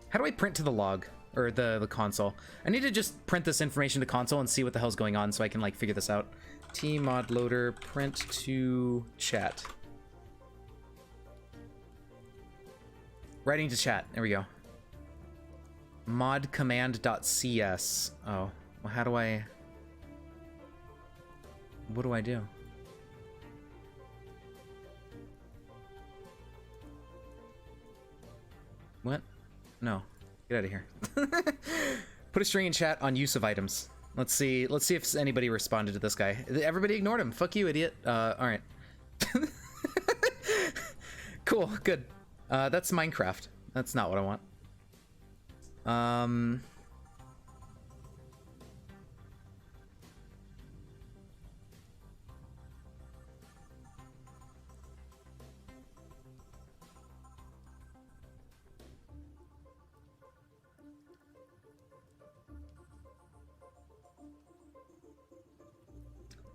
How do I print to the log? Or the console? I need to just print this information to console and see what the hell's going on so I can, like, figure this out. Tmod loader, print to chat. Writing to chat. There we go. Mod command.cs. Oh. Well, how do I... What do I do? What? No. Get out of here. Put a string in chat on use of items. Let's see if anybody responded to this guy. Everybody ignored him. Fuck you, idiot. Alright. Cool, good. That's Minecraft. That's not what I want.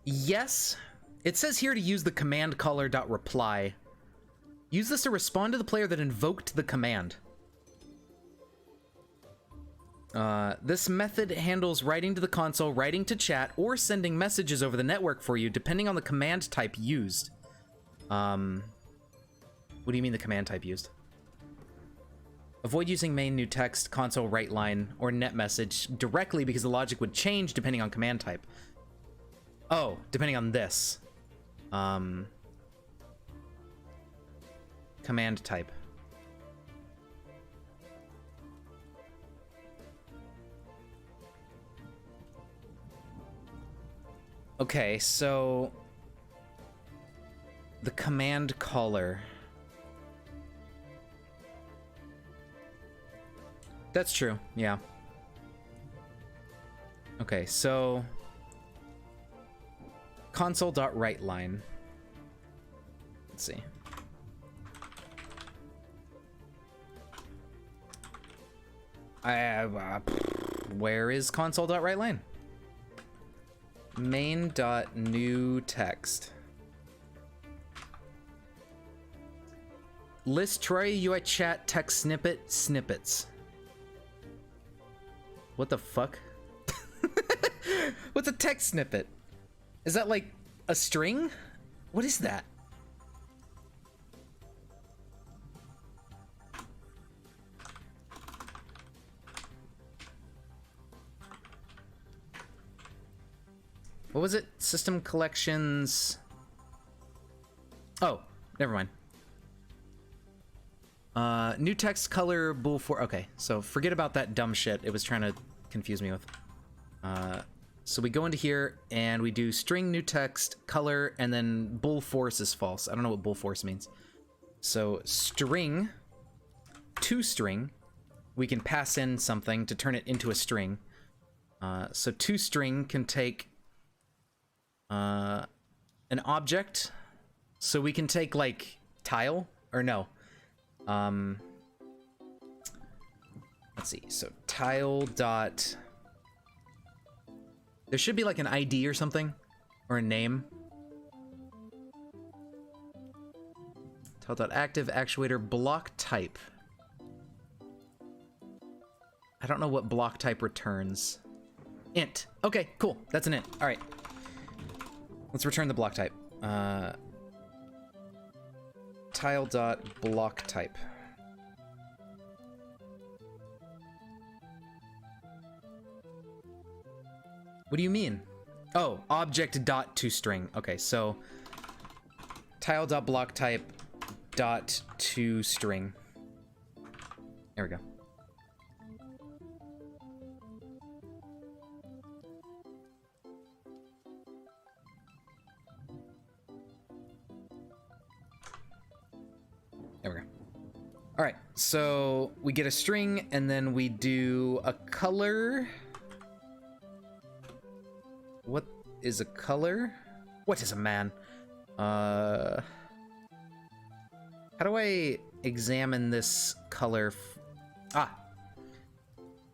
Yes. It says here to use the command caller.reply. Use this to respond to the player that invoked the command. This method handles writing to the console, writing to chat, or sending messages over the network for you, depending on the command type used. What do you mean the command type used? Avoid using main new text, console write line, or net message directly because the logic would change depending on command type. Oh, depending on this. Command type. Okay, so the command caller. That's true, yeah. Okay, so console.writeLine. Let's see. Where is console.writeLine? Main.newText. List Troy UI chat text snippets. What the fuck? What's a text snippet? Is that like a string? What is that? What was it? System collections. Oh, never mind. New text color bool for. Okay, so forget about that dumb shit it was trying to confuse me with. So we go into here and we do string new text color and then bool force is false. I don't know what bool force means. So string to string, we can pass in something to turn it into a string. So to string can take an object, so we can take like tile or no. Let's see. So tile dot. There should be like an ID or something, or a name. Tile dot active actuator block type. I don't know what block type returns. Int. Okay, cool. That's an int. All right. Let's return the block type. Tile dot block type. What do you mean? Oh, object dot to string. Okay, so tile dot block type dot to string. There we go. All right, so we get a string and then we do a color. What is a color? What is a man? How do I examine this color?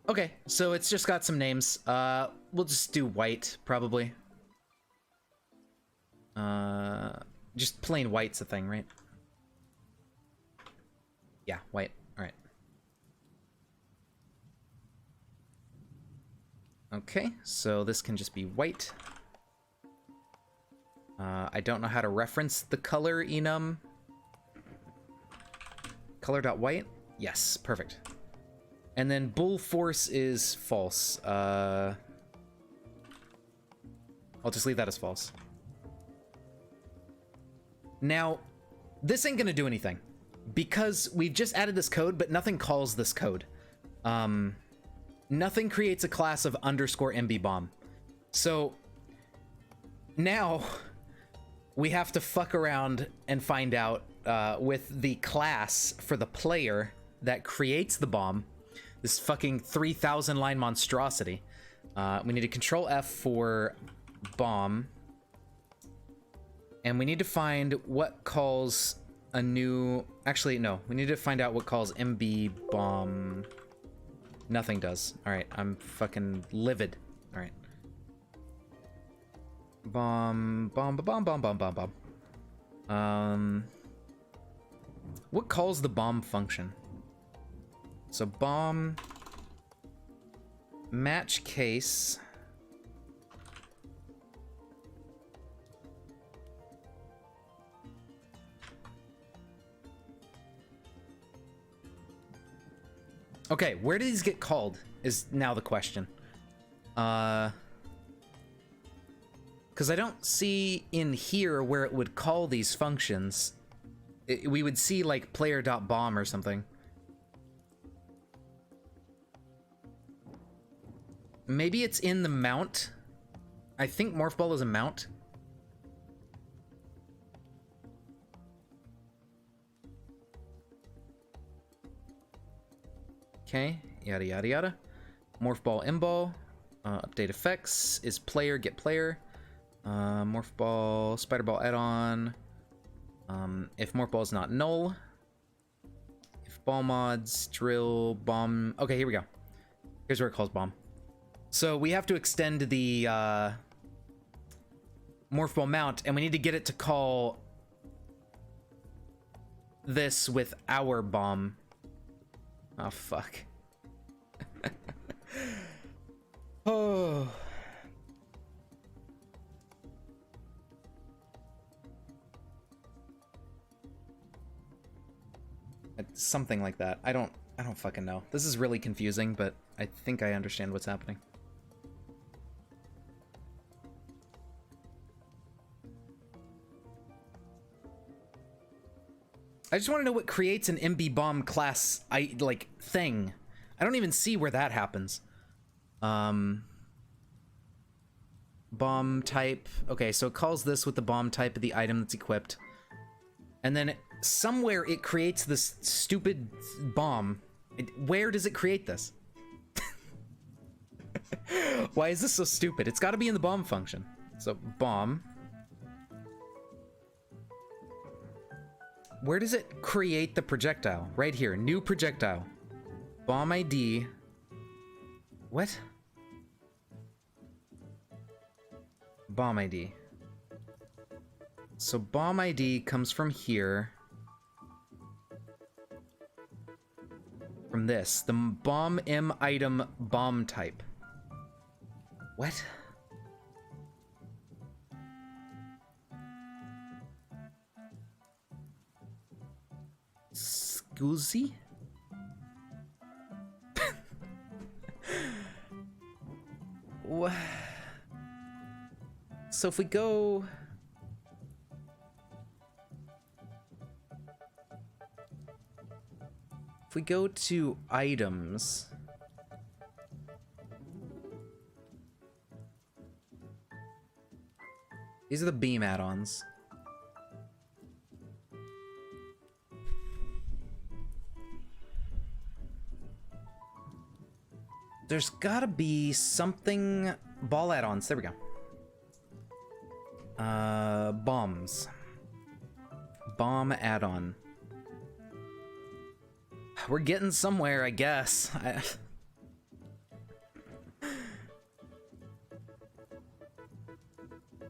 Okay, so it's just got some names. We'll just do white, probably. Just plain white's a thing, right? Yeah, white. All right. Okay, so this can just be white. I don't know how to reference the color enum. Color.white? Yes, perfect. And then bull force is false. I'll just leave that as false. Now, this ain't gonna do anything because we've just added this code, but nothing calls this code. Nothing creates a class of _MBBomb. So now we have to fuck around and find out with the class for the player that creates the bomb, this fucking 3,000 line monstrosity. We need to control F for bomb. And we need to find what calls a new... Actually, no. We need to find out what calls MB bomb. Nothing does. Alright, I'm fucking livid. Alright. Bomb, bomb, bomb, bomb, bomb, bomb, bomb. What calls the bomb function? So bomb... match case... Okay, where do these get called is now the question. Because I don't see in here where it would call these functions. We would see like player.bomb or something. Maybe it's in the mount. I think morph ball is a mount. Okay, yada yada yada. Morph ball, imball. Update effects is player, get player. Morph ball, spider ball add-on. If morph ball is not null. If ball mods, drill, bomb. Okay, here we go. Here's where it calls bomb. So we have to extend the morph ball mount, and we need to get it to call this with our bomb. Oh, fuck. Oh. It's something like that. I don't fucking know. This is really confusing, but I think I understand what's happening. I just want to know what creates an MB bomb class thing. I don't even see where that happens. Bomb type. Okay, so it calls this with the bomb type of the item that's equipped. And then somewhere it creates this stupid bomb. Where does it create this? Why is this so stupid? It's got to be in the bomb function. So bomb. Where does it create the projectile? Right here, new projectile. Bomb ID. What? Bomb ID. So bomb ID comes from here. From this, the bomb M item bomb type. What? Scusi? What? So if we go... If we go to items... These are the beam add-ons. There's gotta be something... Ball add-ons. There we go. Bombs. Bomb add-on. We're getting somewhere, I guess.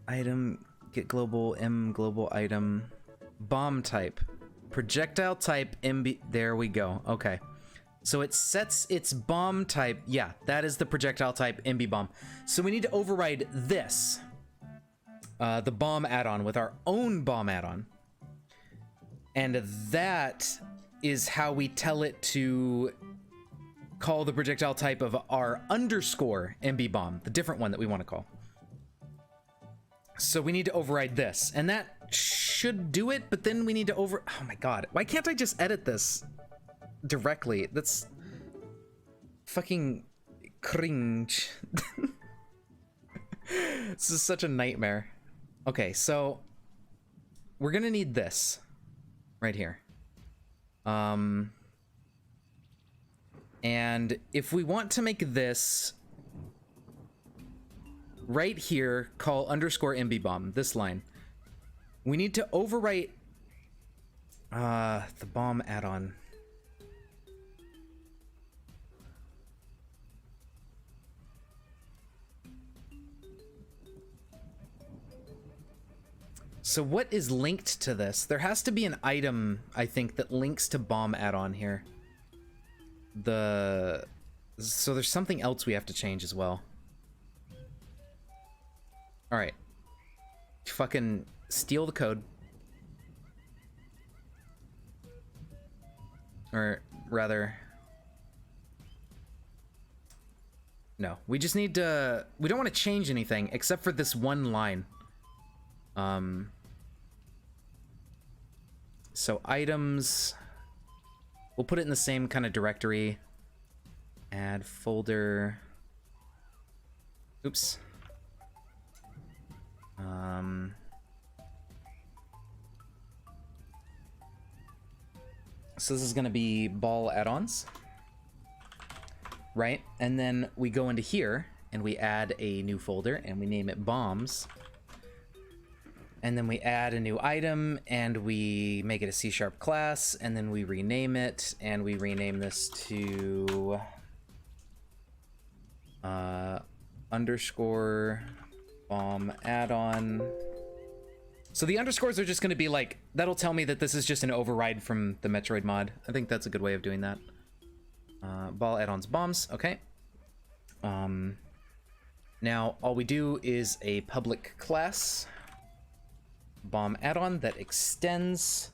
Item, get global, M global item. Bomb type. Projectile type, MB. There we go. Okay. So it sets its bomb type. Yeah, that is the projectile type, MB bomb. So we need to override this. The bomb add-on with our own bomb add-on. And that is how we tell it to call the projectile type of our underscore MB bomb, the different one that we want to call. So we need to override this, and that should do it, but then we need to oh my god, why can't I just edit this directly? That's fucking cringe. This is such a nightmare. Okay, so we're gonna need this right here. And if we want to make this right here, call underscore MB bomb, this line, we need to overwrite the bomb add-on. So what is linked to this? There has to be an item, I think, that links to bomb add-on here. So there's something else we have to change as well. All right. Fucking steal the code. Or rather... No, we just need to... We don't want to change anything except for this one line. So items... We'll put it in the same kind of directory. Add folder... Oops. So this is going to be ball add-ons, right? And then we go into here and we add a new folder and we name it bombs. And then we add a new item and we make it a C# class, and then we rename it, and we rename this to underscore bomb add-on. So the underscores are just going to be like, that'll tell me that this is just an override from the Metroid mod. I think that's a good way of doing that. Ball add-ons bombs, okay. Now all we do is a public class bomb add-on that extends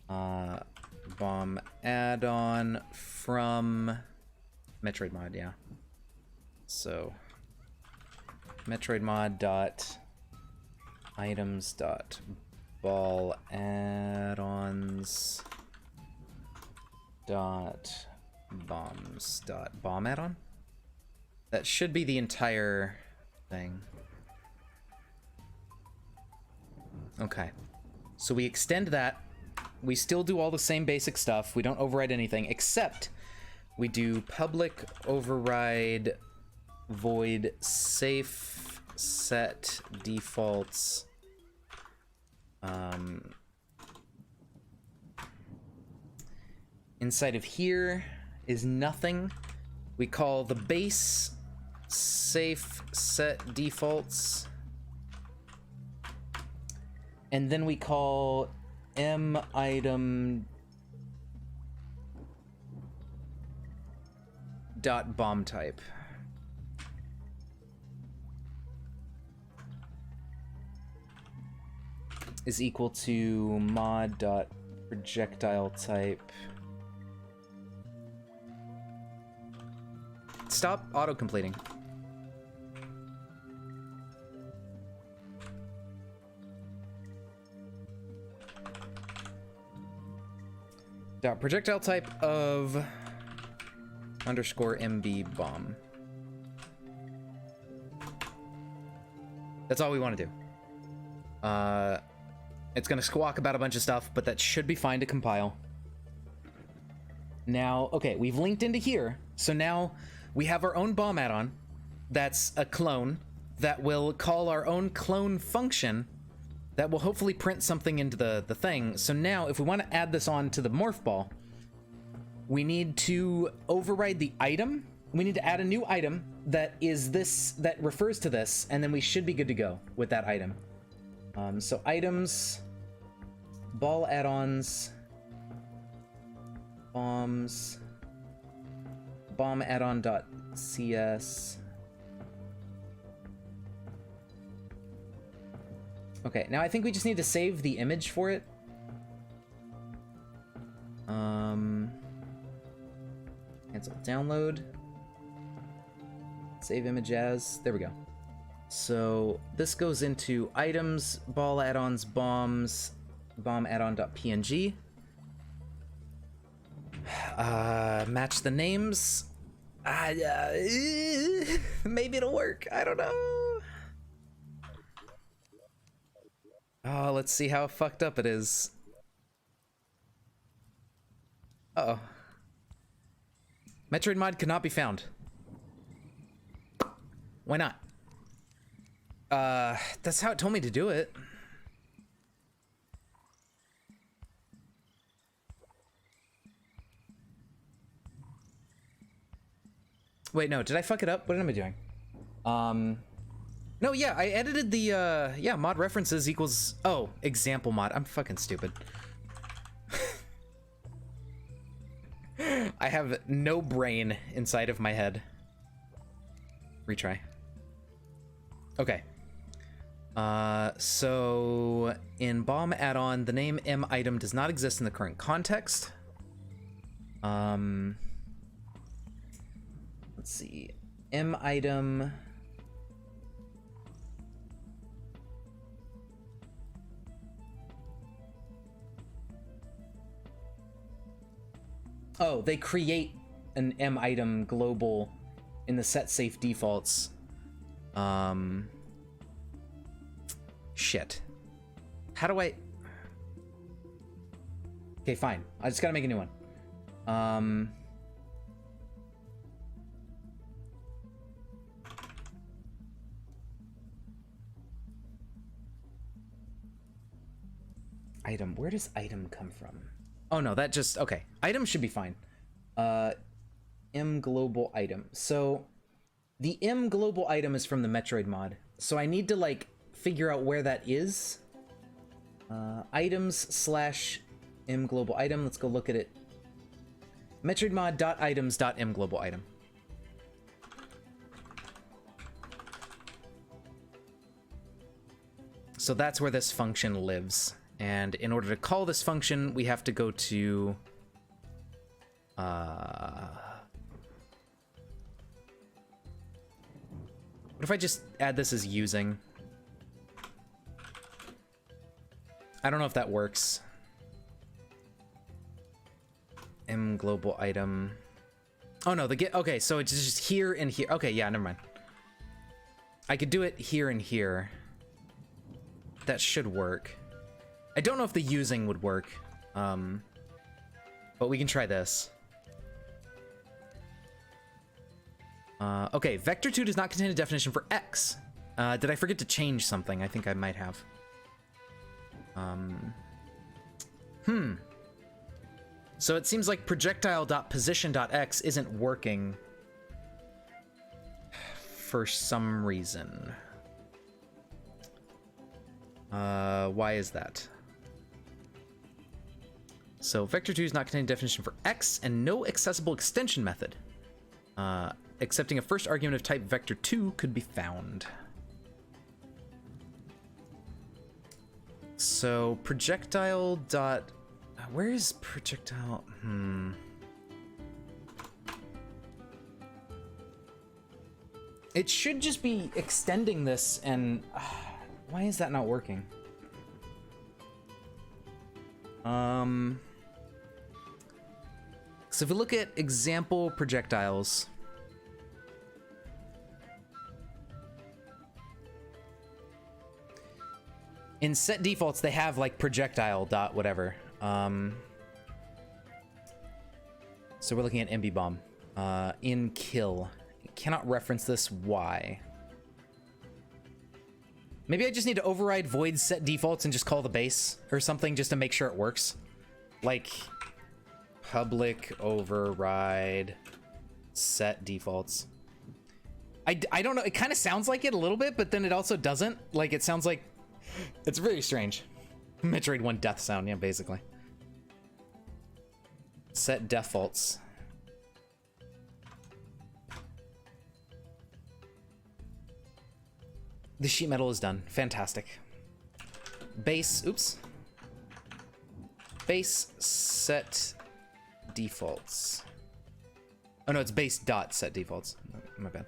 bomb add-on from Metroid mod, yeah. So Metroid mod dot items dot ball add-ons dot bombs dot bomb add-on. That should be the entire thing. Okay, so we extend that. We still do all the same basic stuff. We don't override anything, except we do public override void safe set defaults inside of here is nothing. We call the base safe set defaults, and then we call m item dot bomb type. Is equal to mod dot projectile type. Stop auto-completing. Dot projectile type of underscore MB bomb. That's all we want to do. It's gonna squawk about a bunch of stuff, but that should be fine to compile. Now, okay, we've linked into here, so now we have our own bomb add-on that's a clone that will call our own clone function that will hopefully print something into the thing. So now if we want to add this on to the morph ball, we need to override the item. We need to add a new item that is this, that refers to this, and then we should be good to go with that item. So items, ball add-ons, bombs, bomb add-on.cs. Okay, now I think we just need to save the image for it. Cancel download. Save image as. There we go. So this goes into items, ball add-ons, bombs, bomb add-on.png. Match the names. Maybe it'll work. I don't know. Oh, let's see how fucked up it is. Uh-oh. Metroid mod cannot be found. Why not? That's how it told me to do it. Wait, no, did I fuck it up? What am I doing? No, yeah, I edited the, yeah, mod references equals, oh, example mod. I'm fucking stupid. I have no brain inside of my head. Retry. Okay. So in bomb add-on, the name M item does not exist in the current context. Let's see. M item. Oh, they create an M item global in the set safe defaults. Shit. How do I... Okay, fine. I just gotta make a new one. Item. Where does item come from? Oh no, that just... Okay. Item should be fine. M global item. So the M global item is from the Metroid mod. So I need to like figure out where that is. Items / M global item. Let's go look at it. Metroid mod.items.m global item. So that's where this function lives. And in order to call this function, we have to go to... What if I just add this as using? I don't know if that works. M global item. Oh no, the get... Okay, so it's just here and here. Okay, yeah, never mind. I could do it here and here. That should work. I don't know if the using would work, but we can try this. Okay, vector 2 does not contain a definition for X. Did I forget to change something? I think I might have. So it seems like projectile.position.x isn't working for some reason. Why is that? So vector 2 is not containing definition for X and no accessible extension method. Accepting a first argument of type vector 2 could be found. So projectile dot... Where is projectile? It should just be extending this and... why is that not working? So if we look at example projectiles, in set defaults, they have like projectile dot whatever. So we're looking at MB bomb. In kill. cannot reference this. Why? Maybe I just need to override void set defaults and just call the base or something just to make sure it works. Like public override set defaults. I don't know. It kind of sounds like it a little bit, but then it also doesn't. Like, it sounds like... It's very strange. Metroid 1 death sound, yeah, basically. Set defaults. The sheet metal is done. Fantastic. Base... Oops. Base set defaults. Oh, no, it's base dot set defaults. My bad.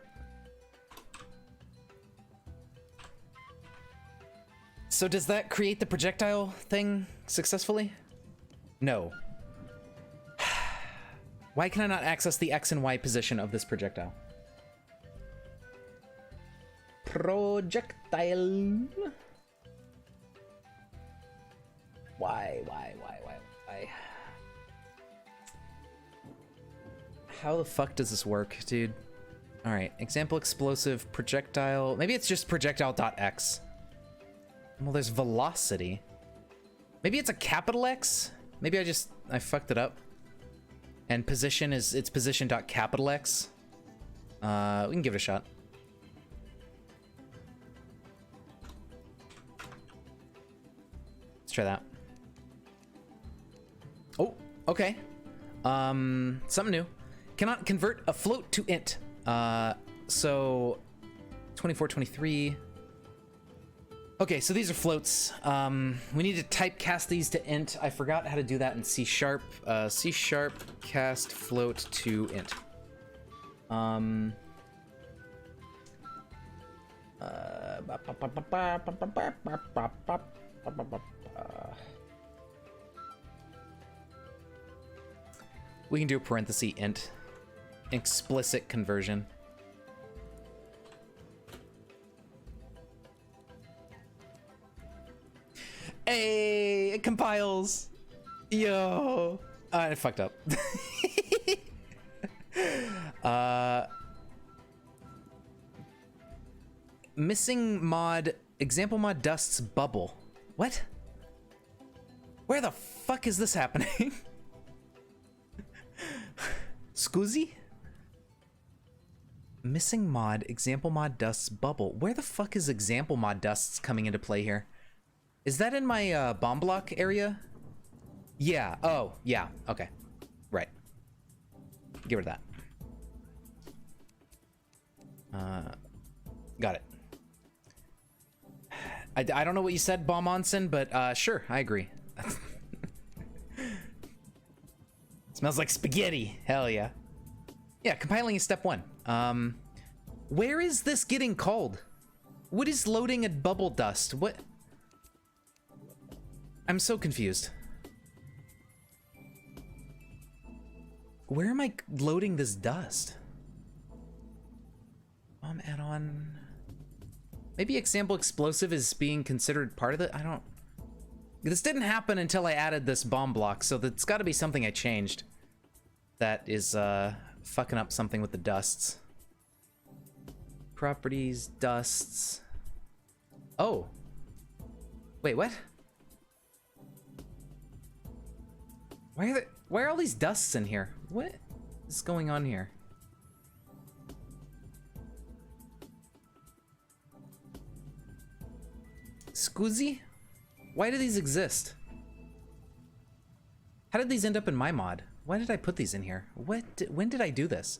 So does that create the projectile thing successfully? No. Why can I not access the X and Y position of this projectile? Projectile. Why? How the fuck does this work, dude? All right, example explosive projectile. Maybe it's just projectile.x. Well, there's velocity. Maybe it's a capital X. Maybe I fucked it up. And position is, it's position.capital X. We can give it a shot. Let's try that. Oh, okay. Something new. Cannot convert a float to int. So 24, 23. Okay, so these are floats. We need to typecast these to int. I forgot how to do that in C#. C# cast float to int. We can do a parenthesis int. Explicit conversion. Hey, it compiles. Yo. I fucked up. Missing mod, example mod dusts bubble. What? Where the fuck is this happening? Scusi? Missing mod, example mod dusts bubble. Where the fuck is example mod dusts coming into play here? Is that in my bomb block area? Yeah. Oh, yeah. Okay. Right. Get rid of that. Got it. I don't know what you said, Bomb Onsen, but sure, I agree. Smells like spaghetti. Hell yeah. Yeah, compiling is step 1. Where is this getting called? What is loading a bubble dust? What? I'm so confused. Where am I loading this dust? Add-on. Maybe example explosive is being considered part of it? I don't... This didn't happen until I added this bomb block, so that's got to be something I changed. That is fucking up something with the dusts. Properties, dusts. Oh. Wait, what? Why are all these dusts in here? What is going on here? Scusi? Why do these exist? How did these end up in my mod? Why did I put these in here? When did I do this?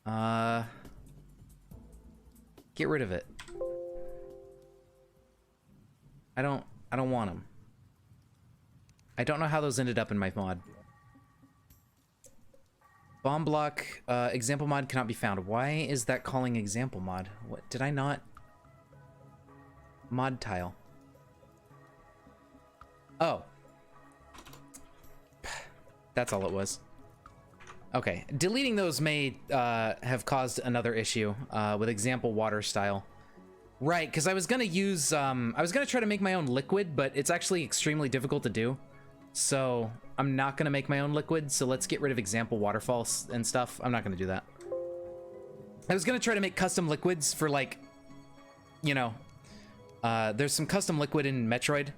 Get rid of it. I don't want them. I don't know how those ended up in my mod. Bomb block, example mod cannot be found. Why is that calling example mod? What, did I not? Mod tile. Oh. That's all it was. Okay, deleting those may have caused another issue with example water style. Right, because I was gonna use, I was gonna try to make my own liquid, but it's actually extremely difficult to do. So I'm not gonna make my own liquid, so let's get rid of example waterfalls and stuff. I'm not gonna do that. I was gonna try to make custom liquids for, like, you know, there's some custom liquid in Metroid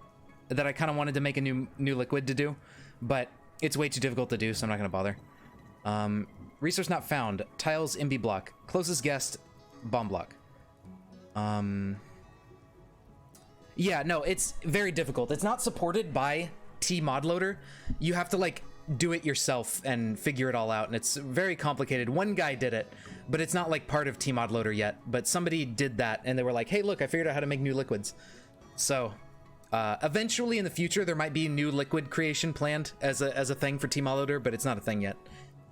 that I kind of wanted to make a new liquid to do, but it's way too difficult to do, so I'm not gonna bother. Resource not found. Tiles MB block. Closest guest bomb block. Yeah, no, it's very difficult. It's not supported by T-Modloader. You have to, like, do it yourself and figure it all out, and it's very complicated. One guy did it, but it's not, like, part of T-Modloader yet, but somebody did that, and they were like, hey, look, I figured out how to make new liquids. So, eventually in the future, there might be new liquid creation planned as a thing for T-Modloader, but it's not a thing yet.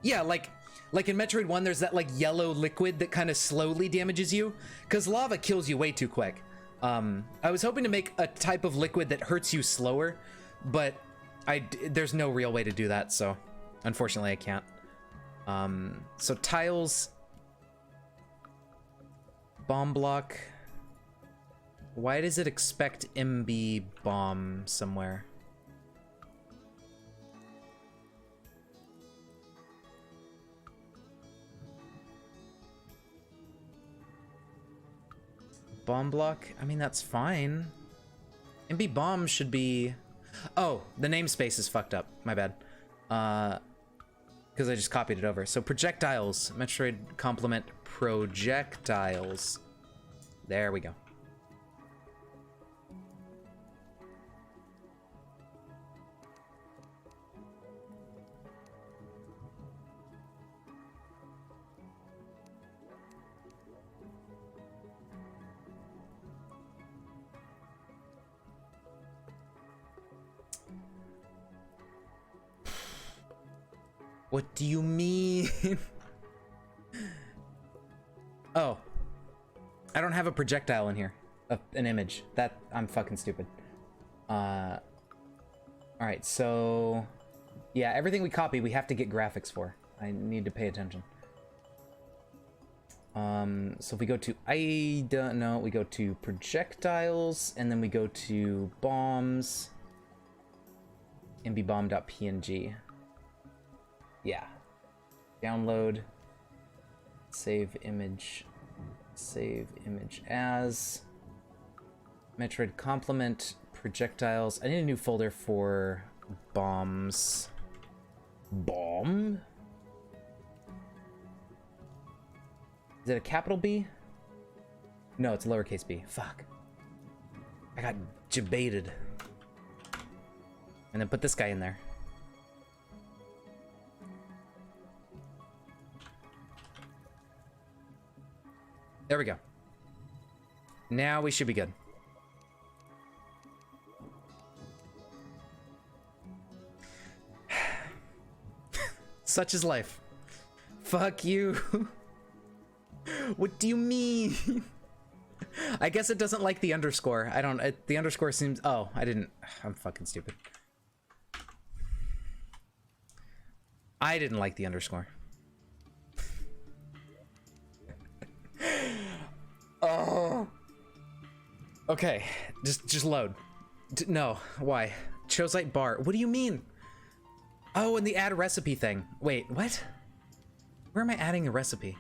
Yeah, like in Metroid 1, there's that, like, yellow liquid that kind of slowly damages you, because lava kills you way too quick. I was hoping to make a type of liquid that hurts you slower, but there's no real way to do that, so unfortunately I can't. So tiles, bomb block. Why does it expect MB bomb somewhere? Bomb block? I mean, that's fine. MB bomb should be... Oh, the namespace is fucked up. My bad. Because I just copied it over. So projectiles. Metroid complement projectiles. There we go. What do you mean? Oh. I don't have a projectile in here. An image. I'm fucking stupid. Alright, so... Yeah, everything we copy, we have to get graphics for. I need to pay attention. So if we go to... I don't know. We go to projectiles, and then we go to bombs. mbomb.png. Yeah. Download. Save image. Save image as. Metroid complement. Projectiles. I need a new folder for bombs. Bomb? Is it a capital B? No, it's a lowercase b. Fuck. I got debated. And then put this guy in there. There we go. Now we should be good. Such is life. Fuck you. What do you mean? I guess it doesn't like the underscore. I don't... the underscore seems... Oh, I didn't... I'm fucking stupid. I didn't like the underscore. Oh. Okay, just load. No, why? Chosite bar. What do you mean? Oh, and the add recipe thing. Wait, what? Where am I adding a recipe?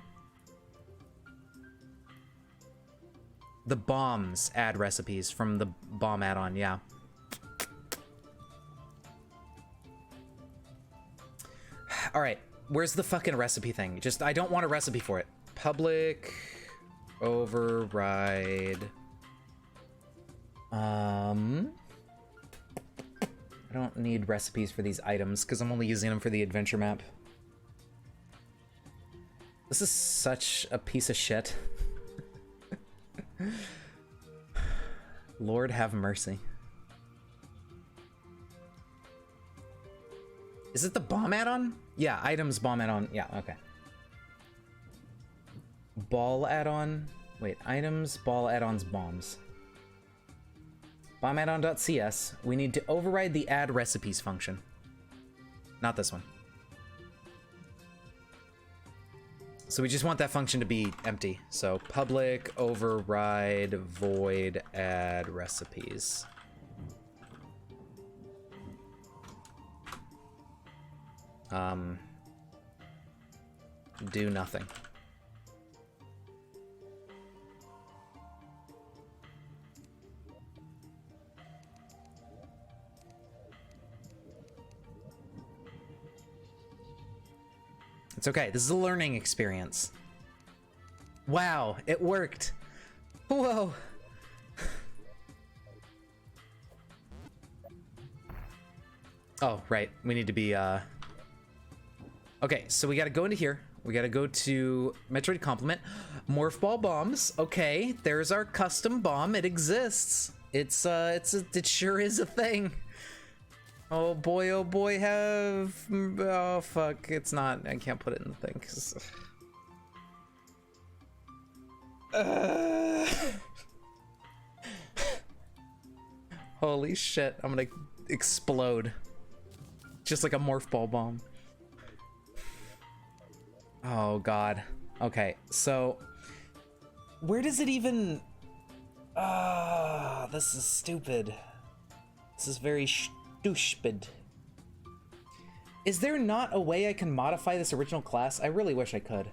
The bombs add recipes from the bomb add-on, yeah. All right, where's the fucking recipe thing? Just, I don't want a recipe for it. Public override. I don't need recipes for these items because I'm only using them for the adventure map. This is such a piece of shit. Lord have mercy. Is it the bomb add-on? Yeah, items bomb add-on. Yeah, okay. Ball add-on. Wait, items, ball add-ons, bombs. Bomb add-on.cs. We need to override the add recipes function. Not this one. So we just want that function to be empty. So public override void add recipes. Do nothing. It's okay. This is a learning experience. Wow, it worked. Whoa. Oh, right. We need to be, Okay, so we gotta go into here. We gotta go to Metroid Complement. Morph Ball bombs. Okay, there's our custom bomb. It exists. It sure is a thing. Oh boy, oh fuck, it's not. I can't put it in the thing, 'cause... Holy shit, I'm gonna explode. Just like a morph ball bomb. Oh god. Okay, so... Where does it even... this is stupid. This is very stupid. Is there not a way I can modify this original class? I really wish I could.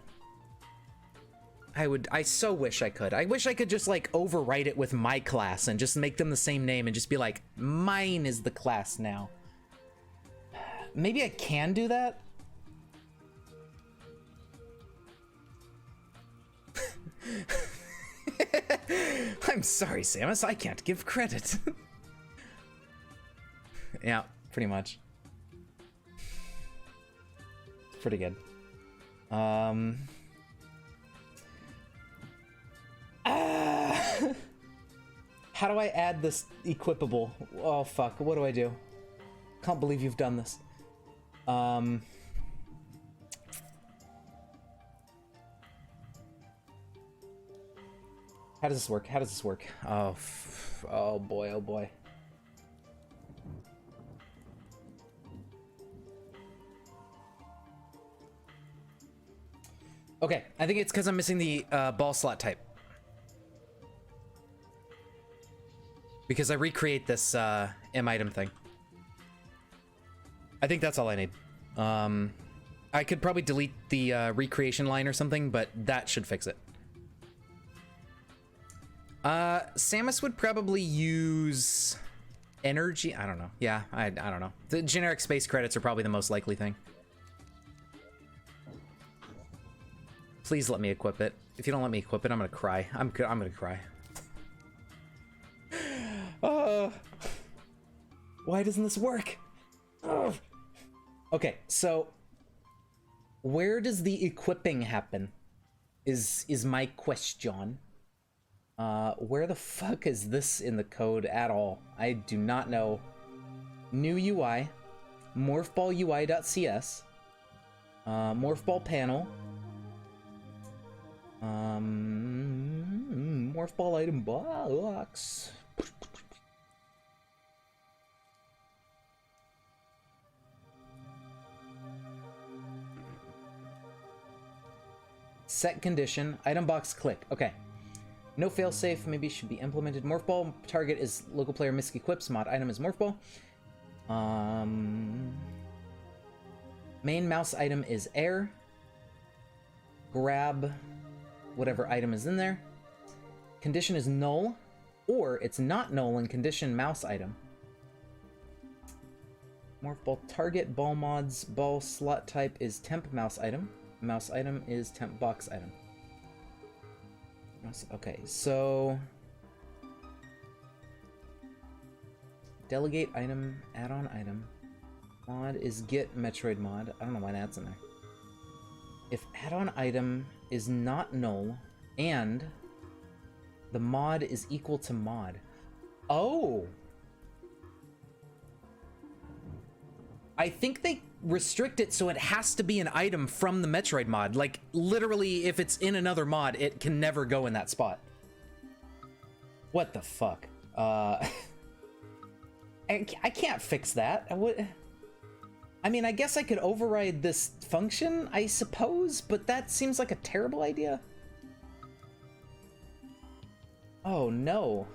I so wish I could. I wish I could just like overwrite it with my class and just make them the same name and just be like, mine is the class now. Maybe I can do that? I'm sorry, Samus, I can't give credit. Yeah, pretty much. It's pretty good. How do I add this equipable? Oh fuck, what do I do? Can't believe you've done this. How does this work? How does this work? Oh, oh boy, oh boy. Okay, I think it's because I'm missing the ball slot type. Because I recreate this M item thing. I think that's all I need. I could probably delete the recreation line or something, but that should fix it. Samus would probably use energy. I don't know. Yeah, I don't know. The generic space credits are probably the most likely thing. Please let me equip it. If you don't let me equip it, I'm gonna cry. I'm gonna cry. Why doesn't this work? Ugh. Okay, so where does the equipping happen? Is my question. Where the fuck is this in the code at all? I do not know. New UI, morphballui.cs, morphball panel, morphball item box. Set condition, item box click. Okay. No failsafe, maybe should be implemented. Morphball target is local player misequips. Mod item is morphball. Main mouse item is air. Grab whatever item is in there. Condition is null, or it's not null in condition mouse item. Morphball target, ball mods, ball slot type is temp mouse item. Mouse item is temp box item. Okay, so delegate item, add-on item. Mod is get Metroid mod. I don't know why that's in there. If add-on item is not null and the mod is equal to mod. Oh! I think they restrict it so it has to be an item from the Metroid mod. Like, literally, if it's in another mod, it can never go in that spot. What the fuck? I can't fix that. I mean, I guess I could override this function, I suppose, but that seems like a terrible idea. Oh, no.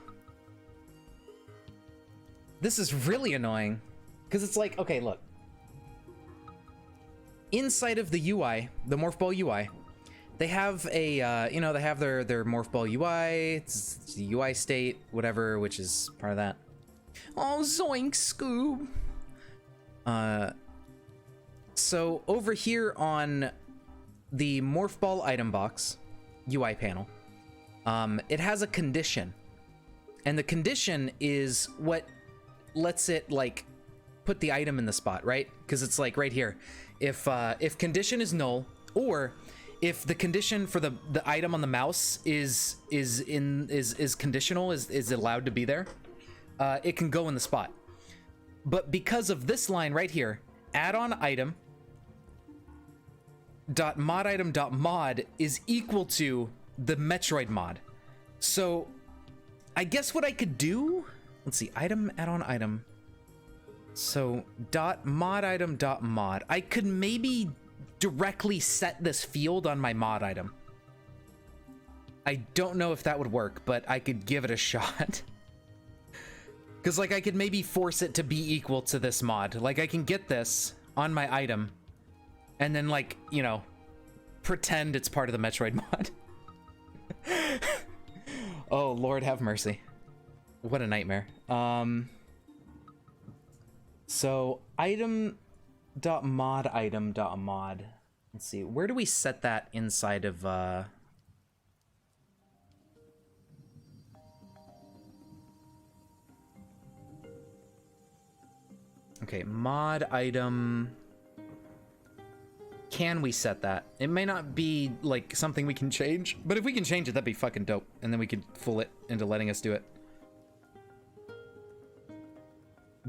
This is really annoying. Because it's like, okay, look. inside of the UI, the Morph Ball UI, they have a, you know, they have their Morph Ball UI, it's the UI state, whatever, which is part of that. Oh, zoink, Scoob. So over here on the Morph Ball item box UI panel, it has a condition. And the condition is what lets it, like, put the item in the spot, right? Because it's like right here. If condition is null, or if the condition for the item on the mouse is conditional, is allowed to be there, it can go in the spot. But because of this line right here, add-on item dot mod item dot mod is equal to the Metroid mod. So I guess what I could do, let's see, item add-on item. So dot mod item dot mod. I could maybe directly set this field on my mod item. I don't know if that would work, but I could give it a shot. Because, like, I could maybe force it to be equal to this mod. Like, I can get this on my item and then, like, you know, pretend it's part of the Metroid mod. Oh, Lord have mercy. What a nightmare. So item.mod item.mod. Let's see, where do we set that inside of okay, mod item. Can we set that? It may not be like something we can change, but if we can change it, that'd be fucking dope. And then we could fool it into letting us do it.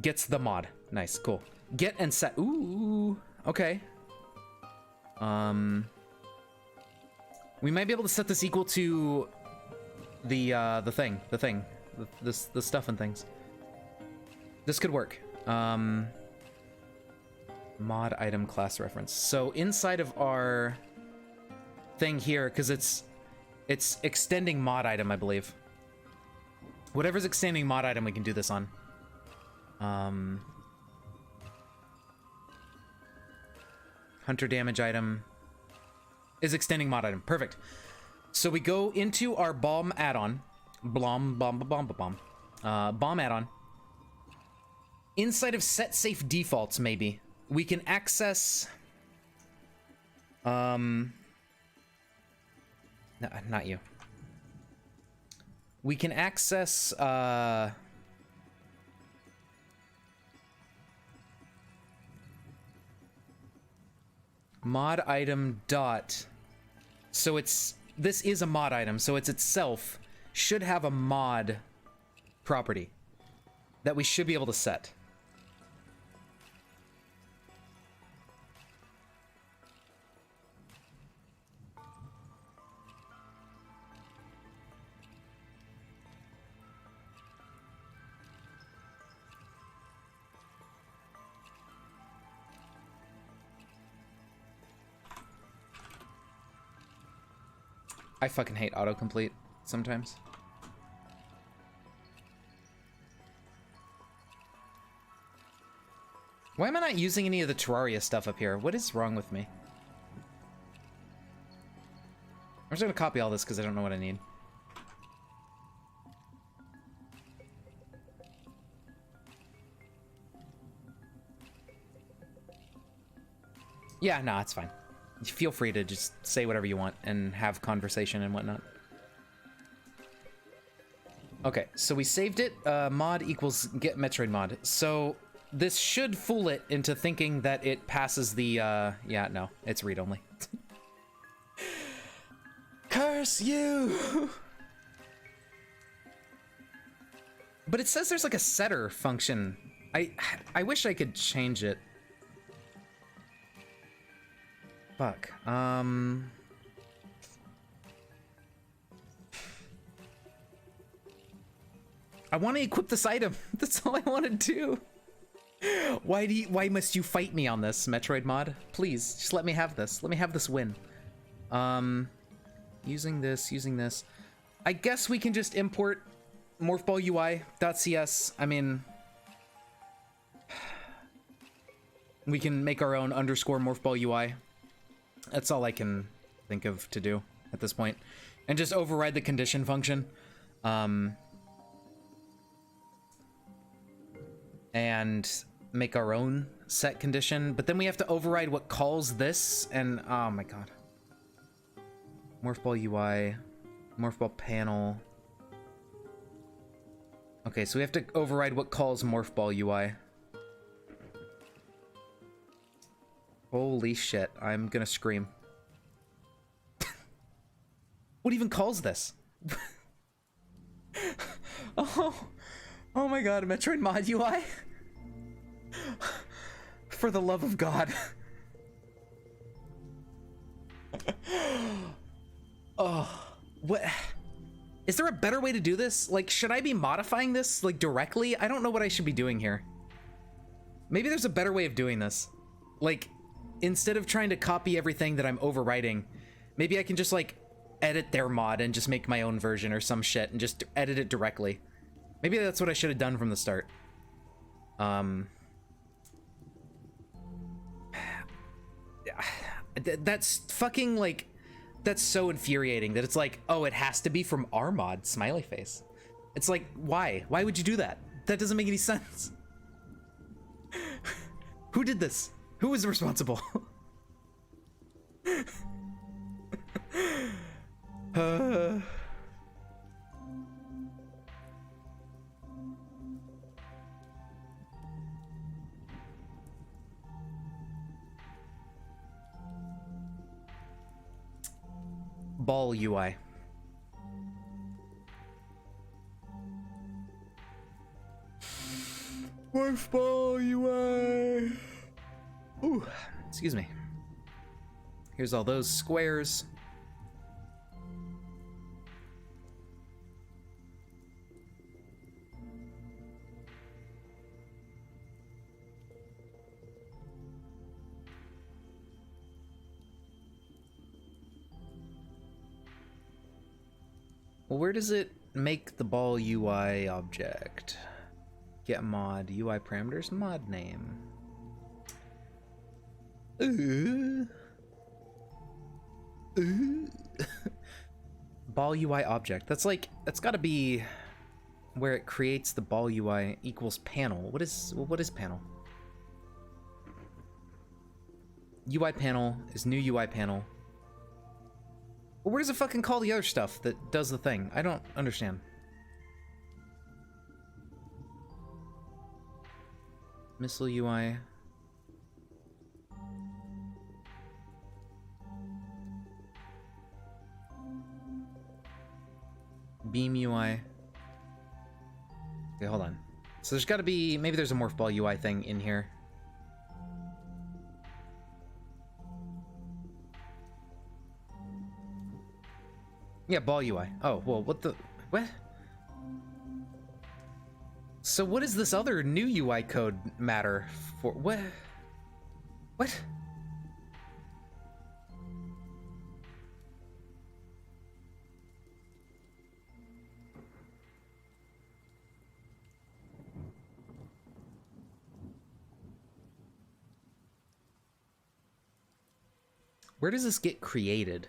Gets the mod. Nice, cool. Get and set. Ooh, okay. We might be able to set this equal to the stuff and things. This could work. Mod item class reference. So inside of our thing here, because it's extending mod item, I believe. Whatever's extending mod item, we can do this on. Hunter damage item is extending mod item. Perfect. So we go into our bomb add-on. Bomb add-on. Inside of set safe defaults, maybe we can access no, not you. We can access mod item dot, so this is a mod item, so it's itself should have a mod property that we should be able to set. I fucking hate autocomplete sometimes. Why am I not using any of the Terraria stuff up here? What is wrong with me? I'm just gonna copy all this because I don't know what I need. Yeah, no, it's fine. Feel free to just say whatever you want and have conversation and whatnot. Okay, so we saved it. Mod equals get Metroid mod. So this should fool it into thinking that it passes the, yeah, no, it's read only. Curse you! But it says there's like a setter function. I wish I could change it. Fuck. I want to equip this item. That's all I want to do. Why must you fight me on this, Metroid mod? Please, just let me have this. Let me have this win. Using this. I guess we can just import morphball UI.cs. I mean, We can make our own underscore morphball UI. That's all I can think of to do at this point. And just override the condition function. And make our own set condition. But then we have to override what calls this. And oh my god. Morphball UI. Morphball panel. Okay, so we have to override what calls morphball UI. Holy shit, I'm gonna scream. What even calls this? Oh my god, Metroid Mod UI? For the love of God. Oh, what? Is there a better way to do this? Like, should I be modifying this, like, directly? I don't know what I should be doing here. Maybe there's a better way of doing this. Like, instead of trying to copy everything that I'm overwriting, maybe I can just, like, edit their mod and just make my own version or some shit and just edit it directly. Maybe that's what I should have done from the start. That's fucking, like... That's so infuriating that it's like, oh, it has to be from our mod, smiley face. It's like, why? Why would you do that? That doesn't make any sense. Who did this? Who was responsible? Ball UI. Morph ball UI. Ooh, excuse me. Here's all those squares. Well, where does it make the ball UI object? Get mod, UI parameters, mod name. Ball UI object. That's like, that's gotta be where it creates the ball UI equals panel. What is panel? UI panel is new UI panel. Where does it fucking call the other stuff that does the thing? I don't understand. Missile UI. Beam UI. Okay, hold on. So there's gotta be, maybe there's a morph ball UI thing in here. Yeah, ball UI. Oh, well, what the... What? So what does this other new UI code matter for? What? What? Where does this get created?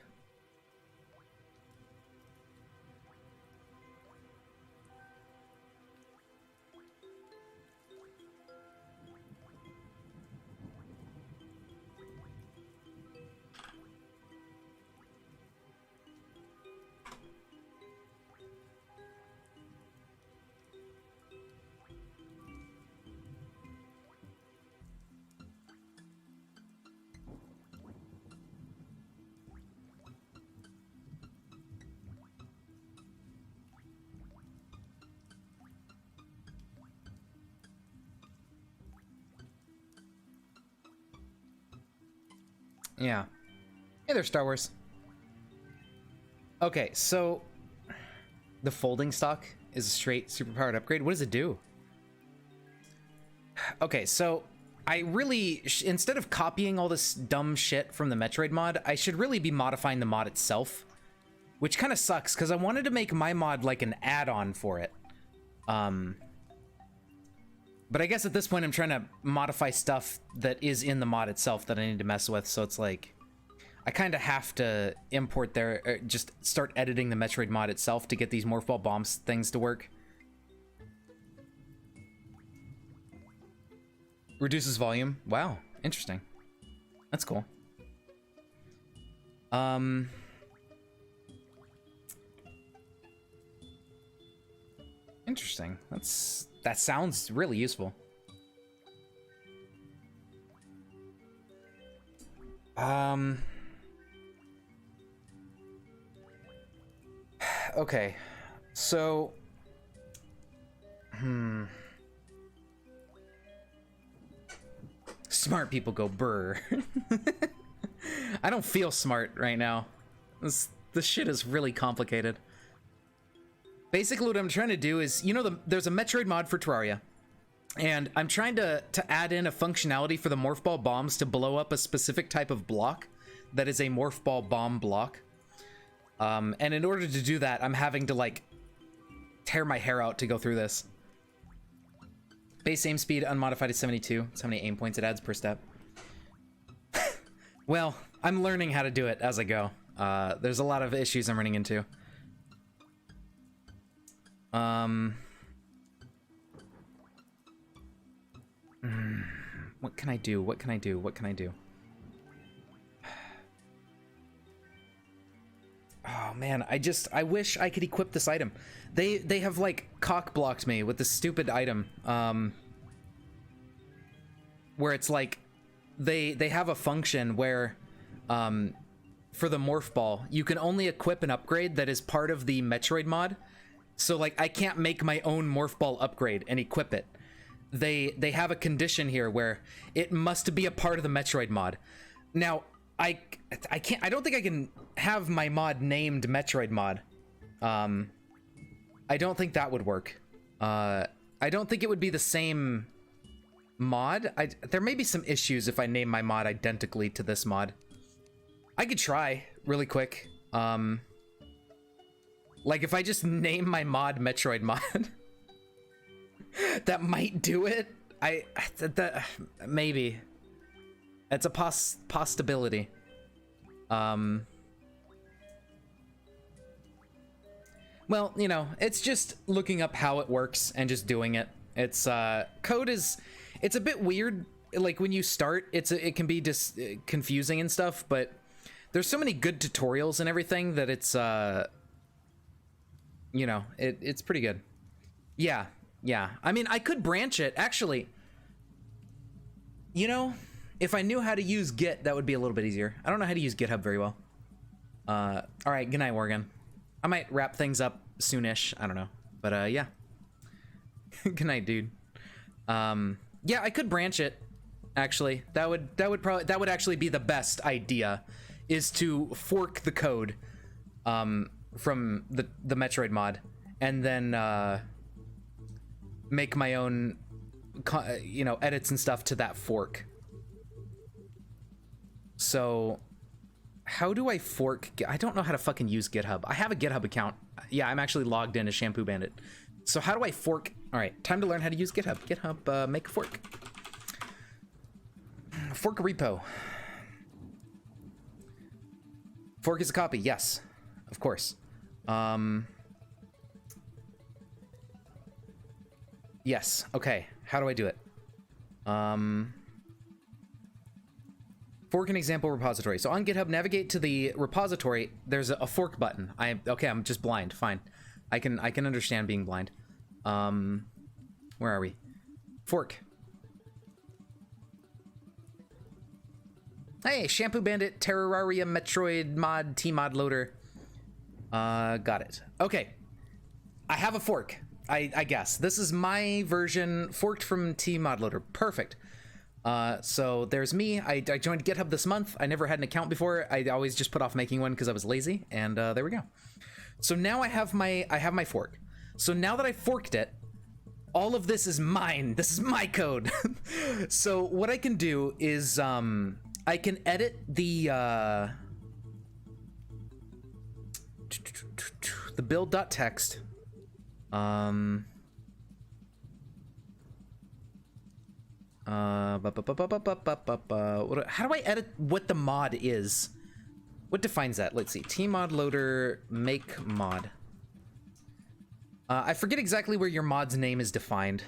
Yeah. Hey there, Star Wars. Okay, so the folding stock is a straight superpowered upgrade. What does it do? Okay, so I really, instead of copying all this dumb shit from the Metroid mod, I should really be modifying the mod itself, which kind of sucks because I wanted to make my mod like an add-on for it. But I guess at this point I'm trying to modify stuff that is in the mod itself that I need to mess with, so it's like I kind of have to import just start editing the Metroid mod itself to get these Morph Ball Bombs things to work. Reduces volume. Wow, interesting. That's cool. Interesting. That sounds really useful. Okay. So smart people go brr. I don't feel smart right now. This shit is really complicated. Basically what I'm trying to do is, you know, there's a Metroid mod for Terraria, and I'm trying to add in a functionality for the Morph Ball Bombs to blow up a specific type of block that is a Morph Ball Bomb block. And in order to do that, I'm having to like tear my hair out to go through this. Base aim speed unmodified is 72. That's how many aim points it adds per step. Well, I'm learning how to do it as I go. There's a lot of issues I'm running into. What can I do? What can I do? What can I do? Oh man, I wish I could equip this item. They have like cock blocked me with this stupid item. Where it's like they have a function where for the Morph Ball, you can only equip an upgrade that is part of the Metroid mod. So like I can't make my own Morph Ball upgrade and equip it. They have a condition here where it must be a part of the Metroid mod. Now, I don't think I can have my mod named Metroid mod. I don't think that would work. I don't think it would be the same mod. There may be some issues if I name my mod identically to this mod. I could try really quick. Like if I just name my mod Metroid mod, that might do it. Maybe. It's a possibility. Well, you know, it's just looking up how it works and just doing it. It's code is, it's a bit weird. Like when you start, it can be just confusing and stuff, but there's so many good tutorials and everything that it's you know, it's pretty good. Yeah. I mean, I could branch it actually. You know, if I knew how to use Git, that would be a little bit easier. I don't know how to use GitHub very well. All right, good night, Morgan. I might wrap things up soonish. I don't know, but yeah. Good night, dude. Yeah, I could branch it. Actually, that would actually be the best idea, is to fork the code from the Metroid mod, and then make my own, you know, edits and stuff to that fork. So how do I fork? I don't know how to fucking use GitHub. I have a GitHub account. Yeah, I'm actually logged in as Shampoo Bandit. So how do I fork? All right, time to learn how to use GitHub. GitHub, make a fork. Fork a repo. Fork is a copy. Yes, of course. Yes. Okay. How do I do it? Fork an example repository. So on GitHub, navigate to the repository. There's a fork button. Okay. I'm just blind. Fine. I can understand being blind. Where are we? Fork. Hey, Shampoo Bandit, Terraria, Metroid mod, T-mod loader. Got it. Okay. I have a fork. I guess. This is my version forked from T-mod loader. Perfect. So there's me. I joined GitHub this month. I never had an account before. I always just put off making one because I was lazy. And there we go. So now I have my fork. So now that I forked it, all of this is mine. This is my code. So what I can do is I can edit the build.txt. How do I edit what the mod is? What defines that? Let's see. Tmod loader make mod. I forget exactly where your mod's name is defined.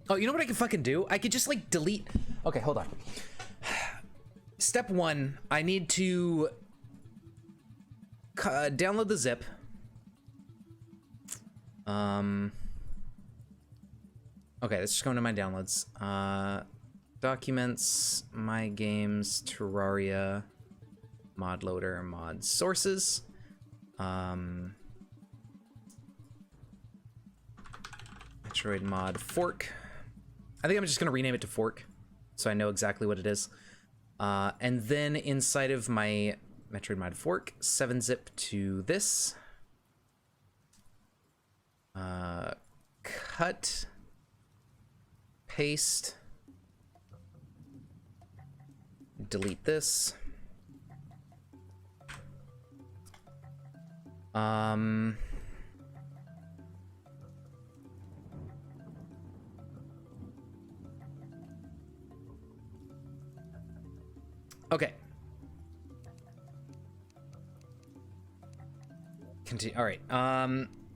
Oh, you know what I can fucking do? I could just like delete. Okay, hold on. Step one, I need to download the zip. Okay, let's just go into my downloads. Documents, my games, Terraria, mod loader, mod sources. Metroid mod fork. I think I'm just gonna rename it to fork, so I know exactly what it is. And then inside of my Metroid mod fork, 7-zip to this. Cut, paste, delete this. Okay. Continue. All right.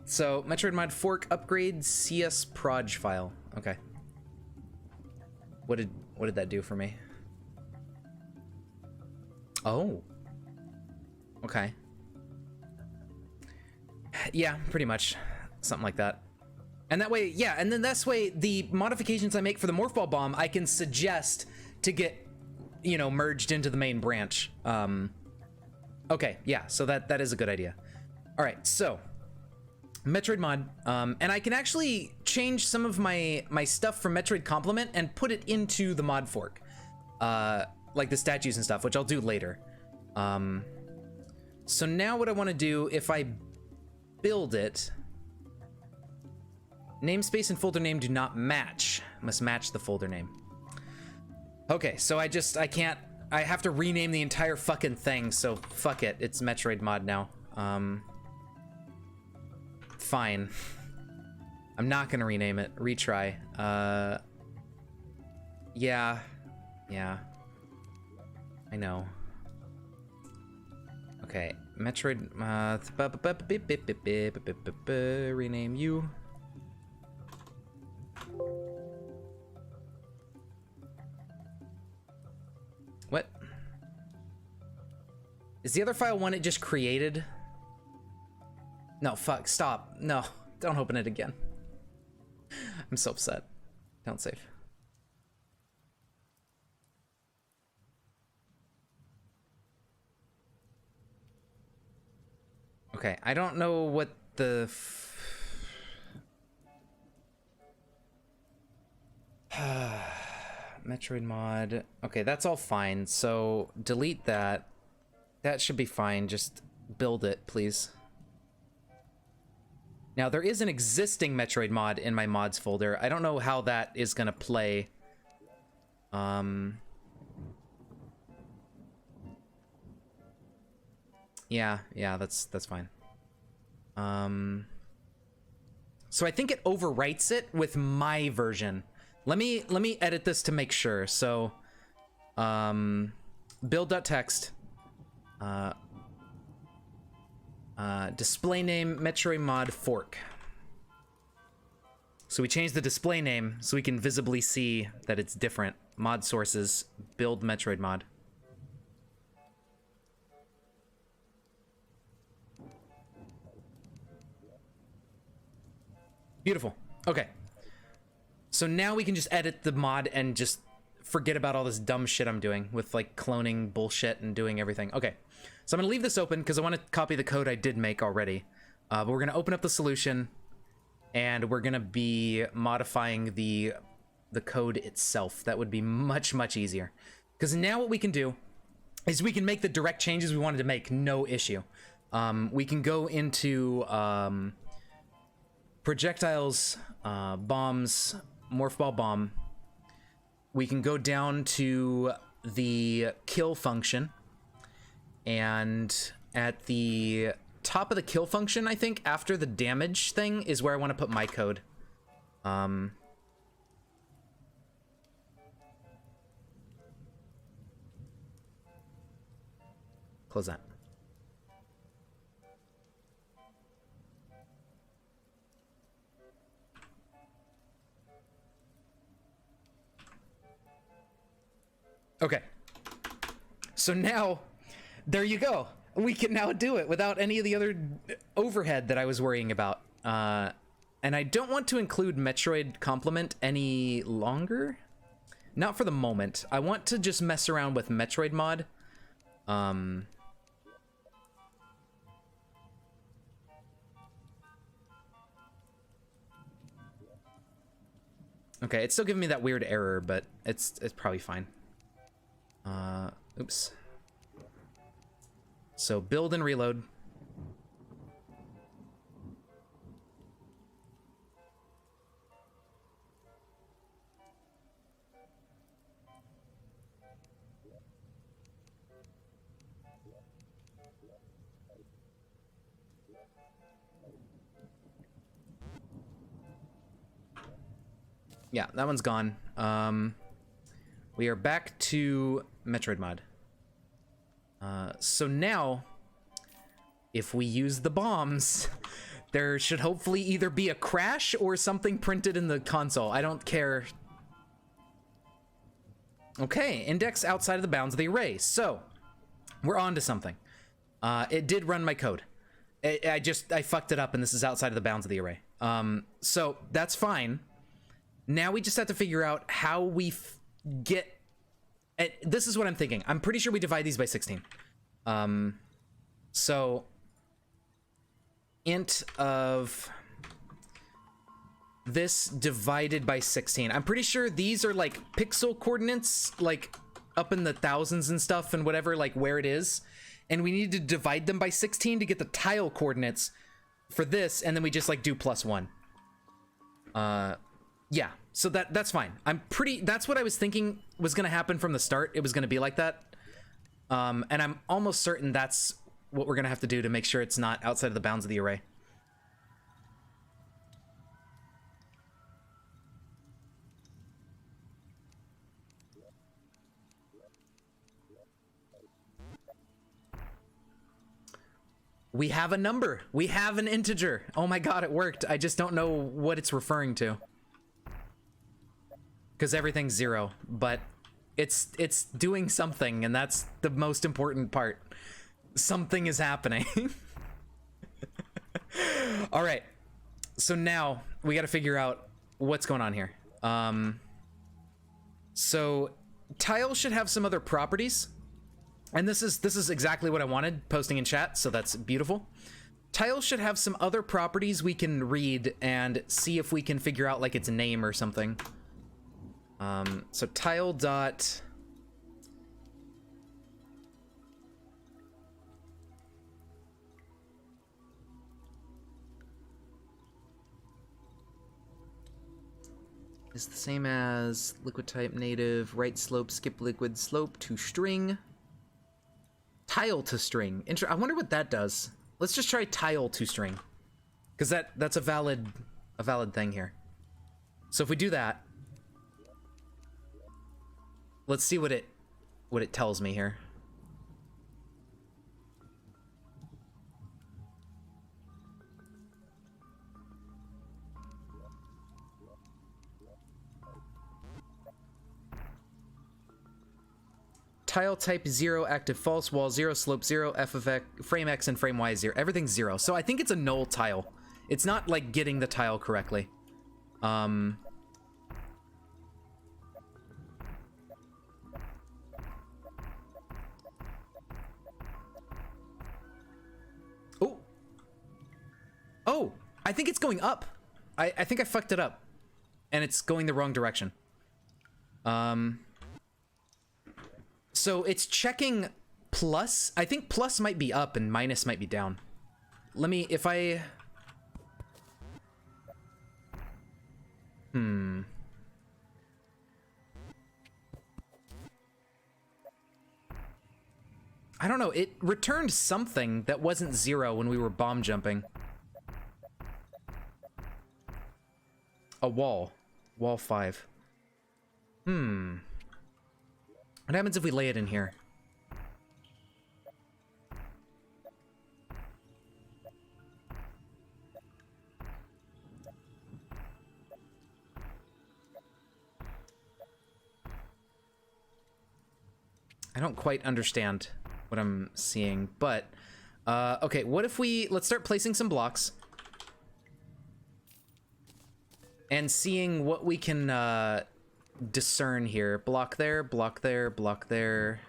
So Metroid mod fork upgrade CS proj file. Okay. What did that do for me? Oh. Okay. Yeah, pretty much. Something like that. And that way, yeah, and then that's way the modifications I make for the Morph Ball Bomb, I can suggest to get, you know, merged into the main branch. Okay, yeah, so that is a good idea. All right, so Metroid mod, and I can actually change some of my stuff from Metroid Complement and put it into the mod fork, like the statues and stuff, which I'll do later. So now what I want to do, if I build it, namespace and folder name do not match. Must match the folder name. Okay, so I have to rename the entire fucking thing, so fuck it. It's Metroid mod now. Fine. I'm not gonna rename it. Retry. Yeah. I know. Okay, Metroid, rename you. What? Is the other file one it just created? No, fuck, stop. No, don't open it again. I'm so upset. Don't save. Okay, I don't know what the Metroid mod. Okay, that's all fine. So delete that. That should be fine. Just build it, please. Now, there is an existing Metroid mod in my mods folder. I don't know how that is gonna play. Yeah, that's fine. So I think it overwrites it with my version. Let me edit this to make sure. So, build.text, display name Metroid mod fork. So we change the display name so we can visibly see that it's different. Mod sources, build Metroid mod. Beautiful. Okay. So now we can just edit the mod and just forget about all this dumb shit I'm doing with like cloning bullshit and doing everything. Okay. So I'm gonna leave this open because I want to copy the code I did make already. But we're gonna open up the solution and we're gonna be modifying the code itself. That would be much easier. Because now what we can do is we can make the direct changes we wanted to make, no issue. We can go into projectiles, bombs, morph ball bomb. We can go down to the kill function, and at the top of the kill function, I think after the damage thing is where I want to put my code. Close that. Okay. So now, there you go. We can now do it without any of the other overhead that I was worrying about. And I don't want to include Metroid Complement any longer. Not for the moment. I want to just mess around with Metroid Mod. Okay, it's still giving me that weird error, but it's probably fine. Oops. So build and reload. Yeah, that one's gone. We are back to Metroid Mod. So now, if we use the bombs, there should hopefully either be a crash or something printed in the console. I don't care. Okay, index outside of the bounds of the array. So, we're on to something. It did run my code. I fucked it up and this is outside of the bounds of the array. So, that's fine. Now we just have to figure out how we get... this is what I'm thinking. I'm pretty sure we divide these by 16. So int of this divided by 16. I'm pretty sure these are like pixel coordinates, like up in the thousands and stuff and whatever, like where it is. And we need to divide them by 16 to get the tile coordinates for this. And then we just like do +1. Yeah, so that's fine. That's what I was thinking was gonna happen from the start. It was gonna be like that. And I'm almost certain that's what we're gonna have to do to make sure it's not outside of the bounds of the array. We have a number. We have an integer. Oh my god, it worked. I just don't know what it's referring to. Because everything's 0, but it's doing something, and that's the most important part. Something is happening. All right, so now we got to figure out what's going on here. So tile should have some other properties, and this is exactly what I wanted posting in chat, so that's beautiful. Tile should have some other properties we can read and see if we can figure out like its name or something. So tile dot is the same as liquid type native, right slope, skip liquid slope to string, tile to string. I wonder what that does. Let's just try tile to string, because that's a valid thing here. So if we do that, let's see what it tells me here. Tile type 0, active false, wall 0, slope 0, f of x, frame x and frame y is 0. Everything's 0. So I think it's a null tile. It's not like getting the tile correctly. Oh, I think it's going up. I think I fucked it up. And it's going the wrong direction. So it's checking plus. I think plus might be up and minus might be down. Let me, if I... I don't know, it returned something that wasn't 0 when we were bomb jumping. a wall. Wall 5. What happens if we lay it in here? I don't quite understand what I'm seeing, but okay, what if let's start placing some blocks and seeing what we can discern here. Block there, block there, block there.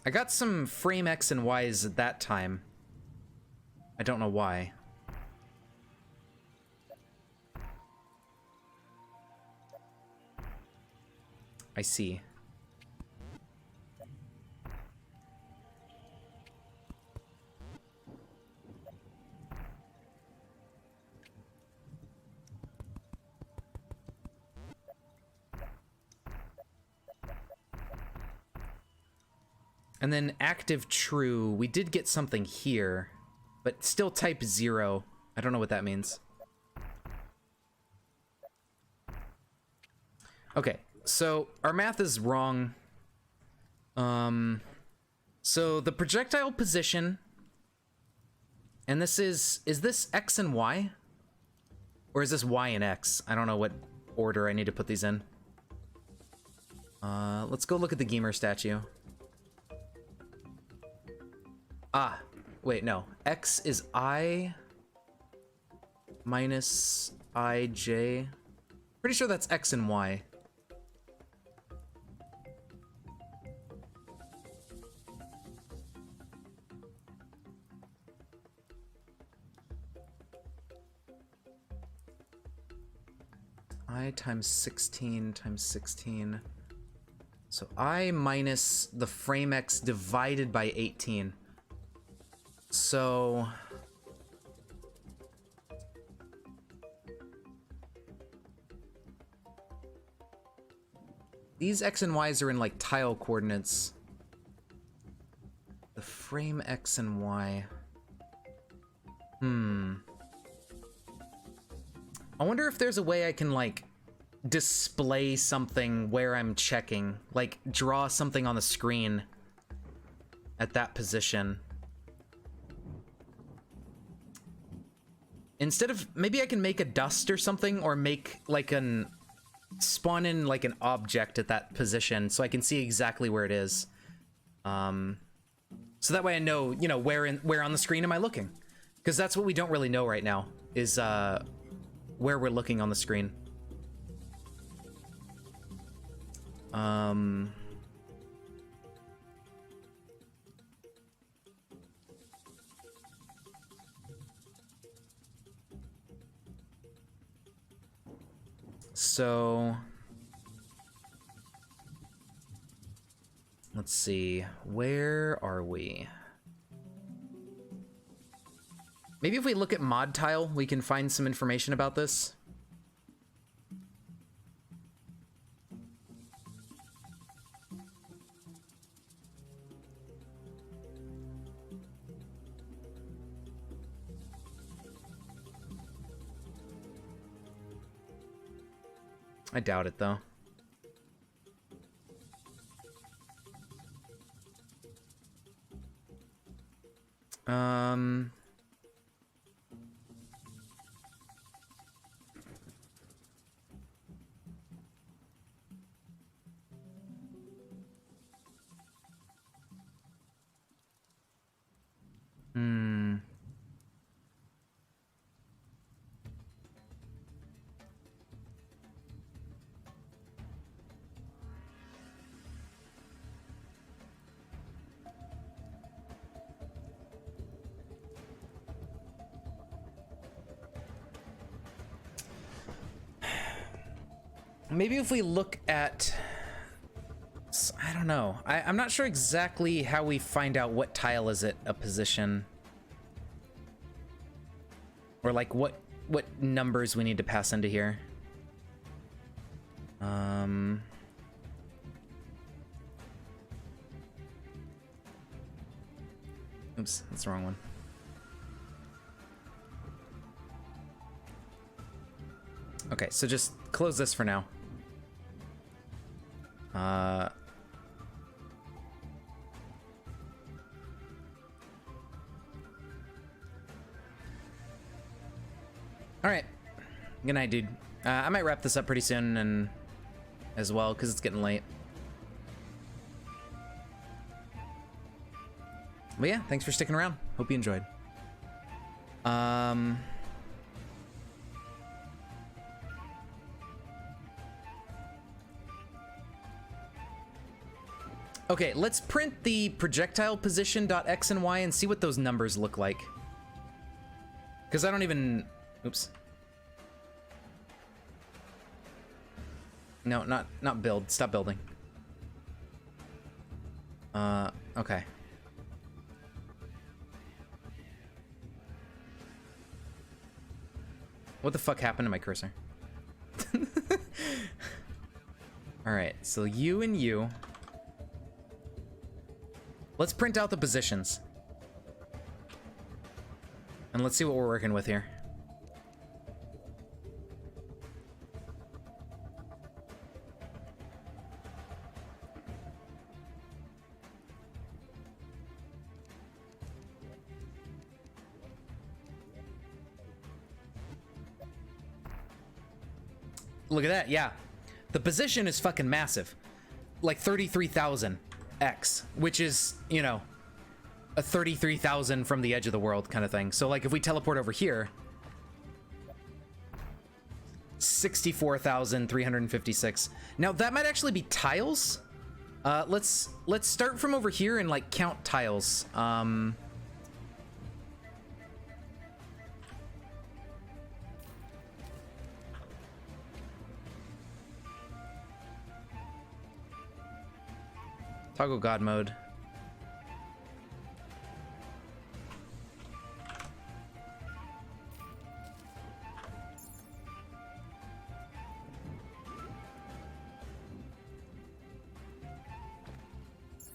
I got some frame X and Y's at that time. I don't know why. I see. And then active true, we did get something here, but still type 0. I don't know what that means. Okay, so our math is wrong. So the projectile position, and this is this X and Y? Or is this Y and X? I don't know what order I need to put these in. Let's go look at the Gamer statue. Ah, wait, no. X is I minus IJ. Pretty sure that's X and Y. I times 16 times 16. So I minus the frame X divided by 18. So these X and Y's are in like tile coordinates. The frame X and Y. I wonder if there's a way I can like display something where I'm checking, like draw something on the screen at that position. Instead of, maybe I can make a dust or something, or make like spawn in like an object at that position so I can see exactly where it is. So that way I know, you know, where on the screen am I looking? Because that's what we don't really know right now, is where we're looking on the screen. So let's see, where are we? Maybe if we look at mod tile, we can find some information about this. I doubt it, though. Maybe if we look at, I don't know. I'm not sure exactly how we find out what tile is at a position. Or like what what numbers we need to pass into here. Oops, that's the wrong one. Okay, so just close this for now. All right. Good night, dude. I might wrap this up pretty soon and as well, because it's getting late. But yeah, thanks for sticking around. Hope you enjoyed. Okay, let's print the projectile position.x and y and see what those numbers look like. Because I don't even... Oops. No, not build. Stop building. Okay. What the fuck happened to my cursor? Alright, so you and you. Let's print out the positions. And let's see what we're working with here. Look at that, yeah. The position is fucking massive. Like 33,000 X, which is, you know, a 33,000 from the edge of the world kind of thing. So like if we teleport over here, 64,356. Now that might actually be tiles. Let's start from over here and like count tiles. Toggle God mode.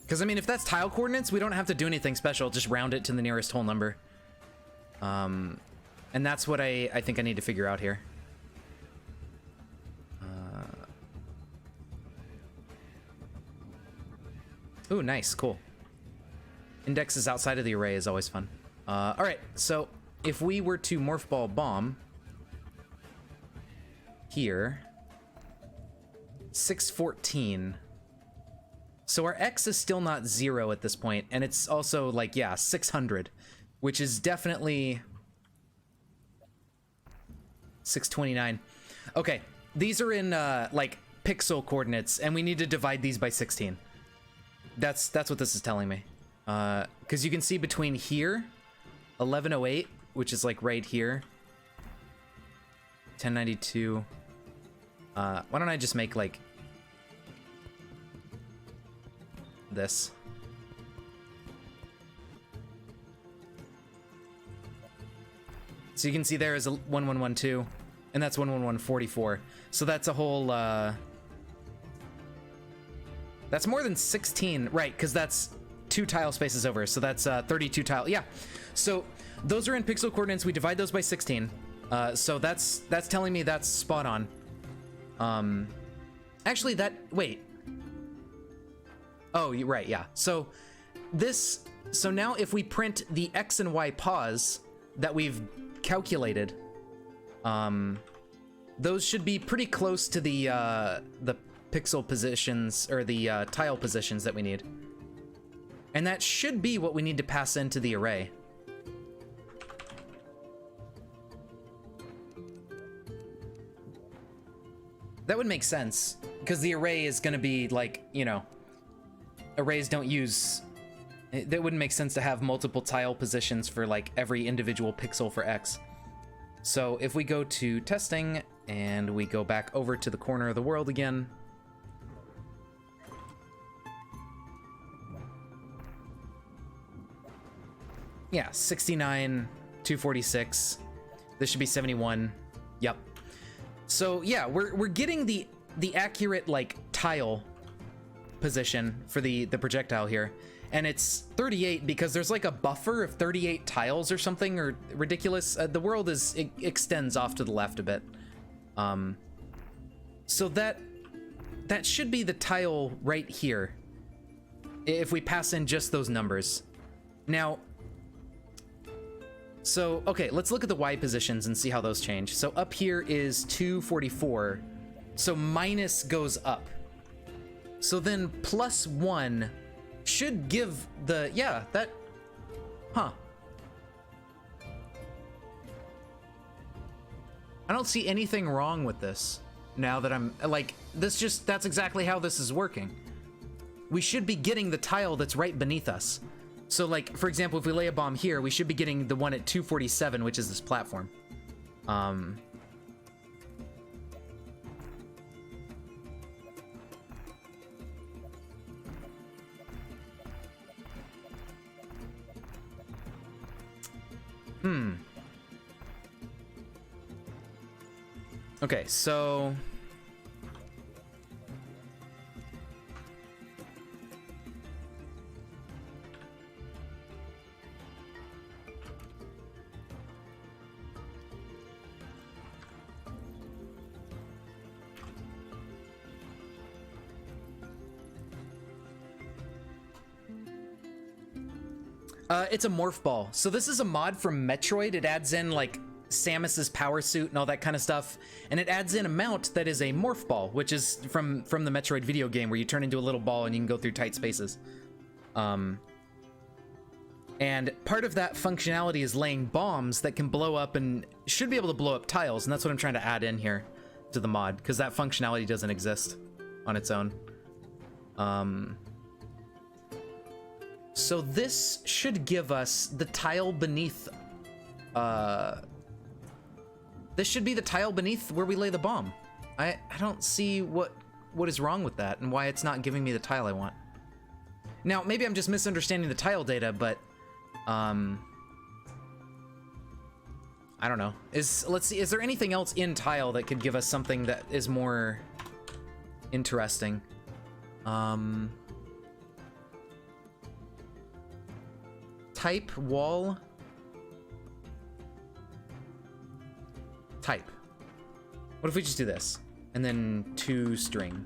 Because, I mean, if that's tile coordinates, we don't have to do anything special. Just round it to the nearest whole number. And that's what I think I need to figure out here. Ooh, nice, cool. Indexes outside of the array is always fun. All right, so if we were to morph ball bomb here, 614. So our X is still not 0 at this point, and it's also like, yeah, 600, which is definitely 629. Okay, these are in like pixel coordinates, and we need to divide these by 16. That's what this is telling me. Because you can see between here, 1108, which is like right here, 1092. Why don't I just make like this? So you can see there is a 1112, and that's 11144. So that's a whole that's more than 16, right? Because that's 2 tile spaces over, so that's 32 tile. Yeah, so those are in pixel coordinates. We divide those by 16. So that's telling me that's spot on. Actually, wait. Oh, you're right, yeah. So now if we print the X and Y pause that we've calculated, those should be pretty close to the pixel positions, or the tile positions that we need. And that should be what we need to pass into the array. That would make sense, because the array is going to be like, you know, arrays don't use... That wouldn't make sense to have multiple tile positions for like every individual pixel for X. So if we go to testing and we go back over to the corner of the world again, yeah, 69, 246. This should be 71. Yep. So yeah, we're getting the accurate like tile position for the projectile here, and it's 38 because there's like a buffer of 38 tiles or something or ridiculous. The world extends off to the left a bit. So that should be the tile right here if we pass in just those numbers. Now, so, okay, let's look at the Y positions and see how those change. So up here is 244. So minus goes up. So then plus 1 should give the, yeah, that, huh. I don't see anything wrong with this now that I'm, like, that's exactly how this is working. We should be getting the tile that's right beneath us. So, like, for example, if we lay a bomb here, we should be getting the one at 247, which is this platform. Okay, so... it's a morph ball. So this is a mod from Metroid. It adds in like Samus's power suit and all that kind of stuff, and it adds in a mount that is a morph ball, which is from the Metroid video game where you turn into a little ball and you can go through tight spaces. And part of that functionality is laying bombs that can blow up and should be able to blow up tiles, and that's what I'm trying to add in here to the mod, because that functionality doesn't exist on its own. So this should give us the tile beneath, this should be the tile beneath where we lay the bomb. I don't see what is wrong with that and why it's not giving me the tile I want. Now, maybe I'm just misunderstanding the tile data, but, I don't know. Let's see, is there anything else in tile that could give us something that is more interesting? Type, wall, type. What if we just do this? And then 2 string.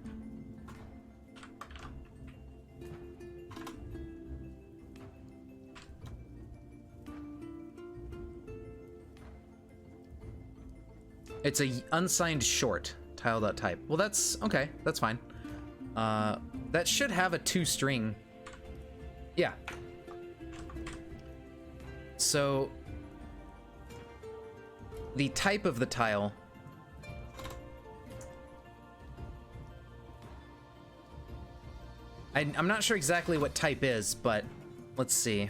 It's a unsigned short, tile.type. Well, that's, okay, that's fine. That should have a 2 string. Yeah. So, the type of the tile, I'm not sure exactly what type is, but let's see.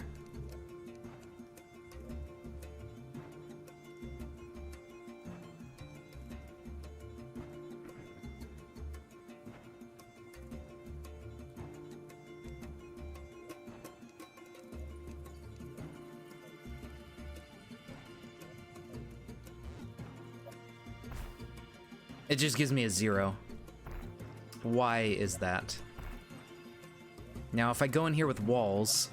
It just gives me a 0. Why is that? Now, if I go in here with walls...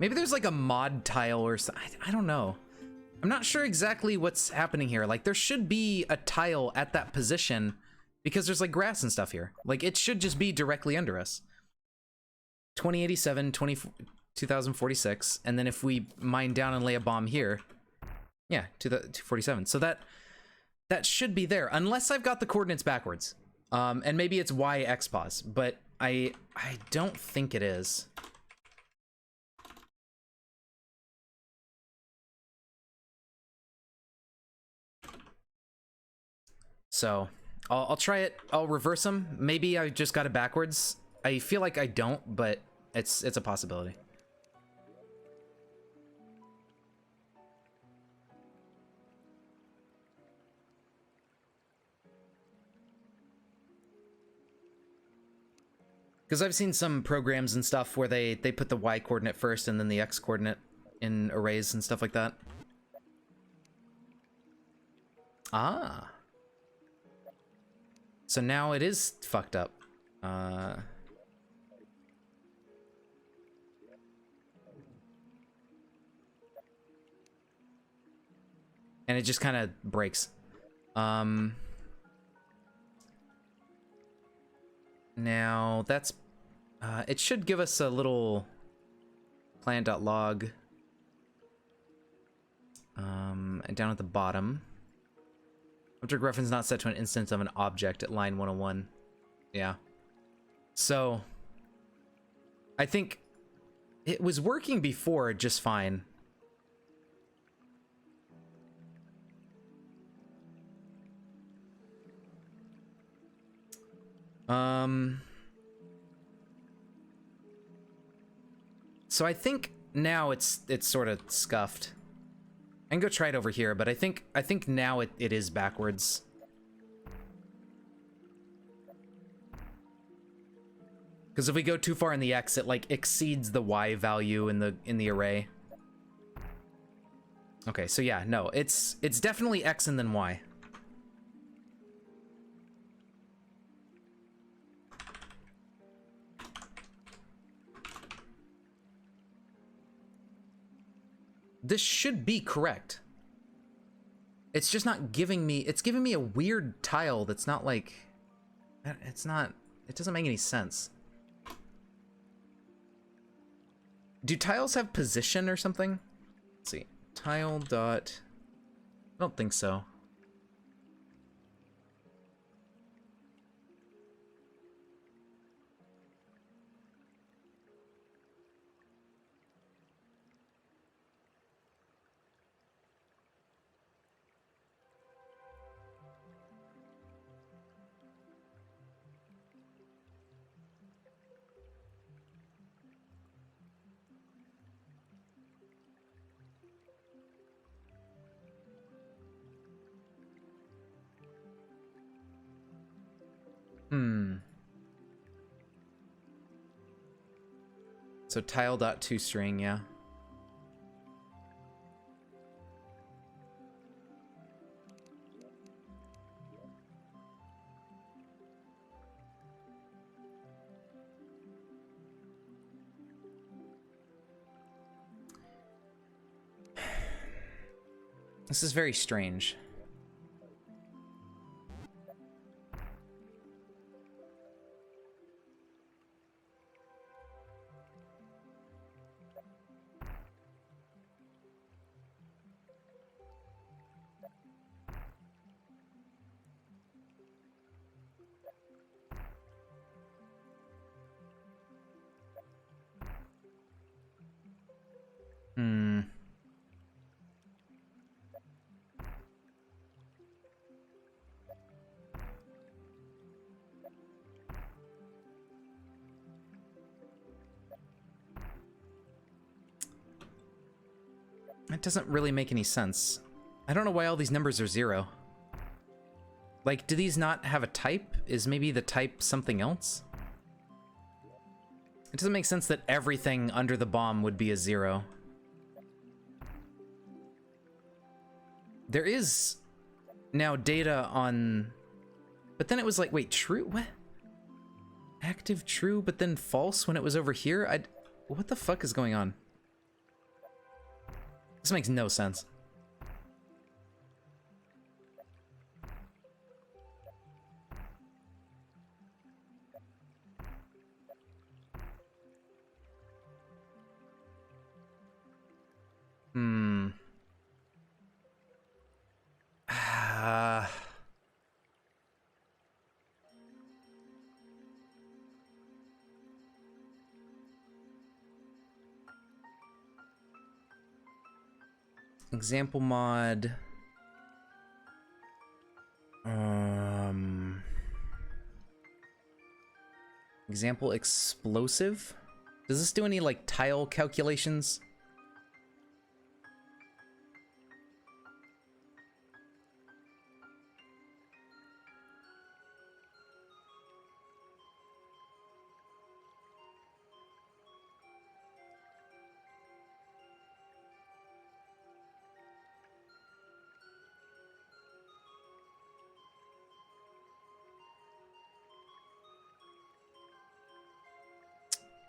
Maybe there's like a mod tile or something. I don't know. I'm not sure exactly what's happening here. Like, there should be a tile at that position because there's like grass and stuff here. Like, it should just be directly under us. 2087, 2046, and then if we mine down and lay a bomb here, yeah, to the 247. So that should be there, unless I've got the coordinates backwards. And maybe it's Y X pause, but I don't think it is. So I'll try it. I'll reverse them. Maybe I just got it backwards. I feel like I don't, but it's a possibility. Because I've seen some programs and stuff where they put the y coordinate first and then the x coordinate in arrays and stuff like that. Ah. So now it is fucked up. And it just kind of breaks. Now that's, it should give us a little plan.log and down at the bottom. Object reference not set to an instance of an object at line 101. Yeah. So I think it was working before just fine. So I think now it's sort of scuffed. I can go try it over here, but I think now it is backwards. Because if we go too far in the x, it like exceeds the y value in the array. Okay, so yeah, no, it's definitely x and then y. This should be correct. It's just not giving me, it's giving me a weird tile that's not like, it's not, it doesn't make any sense. Do tiles have position or something? Let's see, tile dot, I don't think so. So tile.toString, yeah. This is very strange. That doesn't really make any sense. I don't know why all these numbers are 0. Like, do these not have a type? Is maybe the type something else? It doesn't make sense that everything under the bomb would be a 0. There is now data on... But then it was like, wait, true? What? Active true, but then false when it was over here? What the fuck is going on? This makes no sense. Example mod. Example explosive. Does this do any like tile calculations?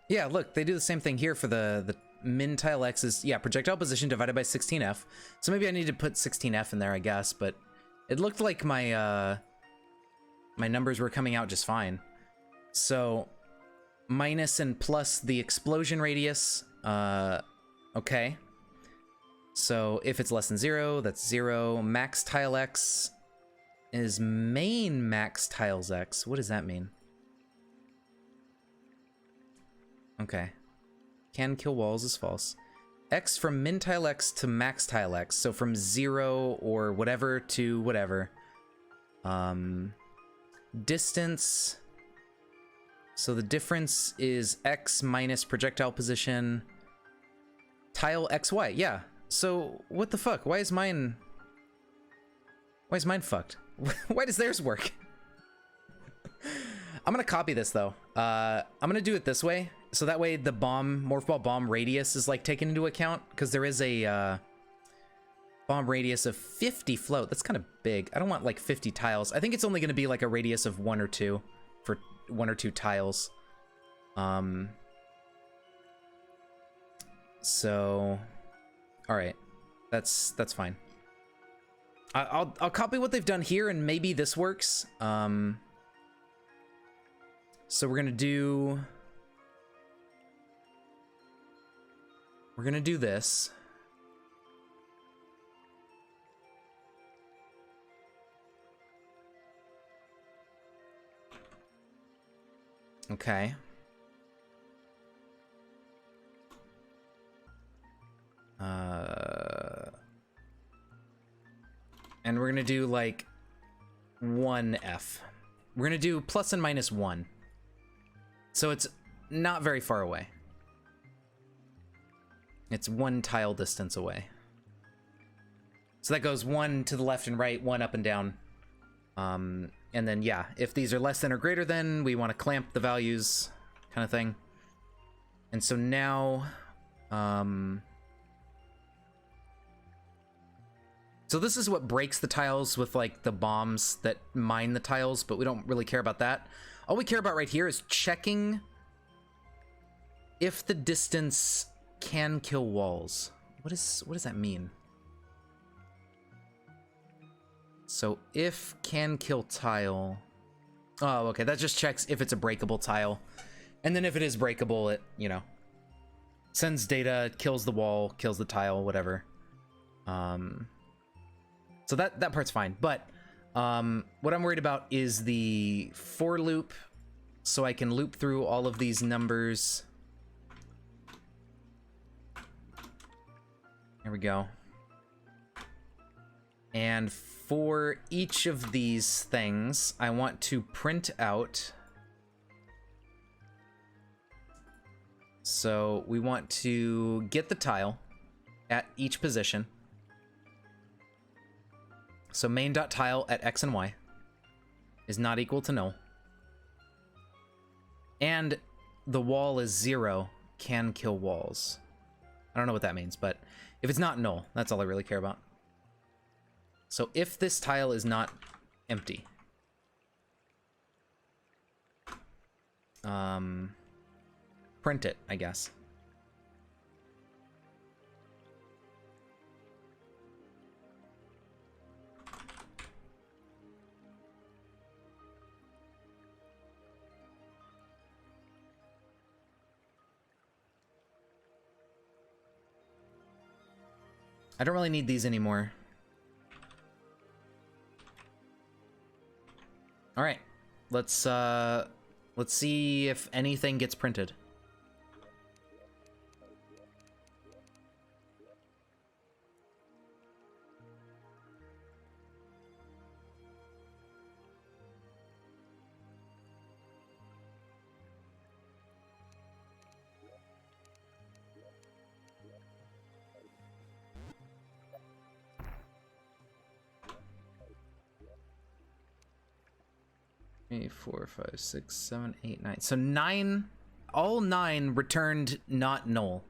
Yeah, look, they do the same thing here for the min tile x is, yeah, projectile position divided by 16f. So maybe I need to put 16f in there, I guess, but it looked like my my numbers were coming out just fine. So minus and plus the explosion radius, okay. So if it's less than 0, that's 0. Max tile x is main max tiles x. What does that mean? Okay. Can kill walls is false. X from min tile x to max tile x. So from 0 or whatever to whatever. Distance. So the difference is x minus projectile position. Tile xy. Yeah. So what the fuck? Why is mine fucked? Why does theirs work? I'm gonna copy this though. I'm gonna do it this way. So that way the bomb, morph ball bomb radius is like taken into account, because there is a bomb radius of 50 float. That's kind of big. I don't want like 50 tiles. I think it's only going to be like a radius of 1 or 2 for 1 or 2 tiles. So, all right, that's fine. I'll copy what they've done here, and maybe this works. So we're gonna do this. Okay. And we're gonna do like 1F. We're gonna do plus and minus 1. So it's not very far away. It's 1 tile distance away. So that goes 1 to the left and right, 1 up and down. And then, yeah, if these are less than or greater than, we want to clamp the values, kind of thing. And so now, so this is what breaks the tiles with like the bombs that mine the tiles, but we don't really care about that. All we care about right here is checking if the distance can kill walls. What does that mean? So if can kill tile. Oh, okay, that just checks if it's a breakable tile. And then if it is breakable, it, you know, sends data, kills the wall, kills the tile, whatever. So that part's fine. But what I'm worried about is the for loop, so I can loop through all of these numbers. There we go. And for each of these things, I want to print out. So we want to get the tile at each position. So main.tile at x and y is not equal to null. And the wall is 0, can kill walls. I don't know what that means, but if it's not null, that's all I really care about. So if this tile is not empty, print it, I guess. I don't really need these anymore. All right, let's see if anything gets printed. 3, 4, 5, 6, 7, 8, 9. So 9, all 9 returned not null,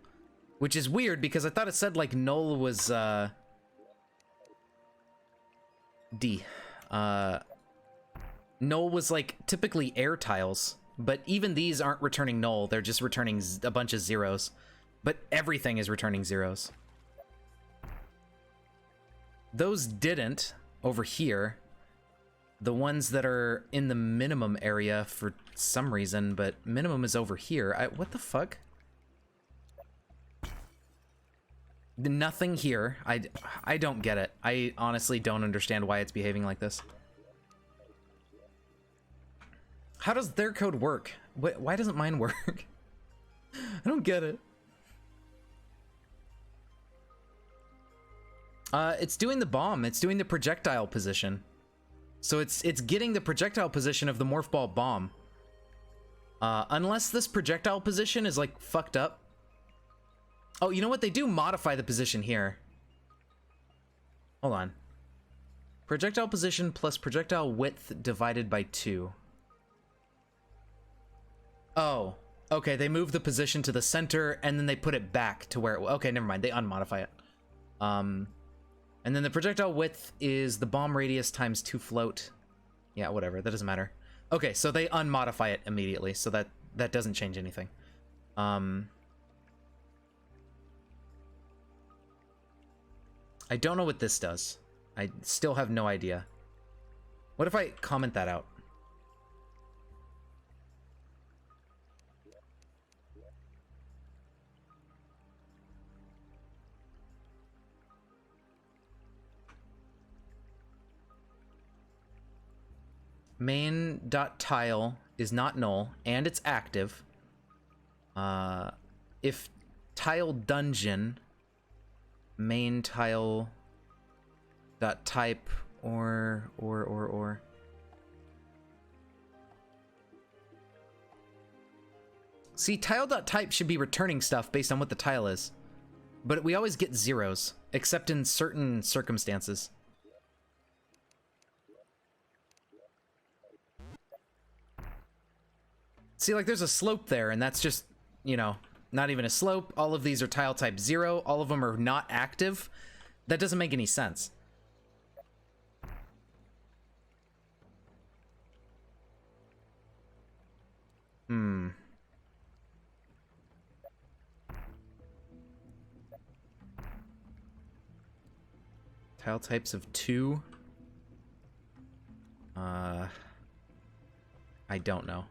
which is weird because I thought it said like null was D. Null was like typically air tiles, but even these aren't returning null. They're just returning a bunch of zeros, but everything is returning zeros. Those didn't over here. The ones that are in the minimum area for some reason, but minimum is over here. What the fuck? Nothing here. I don't get it. I honestly don't understand why it's behaving like this. How does their code work? Why doesn't mine work? I don't get it. It's doing the bomb. It's doing the projectile position. So it's getting the projectile position of the morph ball bomb. Unless this projectile position is like fucked up. Oh, you know what? They do modify the position here. Hold on. Projectile position plus projectile width divided by 2. Oh, okay. They move the position to the center and then they put it back to where it... Okay, never mind. They unmodify it. And then the projectile width is the bomb radius times 2 float. Yeah, whatever. That doesn't matter. Okay, so they unmodify it immediately, so that doesn't change anything. I don't know what this does. I still have no idea. What if I comment that out? Main.tile is not null, and it's active. If tile dungeon main tile dot type or see, tile.type should be returning stuff based on what the tile is, but we always get zeros except in certain circumstances. See, like, there's a slope there, and that's just, you know, not even a slope. All of these are tile type 0. All of them are not active. That doesn't make any sense. Tile types of 2. I don't know.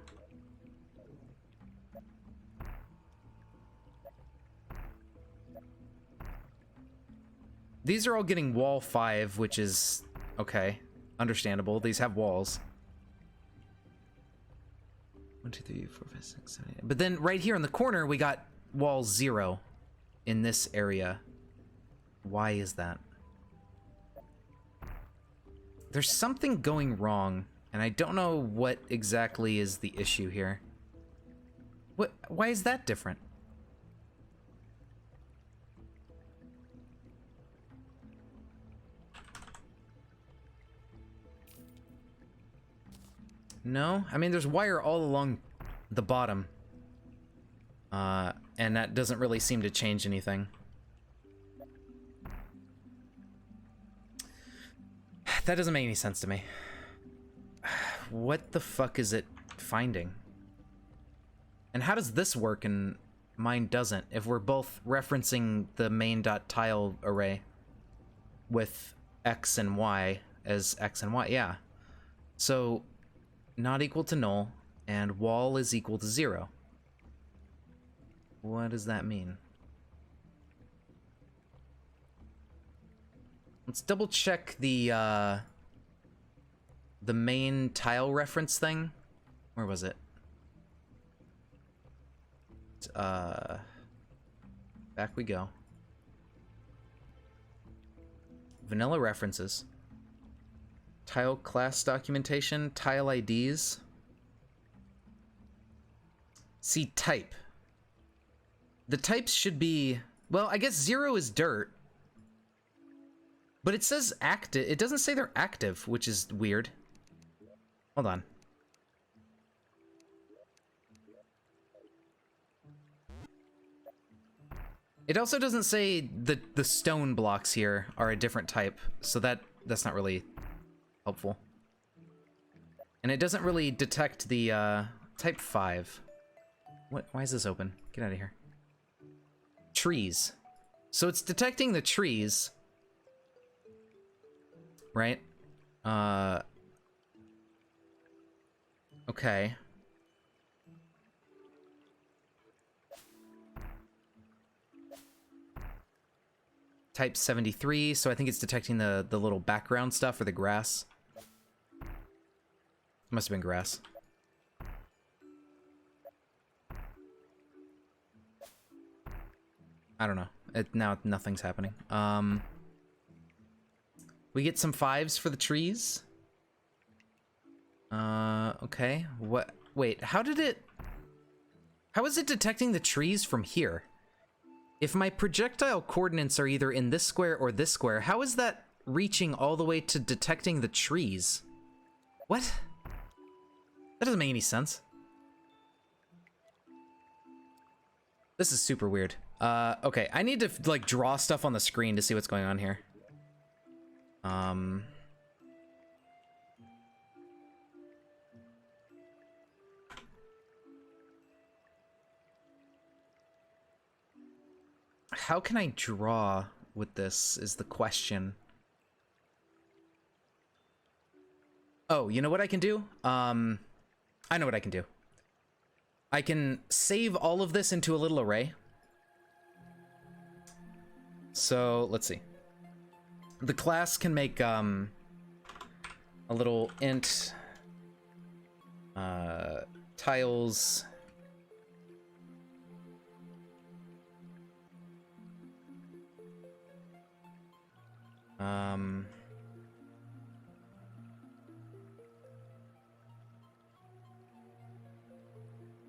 These are all getting wall 5, which is okay, understandable. These have walls. 1, 2, 3, 4, 5, 6, 7, 8. But then right here in the corner, we got wall 0 in this area. Why is that? There's something going wrong, and I don't know what exactly is the issue here. Why is that different? No? I mean, there's wire all along the bottom. And that doesn't really seem to change anything. That doesn't make any sense to me. What the fuck is it finding? And how does this work and mine doesn't, if we're both referencing the main.tile array with x and y as x and y? Yeah. So, not equal to null, and wall is equal to 0. What does that mean? Let's double check the main tile reference thing. Where was it? Back we go. Vanilla references. Tile class documentation, tile IDs. See, type. The types should be, well, I guess 0 is dirt. But it says active. It doesn't say they're active, which is weird. Hold on. It also doesn't say the stone blocks here are a different type, so that's not really helpful. And it doesn't really detect the type 5. What? Why is this open? Get out of here. Trees. So it's detecting the trees, right? Okay. Type 73, so I think it's detecting the little background stuff or the grass. Must have been grass. I don't know. Now nothing's happening. We get some 5s for the trees. Okay. What? Wait, how is it detecting the trees from here? If my projectile coordinates are either in this square or this square, how is that reaching all the way to detecting the trees? What? That doesn't make any sense. This is super weird. Okay, I need to, like, draw stuff on the screen to see what's going on here. How can I draw with this is the question. Oh, you know what I can do? I know what I can do. I can save all of this into a little array. So, let's see. The class can make, a little int, tiles,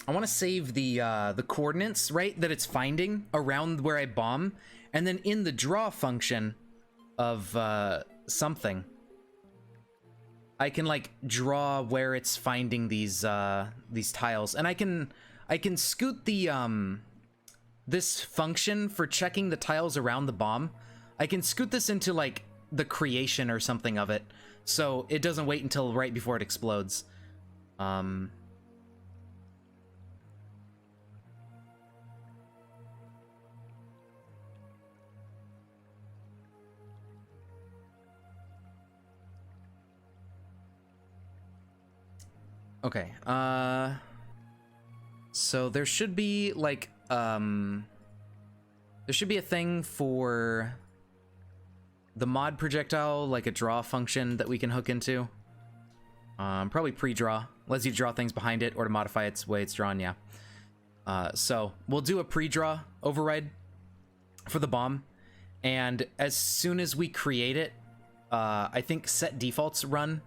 I want to save the coordinates, right, that it's finding around where I bomb, and then in the draw function of something, I can like draw where it's finding these tiles, and I can scoot the this function for checking the tiles around the bomb. I can scoot this into like the creation or something of it, so it doesn't wait until right before it explodes. Okay, so there should be like, there should be a thing for the mod projectile, like a draw function that we can hook into. Probably pre-draw, lets you draw things behind it or to modify its way it's drawn, yeah. So we'll do a pre-draw override for the bomb, and as soon as we create it, I think set defaults run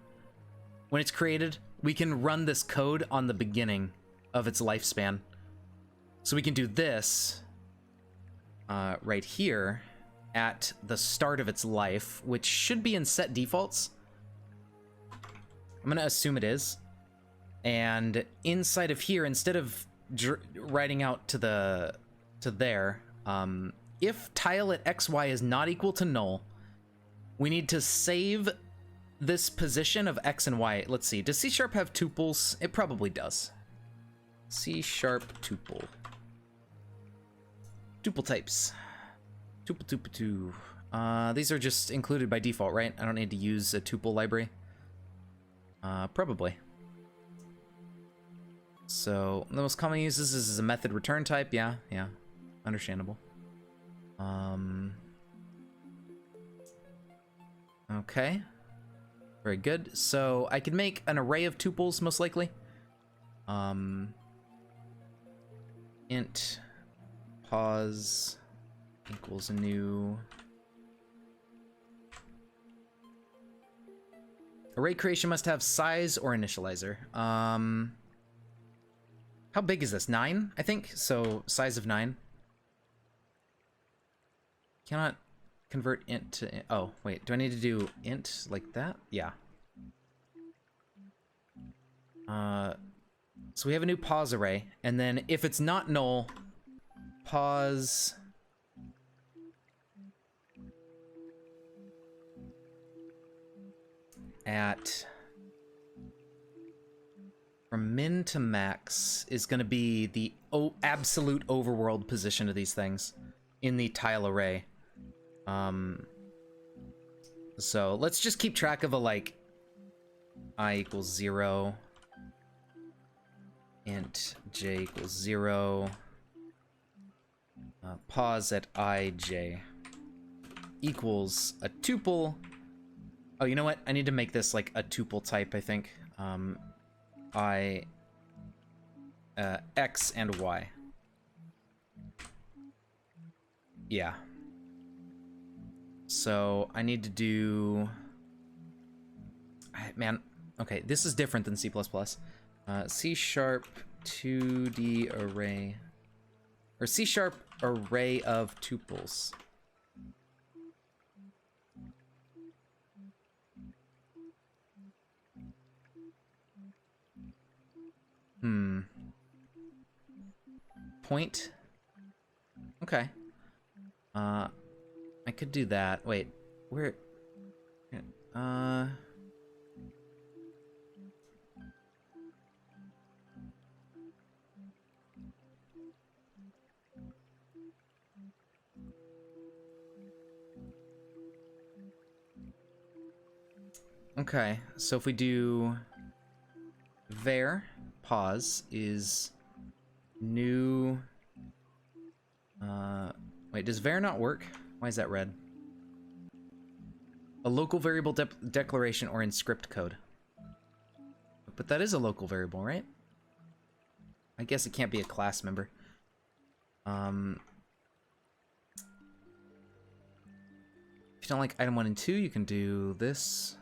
when it's created. We can run this code on the beginning of its lifespan. So we can do this right here at the start of its life, which should be in set defaults. I'm gonna assume it is. And inside of here, instead of writing out to there, if tile at XY is not equal to null, we need to save this position of X and Y. Let's see, does C# have tuples? It probably does. C# tuple. Tuple types. Tuple. These are just included by default, right? I don't need to use a tuple library. Probably. So, the most common uses is a method return type. Yeah, understandable. Okay. Very good. So I could make an array of tuples, most likely. Int pause equals a new array creation must have size or initializer. How big is this? 9, I think. So size of 9. Cannot convert int to, oh wait, do I need to do int like that? Yeah. So we have a new pause array, and then if it's not null, pause at... From min to max is going to be the absolute overworld position of these things in the tile array. So let's just keep track of a, like, I equals 0, int j equals 0, pause at ij equals a tuple. Oh, you know what? I need to make this like a tuple type, I think. X and Y. Yeah. So I need to do... Man, okay, this is different than C++. C# 2D array... Or C# array of tuples. Point. Okay. I could do that. Wait, where? Okay, so if we do var pause is new. Wait, does var not work? Why is that red? A local variable declaration or in script code. But that is a local variable, right? I guess it can't be a class member. If you don't like item 1 and 2, you can do this.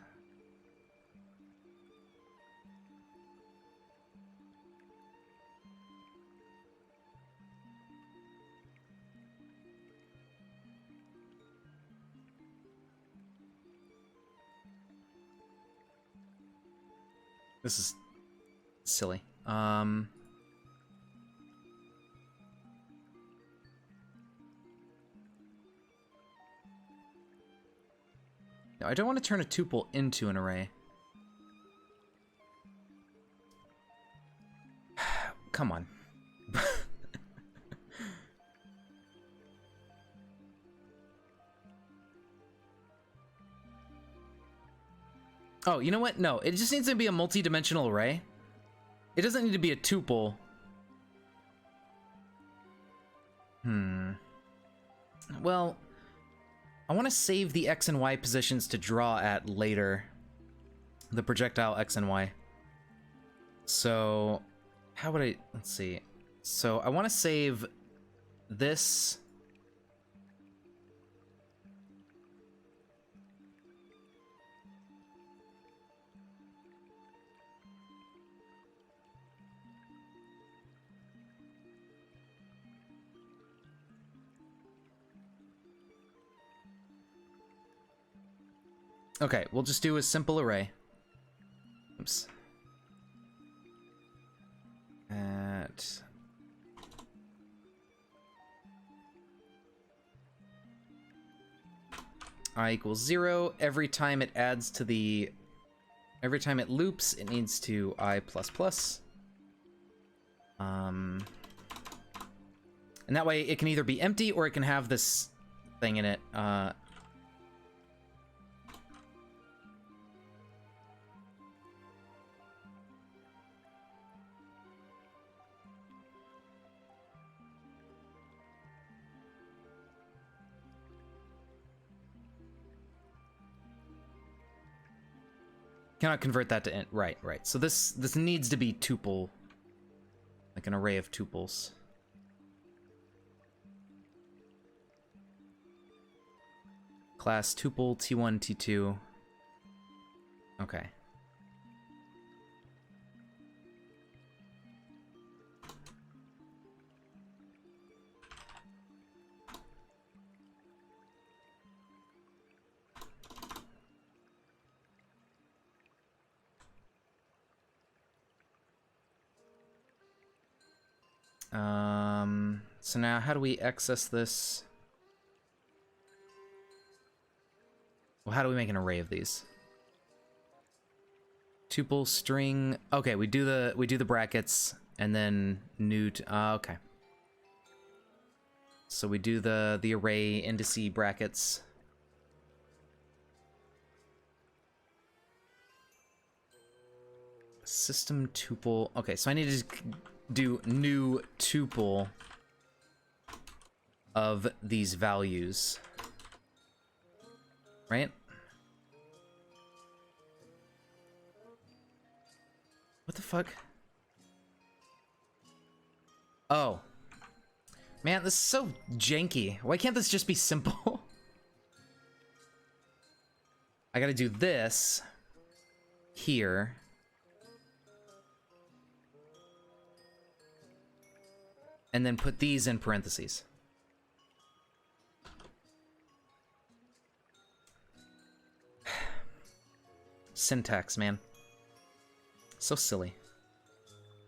This is silly. No, I don't want to turn a tuple into an array. Come on. Oh, you know what? No, it just needs to be a multi-dimensional array. It doesn't need to be a tuple. Well, I want to save the X and Y positions to draw at later. The projectile X and Y. So, how would I... Let's see. So, I want to save this... Okay, we'll just do a simple array. Oops. At... I equals 0. Every time it adds to the... Every time it loops, it needs to I++. And that way it can either be empty or it can have this thing in it. Cannot convert that to int. Right, right. So this needs to be tuple, like an array of tuples. Class tuple t1 t2. Okay. So now how do we access this? Well, how do we make an array of these? tuple string. Okay, we do the brackets and then new. Okay. So we do the array indice brackets. System tuple. Okay, so I need to do new tuple of these values. Right? What the fuck? Oh. Man, this is so janky. Why can't this just be simple? I gotta do this here. And then put these in parentheses. Syntax, man. So silly.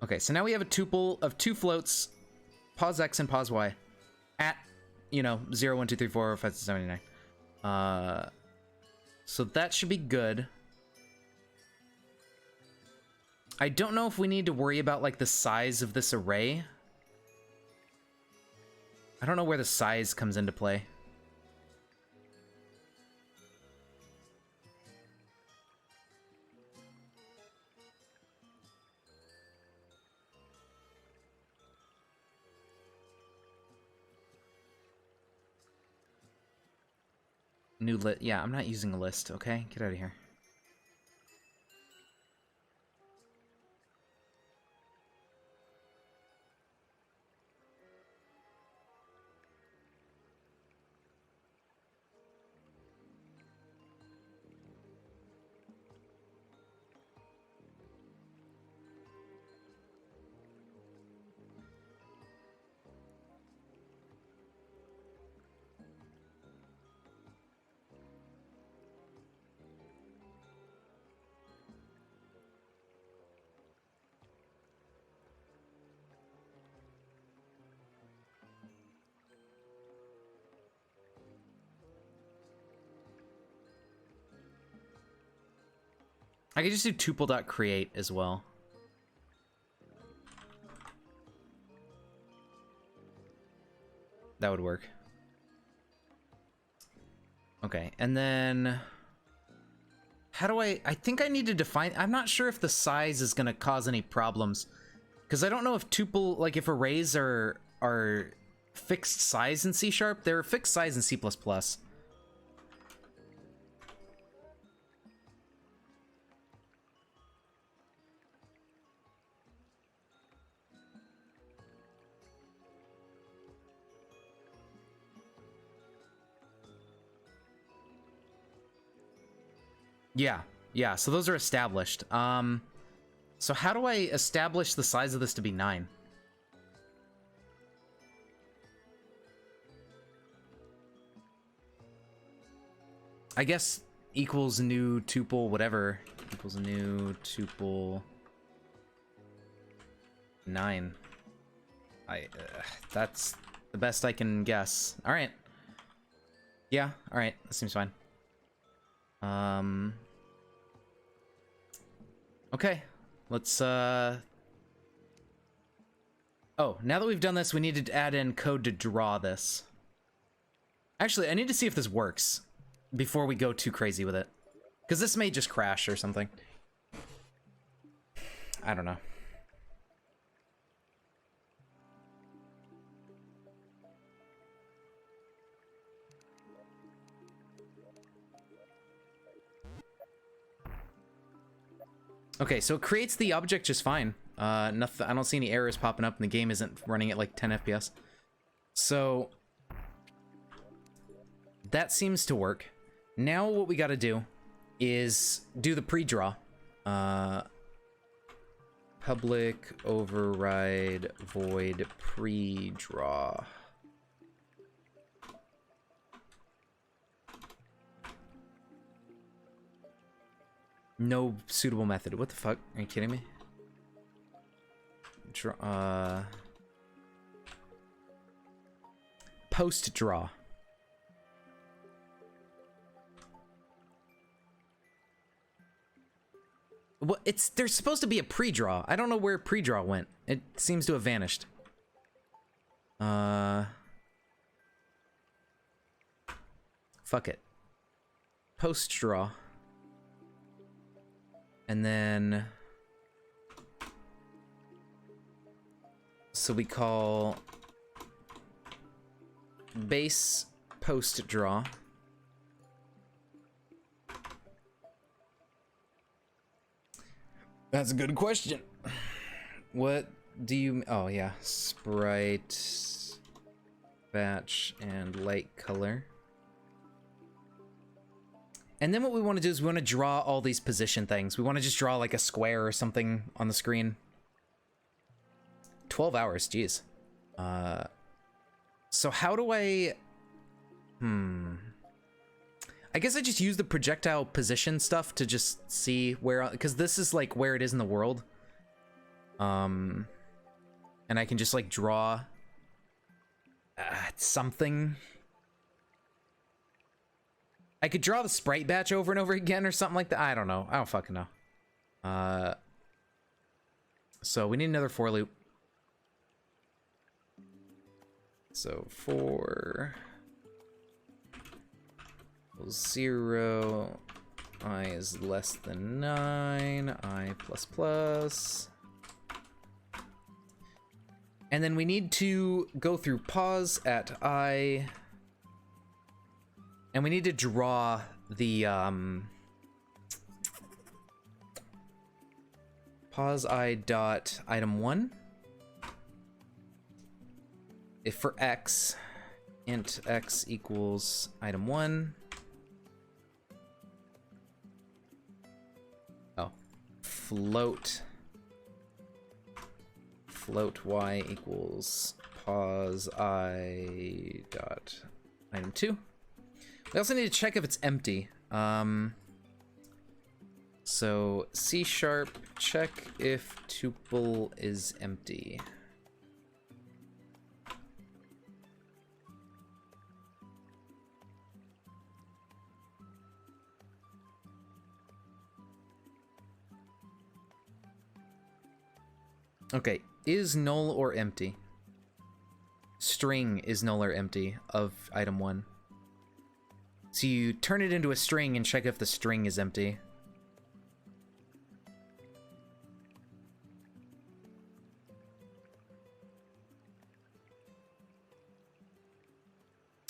Okay, so now we have a tuple of two floats, pause x and pause y, at, 0, 1, 2, 3, 4, 5, 6, 7, 8, 9. So that should be good. I don't know if we need to worry about, like, the size of this array. I don't know where the size comes into play. New list. Yeah, I'm not using a list, okay? Get out of here. I could just do tuple.create as well. That would work. Okay, and then how do I think I need to define, I'm not sure if the size is going to cause any problems, because I don't know if tuple, like if arrays are fixed size in C#. They're fixed size in C++. Yeah, so those are established. So how do I establish the size of this to be 9? I guess equals new tuple, whatever. Equals new tuple 9. That's the best I can guess. All right. Yeah, all right, that seems fine. Okay, let's, oh, now that we've done this, we need to add in code to draw this. Actually, I need to see if this works before we go too crazy with it, because this may just crash or something. I don't know. Okay, so it creates the object just fine. Nothing, I don't see any errors popping up, and the game isn't running at like 10 FPS. So that seems to work. Now what we got to do is do the pre-draw. Public override void pre-draw. No suitable method. What the fuck? Are you kidding me? Post draw. Well, there's supposed to be a pre-draw. I don't know where pre-draw went. It seems to have vanished. Fuck it. Post-draw. And then... So we call... base post-draw. That's a good question. What do you... Oh, yeah. Sprite, batch, and light color. And then what we want to do is we want to draw all these position things. We want to just draw like a square or something on the screen. 12 hours, jeez. So how do I... I guess I just use the projectile position stuff to just see where... Because this is like where it is in the world. And I can just like draw... something... I could draw the sprite batch over and over again or something like that. I don't know. I don't fucking know. So we need another for loop. So 4 equals 0, I is less than 9, I plus plus. And then we need to go through pause at I. And we need to draw the, pause I dot item 1. If for x, int x equals item 1. Oh, float y equals pause I dot item 2. We also need to check if it's empty. So C# check if tuple is empty. Okay, is null or empty? String is null or empty of item 1. So you turn it into a string and check if the string is empty.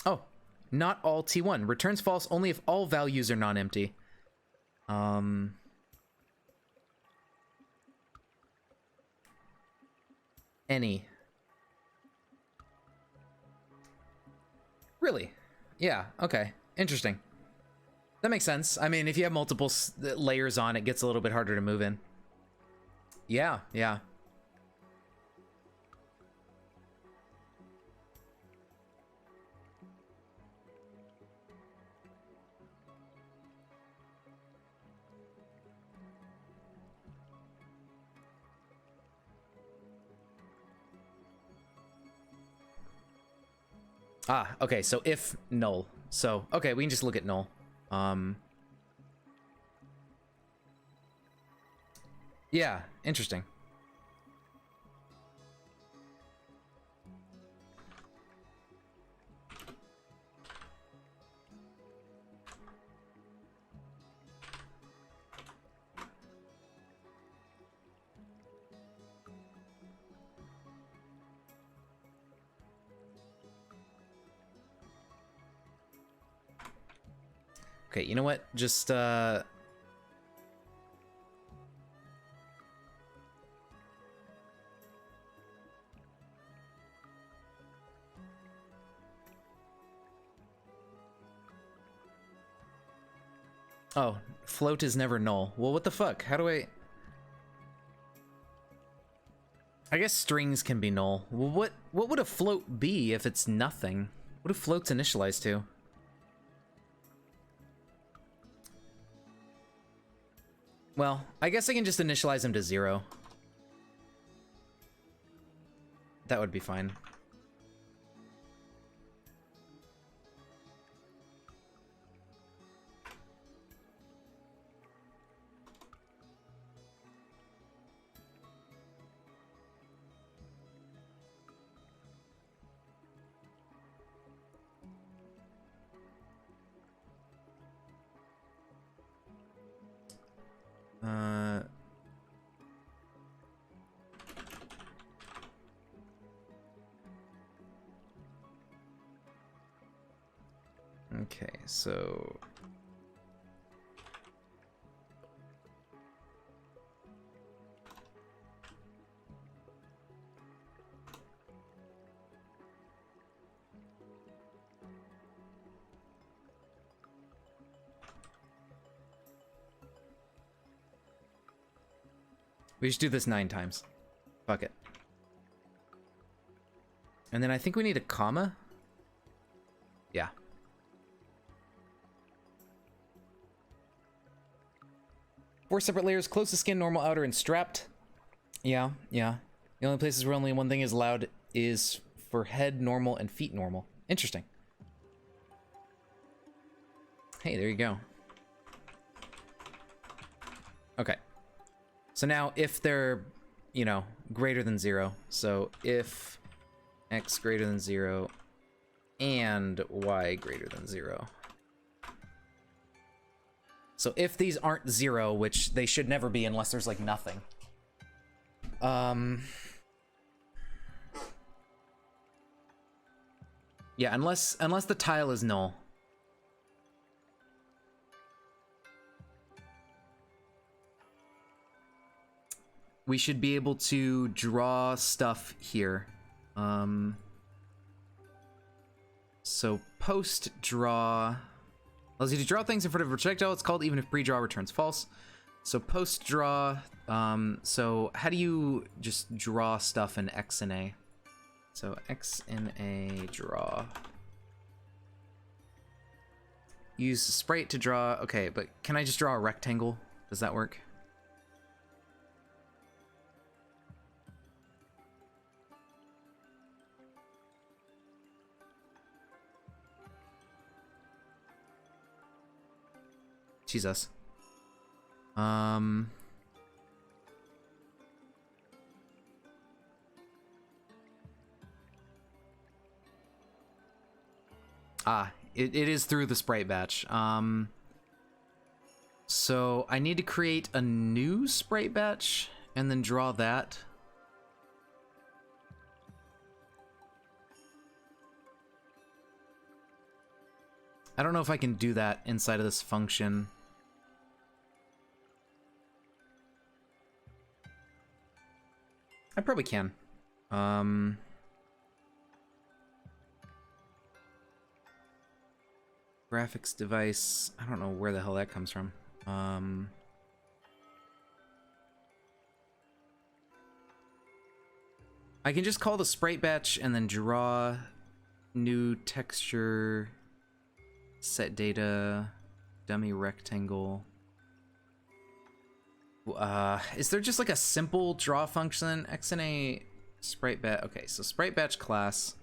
Oh, not all T1. Returns false only if all values are non-empty. Any. Really? Yeah, okay. Interesting. That makes sense. I mean, if you have multiple layers on, it gets a little bit harder to move in. Yeah, yeah. Ah, okay, so if null. So, okay, we can just look at null. Yeah, interesting. Okay, you know what? Just, Oh, float is never null. Well, what the fuck? How do I... I guess strings can be null. Well, what would a float be if it's nothing? What do floats initialize to? Well, I guess I can just initialize them to 0. That would be fine. Okay, so we should do this 9 times. Fuck it. And then I think we need a comma. Yeah. Four separate layers, close to skin, normal, outer, and strapped. Yeah, yeah. The only places where only one thing is allowed is for head normal and feet normal. Interesting. Hey, there you go. Okay. So now if they're, you know, greater than 0, so if x greater than 0 and y greater than 0. So if these aren't 0, which they should never be unless there's like nothing. Yeah, unless the tile is null. We should be able to draw stuff here. So post draw allows you to draw things in front of a projectile. It's called even if pre-draw returns false. So post draw. So how do you just draw stuff in X and A? So X and A draw. Use sprite to draw. Okay, but can I just draw a rectangle? Does that work? Jesus. It is through the sprite batch. So I need to create a new sprite batch and then draw that. I don't know if I can do that inside of this function. I probably can. Graphics device. I don't know where the hell that comes from. I can just call the sprite batch and then draw new texture, set data, dummy rectangle. Is there just like a simple draw function? XNA sprite batch. Okay, so sprite batch class.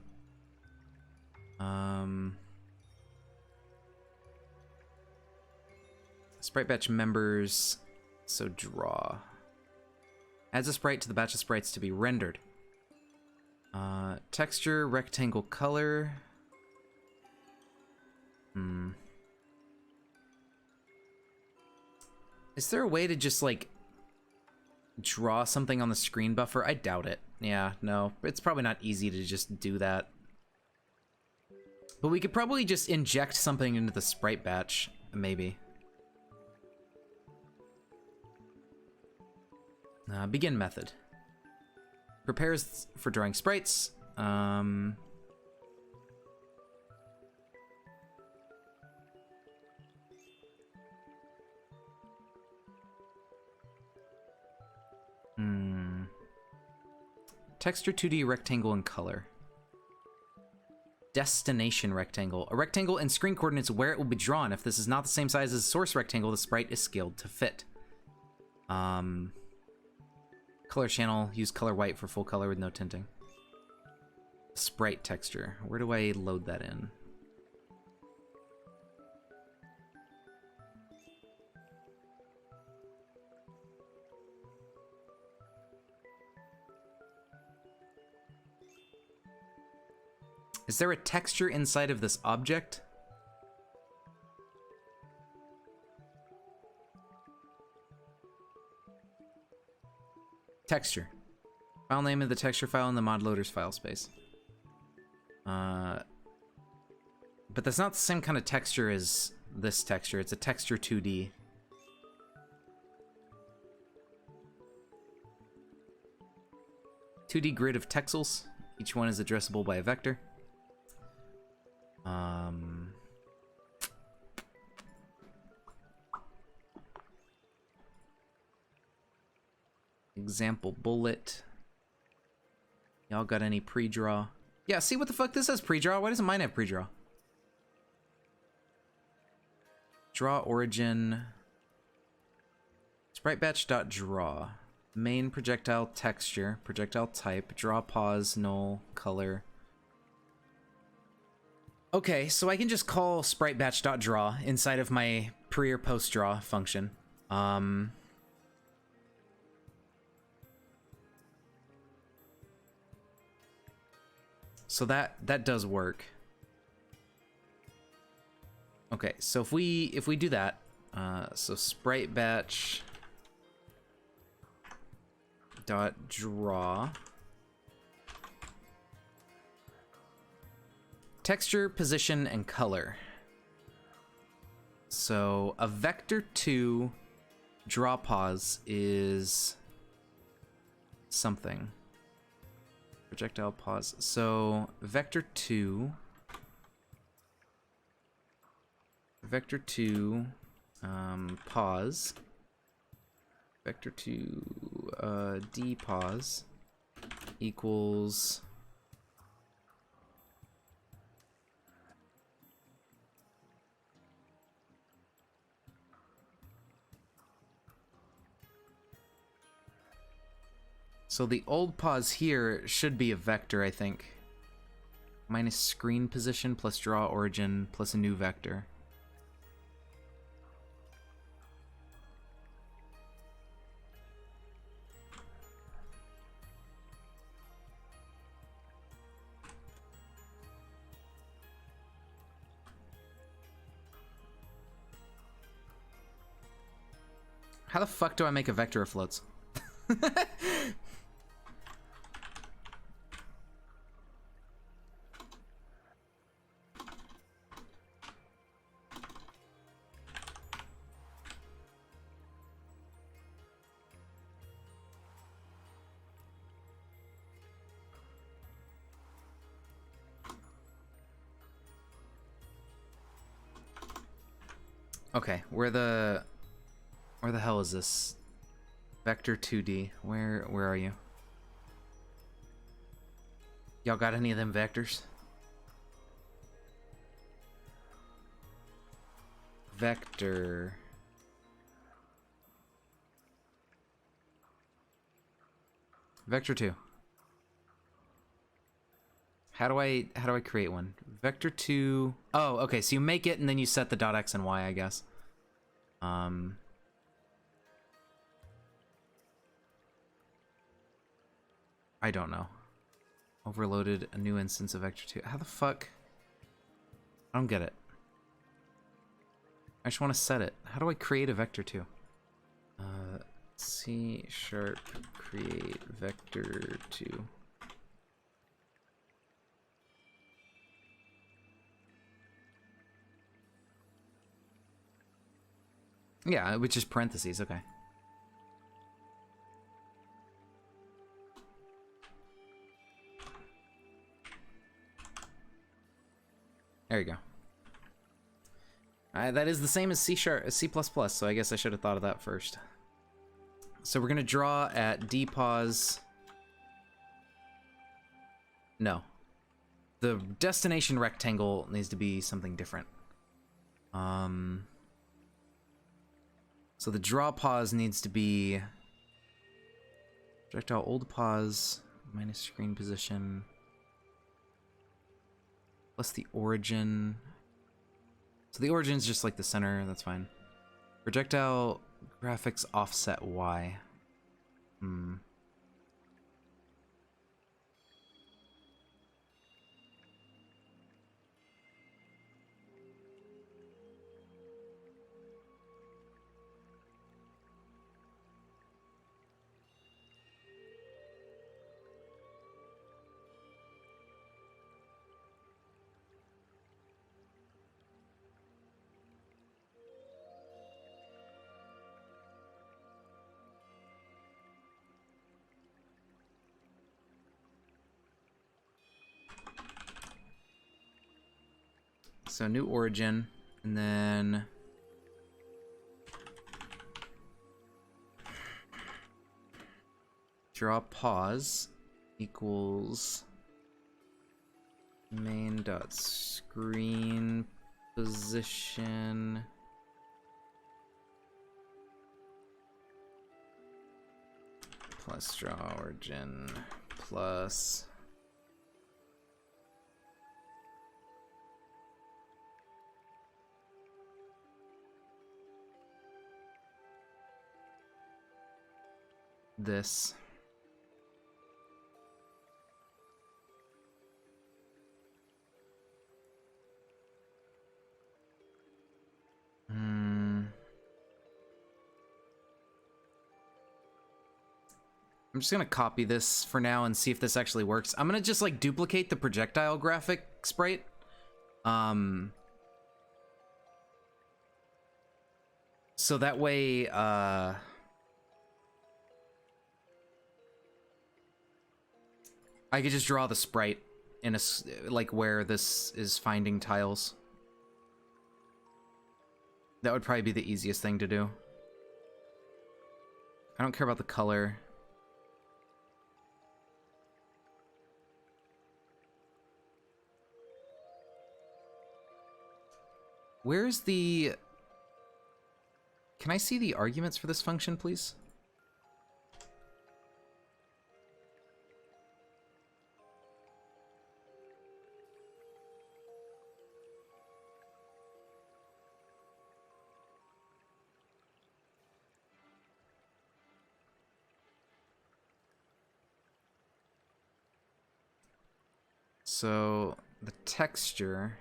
Sprite batch members. So draw. Adds a sprite to the batch of sprites to be rendered. Texture, rectangle color. Is there a way to just like draw something on the screen buffer? I doubt it. Yeah, no, it's probably not easy to just do that. But we could probably just inject something into the sprite batch, maybe. Begin method. Prepares for drawing sprites. Texture 2D rectangle and color. Destination rectangle. A rectangle and screen coordinates where it will be drawn. If this is not the same size as the source rectangle, the sprite is scaled to fit. Color channel, use color white for full color with no tinting. Sprite texture, where do I load that in? Is there a texture inside of this object? Texture. File name of the texture file in the mod loader's file space. But that's not the same kind of texture as this texture. It's a texture 2D. (2D) grid of texels. Each one is addressable by a vector. Example bullet. Y'all got any pre-draw? Yeah, see what the fuck this says pre-draw? Why doesn't mine have pre-draw? Draw origin. Sprite batch.draw. Main projectile texture, projectile type, draw pause, null, color. Okay, so I can just call sprite batch.draw inside of my pre or post draw function. So that does work. Okay, so if we do that, so sprite batch dot draw texture, position, and color. So a vector2 draw pause is something. Projectile pause. So vector2 pause vector2 d pause equals so the old pause here should be a vector, I think. Minus screen position plus draw origin plus a new vector. How the fuck do I make a vector of floats? Okay, where the hell is this? Vector 2D. Where are you? Y'all got any of them vectors? Vector. Vector 2. How do I create one? Vector 2. Oh, okay, so you make it and then you set the dot x and y, I guess. I don't know. Overloaded a new instance of vector 2. How the fuck? I don't get it. I just want to set it. How do I create a vector 2? C# create vector 2. Yeah, which is parentheses, okay. There you go. That is the same as C#, C++, so I guess I should have thought of that first. So we're gonna draw at dpause. No. The destination rectangle needs to be something different. So the draw pause needs to be projectile old pause minus screen position plus the origin. So the origin is just like the center, that's fine. Projectile graphics offset Y. So new origin, and then draw pause equals main dot screen position plus draw origin plus this. I'm just gonna copy this for now and see if this actually works. I'm gonna just like duplicate the projectile graphic sprite. So that way, I could just draw the sprite in a, like where this is finding tiles. That would probably be the easiest thing to do. I don't care about the color. Where's the... Can I see the arguments for this function, please? So, the texture...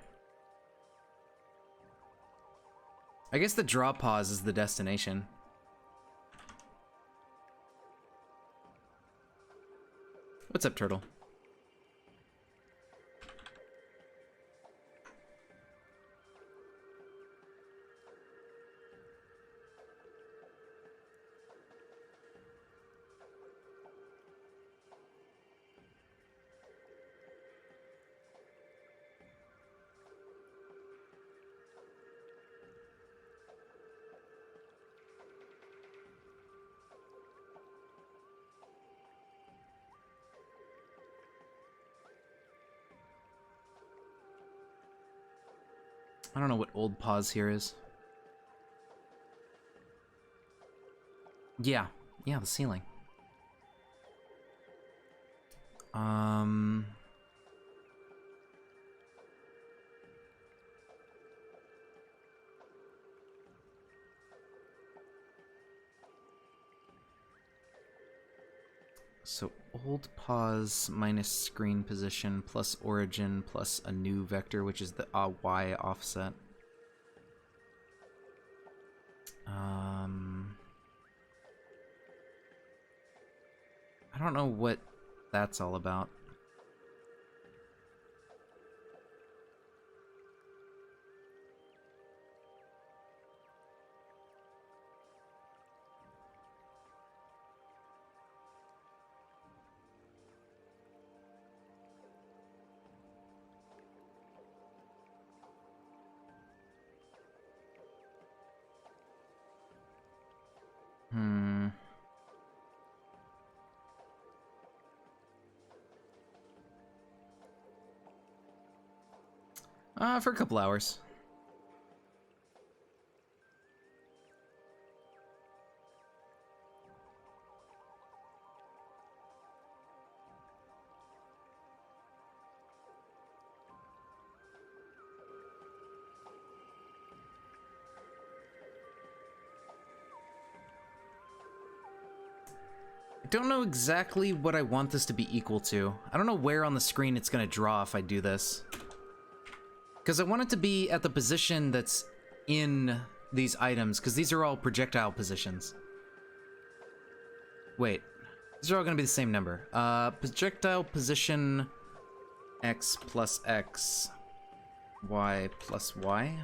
I guess the draw pause is the destination. What's up, turtle? I don't know what old pause here is. Yeah, the ceiling. So old pause minus screen position plus origin plus a new vector, which is the Y offset. I don't know what that's all about. For a couple hours. I don't know exactly what I want this to be equal to. I don't know where on the screen it's gonna draw if I do this. Because I want it to be at the position that's in these items, because these are all projectile positions. Wait, these are all gonna be the same number. Projectile position x plus x, y plus y.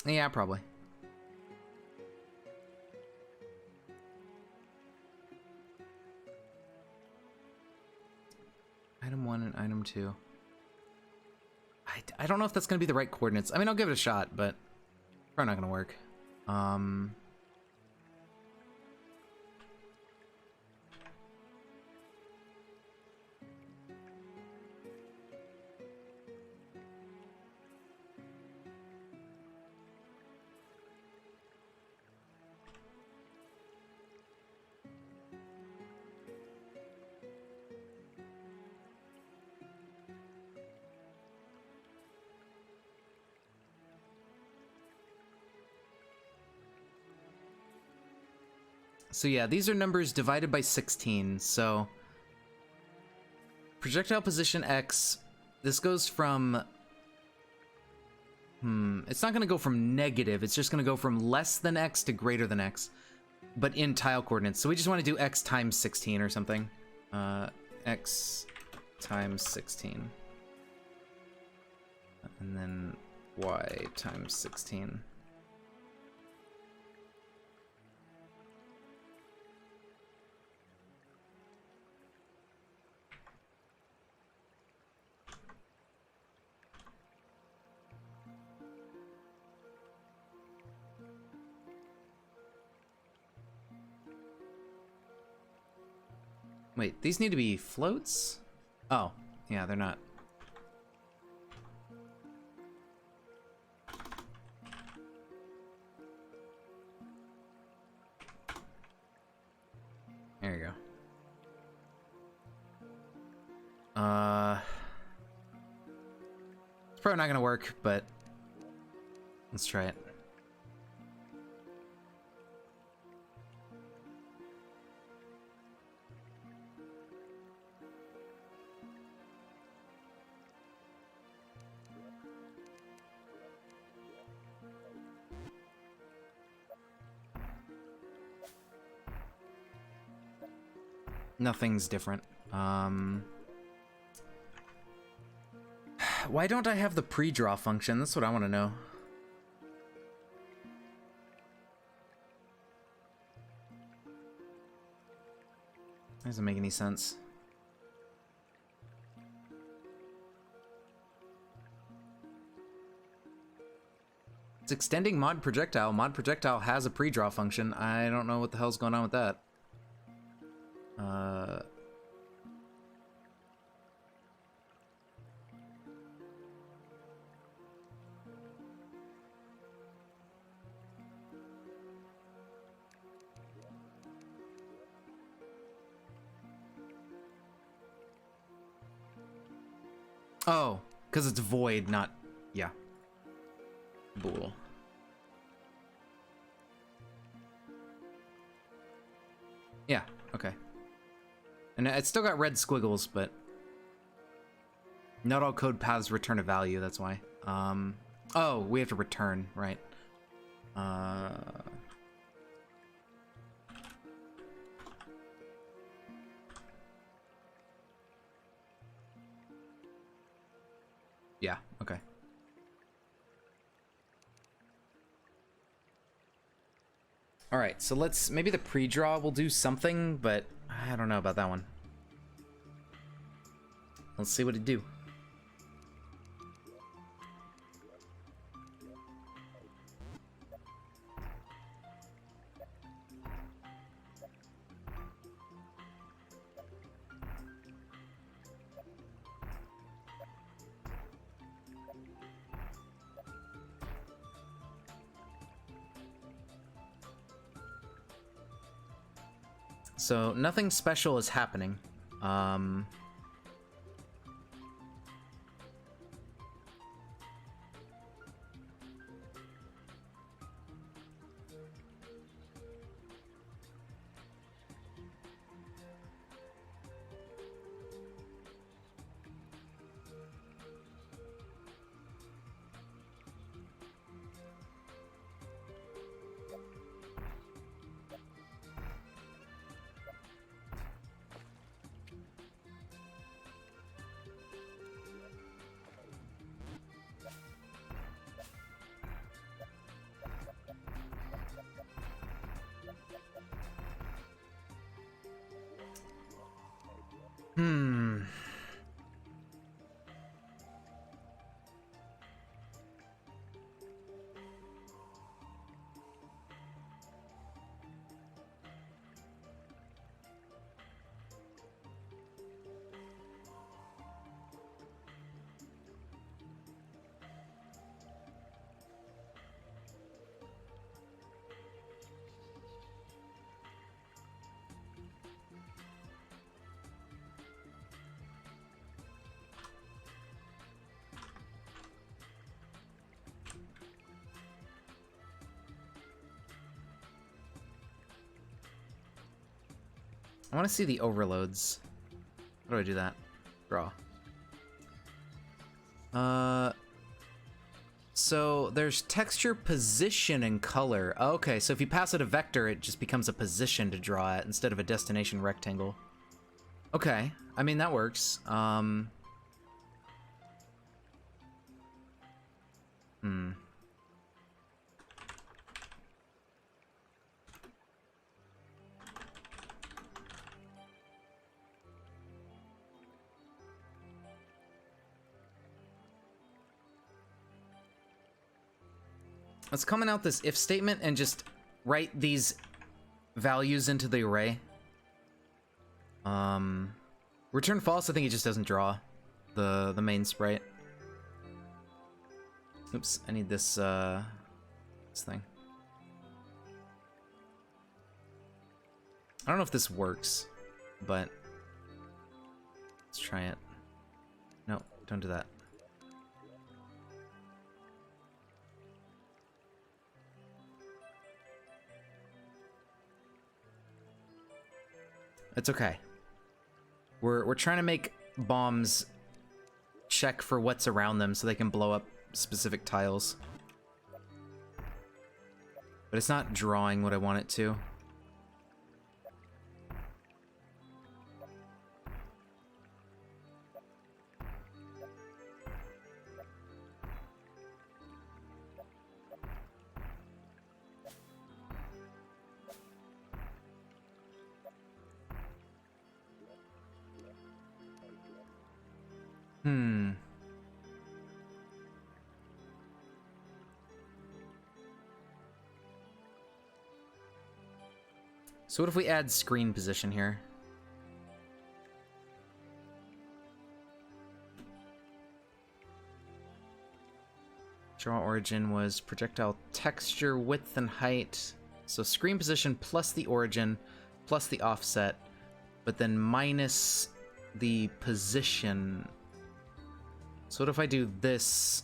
Yeah, probably. Item 1 and item 2. I don't know if that's going to be the right coordinates. I mean, I'll give it a shot, but probably not going to work. So yeah, these are numbers divided by 16, so projectile position X, this goes from, it's not gonna go from negative, it's just gonna go from less than X to greater than X, but in tile coordinates. So we just wanna do X times 16 or something. X times 16. And then Y times 16. Wait, these need to be floats? Oh, yeah, they're not. There you go. It's probably not gonna work, but let's try it. Nothing's different. Why don't I have the pre-draw function? That's what I want to know. Doesn't make any sense. It's extending mod projectile. Mod projectile has a pre-draw function. I don't know what the hell's going on with that. Oh, because it's void, not... Yeah. Bool. Yeah, okay. And it's still got red squiggles, but... Not all code paths return a value, that's why. Oh, we have to return, right. Yeah, okay. All right, so let's, maybe the pre-draw will do something, but I don't know about that one. Let's see what it do. So nothing special is happening. I want to see the overloads. How do I do that? Draw. So there's texture, position, and color. Okay, so if you pass it a vector, it just becomes a position to draw at instead of a destination rectangle. Okay, I mean, that works. Let's comment out this if statement and just write these values into the array. Return false, I think it just doesn't draw the main sprite. Oops, I need this this thing. I don't know if this works, but let's try it. No, don't do that. It's okay. We're trying to make bombs check for what's around them so they can blow up specific tiles. But it's not drawing what I want it to. So what if we add screen position here? Draw origin was projectile texture, width, and height. So screen position plus the origin plus the offset, but then minus the position. So what if I do this?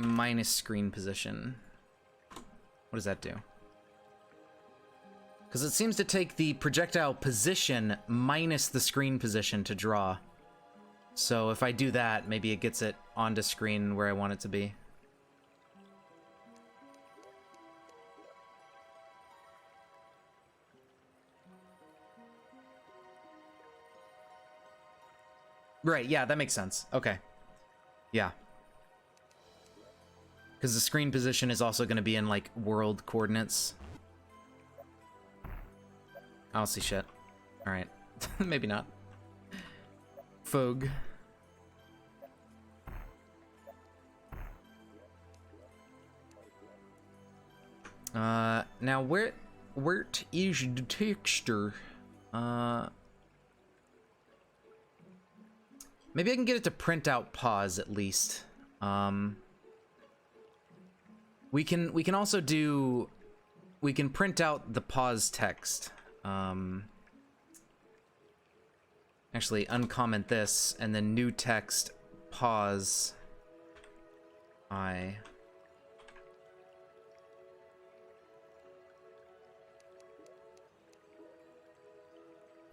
Minus screen position. What does that do? Because it seems to take the projectile position minus the screen position to draw. So if I do that, maybe it gets it onto screen where I want it to be. Right, yeah, that makes sense. Okay. Yeah. Because the screen position is also going to be in, like, world coordinates. I don't see shit. Alright. Maybe not. Fogue. Now where is the texture? Maybe I can get it to print out pause at least. We can also do, we can print out the pause text. Actually uncomment this and then new text pause I.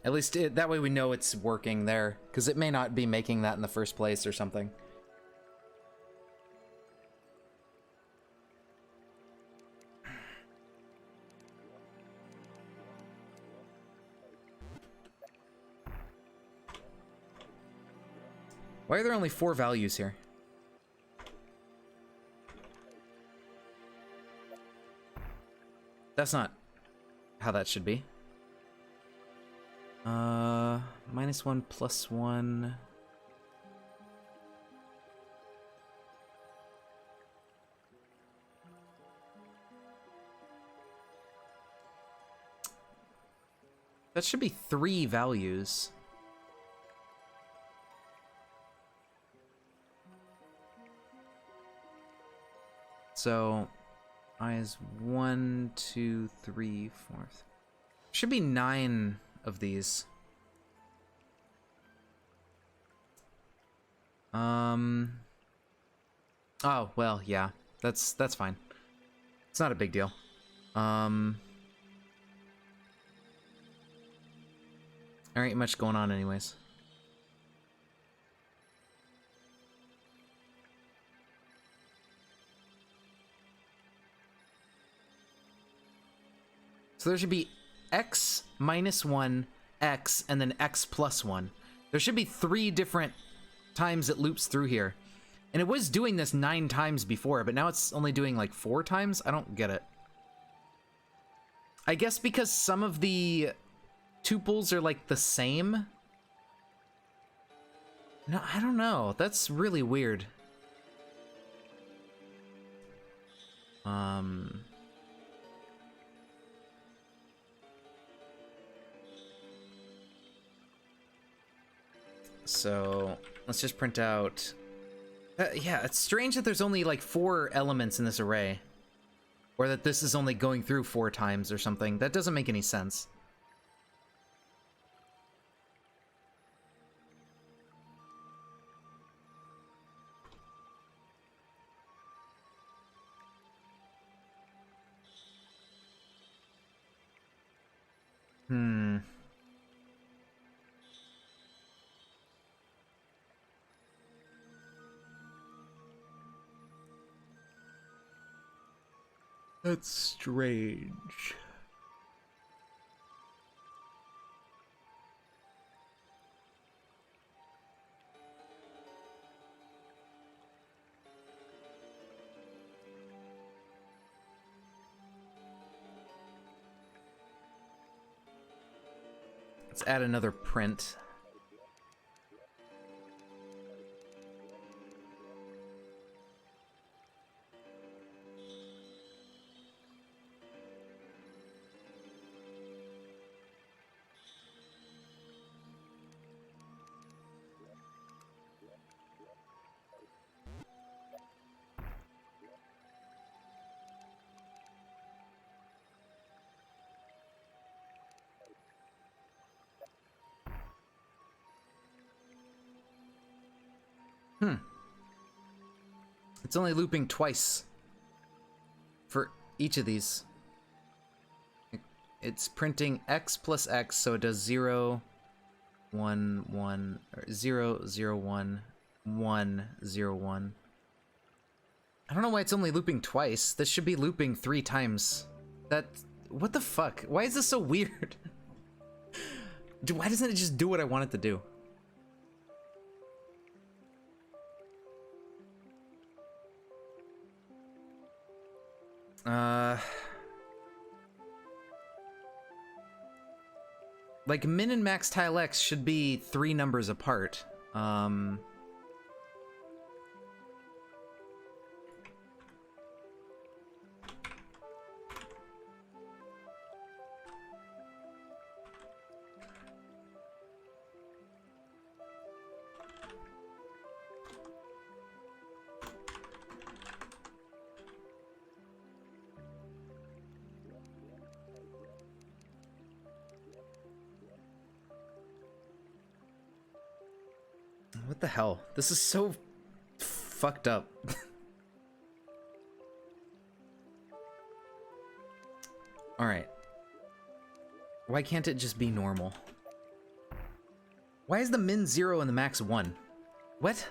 At least that way we know it's working there, because it may not be making that in the first place or something. Why are there only 4 values here? That's not how that should be. -1 +1. That should be 3 values. So I is 1, 2, 3, 4. Should be 9 of these. Oh, well, yeah. That's fine. It's not a big deal. There ain't much going on anyways. So there should be x -1, x, and then x +1. There should be 3 different times it loops through here. And it was doing this 9 times before, but now it's only doing like 4 times? I don't get it. I guess because some of the tuples are like the same? No, I don't know. That's really weird. So let's just print out. Yeah, it's strange that there's only like 4 elements in this array. Or that this is only going through 4 times or something. That doesn't make any sense. That's strange. Let's add another print. It's only looping twice for each of these. It's printing x plus x, so it does 0, 1, 1, or 0, 0, 1, 1, 0, 1. I don't know why it's only looping twice. This should be looping 3 times. What the fuck? Why is this so weird? Why doesn't it just do what I want it to do? Like, min and max tile X should be 3 numbers apart. What the hell? This is so fucked up. Alright. Why can't it just be normal? Why is the min 0 and the max 1? What?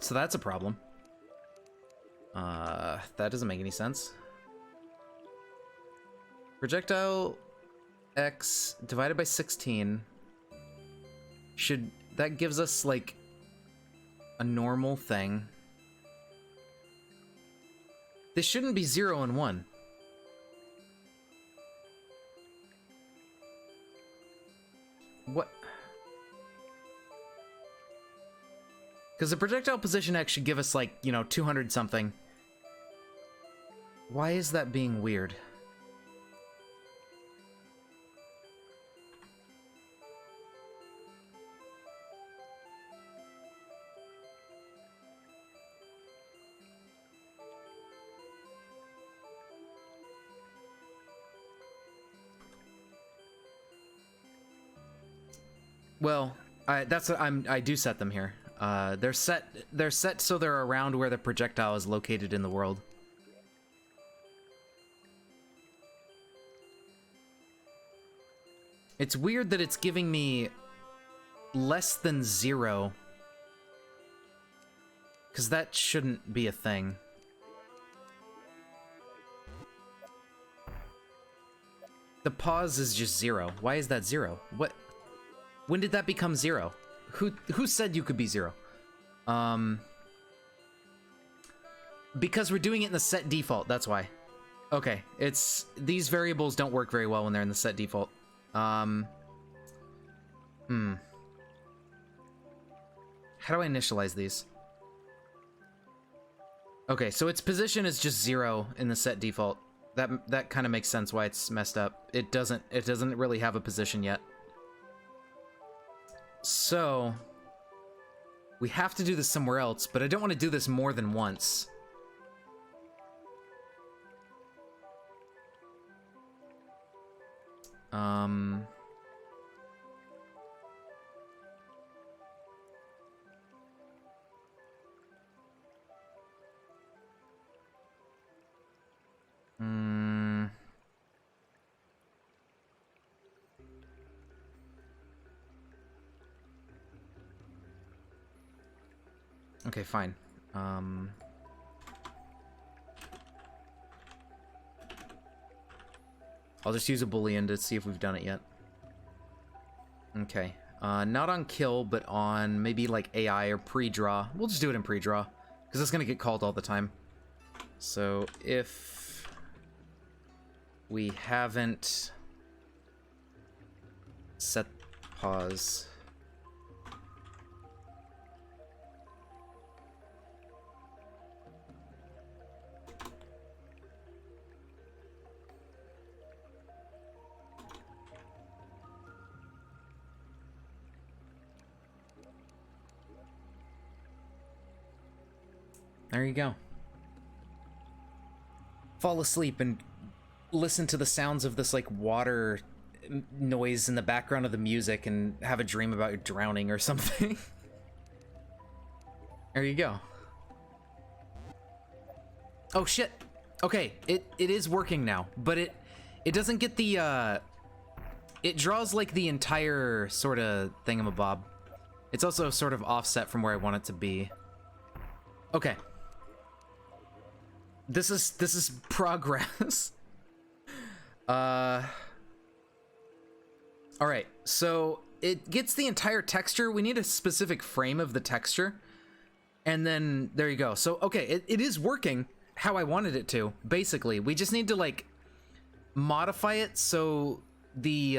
So that's a problem. That doesn't make any sense. Projectile X divided by 16 should that gives us, like, a normal thing. This shouldn't be 0 and 1. What? Because the projectile position X should give us, like, you know, 200 something. Why is that being weird? Well, I do set them here. They're set so they're around where the projectile is located in the world. It's weird that it's giving me less than 0. Because that shouldn't be a thing. The pause is just 0. Why is that 0? What? When did that become 0? Who said you could be 0? Because we're doing it in the set default, that's why. Okay, these variables don't work very well when they're in the set default. How do I initialize these? Okay, so its position is just 0 in the set default. That kind of makes sense why it's messed up. It doesn't really have a position yet. So we have to do this somewhere else, but I don't want to do this more than once. Okay, fine. I'll just use a boolean to see if we've done it yet. Okay. Not on kill, but on maybe like AI or pre-draw. We'll just do it in pre-draw, because it's going to get called all the time. So if we haven't set pause... There you go. Fall asleep and listen to the sounds of this, like, water noise in the background of the music and have a dream about drowning or something. There you go. Oh, shit. Okay, it is working now, but it doesn't get the, it draws, like, the entire sort of thingamabob. It's also sort of offset from where I want it to be. Okay. This is progress. All right, so it gets the entire texture. We need a specific frame of the texture. And then there you go. So, okay, it is working how I wanted it to, basically. We just need to, like, modify it so the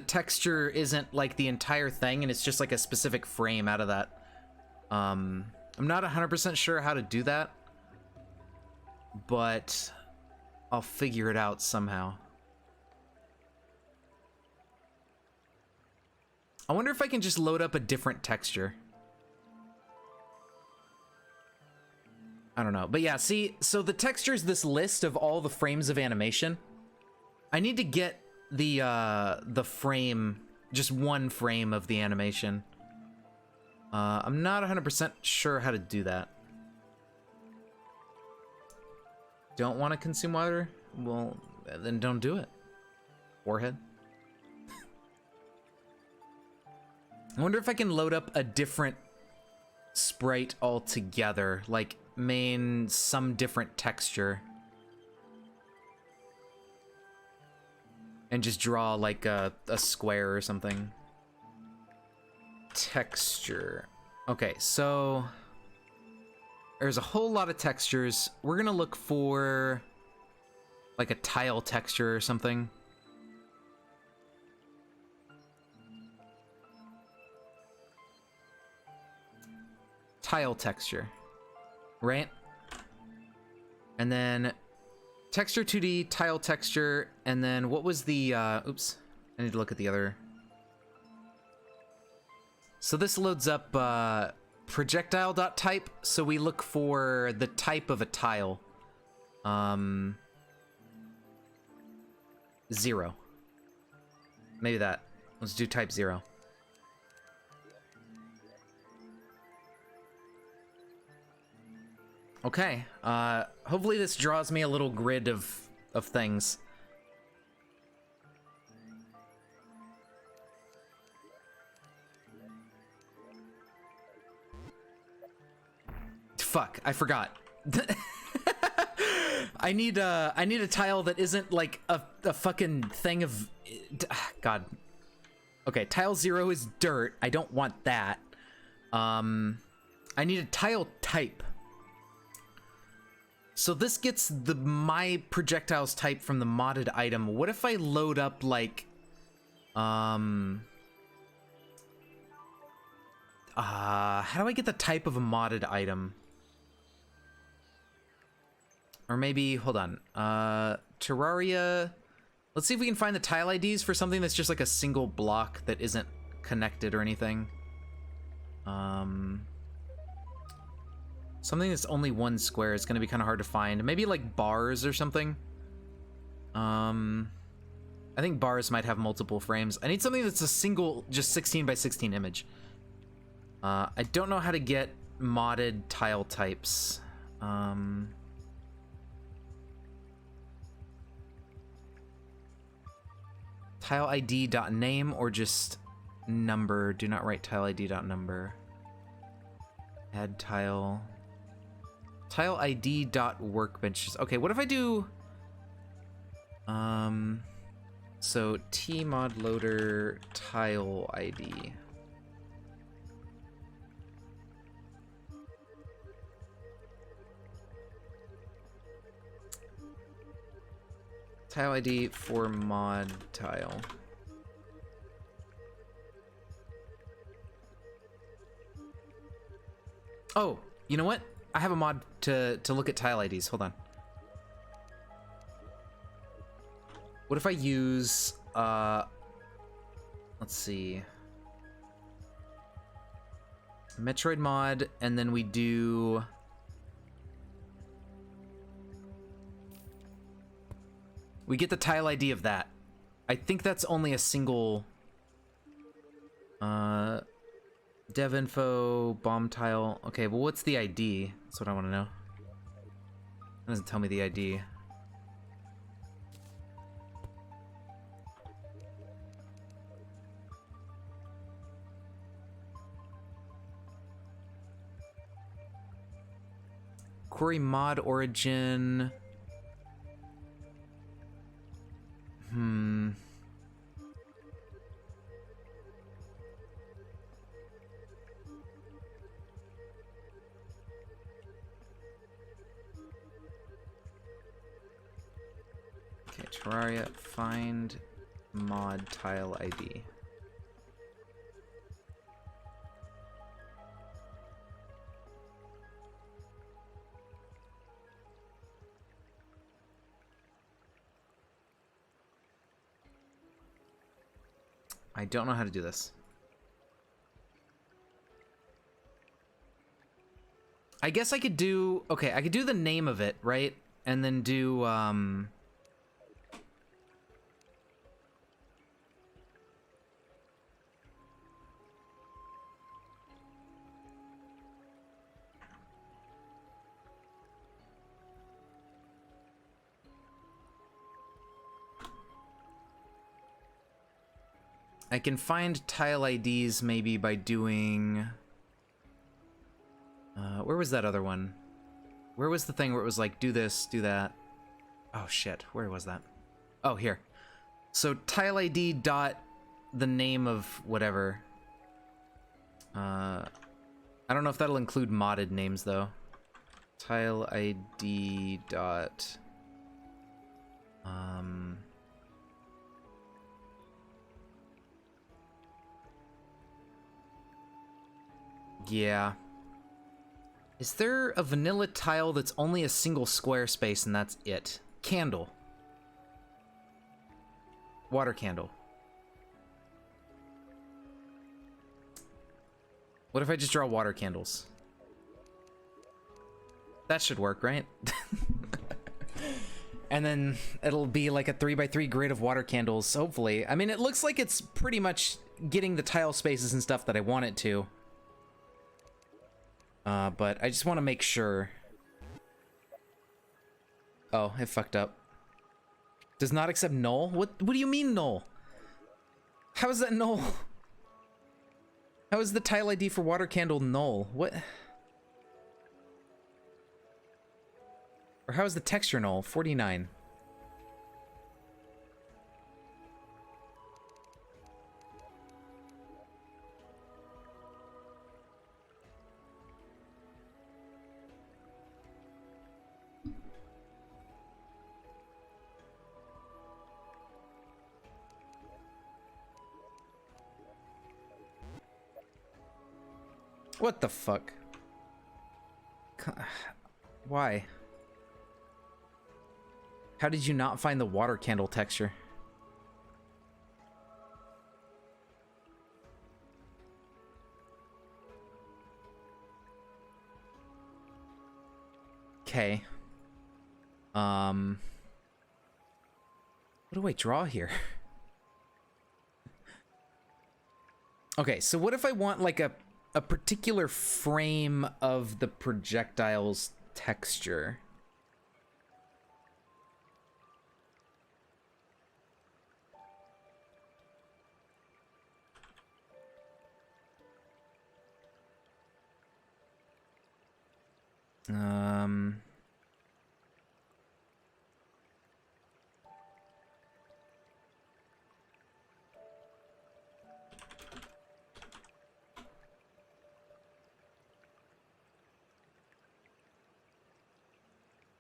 texture isn't like the entire thing and it's just like a specific frame out of that. I'm not 100% sure how to do that, but I'll figure it out somehow. I wonder if I can just load up a different texture. I don't know. But yeah, see, so the texture is this list of all the frames of animation. I need to get the frame, just one frame of the animation. I'm not 100% sure how to do that. Don't want to consume water? Well, then don't do it. Warhead. I wonder if I can load up a different sprite altogether, like some different texture. And just draw like a square or something. texture. Okay, so there's a whole lot of textures. We're gonna look for like a tile texture or something. Tile texture, right? And then texture 2D, tile texture, and then what was the, oops, I need to look at the other. So this loads up projectile.type, so we look for the type of a tile. 0. Maybe that. Let's do type 0. Okay, hopefully this draws me a little grid of things. Fuck, I forgot. I need a tile that isn't like a fucking thing of God. Okay, tile 0 is dirt. I don't want that. I need a tile type. So this gets my projectiles type from the modded item. What if I load up like how do I get the type of a modded item? Or maybe, hold on. Terraria. Let's see if we can find the tile IDs for something that's just like a single block that isn't connected or anything. Something that's only one square is going to be kind of hard to find. Maybe like bars or something. I think bars might have multiple frames. I need something that's a single, just 16 by 16 image. I don't know how to get modded tile types. Tile ID.name or just number. Do not write tile ID.number. Add tile. Tile ID.workbenches. Okay, what if I do so tmod loader tile ID. Tile ID for mod tile. Oh, you know what? I have a mod to look at tile IDs. Hold on. What if I use let's see. Metroid mod, and then we do we get the tile ID of that. I think that's only a single dev info, bomb tile. Okay, well, what's the ID? That's what I want to know. It doesn't tell me the ID. Query mod origin. Okay, Terraria, find mod tile ID. I don't know how to do this. I guess I could do, okay, I could do the name of it, right? And then do, I can find tile IDs maybe by doing... where was that other one? Where was the thing where it was like, do this, do that? Oh shit, where was that? Oh, here. So tile ID dot the name of whatever. I don't know if that'll include modded names though. Tile ID dot yeah. Is there a vanilla tile that's only a single square space and that's it? Candle. Water candle. What if I just draw water candles? That should work, right? And then it'll be like a 3x3 grid of water candles, hopefully. I mean, it looks like it's pretty much getting the tile spaces and stuff that I want it to. But I just want to make sure. Oh, it fucked up. Does not accept null? What do you mean null? How is that null? How is the tile ID for water candle null? What? Or how is the texture null? 49. What the fuck? Why? How did you not find the water candle texture? Okay. What do I draw here? Okay, so what if I want like a particular frame of the projectile's texture?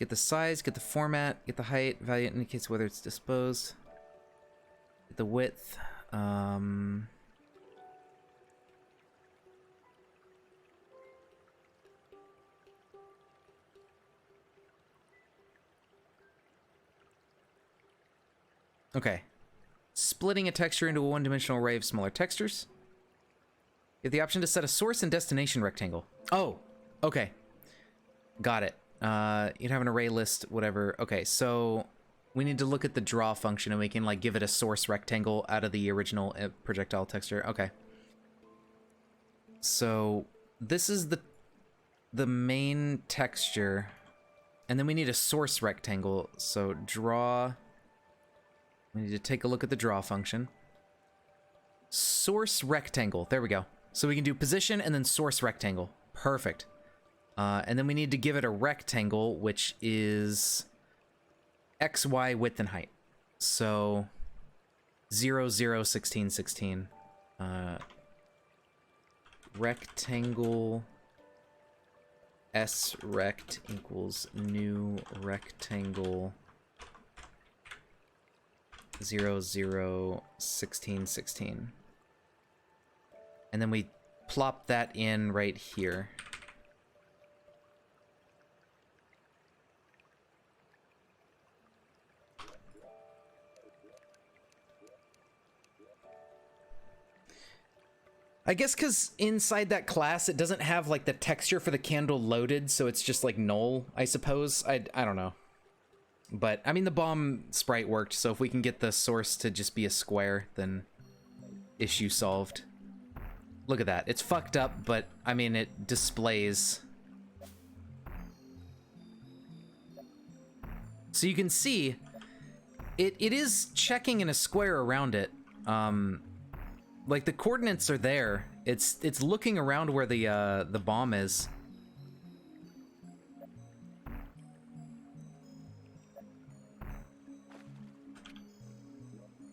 Get the size, get the format, get the height, value indicates whether it's disposed. Get the width. Okay. Splitting a texture into a one-dimensional array of smaller textures. You have the option to set a source and destination rectangle. Oh, okay. Got it. You'd have an array list, whatever. Okay, so we need to look at the draw function and we can like give it a source rectangle out of the original projectile texture. Okay. So this is the main texture, and then we need a source rectangle. So draw. We need to take a look at the draw function. Source rectangle. There we go. So we can do position and then source rectangle. Perfect. And then we need to give it a rectangle, which is X, Y, width, and height. So 0, 0, 16, 16. Rectangle S rect equals new rectangle 0, 0, 16, 16. And then we plop that in right here. I guess because inside that class, it doesn't have like the texture for the candle loaded, so it's just like null, I suppose. I don't know. But, I mean, the bomb sprite worked, so if we can get the source to just be a square, then issue solved. Look at that. It's fucked up, but, I mean, it displays. So you can see, it is checking in a square around it. Like, the coordinates are there. It's looking around where the bomb is.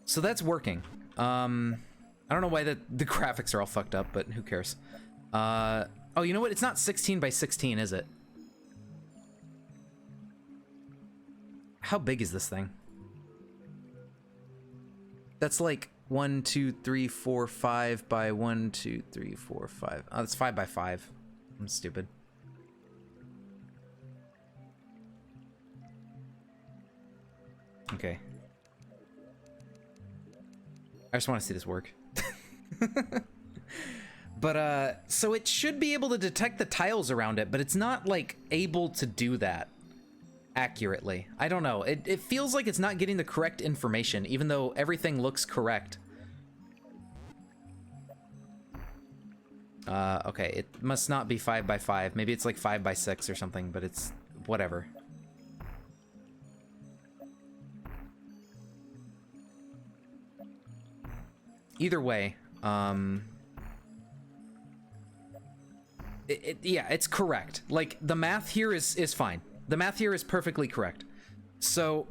So that's working. I don't know why the graphics are all fucked up, but who cares? Oh, you know what? It's not 16 by 16, is it? How big is this thing? That's like 1, 2, 3, 4, 5 by 1, 2, 3, 4, 5. Oh, that's 5 by 5. I'm stupid. Okay. I just want to see this work. But, so it should be able to detect the tiles around it, but it's not, like, able to do that accurately. I don't know. It feels like it's not getting the correct information, even though everything looks correct. Okay, it must not be 5 by 5. Maybe it's like 5 by 6 or something, but it's whatever. Either way, yeah, it's correct. Like, the math here is fine. The math here is perfectly correct. So,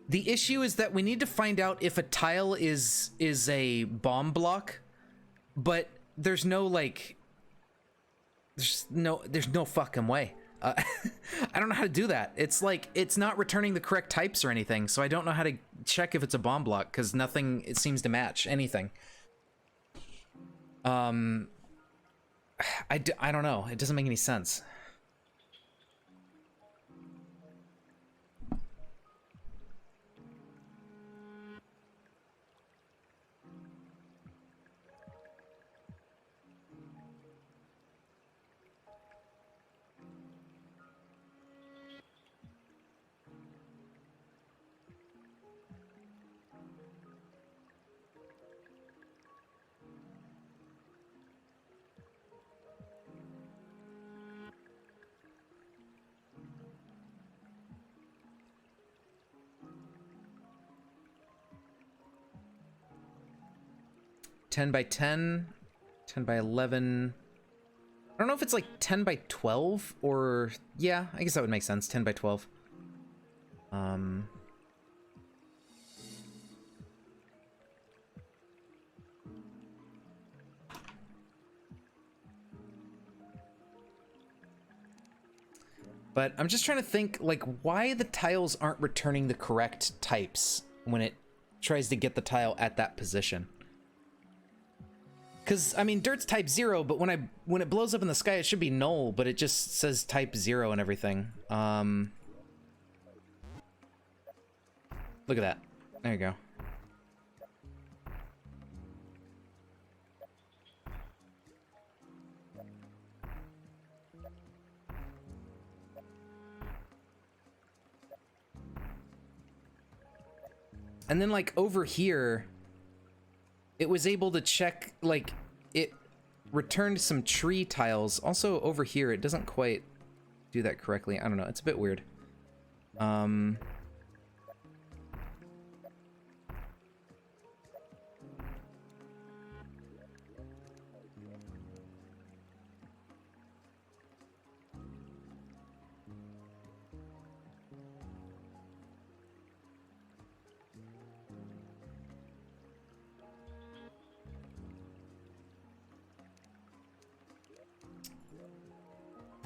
the issue is that we need to find out if a tile is a bomb block, but there's no, like, there's no fucking way. I don't know how to do that. It's like, it's not returning the correct types or anything, so I don't know how to check if it's a bomb block, because nothing, it seems to match anything. I don't know. It doesn't make any sense. Ten by 10, 10 by 11. I don't know if it's like 10 by 12 or, yeah, I guess that would make sense. 10 by 12. But I'm just trying to think, like, why the tiles aren't returning the correct types when it tries to get the tile at that position. Because, I mean, dirt's type 0, but when it blows up in the sky, it should be null, but it just says type 0 and everything. Look at that. There you go. And then, like, over here, it was able to check, like, it returned some tree tiles. Also, over here, it doesn't quite do that correctly. I don't know. It's a bit weird.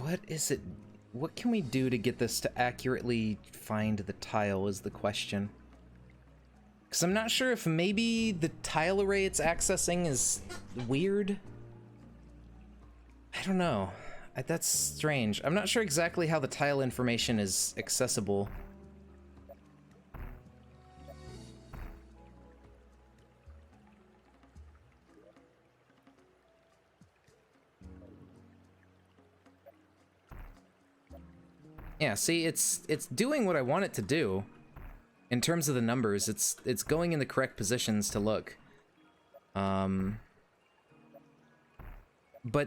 What is it? What can we do to get this to accurately find the tile is the question. Because I'm not sure if maybe the tile array it's accessing is weird. I don't know. That's strange. I'm not sure exactly how the tile information is accessible. Yeah, see, it's doing what I want it to do. In terms of the numbers, it's going in the correct positions to look. But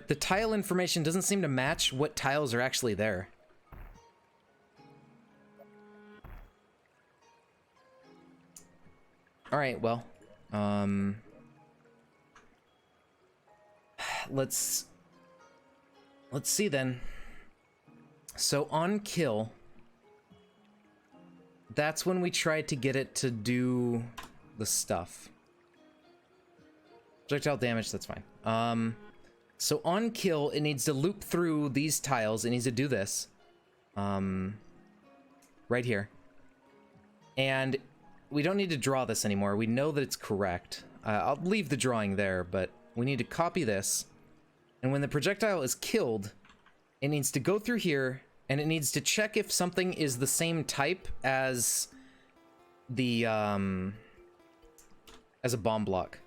the tile information doesn't seem to match what tiles are actually there. Alright, well. Let's see then. So on kill, that's when we tried to get it to do the stuff. Projectile damage, that's fine. So on kill, it needs to loop through these tiles. It needs to do this. Right here. And we don't need to draw this anymore. We know that it's correct. I'll leave the drawing there, but we need to copy this. And when the projectile is killed, it needs to go through here, and it needs to check if something is the same type as the, as a bomb block.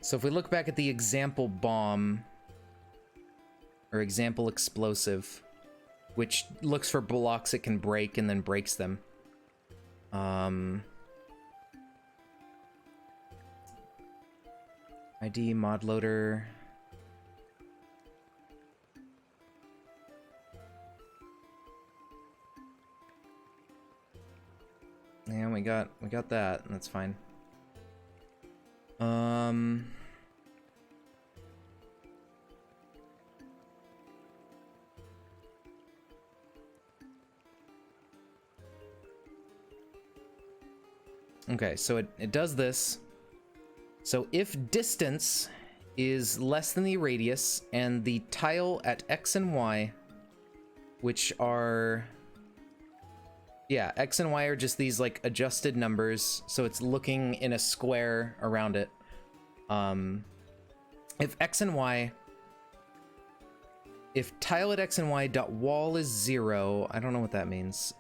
So if we look back at the example bomb, or example explosive, which looks for blocks it can break and then breaks them. ID mod loader. Yeah, we got that, and that's fine. Okay, so it does this. So if distance is less than the radius and the tile at X and Y, which are, yeah, X and Y are just these like adjusted numbers, so it's looking in a square around it. If X and Y, if tile at X and Y dot wall is 0, I don't know what that means.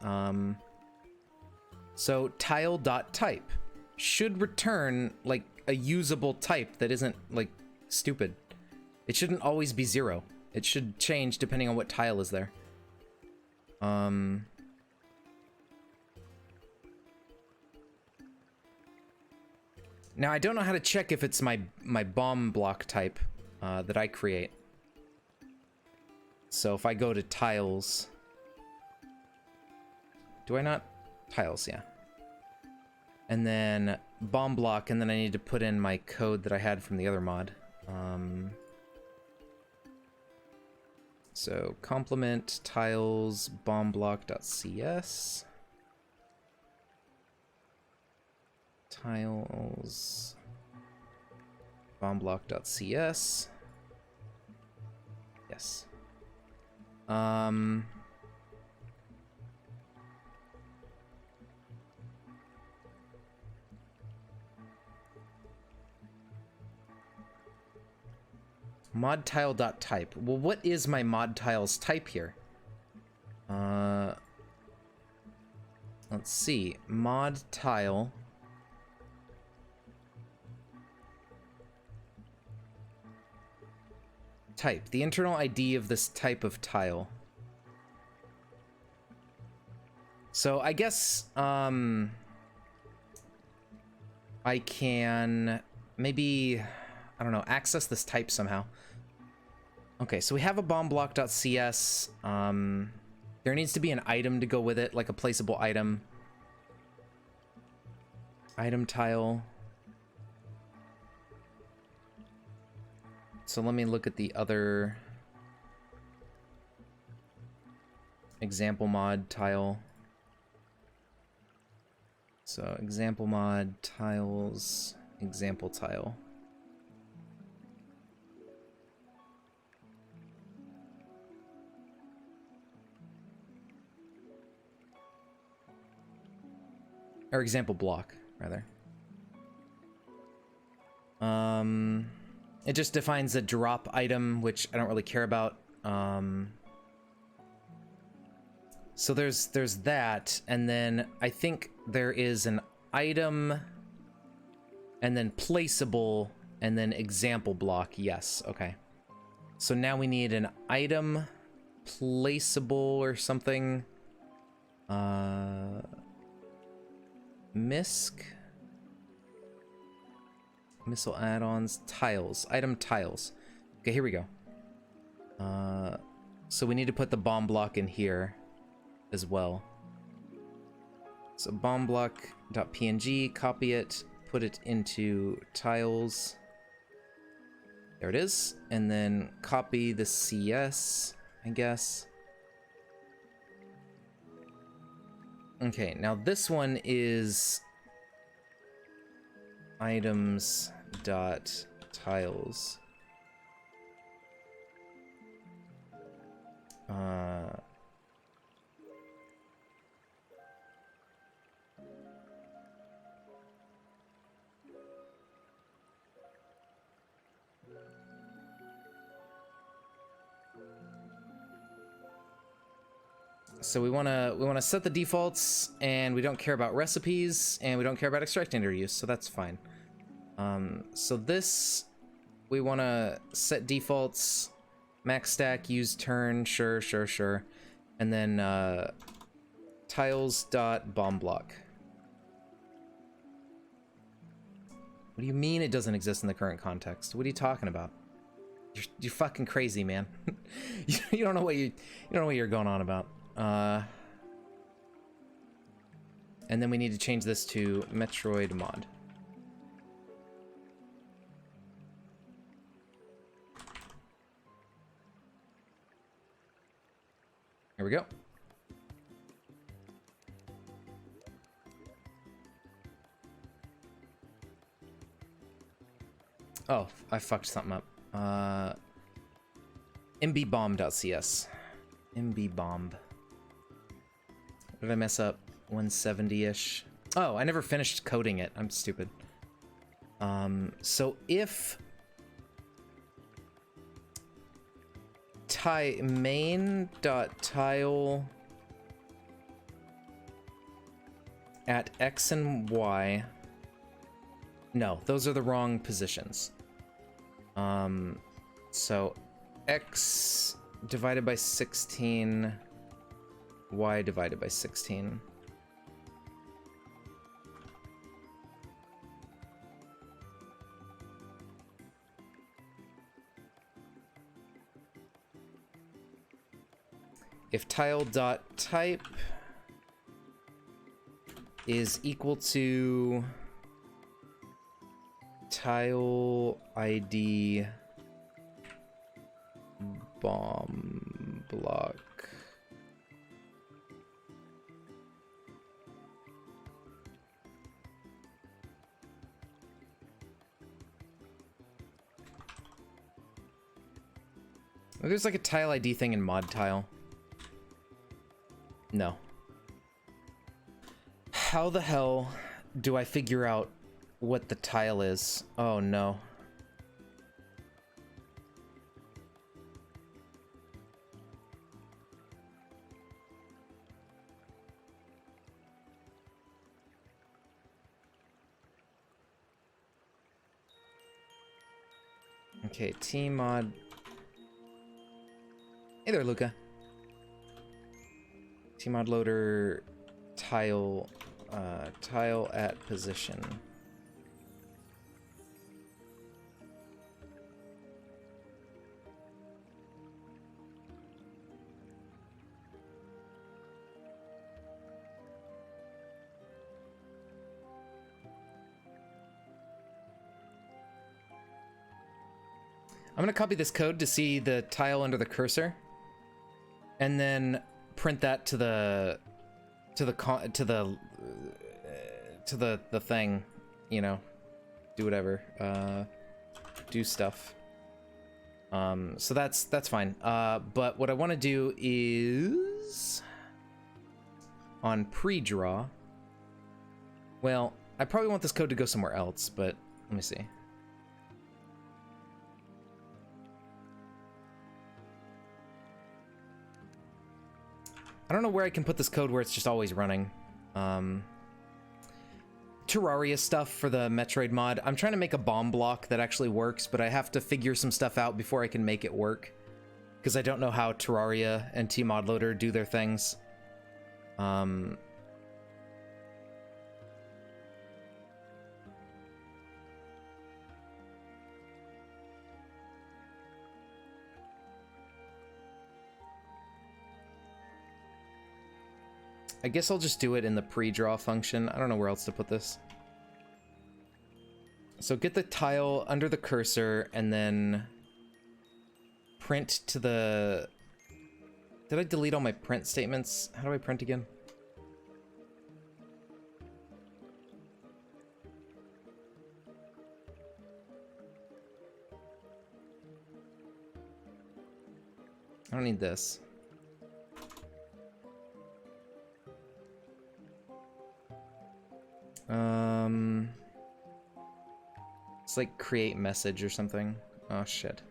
So tile dot type should return like a usable type that isn't like stupid. It shouldn't always be 0. It should change depending on what tile is there. Now I don't know how to check if it's my bomb block type that I create. So if I go to tiles, do I not? Tiles, yeah. And then bomb block, and then I need to put in my code that I had from the other mod. So complement tiles bomb block.cs. Tiles bomb block.cs. Yes. Mod tile.type. Well, what is my mod tiles type here? Let's see. Mod tile. Type. The internal ID of this type of tile. So I guess I can maybe, I don't know, access this type somehow. Okay, so we have a bomb block.cs. There needs to be an item to go with it, like a placeable item. Item tile. So let me look at the other example mod tile. So example mod tiles, example tile. Or example block, rather. It just defines a drop item, which I don't really care about. So there's that, and then I think there is an item, and then placeable, and then example block. Yes, okay. So now we need an item, placeable or something. MISC. Missile add-ons, tiles, item tiles. Okay, here we go. So we need to put the bomb block in here as well. So bomb block.png, copy it, put it into tiles. There it is. And then copy the CS, I guess. Okay, now this one is items dot tiles. So we wanna set the defaults, and we don't care about recipes, and we don't care about extract ender use, so that's fine. So this we wanna set defaults, max stack, use turn, sure, and then tiles dot bomb block. What do you mean it doesn't exist in the current context? What are you talking about? You're fucking crazy, man. you don't know what you're going on about. And then we need to change this to Metroid mod. Here we go. Oh, I fucked something up. mbomb.cs. Mbomb. What did I mess up? 170-ish. Oh, I never finished coding it. I'm stupid. So if main.tile at x and y. No, those are the wrong positions. So x divided by 16, y divided by 16. If tile.type is equal to tile ID bomb block. There's like a tile ID thing in mod tile. No. How the hell do I figure out what the tile is? Oh no. Okay, tmod. Hey there, Luca. Tmod loader tile tile at position. I'm gonna copy this code to see the tile under the cursor, and then print that to the thing, you know, do whatever, do stuff. So that's fine. But what I want to do is on pre-draw. Well, I probably want this code to go somewhere else, but let me see. I don't know where I can put this code where it's just always running. Terraria stuff for the Metroid mod. I'm trying to make a bomb block that actually works, but I have to figure some stuff out before I can make it work, because I don't know how Terraria and tmod loader do their things. I guess I'll just do it in the pre-draw function. I don't know where else to put this. So get the tile under the cursor and then print to the... Did I delete all my print statements? How do I print again? I don't need this. It's like create message or something. Oh shit.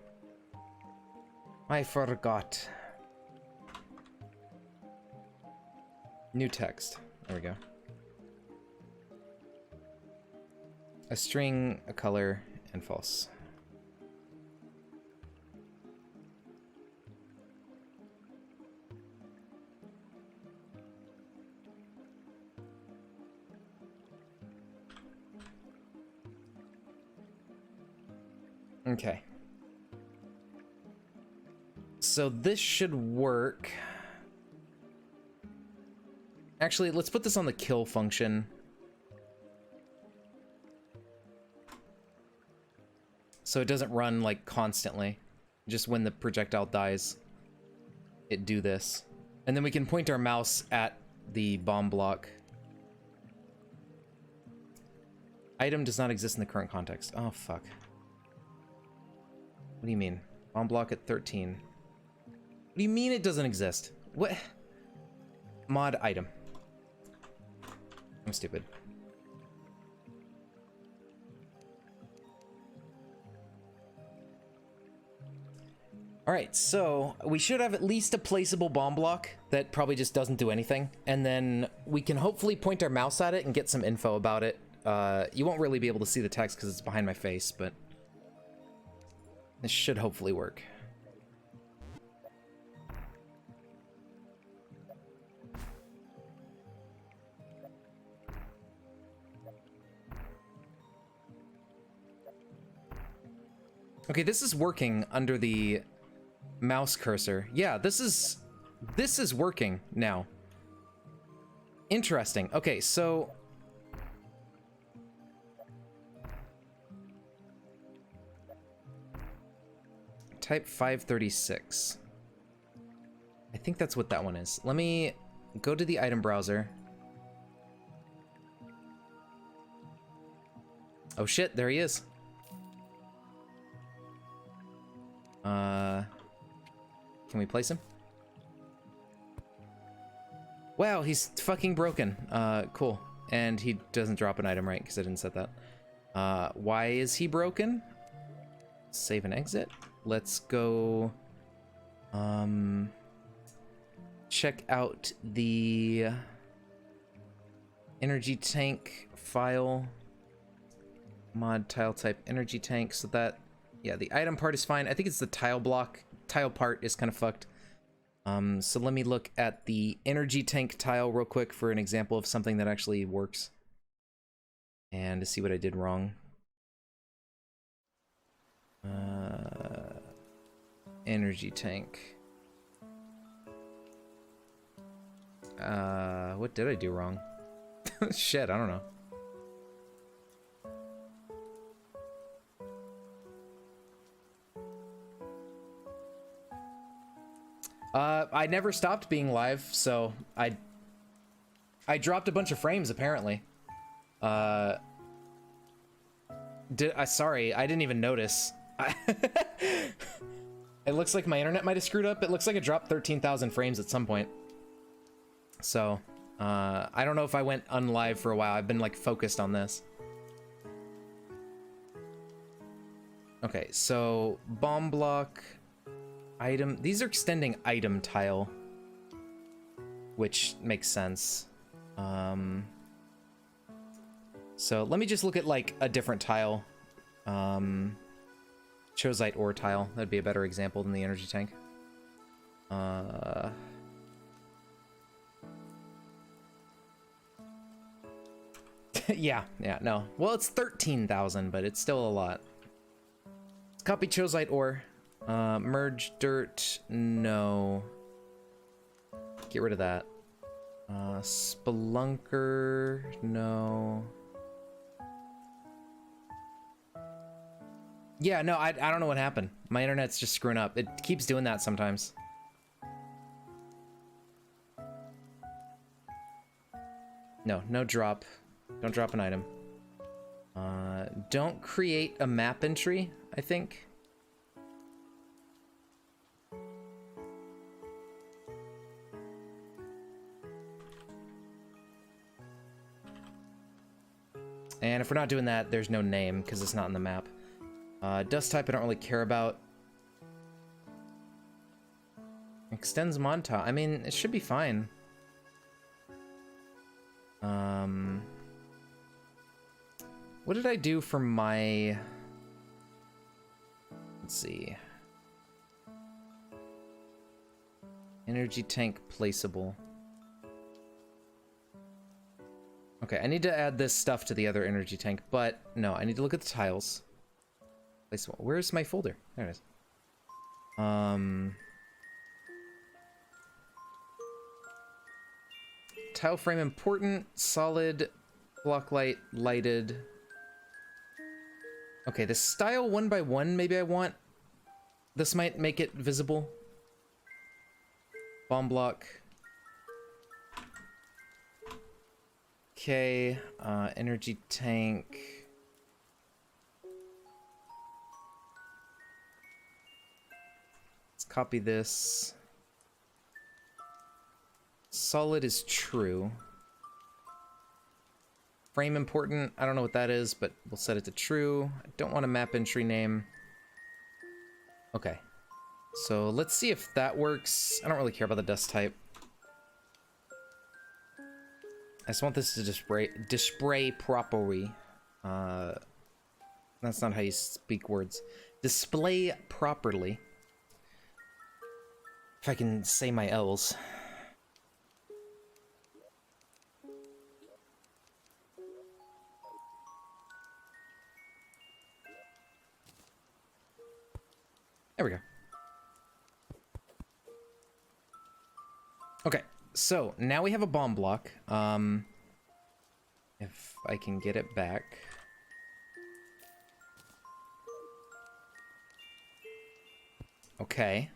I forgot. New text. There we go. A string, a color, and false. Okay. So this should work. Actually, let's put this on the kill function. So it doesn't run like constantly. Just when the projectile dies, it do this. And then we can point our mouse at the bomb block. Item does not exist in the current context. Oh, fuck. What do you mean? Bomb block at 13. What do you mean it doesn't exist? What? Mod item. I'm stupid. Alright, so we should have at least a placeable bomb block that probably just doesn't do anything. And then we can hopefully point our mouse at it and get some info about it. You won't really be able to see the text because it's behind my face, but this should hopefully work. Okay, this is working under the mouse cursor. Yeah, this is working now. Interesting. Okay, so type 536. I think that's what that one is. Let me go to the item browser. Oh shit, there he is. Can we place him? Wow, he's fucking broken. Cool. And he doesn't drop an item, right? Because I didn't set that. Why is he broken? Save and exit. Let's go check out the energy tank file. Mod tile type energy tank. So that, yeah, the item part is fine. I think it's the tile block. Tile part is kind of fucked. So let me look at the energy tank tile real quick for an example of something that actually works. And to see what I did wrong. Energy tank. What did I do wrong? Shit, I don't know. I never stopped being live, so I dropped a bunch of frames apparently. Sorry, I didn't even notice. It looks like my internet might have screwed up. It looks like it dropped 13,000 frames at some point. So, I don't know if I went unlive for a while. I've been like focused on this. Okay, so bomb block, item. These are extending item tile, which makes sense. So let me just look at like a different tile. Chosite ore tile. That'd be a better example than the energy tank. Yeah, no. Well, it's 13,000, but it's still a lot. Let's copy chosite ore. Merge dirt. No. Get rid of that. Spelunker. No. Yeah, no, I don't know what happened. My internet's just screwing up. It keeps doing that sometimes. No drop. Don't drop an item. Don't create a map entry, I think. And if we're not doing that, there's no name because it's not in the map. Dust type I don't really care about. Extends montage. I mean, it should be fine. What did I do for my... Let's see. Energy tank placeable. Okay, I need to add this stuff to the other energy tank, but no, I need to look at the tiles. Placeable. Where's my folder? There it is. Tile frame important, solid, block light, lighted. Okay, the style 1x1 maybe I want. This might make it visible. Bomb block. Okay, energy tank. Let's copy this. Solid is true. Frame important, I don't know what that is, but we'll set it to true. I don't want a map entry name. Okay. So let's see if that works. I don't really care about the dust type. I just want this to display properly. That's not how you speak words. Display properly. If I can say my L's. There we go. Okay, so now we have a bomb block. If I can get it back. Okay.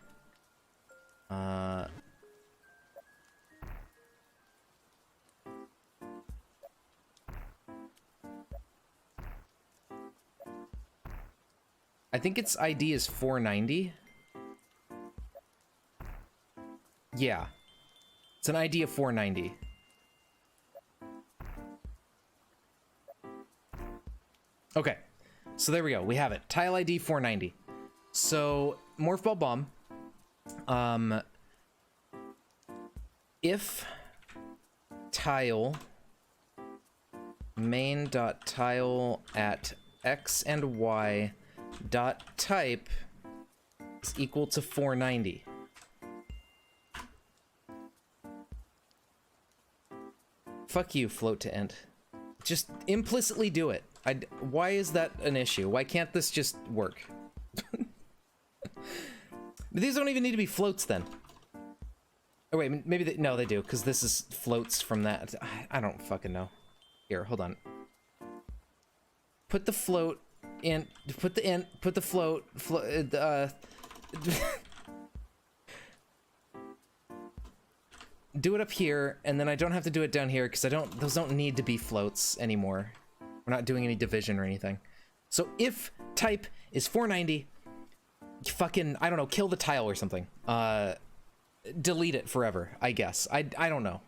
I think its ID is 490. Yeah. It's an ID of 490. Okay. So there we go. We have it. Tile ID 490. So, Morph Ball Bomb. If tile main.tile at x and y dot type is equal to 490. Fuck you, float to int. Just implicitly do it. Why is that an issue? Why can't this just work? These don't even need to be floats then. Oh wait, maybe no, they do, because this is floats from that. I don't fucking know. Here, hold on. Put the float in. Put the int. Put the float. Do it up here, and then I don't have to do it down here because those don't need to be floats anymore. We're not doing any division or anything. So if type is 490, fucking, I don't know, kill the tile or something. Delete it forever, I guess. I don't know.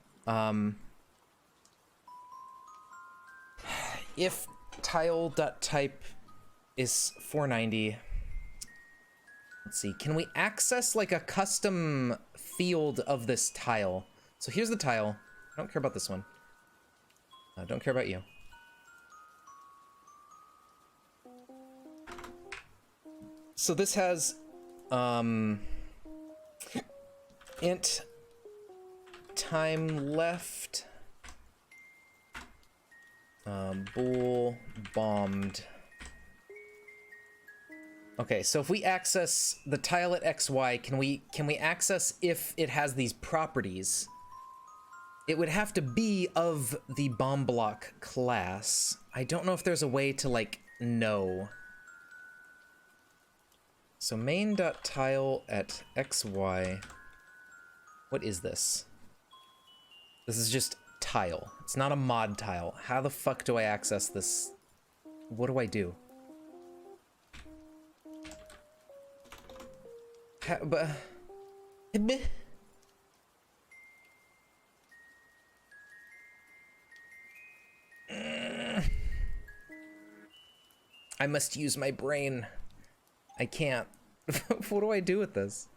If tile.type is 490, let's see, can we access like a custom field of this tile? So here's the tile. I don't care about this one. I don't care about you. So this has int time left bool bombed. Okay, so if we access the tile at XY, can we access if it has these properties? It would have to be of the bomb block class. I don't know if there's a way to like know. So main.tile at XY. What is this? This is just tile. It's not a mod tile. How the fuck do I access this? What do I do? But I must use my brain. I can't. What do I do with this?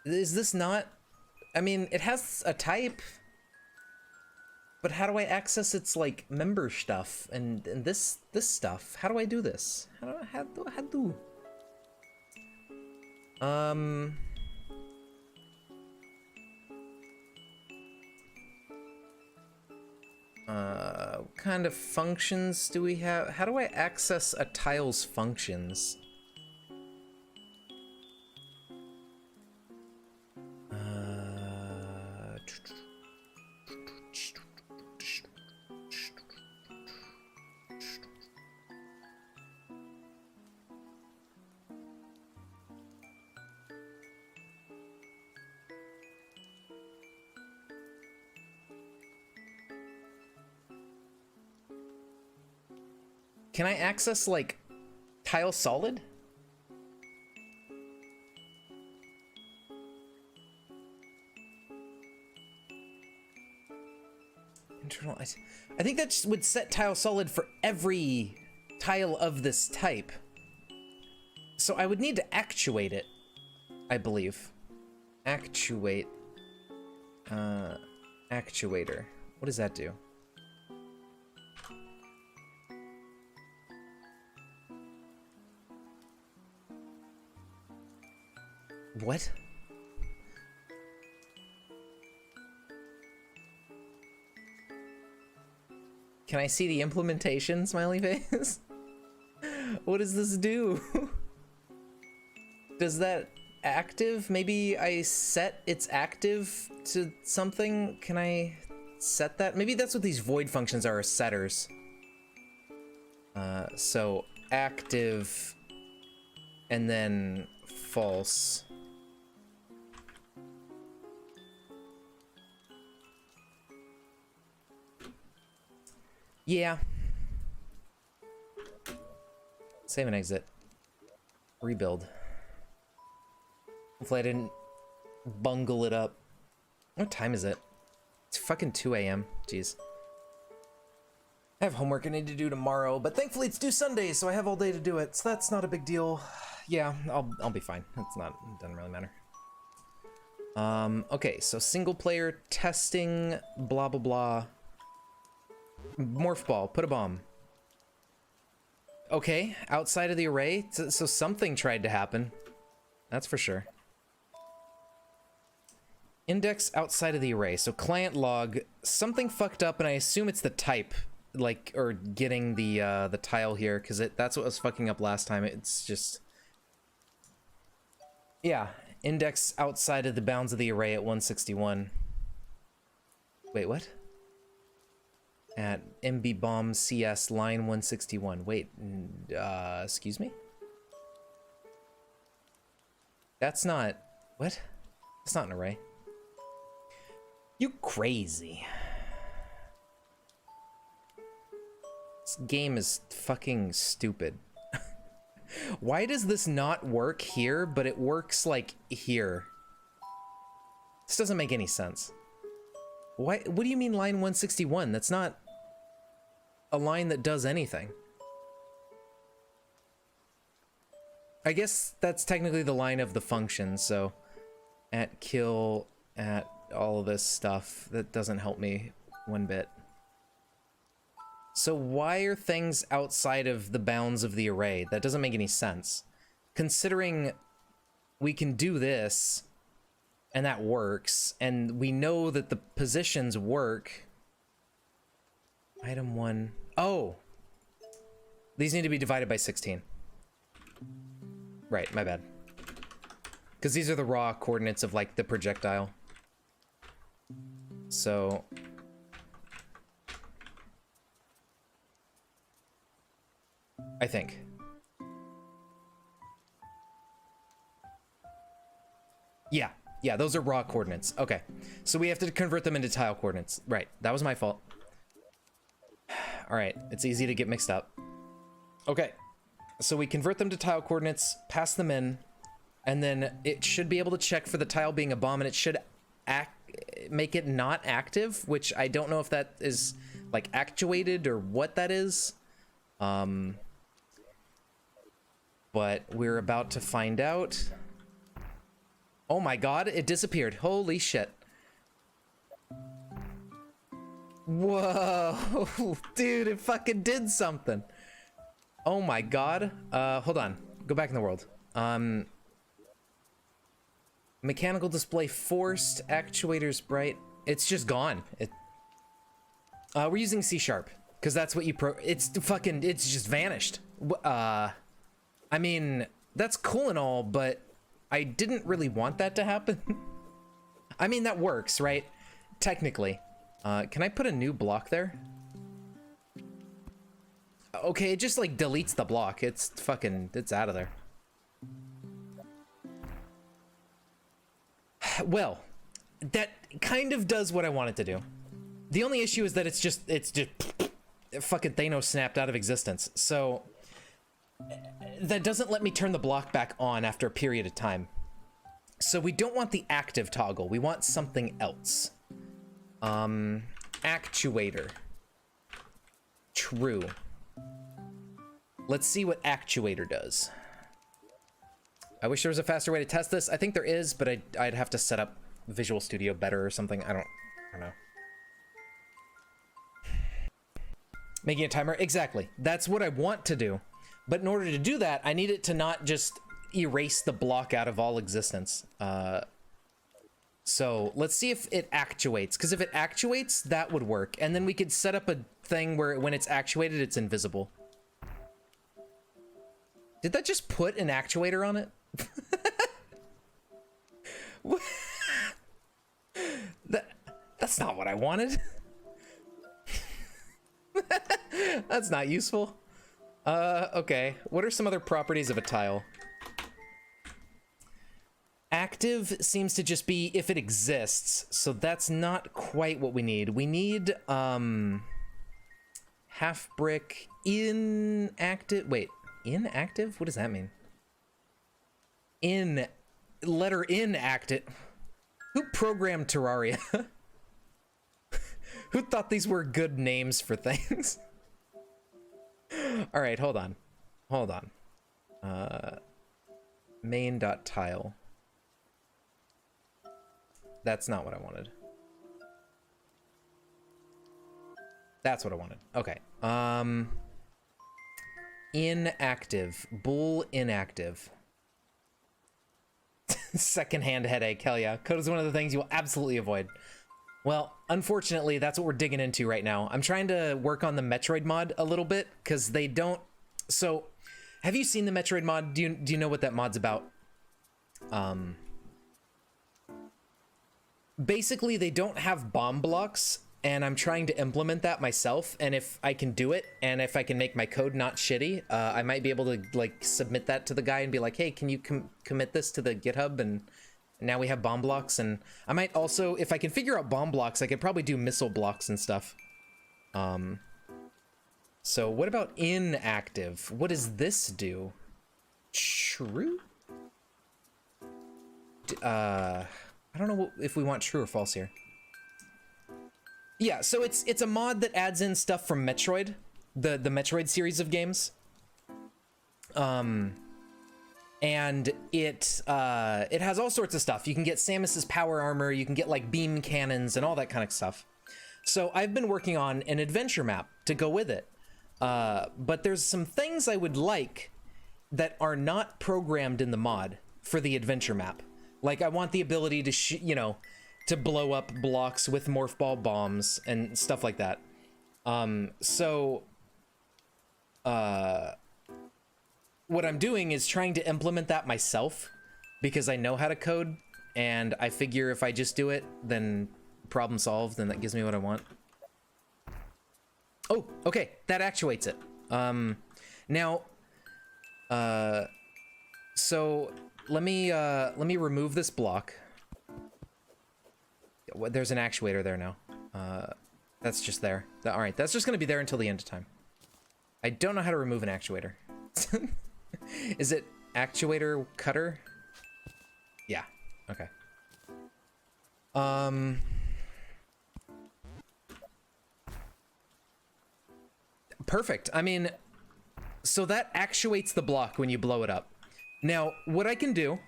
Is this not... I mean, it has a type. But how do I access its, like, member stuff and this stuff? How do I do this? How do? What kind of functions do we have? How do I access a tile's functions? Can I access, like, tile solid? Internal. I think that would set tile solid for every tile of this type. So I would need to actuate it, I believe. Actuate. Actuator. What does that do? What? Can I see the implementation, smiley face? What does this do? Does that active? Maybe I set its active to something? Can I set that? Maybe that's what these void functions are setters. So active and then false. Yeah. Save and exit. Rebuild. Hopefully I didn't bungle it up. What time is it? It's fucking 2 a.m. Jeez. I have homework I need to do tomorrow, but thankfully it's due Sunday, so I have all day to do it, so that's not a big deal. Yeah, I'll be fine. It doesn't really matter. Okay, so single player testing, blah blah blah. Morph ball, put a bomb. Okay, outside of the array, so something tried to happen. That's for sure. Index outside of the array, so client log, something fucked up, and I assume it's the type, like, or getting the tile here, because that's what was fucking up last time. It's just, yeah, index outside of the bounds of the array at 161. Wait, what? At MB bomb CS line 161. Wait, excuse me? That's not, what? That's not an array. You crazy. This game is fucking stupid. Why does this not work here, but it works like here? This doesn't make any sense. Why? What do you mean line 161? That's not a line that does anything. I guess that's technically the line of the function, so at kill, at all of this stuff, that doesn't help me one bit. So why are things outside of the bounds of the array? That doesn't make any sense. Considering we can do this, and that works, and we know that the positions work. Item 1. Oh! These need to be divided by 16. Right, my bad. Because these are the raw coordinates of, like, the projectile. So... I think. Yeah, those are raw coordinates. Okay, so we have to convert them into tile coordinates. Right, that was my fault. All right, it's easy to get mixed up. Okay, so we convert them to tile coordinates, pass them in, and then it should be able to check for the tile being a bomb, and it should make it not active, which I don't know if that is like actuated or what that is. But we're about to find out. Oh my god, it disappeared. Holy shit. Whoa, dude, it fucking did something. Oh my god. Hold on. Go back in the world. Mechanical display forced, actuators bright. It's just gone. We're using C#, because that's what you it's just vanished. I mean, that's cool and all, but I didn't really want that to happen. I mean, that works, right? Technically. Can I put a new block there? Okay, it just like deletes the block. It's out of there. Well, that kind of does what I want it to do. The only issue is that it's just fucking Thanos snapped out of existence. So that doesn't let me turn the block back on after a period of time. So we don't want the active toggle. We want something else. Actuator. True. Let's see what actuator does. I wish there was a faster way to test this. I think there is, but I'd have to set up Visual Studio better or something. I don't know. Making a timer? Exactly. That's what I want to do. But in order to do that, I need it to not just erase the block out of all existence. So let's see if it actuates, because if it actuates, that would work. And then we could set up a thing where when it's actuated, it's invisible. Did that just put an actuator on it? That's not what I wanted. That's not useful. Okay. What are some other properties of a tile? Active seems to just be if it exists, so that's not quite what we need. We need, half brick inactive. Wait, inactive? What does that mean? Letter inactive. Who programmed Terraria? Who thought these were good names for things? All right, hold on. Main.tile. That's not what I wanted. That's what I wanted. Okay. Inactive. Bool inactive. Secondhand headache. Hell yeah. Code is one of the things you will absolutely avoid. Well, unfortunately, that's what we're digging into right now. I'm trying to work on the Metroid mod a little bit because they don't. So, have you seen the Metroid mod? Do you know what that mod's about? Basically, they don't have bomb blocks, and I'm trying to implement that myself. And if I can do it, and if I can make my code not shitty, I might be able to like submit that to the guy and be like, hey, can you commit this to the GitHub? And now we have bomb blocks. And I might also, if I can figure out bomb blocks, I could probably do missile blocks and stuff. So what about inactive? What does this do? True? I don't know if we want true or false here. Yeah, so it's a mod that adds in stuff from Metroid, the Metroid series of games. And it has all sorts of stuff. You can get Samus's power armor, you can get like beam cannons and all that kind of stuff. So I've been working on an adventure map to go with it. But there's some things I would like that are not programmed in the mod for the adventure map. Like I want the ability to, to blow up blocks with morph ball bombs and stuff like that. What I'm doing is trying to implement that myself because I know how to code, and I figure if I just do it, then problem solved, and that gives me what I want. Oh, okay, that actuates it. So let me remove this block. There's an actuator there now. That's just there. All right, that's just gonna be there until the end of time. I don't know how to remove an actuator. Is it actuator cutter? Yeah, okay. Perfect. I mean, so that actuates the block when you blow it up. Now, what I can do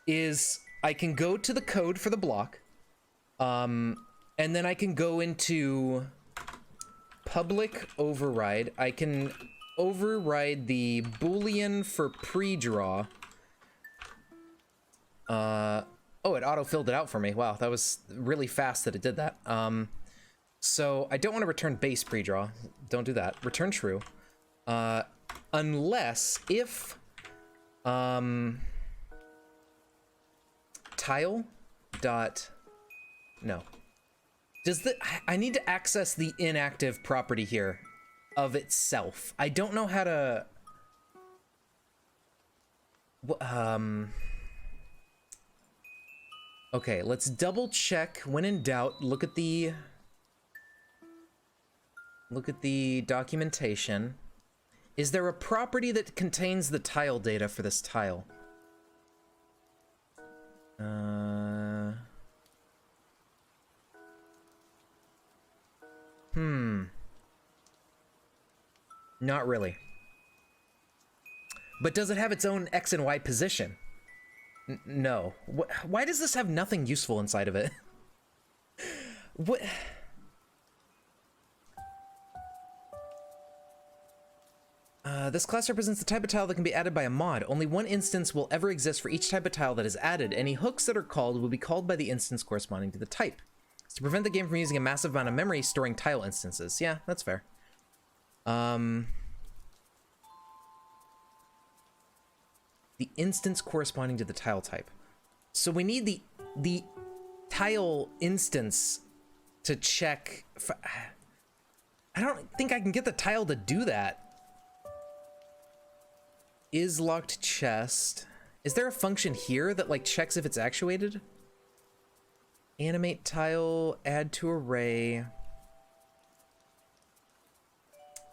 is I can go to the code for the block, and then I can go into public override. I can override the Boolean for pre-draw. Oh, it auto-filled it out for me. Wow, that was really fast that it did that. So I don't want to return base pre-draw. Don't do that. Return true. Unless if tile dot no. Does the I need to access the inactive property here of itself. I don't know how to okay, let's double check. When in doubt, look at the documentation. Is there a property that contains the tile data for this tile? Not really. But does it have its own X and Y position? No. Why does this have nothing useful inside of it? What? This class represents the type of tile that can be added by a mod. Only one instance will ever exist for each type of tile that is added. Any hooks that are called will be called by the instance corresponding to the type. It's to prevent the game from using a massive amount of memory storing tile instances. Yeah, that's fair. The instance corresponding to the tile type. So we need the tile instance to check. I don't think I can get the tile to do that. Is locked chest. Is there a function here that like checks if it's actuated? Animate tile, add to array.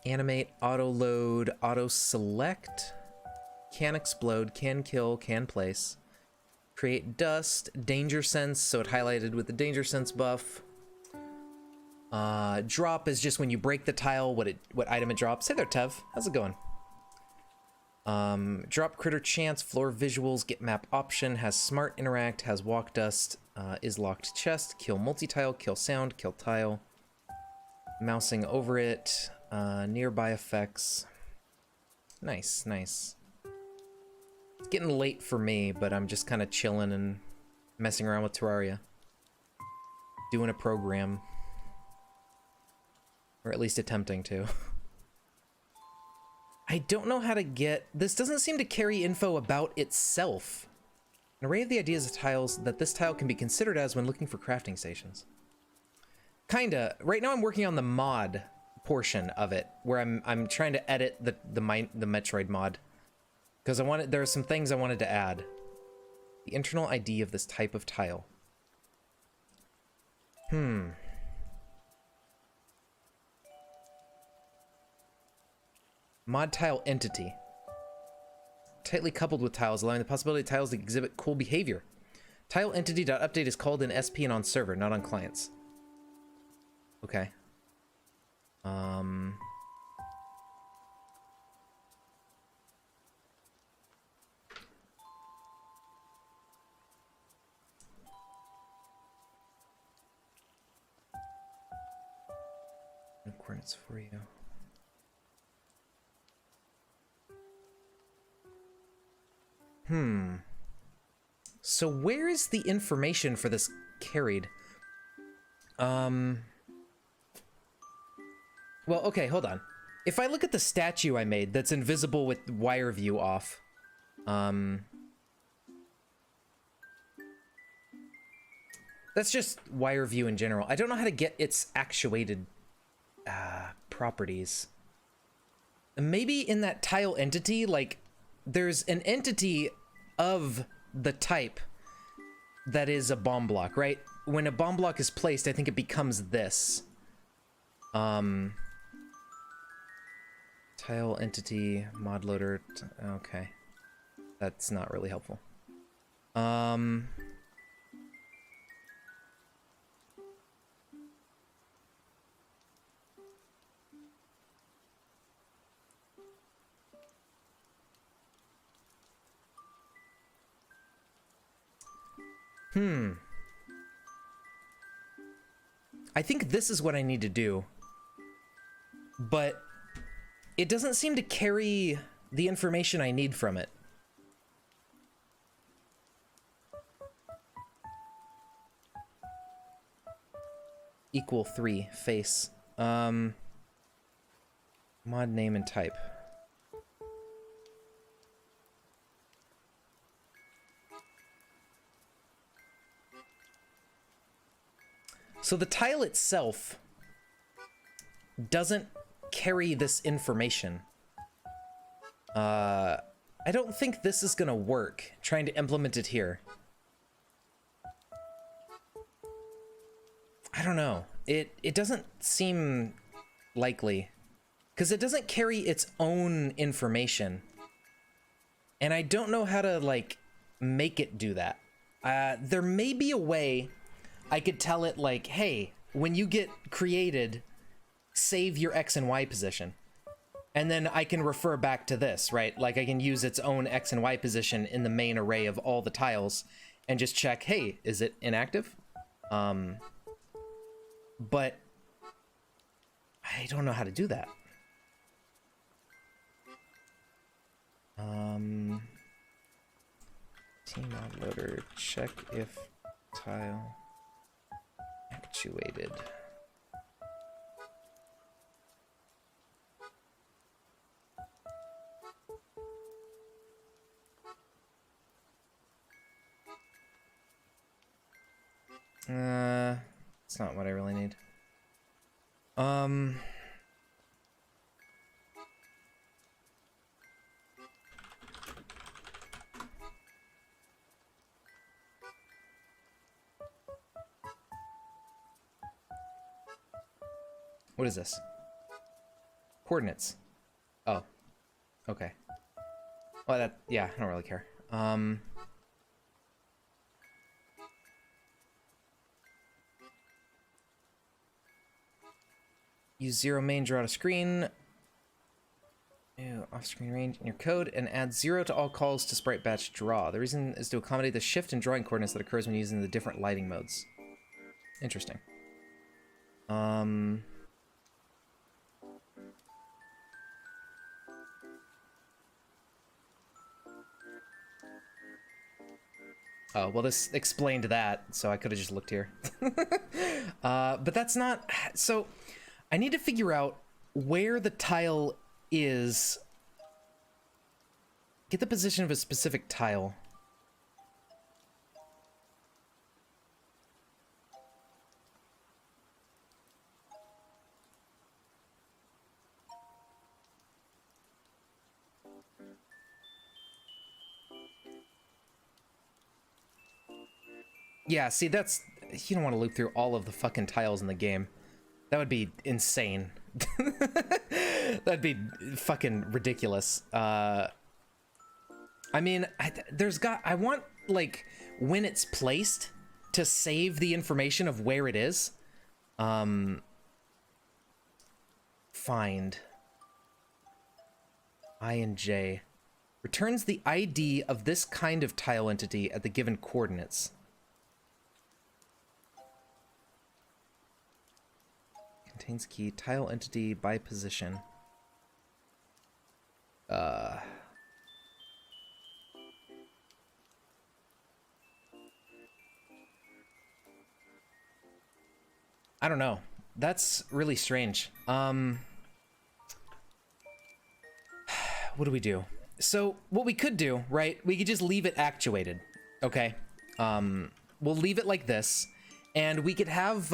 Animate, auto load, auto select. Can explode, can kill, can place. Create dust, danger sense, so it highlighted with the danger sense buff. Drop is just when you break the tile, what item it drops. Hey there, Tev. How's it going? Drop critter chance, floor visuals, get map option, has smart interact, has walk dust, is locked chest, kill multi-tile, kill sound, kill tile. Mousing over it, nearby effects. Nice, nice. It's getting late for me, but I'm just kind of chilling and messing around with Terraria. Doing a program. Or at least attempting to. I don't know how to get... This doesn't seem to carry info about itself. An array of the ideas of tiles that this tile can be considered as when looking for crafting stations. Kinda. Right now I'm working on the mod portion of it, where I'm trying to edit the Metroid mod. Because there are some things I wanted to add. The internal ID of this type of tile. Mod tile entity. Tightly coupled with tiles, allowing the possibility of tiles to exhibit cool behavior. Tile entity.update is called in SP and on server, not on clients. Okay. No coordinates for you. So where is the information for this carried? Well, okay, hold on. If I look at the statue I made that's invisible with wire view off, that's just wire view in general. I don't know how to get its actuated properties. Maybe in that tile entity, like, there's an entity of the type that is a bomb block, right? When a bomb block is placed, I think it becomes this. Tile entity, mod loader, okay. That's not really helpful. I think this is what I need to do, but it doesn't seem to carry the information I need from it. Equal 3 face. Mod name and type. So the tile itself doesn't carry this information. I don't think this is gonna work, trying to implement it here. I don't know. It doesn't seem likely, because it doesn't carry its own information. And I don't know how to, like, make it do that. There may be a way I could tell it, like, hey, when you get created, save your X and Y position. And then I can refer back to this, right? Like, I can use its own X and Y position in the main array of all the tiles and just check, hey, is it inactive? But I don't know how to do that. Tmod loader, check if tile actuated. It's not what I really need. What is this? Coordinates. Oh. Okay. Well, that, yeah, I don't really care. Use 0 main draw to screen. Ew, off-screen range in your code, and add 0 to all calls to sprite batch draw. The reason is to accommodate the shift in drawing coordinates that occurs when using the different lighting modes. Interesting. Oh, well, this explained that, so I could have just looked here. But that's not... So, I need to figure out where the tile is. Get the position of a specific tile. Yeah, see, that's... You don't want to loop through all of the fucking tiles in the game. That would be insane. That'd be fucking ridiculous. I mean, I want, like, when it's placed, to save the information of where it is. Find. I and J. Returns the ID of this kind of tile entity at the given coordinates. Contains key, tile entity by position. I don't know. That's really strange. What do we do? So, what we could do, right? We could just leave it actuated. Okay. We'll leave it like this. And we could have,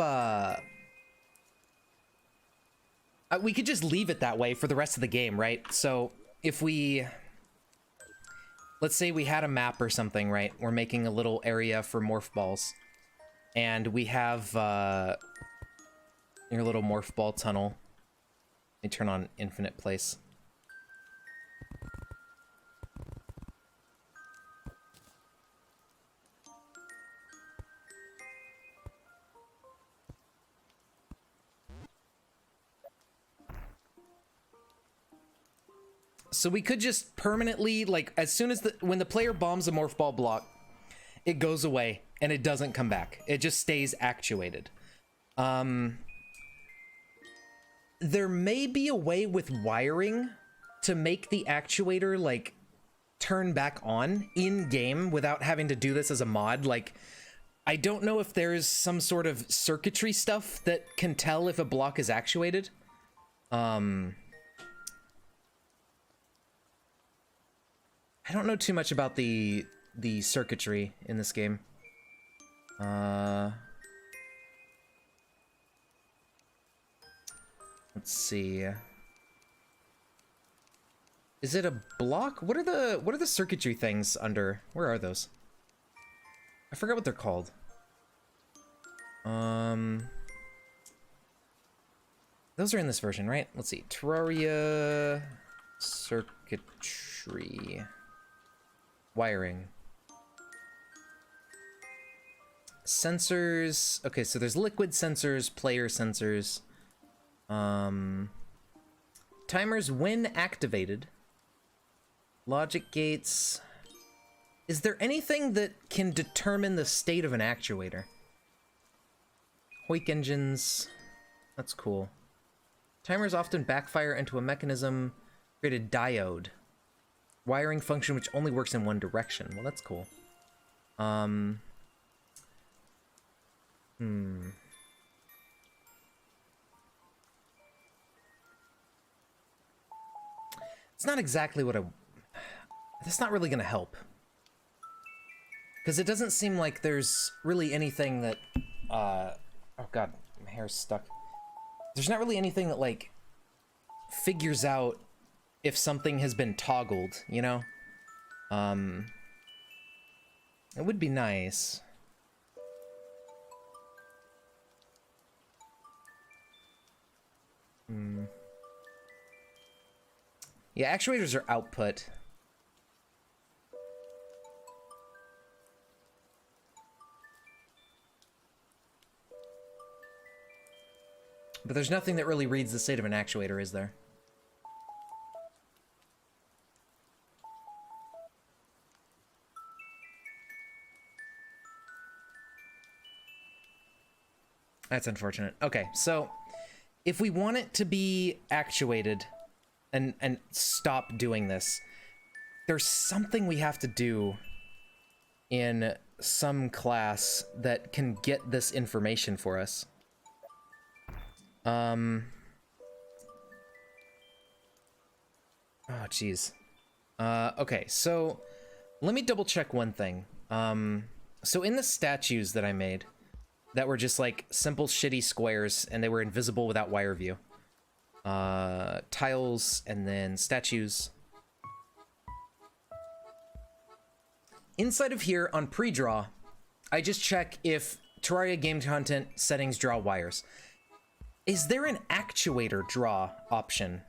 we could just leave it that way for the rest of the game, right? So if we, let's say we had a map or something, right? We're making a little area for morph balls. And we have your little morph ball tunnel. Let me turn on infinite place. So we could just permanently, like, as soon as when the player bombs a morph ball block, it goes away, and it doesn't come back. It just stays actuated. There may be a way with wiring to make the actuator, like, turn back on in-game without having to do this as a mod. Like, I don't know if there's some sort of circuitry stuff that can tell if a block is actuated. I don't know too much about the circuitry in this game. Let's see. Is it a block? What are the circuitry things under? Where are those? I forgot what they're called. Those are in this version, right? Let's see. Terraria circuitry. Wiring. Sensors. Okay, so there's liquid sensors, player sensors. Timers when activated. Logic gates. Is there anything that can determine the state of an actuator? Hoik engines. That's cool. Timers often backfire into a mechanism created diode. Wiring function which only works in one direction. Well, that's cool. It's not exactly what that's not really gonna help. Because it doesn't seem like there's really anything that, oh god, my hair's stuck. There's not really anything that, like, figures out if something has been toggled, you know? It would be nice. Yeah, actuators are output. But there's nothing that really reads the state of an actuator, is there? That's unfortunate. Okay, so if we want it to be actuated and stop doing this, there's something we have to do in some class that can get this information for us. Oh, geez. Okay, so let me double check one thing. So in the statues that I made, that were just like simple shitty squares and they were invisible without wire view. Tiles and then statues. Inside of here on pre-draw, I just check if Terraria game content settings draw wires. Is there an actuator draw option?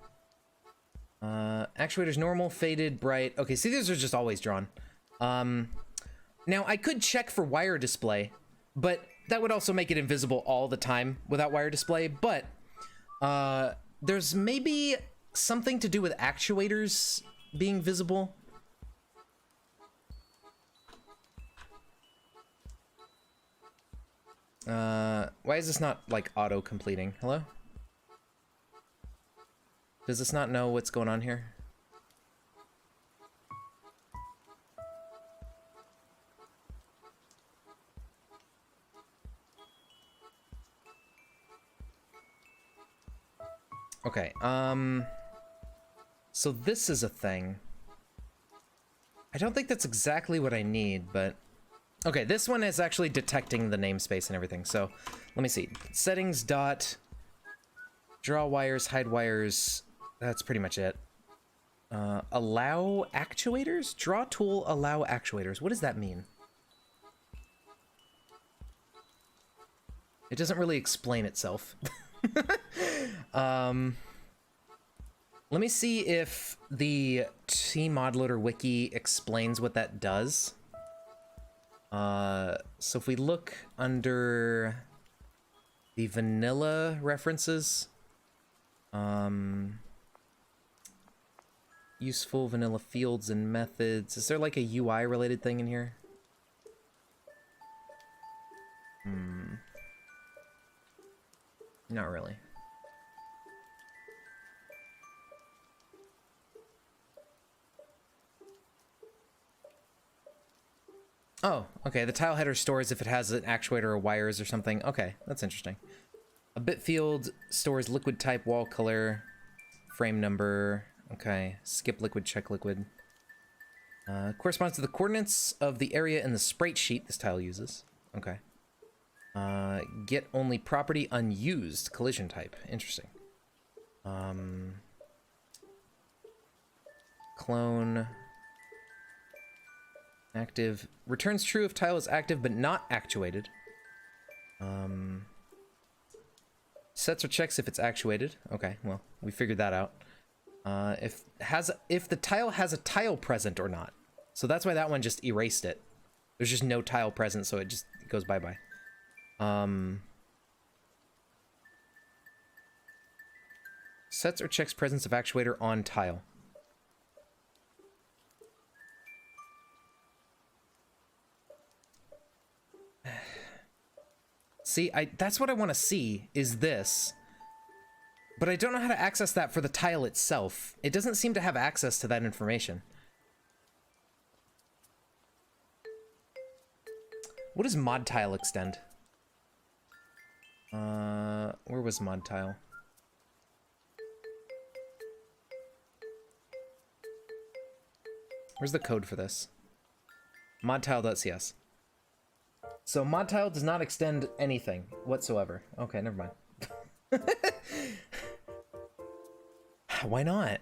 Actuators normal, faded, bright. Okay, see, these are just always drawn. Now I could check for wire display, but that would also make it invisible all the time without wire display. But there's maybe something to do with actuators being visible. Why is this not, like, auto-completing? Hello? Does this not know what's going on here? Okay, so this is a thing. I don't think that's exactly what I need, but... Okay, this one is actually detecting the namespace and everything, so let me see. Settings dot draw wires, hide wires, that's pretty much it. Allow actuators? Draw tool allow actuators. What does that mean? It doesn't really explain itself. Let me see if the tModLoader wiki explains what that does. So if we look under the vanilla references, useful vanilla fields and methods, is there like a UI related thing in here? Not really. Oh, okay. The tile header stores if it has an actuator or wires or something. Okay, that's interesting. A bit field stores liquid type, wall color, frame number. Okay, skip liquid, check liquid. Corresponds to the coordinates of the area in the sprite sheet this tile uses. Okay. Get only property unused, collision type. Interesting. Clone. Active. Returns true if tile is active but not actuated. Sets or checks if it's actuated. Okay, well, we figured that out. If the tile has a tile present or not. So that's why that one just erased it. There's just no tile present, so it just goes bye-bye. Sets or checks presence of actuator on tile. See, that's what I want to see, is this. But I don't know how to access that for the tile itself. It doesn't seem to have access to that information. What does mod tile extend? Where was mod tile? Where's the code for this? modtile.cs. So mod tile does not extend anything whatsoever. Okay, never mind. Why not?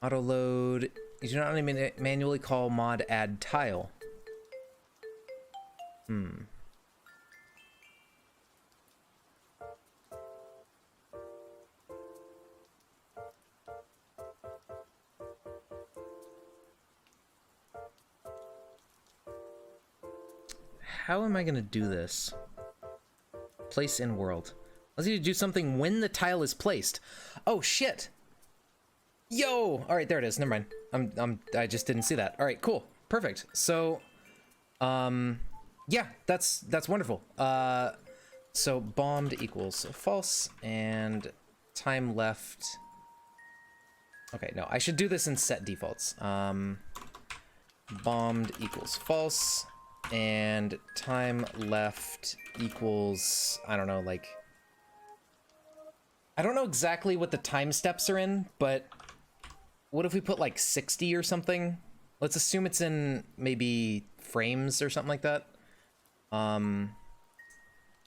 Auto load. You do not manually call mod add tile. How am I gonna do this? Place in world. Let's need to do something when the tile is placed. Oh shit! Yo! All right, there it is. Never mind. I just didn't see that. All right, cool, perfect. So, yeah, that's wonderful. So bombed equals false and time left. Okay, no, I should do this in set defaults. Bombed equals false and time left equals, I don't know, like, I don't know exactly what the time steps are in, but what if we put like 60 or something? Let's assume it's in maybe frames or something like that.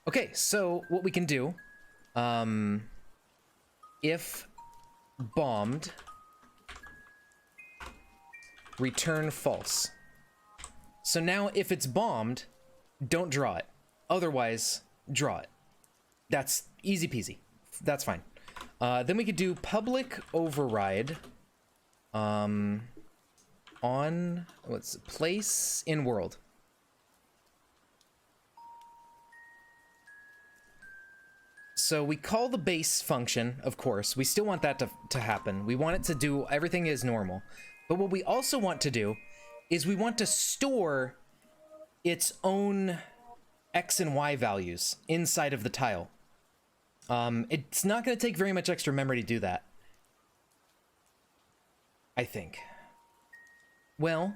Okay, so what we can do, if bombed, return false. So now if it's bombed, don't draw it. Otherwise, draw it. That's easy peasy. That's fine. Then we could do public override on what's place in world. So we call the base function, of course. We still want that to happen. We want it to do everything as normal. But what we also want to do is we want to store its own X and Y values inside of the tile. It's not going to take very much extra memory to do that, I think. Well,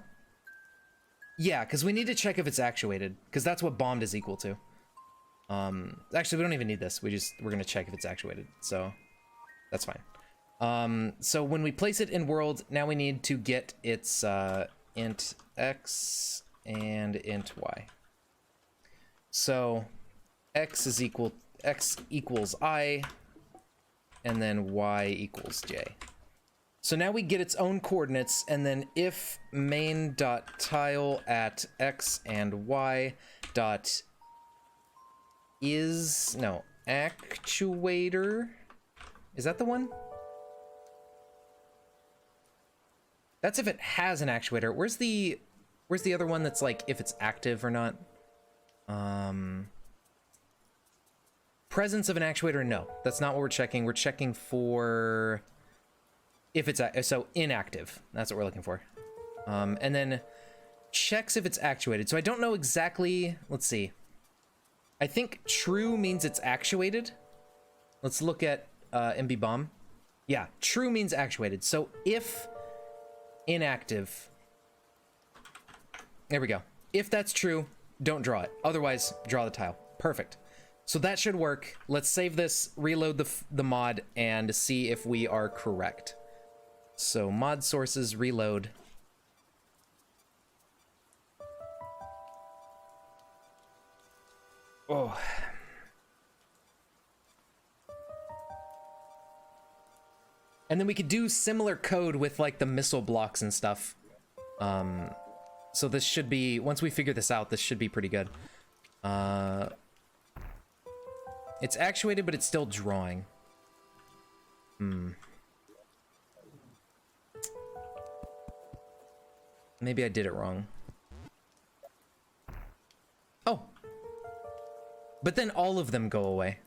yeah, because we need to check if it's actuated, because that's what bombed is equal to. Actually, we don't even need this. We're going to check if it's actuated, so that's fine. So when we place it in world, now we need to get its int X and int Y. So X equals I, and then Y equals J. So now we get its own coordinates, and then if main.tile at X and Y dot is, no, actuator, is that the one? That's if it has an actuator. Where's the Where's the other one that's like if it's active or not? Presence of an actuator, no. That's not what we're checking. We're checking for if it's so inactive. That's what we're looking for. And then checks if it's actuated. So I don't know exactly. Let's see. I think true means it's actuated. Let's look at MB bomb. Yeah, true means actuated. So if inactive, there we go. If that's true, don't draw it. Otherwise, draw the tile. Perfect. So that should work. Let's save this, reload the mod, and see if we are correct. So mod sources, reload. Oh. And then we could do similar code with like the missile blocks and stuff. So this should be, once we figure this out, this should be pretty good. It's actuated, but it's still drawing. Maybe I did it wrong. Oh. But then all of them go away.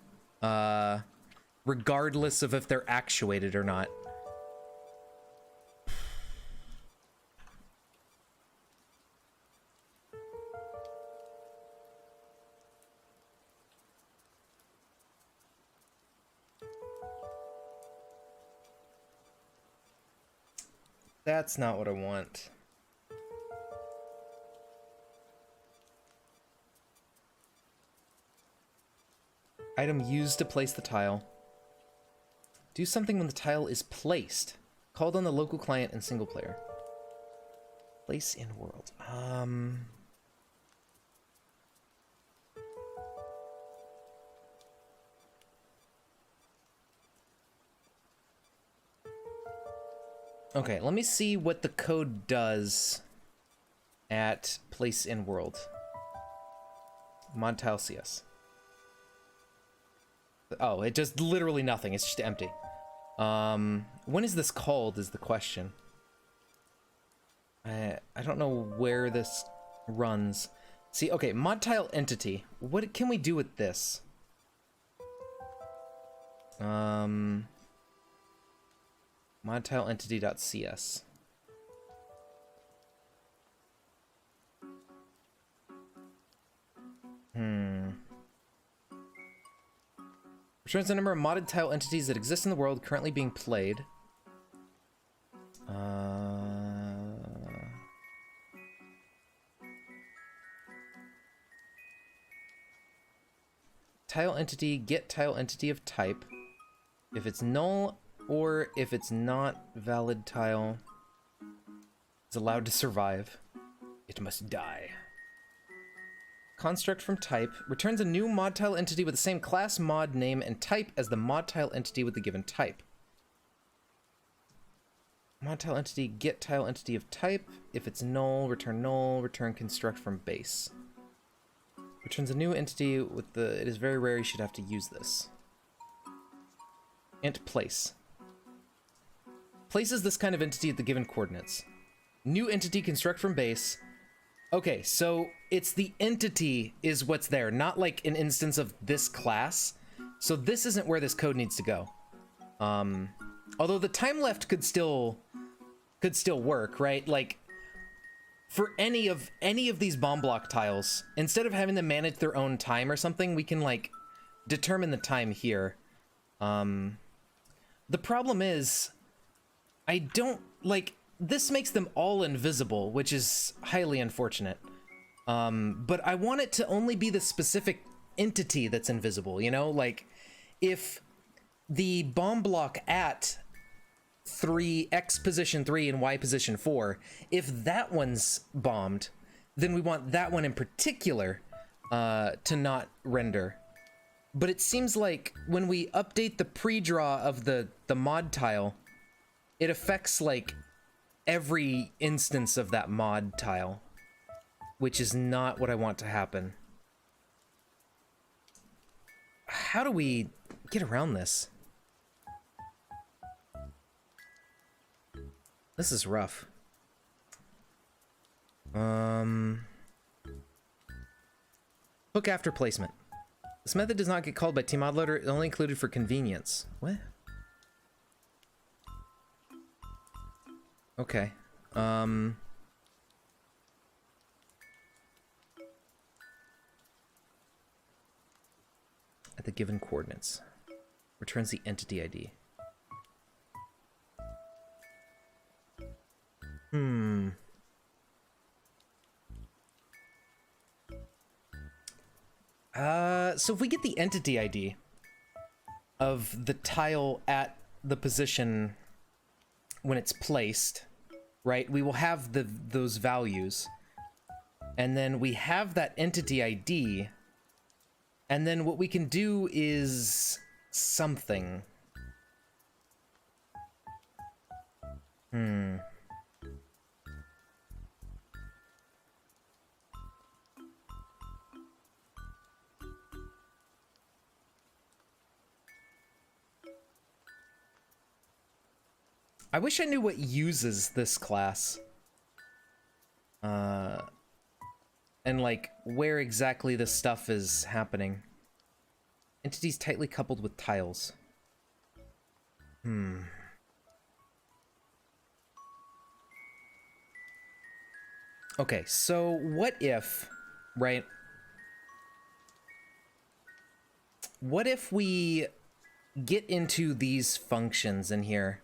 Regardless of if they're actuated or not. That's not what I want. Item used to place the tile. Do something when the tile is placed. Called on the local client in single player. Place in world. Okay, let me see what the code does at place in world. Mod tile CS. Oh, it does literally nothing. It's just empty. When is this called is the question. I don't know where this runs. See, okay, mod tile entity. What can we do with this? Mod tile entity.cs. Returns the number of modded tile entities that exist in the world currently being played. Tile entity, get tile entity of type. If it's null or if it's not valid tile, it's allowed to survive. It must die. Construct from type returns a new mod tile entity with the same class, mod, name, and type as the mod tile entity with the given type. Mod tile entity, get tile entity of type. If it's null, return construct from base. Returns a new entity with the, it is very rare you should have to use this. Int place. Places this kind of entity at the given coordinates. New entity construct from base. Okay, so it's the entity is what's there, not like an instance of this class. So this isn't where this code needs to go. Although the time left could still work, right? Like for any of these bomb block tiles, instead of having them manage their own time or something, we can like determine the time here. The problem is I don't like, this makes them all invisible, which is highly unfortunate. But I want it to only be the specific entity that's invisible, you know? Like, if the bomb block at X position 3 and Y position 4, if that one's bombed, then we want that one in particular to not render. But it seems like when we update the pre-draw of the mod tile, it affects, like, every instance of that mod tile, which is not what I want to happen. How do we get around this? This is rough. Hook after placement. This method does not get called by tModLoader. It's only included for convenience. What? Okay. At the given coordinates. Returns the entity ID. So if we get the entity ID of the tile at the position when it's placed, right, we will have those values. And then we have that entity ID, and then what we can do is something. I wish I knew what uses this class. And like where exactly this stuff is happening. Entities tightly coupled with tiles. Okay, so what if, right? What if we get into these functions in here?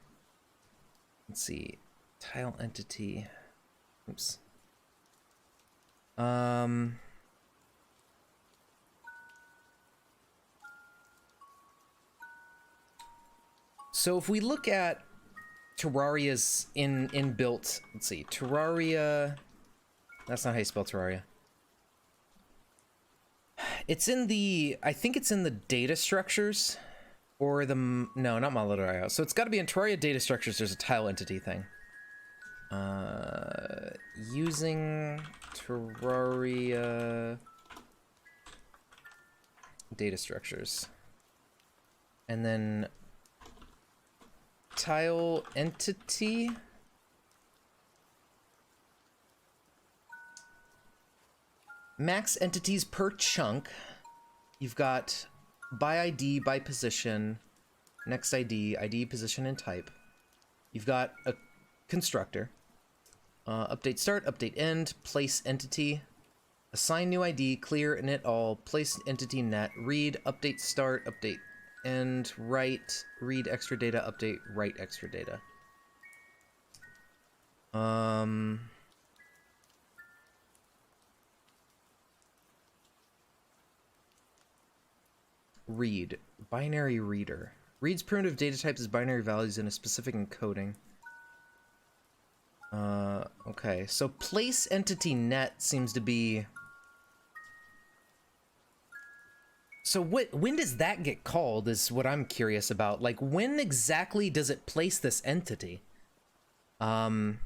Let's see. Tile entity. Oops. So if we look at Terraria's inbuilt, let's see, Terraria, that's not how you spell Terraria. It's in the, I think it's in the data structures, or the, no, not ModLoader.io. So it's got to be in Terraria data structures, there's a tile entity thing. Using Terraria data structures. And then tile entity. Max entities per chunk. You've got by ID, by position, next ID, ID, position, and type. You've got a constructor. Update start, update end, place entity, assign new ID, clear init all, place entity net, read, update start, update end, write, read extra data, update, write extra data. Read, binary reader. Reads primitive data types as binary values in a specific encoding. Okay, so place entity net seems to be... So when does that get called is what I'm curious about. Like, when exactly does it place this entity? That's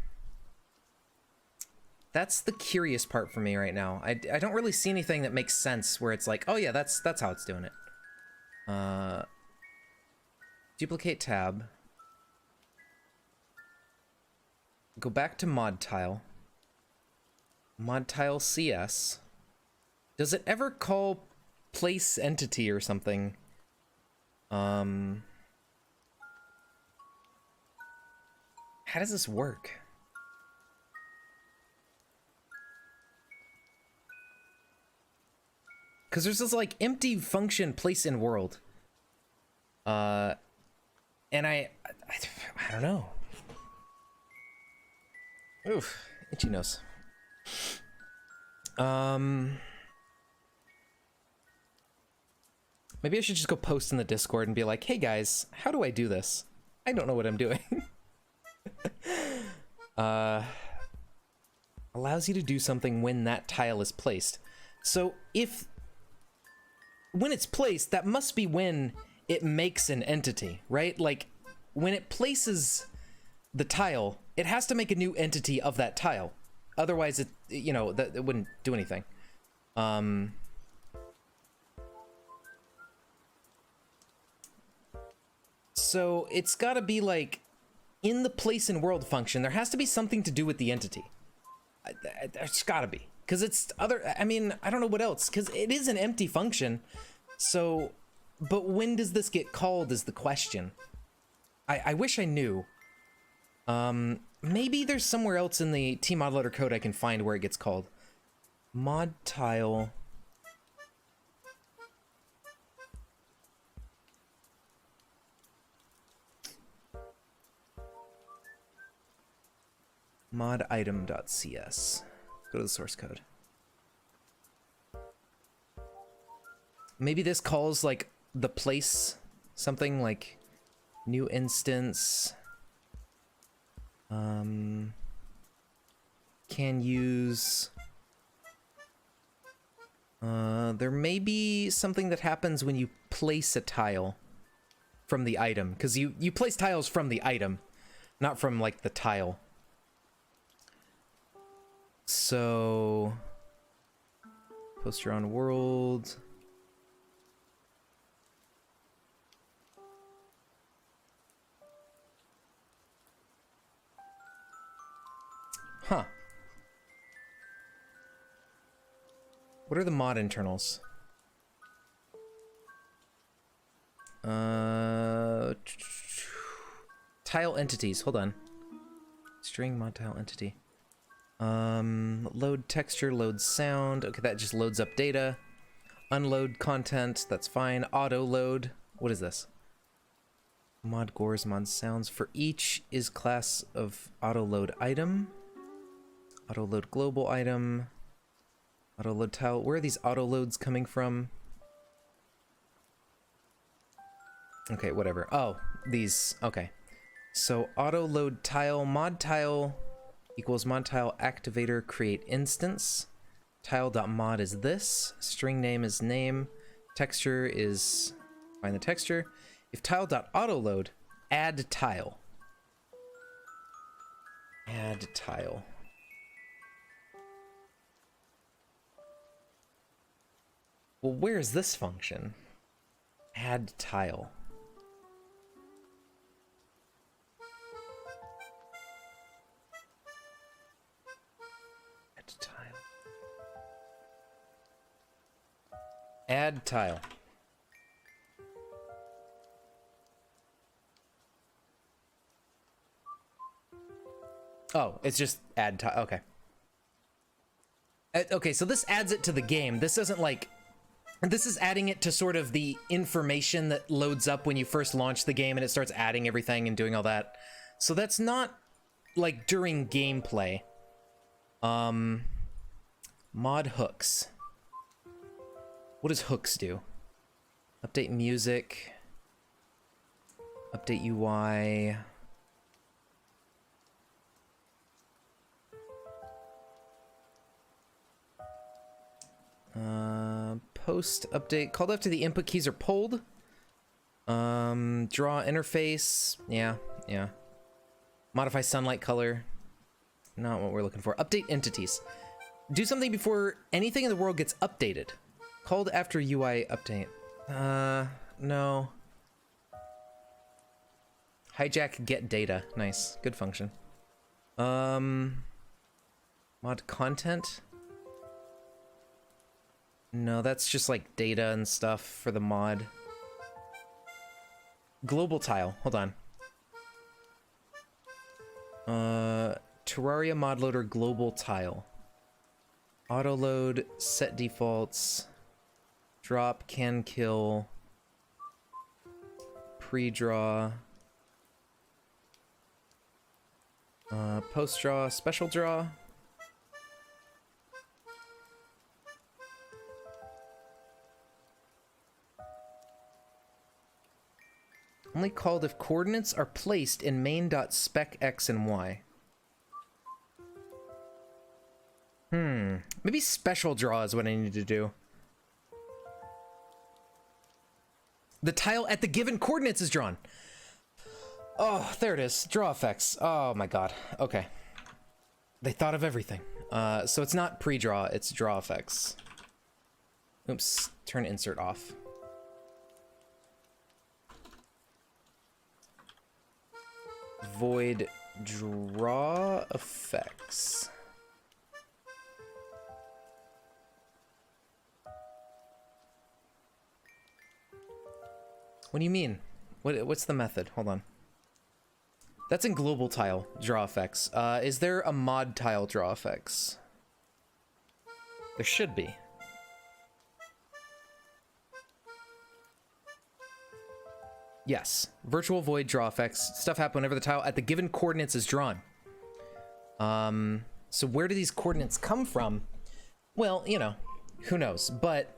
the curious part for me right now. I don't really see anything that makes sense where it's like, oh yeah, that's how it's doing it. Duplicate tab. Go back to mod tile. Mod tile CS. Does it ever call place entity or something? How does this work? Because there's this like empty function place in world. And I don't know. Oof, itchy nose. Maybe I should just go post in the Discord and be like, hey guys, how do I do this? I don't know what I'm doing. Allows you to do something when that tile is placed. So when it's placed, that must be when it makes an entity, right? Like when it places the tile, it has to make a new entity of that tile. Otherwise, it wouldn't do anything. So it's got to be like in the place in world function. There has to be something to do with the entity. There's gotta be, because it's other. I mean, I don't know what else, because it is an empty function. So, but when does this get called is the question. I wish I knew. Maybe there's somewhere else in the tModLoader code I can find where it gets called. Mod tile. Mod item.cs. Go to the source code. Maybe this calls like the place, something like new instance. Can use. There may be something that happens when you place a tile from the item, because you place tiles from the item, not from like the tile. So, poster on world. Huh. What are the mod internals? Tile entities. Hold on. String mod tile entity. Load texture, load sound. Okay, that just loads up data. Unload content. That's fine. Auto load. What is this? Mod gores, mod sounds. For each is class of auto load item. Auto load global item. Auto load tile. Where are these auto loads coming from? Okay, whatever. Oh, these. Okay. So auto load tile, mod tile equals mod tile activator create instance. Tile.mod is this. String name is name. Texture is find the texture. If tile.autoload, add tile. Add tile. Well, where is this function? Add tile. Add tile. Add tile. Oh, it's just add tile. Okay. Okay, so this adds it to the game. This doesn't like... This is adding it to sort of the information that loads up when you first launch the game and it starts adding everything and doing all that. So that's not like during gameplay. Mod hooks. What does hooks do? Update music. Update UI. Post update called after the input keys are pulled. Draw interface. Yeah. Modify sunlight color. Not what we're looking for. Update entities. Do something before anything in the world gets updated. Called after UI update. No. Hijack get data. Nice. Good function. Mod content. No, that's just like data and stuff for the mod. Global tile. Hold on. Terraria mod loader global tile. Auto load, set defaults, drop, can kill, pre-draw, post draw, special draw. Only called if coordinates are placed in main.spec x and y. Maybe special draw is what I need to do. The tile at the given coordinates is drawn. Oh, there it is. Draw effects. Oh my god. Okay. They thought of everything. So it's not pre-draw, it's draw effects. Oops. Turn insert off. Void draw effects. What do you mean? What's the method? Hold on. That's in global tile draw effects. Is there a mod tile draw effects? There should be. Yes. Virtual void draw effects. Stuff happen whenever the tile at the given coordinates is drawn. So where do these coordinates come from? Well, you know, who knows? But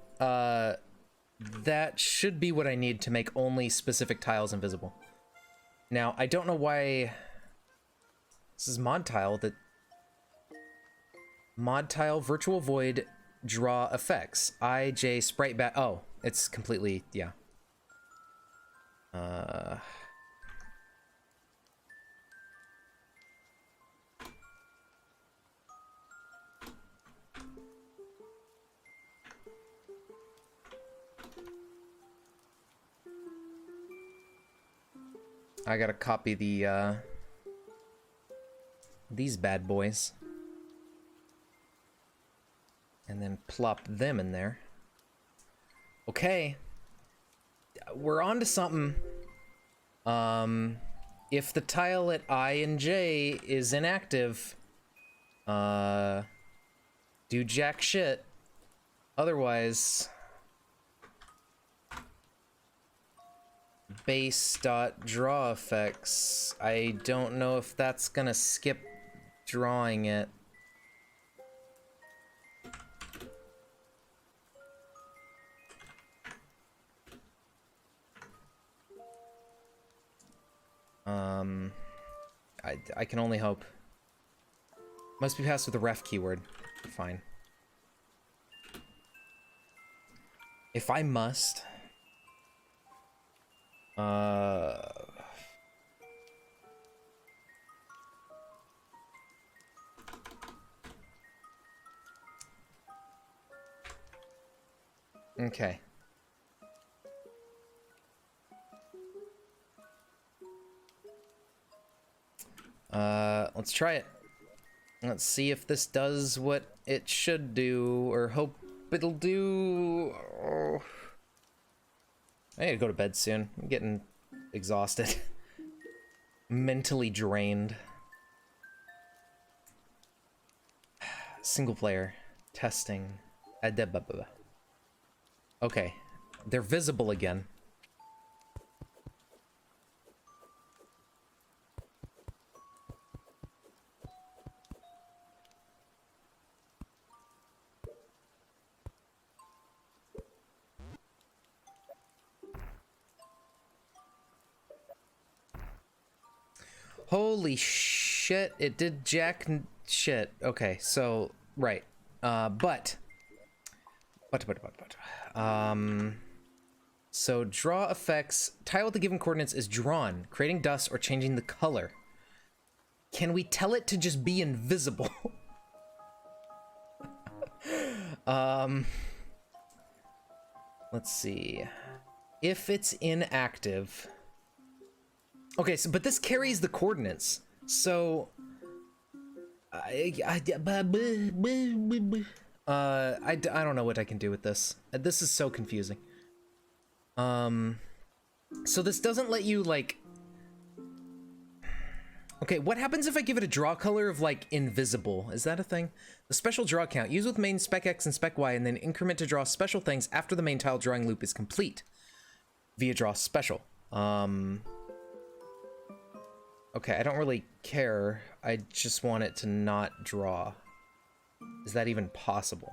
that should be what I need to make only specific tiles invisible. Now, I don't know why this is mod tile, that mod tile virtual void draw effects. IJ sprite back. Oh, it's completely, yeah. I gotta copy the, these bad boys. And then plop them in there. Okay. We're on to something. If the tile at I and J is inactive, do jack shit. Otherwise, base.draw effects. I don't know if that's gonna skip drawing it. I can only hope. Must be passed with the ref keyword. Fine. If I must. Okay. Let's try it. Let's see if this does what it should do, or hope it'll do. Oh. I need to go to bed soon. I'm getting exhausted. Mentally drained. Single player. Testing. Okay. They're visible again. Holy shit, it did jack shit. Okay, so, right. So draw effects, tile with the given coordinates is drawn, creating dust or changing the color. Can we tell it to just be invisible? Let's see. If it's inactive. Okay, so, but this carries the coordinates, so I don't know what I can do with this. This is so confusing. So this doesn't let you, like... Okay, what happens if I give it a draw color of, like, invisible? Is that a thing? The special draw count. Use with main spec X and spec Y, and then increment to draw special things after the main tile drawing loop is complete. Via draw special. Okay, I don't really care. I just want it to not draw. Is that even possible?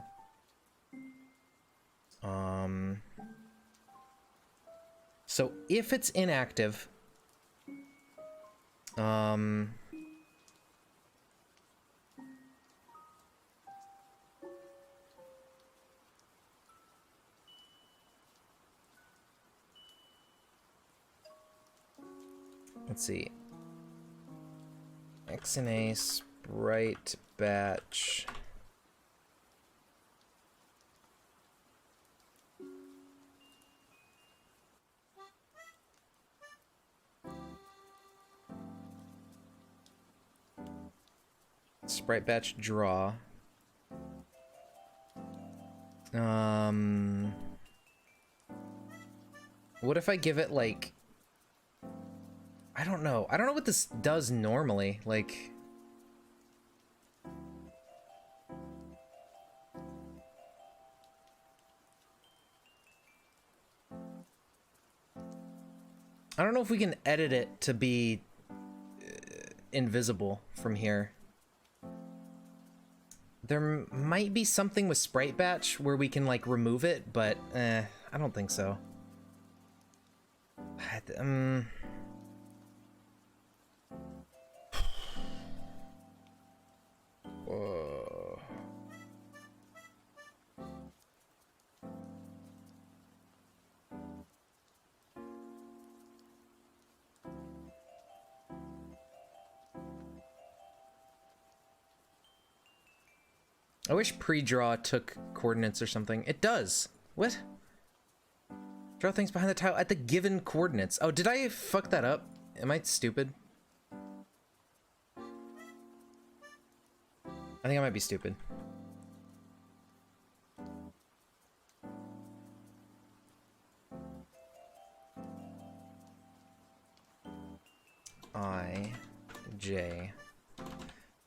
So if it's inactive, let's see. XNA sprite batch. Sprite batch draw. What if I give it like, I don't know what this does normally, like. I don't know if we can edit it to be invisible from here. There might be something with Sprite Batch where we can like remove it, but I don't think so. Whoa. I wish pre-draw took coordinates or something. It does. What? Draw things behind the tile at the given coordinates. Oh, did I fuck that up? Am I stupid? I think I might be stupid. I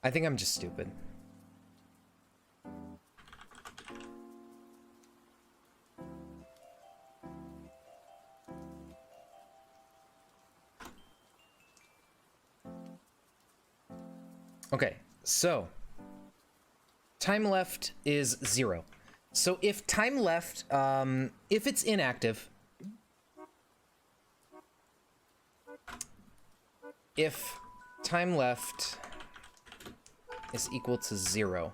think I'm just stupid. Okay, so time left is 0. So if time left, if it's inactive, if time left is equal to 0,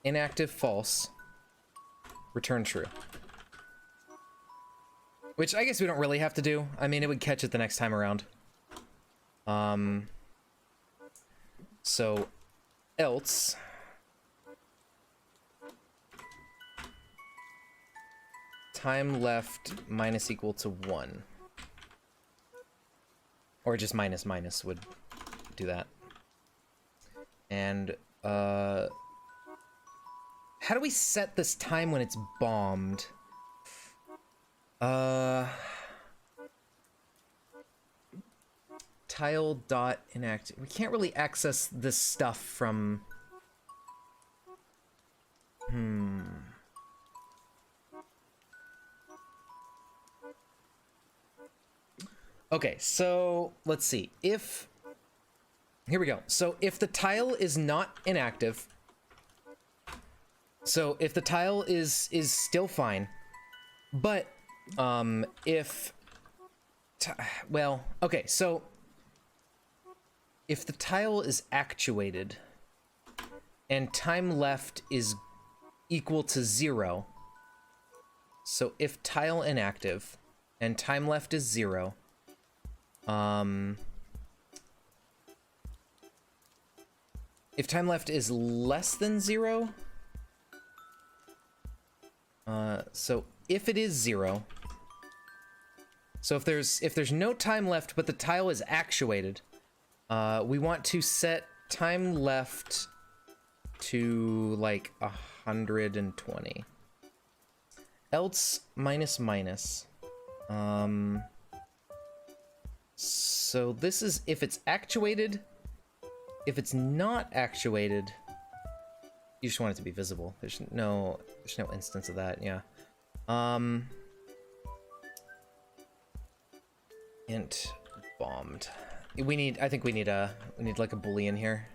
inactive false, return true. Which I guess we don't really have to do. I mean, it would catch it the next time around. So else time left minus equal to 1. Or just minus minus would do that. And how do we set this time when it's bombed? Tile dot inactive. We can't really access this stuff from. Okay, so let's see. If here we go. So if the tile is not inactive, so if the tile is still fine, but if well, okay, so if the tile is actuated and time left is equal to 0, so if tile inactive and time left is 0, if time left is less than 0, so if it is 0, so if there's no time left but the tile is actuated, we want to set time left to like 120. Else minus minus. So this is if it's actuated. If it's not actuated, you just want it to be visible. There's no instance of that. Yeah. Int bombed. I think we need like a boolean here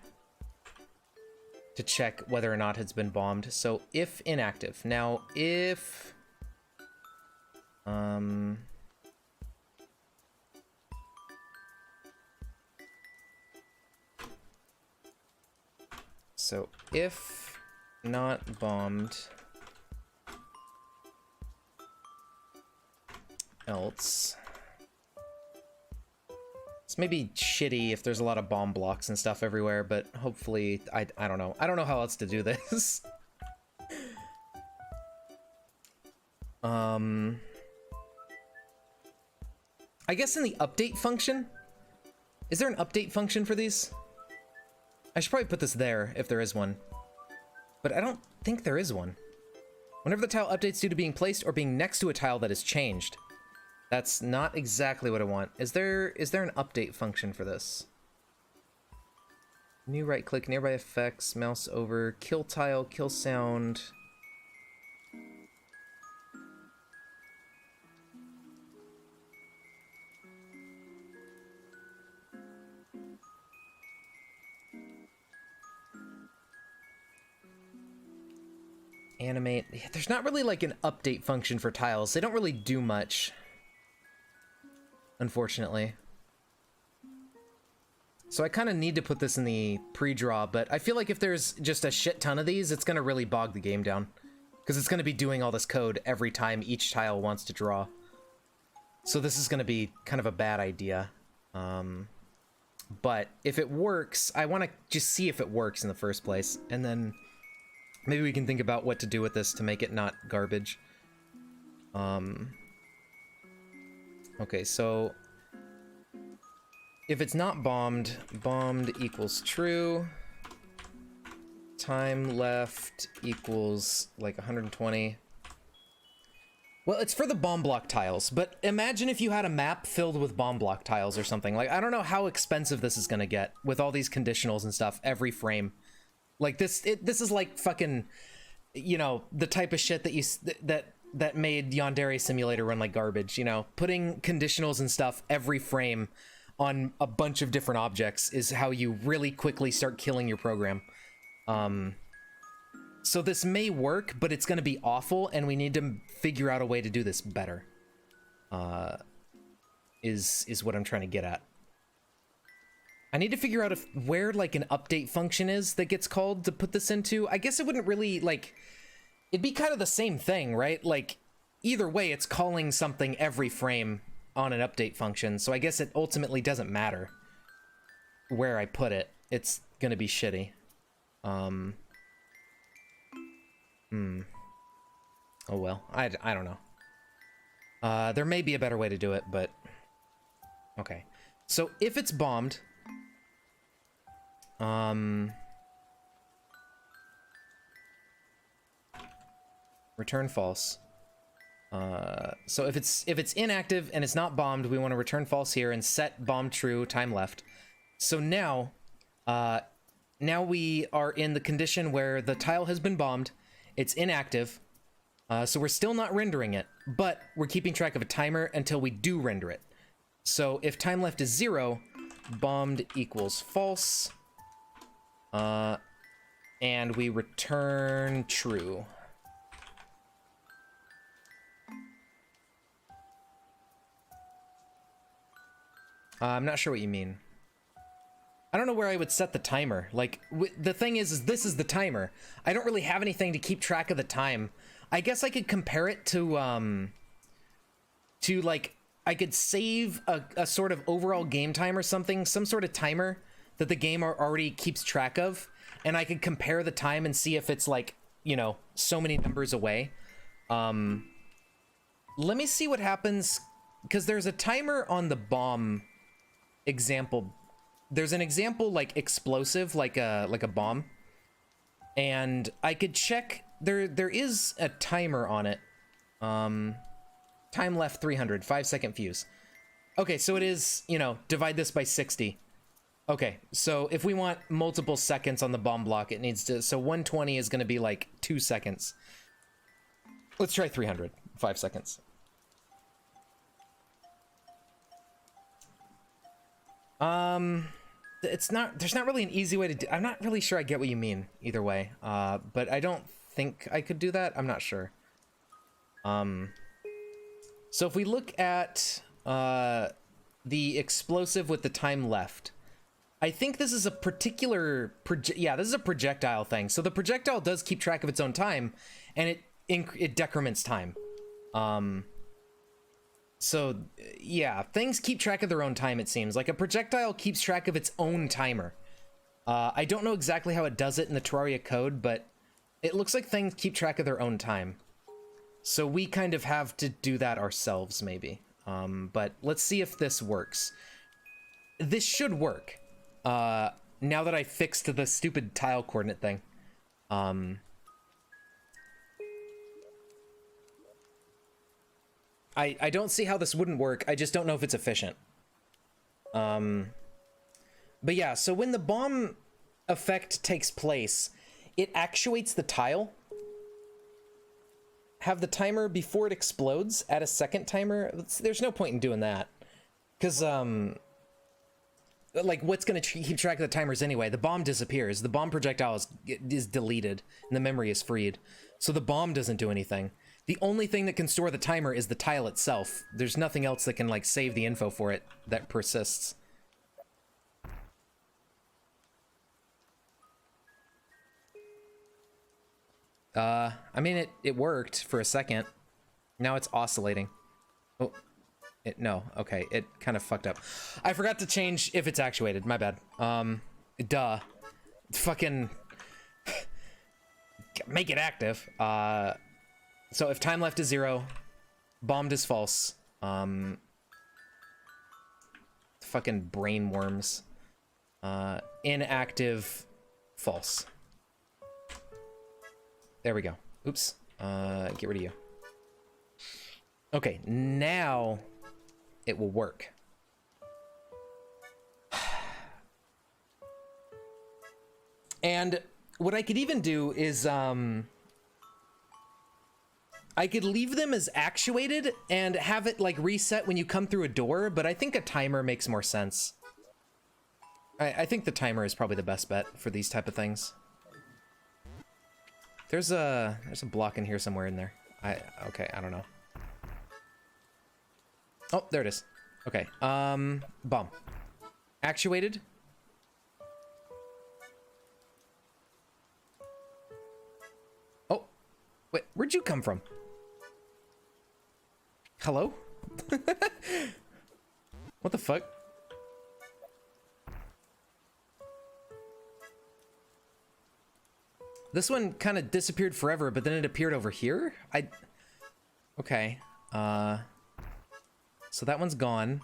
to check whether or not it's been bombed. So if inactive. Now if so if not bombed, else. It's maybe shitty if there's a lot of bomb blocks and stuff everywhere, but hopefully, I don't know. I don't know how else to do this. I guess in the update function, Is there an update function for these? I should probably put this there if there is one. But I don't think there is one. Whenever the tile updates due to being placed or being next to a tile that has changed. That's not exactly what I want. Is there an update function for this? New right click, nearby effects, mouse over, kill tile, kill sound. Animate. There's not really like an update function for tiles. They don't really do much, unfortunately. So I kind of need to put this in the pre-draw, but I feel like if there's just a shit ton of these, it's going to really bog the game down. Because it's going to be doing all this code every time each tile wants to draw. So this is going to be kind of a bad idea. But if it works, I want to just see if it works in the first place. And then maybe we can think about what to do with this to make it not garbage. Okay, so if it's not bombed, bombed equals true. Time left equals like 120. Well, it's for the bomb block tiles, but imagine if you had a map filled with bomb block tiles or something. Like, I don't know how expensive this is gonna get with all these conditionals and stuff every frame. Like this is like fucking, you know, the type of shit that that made Yandere Simulator run like garbage, you know? Putting conditionals and stuff every frame on a bunch of different objects is how you really quickly start killing your program. So this may work, but it's going to be awful, and we need to figure out a way to do this better. Is what I'm trying to get at. I need to figure out where like an update function is that gets called to put this into. I guess it wouldn't really like, it'd be kind of the same thing, right? Like either way, it's calling something every frame on an update function. So I guess it ultimately doesn't matter where I put it. It's gonna be shitty. Oh well, I don't know. There may be a better way to do it, but okay. So if it's bombed, return false. So if it's inactive and it's not bombed, we want to return false here and set bomb true, time left. So now we are in the condition where the tile has been bombed, it's inactive, so we're still not rendering it, but we're keeping track of a timer until we do render it. So if time left is 0, bombed equals false, and we return true. I'm not sure what you mean. I don't know where I would set the timer. Like, the thing is this is the timer. I don't really have anything to keep track of the time. I guess I could compare it to like, I could save a sort of overall game time or something, some sort of timer that the game already keeps track of, and I could compare the time and see if it's like, you know, so many numbers away. Let me see what happens, because there's a timer on the bomb example. There's an example like explosive, like a bomb, and I could check there is a timer on it. Time left 300, 5-second fuse. Okay, so it is, you know, divide this by 60. Okay, so if we want multiple seconds on the bomb block, it needs to, so 120 is going to be like 2 seconds. Let's try 300, 5 seconds. It's not, there's not really an easy way to do, I'm not really sure I get what you mean either way, but I don't think I could do that. I'm not sure. So if we look at the explosive with the time left, I think this is a particular, yeah, this is a projectile thing. So the projectile does keep track of its own time, and it decrements time. So yeah, things keep track of their own time, it seems. Like a projectile keeps track of its own timer. I don't know exactly how it does it in the Terraria code, but it looks like things keep track of their own time. So we kind of have to do that ourselves, maybe. But let's see if this works. this should work. Now that I fixed the stupid tile coordinate thing. I don't see how this wouldn't work. I just don't know if it's efficient. But yeah, so when the bomb effect takes place, it actuates the tile. Have the timer before it explodes, add a second timer. There's no point in doing that. Because, like, what's going to keep track of the timers anyway? The bomb disappears. The bomb projectile is deleted, and the memory is freed. So the bomb doesn't do anything. The only thing that can store the timer is the tile itself. There's nothing else that can, like, save the info for it that persists. I mean, it worked for a second. Now it's oscillating. Oh, no, okay, it kind of fucked up. I forgot to change if it's actuated, my bad. Duh. Fucking make it active. So if time left is 0, bombed is false. Fucking brain worms. Inactive, false. There we go. Oops. Get rid of you. Okay, now it will work. And what I could even do is, I could leave them as actuated and have it like reset when you come through a door, but I think a timer makes more sense. I think the timer is probably the best bet for these type of things. There's a block in here somewhere in there. Okay, I don't know. Oh, there it is. Okay, bomb. Actuated. Oh, wait, where'd you come from? Hello? What the fuck? This one kind of disappeared forever, but then it appeared over here? Okay. So that one's gone.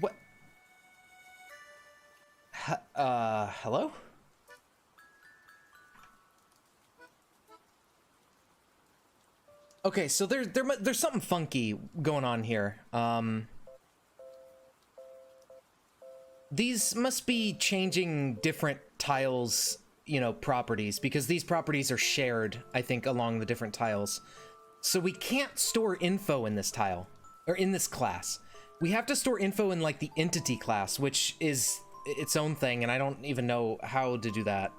What? Hello? Okay, so there's something funky going on here. These must be changing different tiles, you know, properties, because these properties are shared, I think, along the different tiles. So we can't store info in this tile, or in this class. We have to store info in, like, the entity class, which is its own thing, and I don't even know how to do that.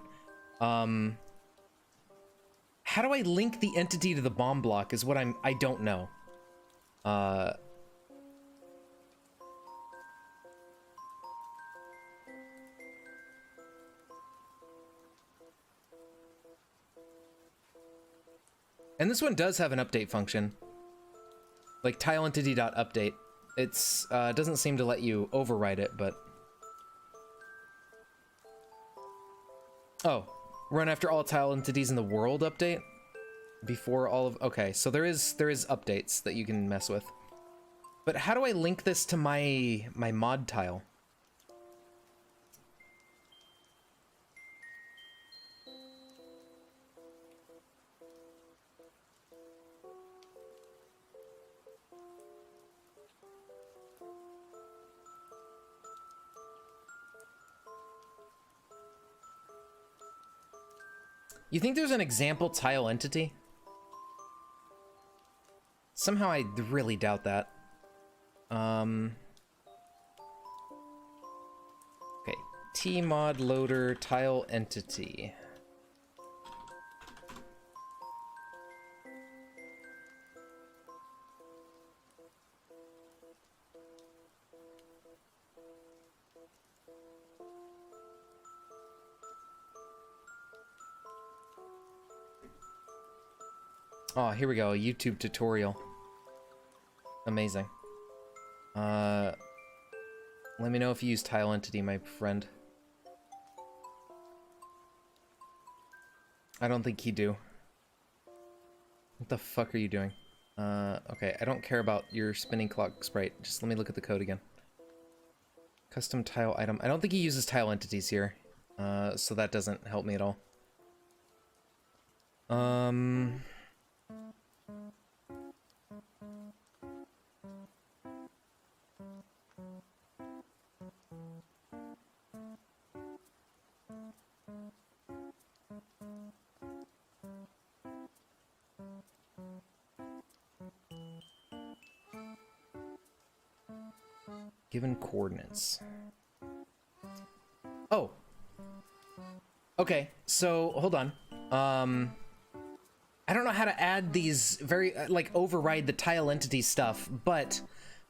How do I link the entity to the bomb block is what I don't know. And this one does have an update function. Like tileentity.update. It's doesn't seem to let you override it, but oh. Run after all tile entities in the world update before all of okay, so there is updates that you can mess with. But how do I link this to my mod tile? You think there's an example tile entity? Somehow I really doubt that. Okay, tmod loader tile entity. Oh, here we go, a YouTube tutorial. Amazing. Let me know if you use tile entity, my friend. I don't think he do. What the fuck are you doing? Okay, I don't care about your spinning clock sprite. Just let me look at the code again. Custom tile item. I don't think he uses tile entities here, so that doesn't help me at all. Given coordinates. Oh. Okay, so hold on. I don't know how to add these very, like, override the tile entity stuff, but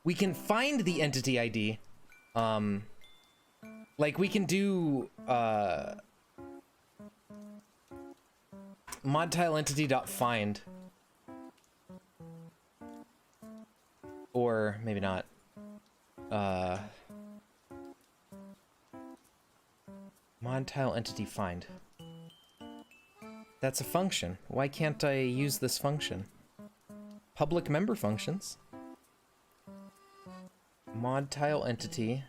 we can find the entity ID. Like, we can do, mod tile entity.find. Or maybe not. Mod tile entity find. That's a function. Why can't I use this function? Public member functions. Mod tile entity.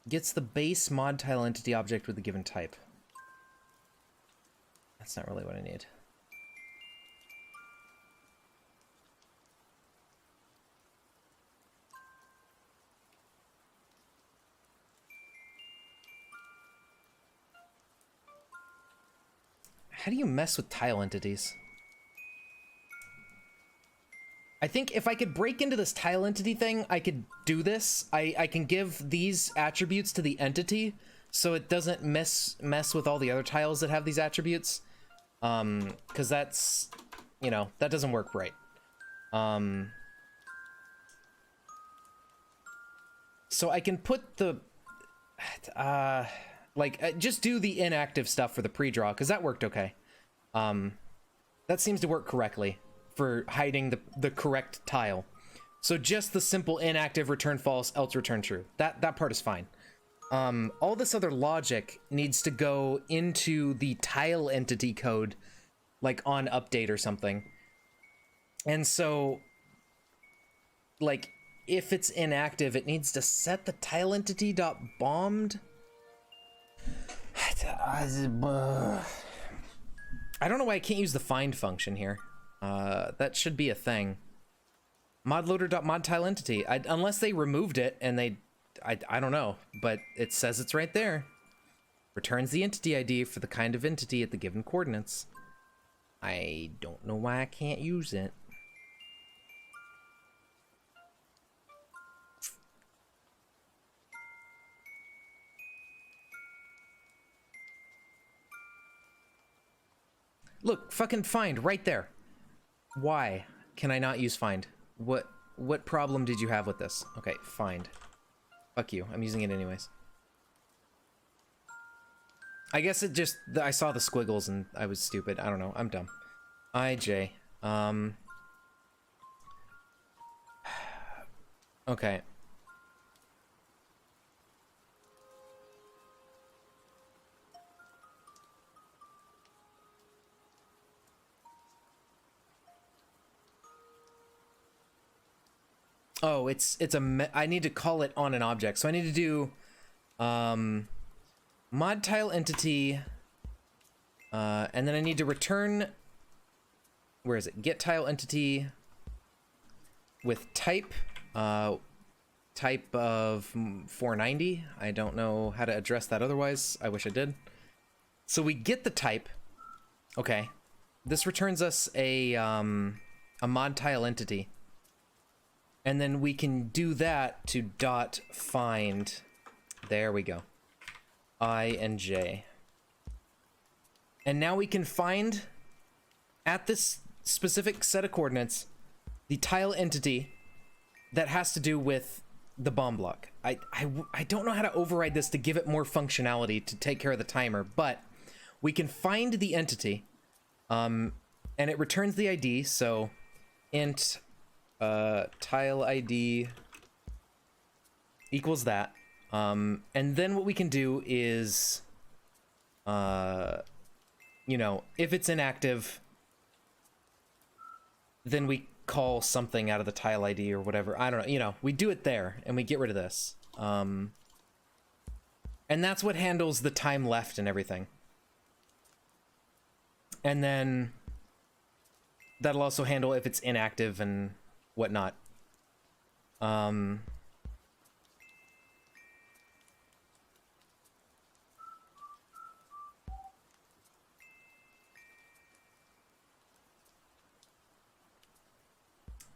Gets the base mod tile entity object with the given type. That's not really what I need. How do you mess with tile entities? I think if I could break into this tile entity thing, I could do this. I can give these attributes to the entity so it doesn't mess with all the other tiles that have these attributes. Because that's, you know, that doesn't work right. So I can put the, just do the inactive stuff for the pre-draw, because that worked okay. That seems to work correctly for hiding the correct tile. So just the simple inactive return false, else return true. That part is fine. All this other logic needs to go into the tile entity code, like on update or something. And so, like, if it's inactive, it needs to set the tile entity dot bombed. I don't know why I can't use the find function here. That should be a thing. Modloader.modTileEntity. Unless they removed it and I don't know, but it says it's right there. Returns the entity ID for the kind of entity at the given coordinates. I don't know why I can't use it. Look, fucking find right there. Why can I not use find? What problem did you have with this? Okay, find. Fuck you. I'm using it anyways. I guess it just, I saw the squiggles and I was stupid. I don't know. I'm dumb. IJ. Okay. Oh, I need to call it on an object. So I need to do mod tile entity, and then I need to return, where is it? Get tile entity with type, type of 490. I don't know how to address that otherwise. I wish I did. So we get the type. Okay. This returns us a mod tile entity. And then we can do that to dot find. There we go. I and J. And now we can find at this specific set of coordinates the tile entity that has to do with the bomb block. I don't know how to override this to give it more functionality to take care of the timer, but we can find the entity, and it returns the ID. So int tile ID equals that. And then what we can do is, you know, if it's inactive, then we call something out of the tile ID or whatever. I don't know. You know, we do it there and we get rid of this. And that's what handles the time left and everything. And then that'll also handle if it's inactive and whatnot.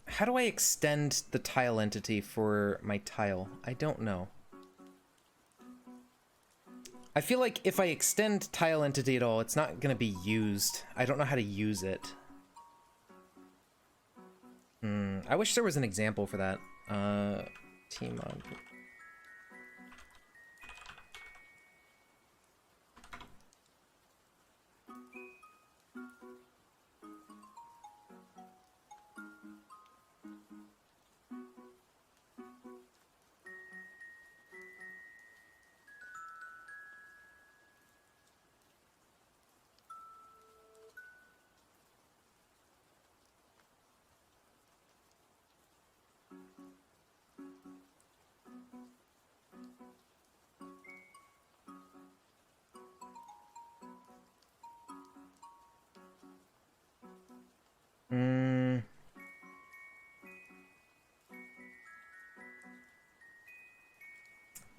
How do I extend the tile entity for my tile? I don't know. I feel like if I extend tile entity at all, it's not going to be used. I don't know how to use it. I wish there was an example for that. Team on.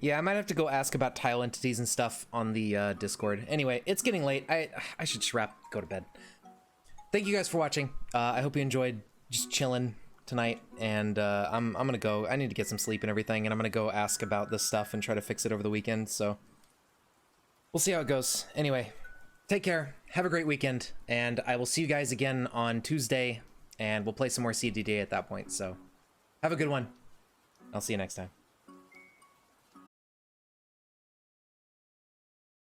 Yeah, I might have to go ask about tile entities and stuff on the Discord. Anyway, it's getting late. I should just go to bed. Thank you guys for watching. I hope you enjoyed just chilling tonight. And I'm gonna go. I need to get some sleep and everything. And I'm gonna go ask about this stuff and try to fix it over the weekend. So we'll see how it goes. Anyway, take care. Have a great weekend. And I will see you guys again on Tuesday. And we'll play some more CDD at that point. So have a good one. I'll see you next time.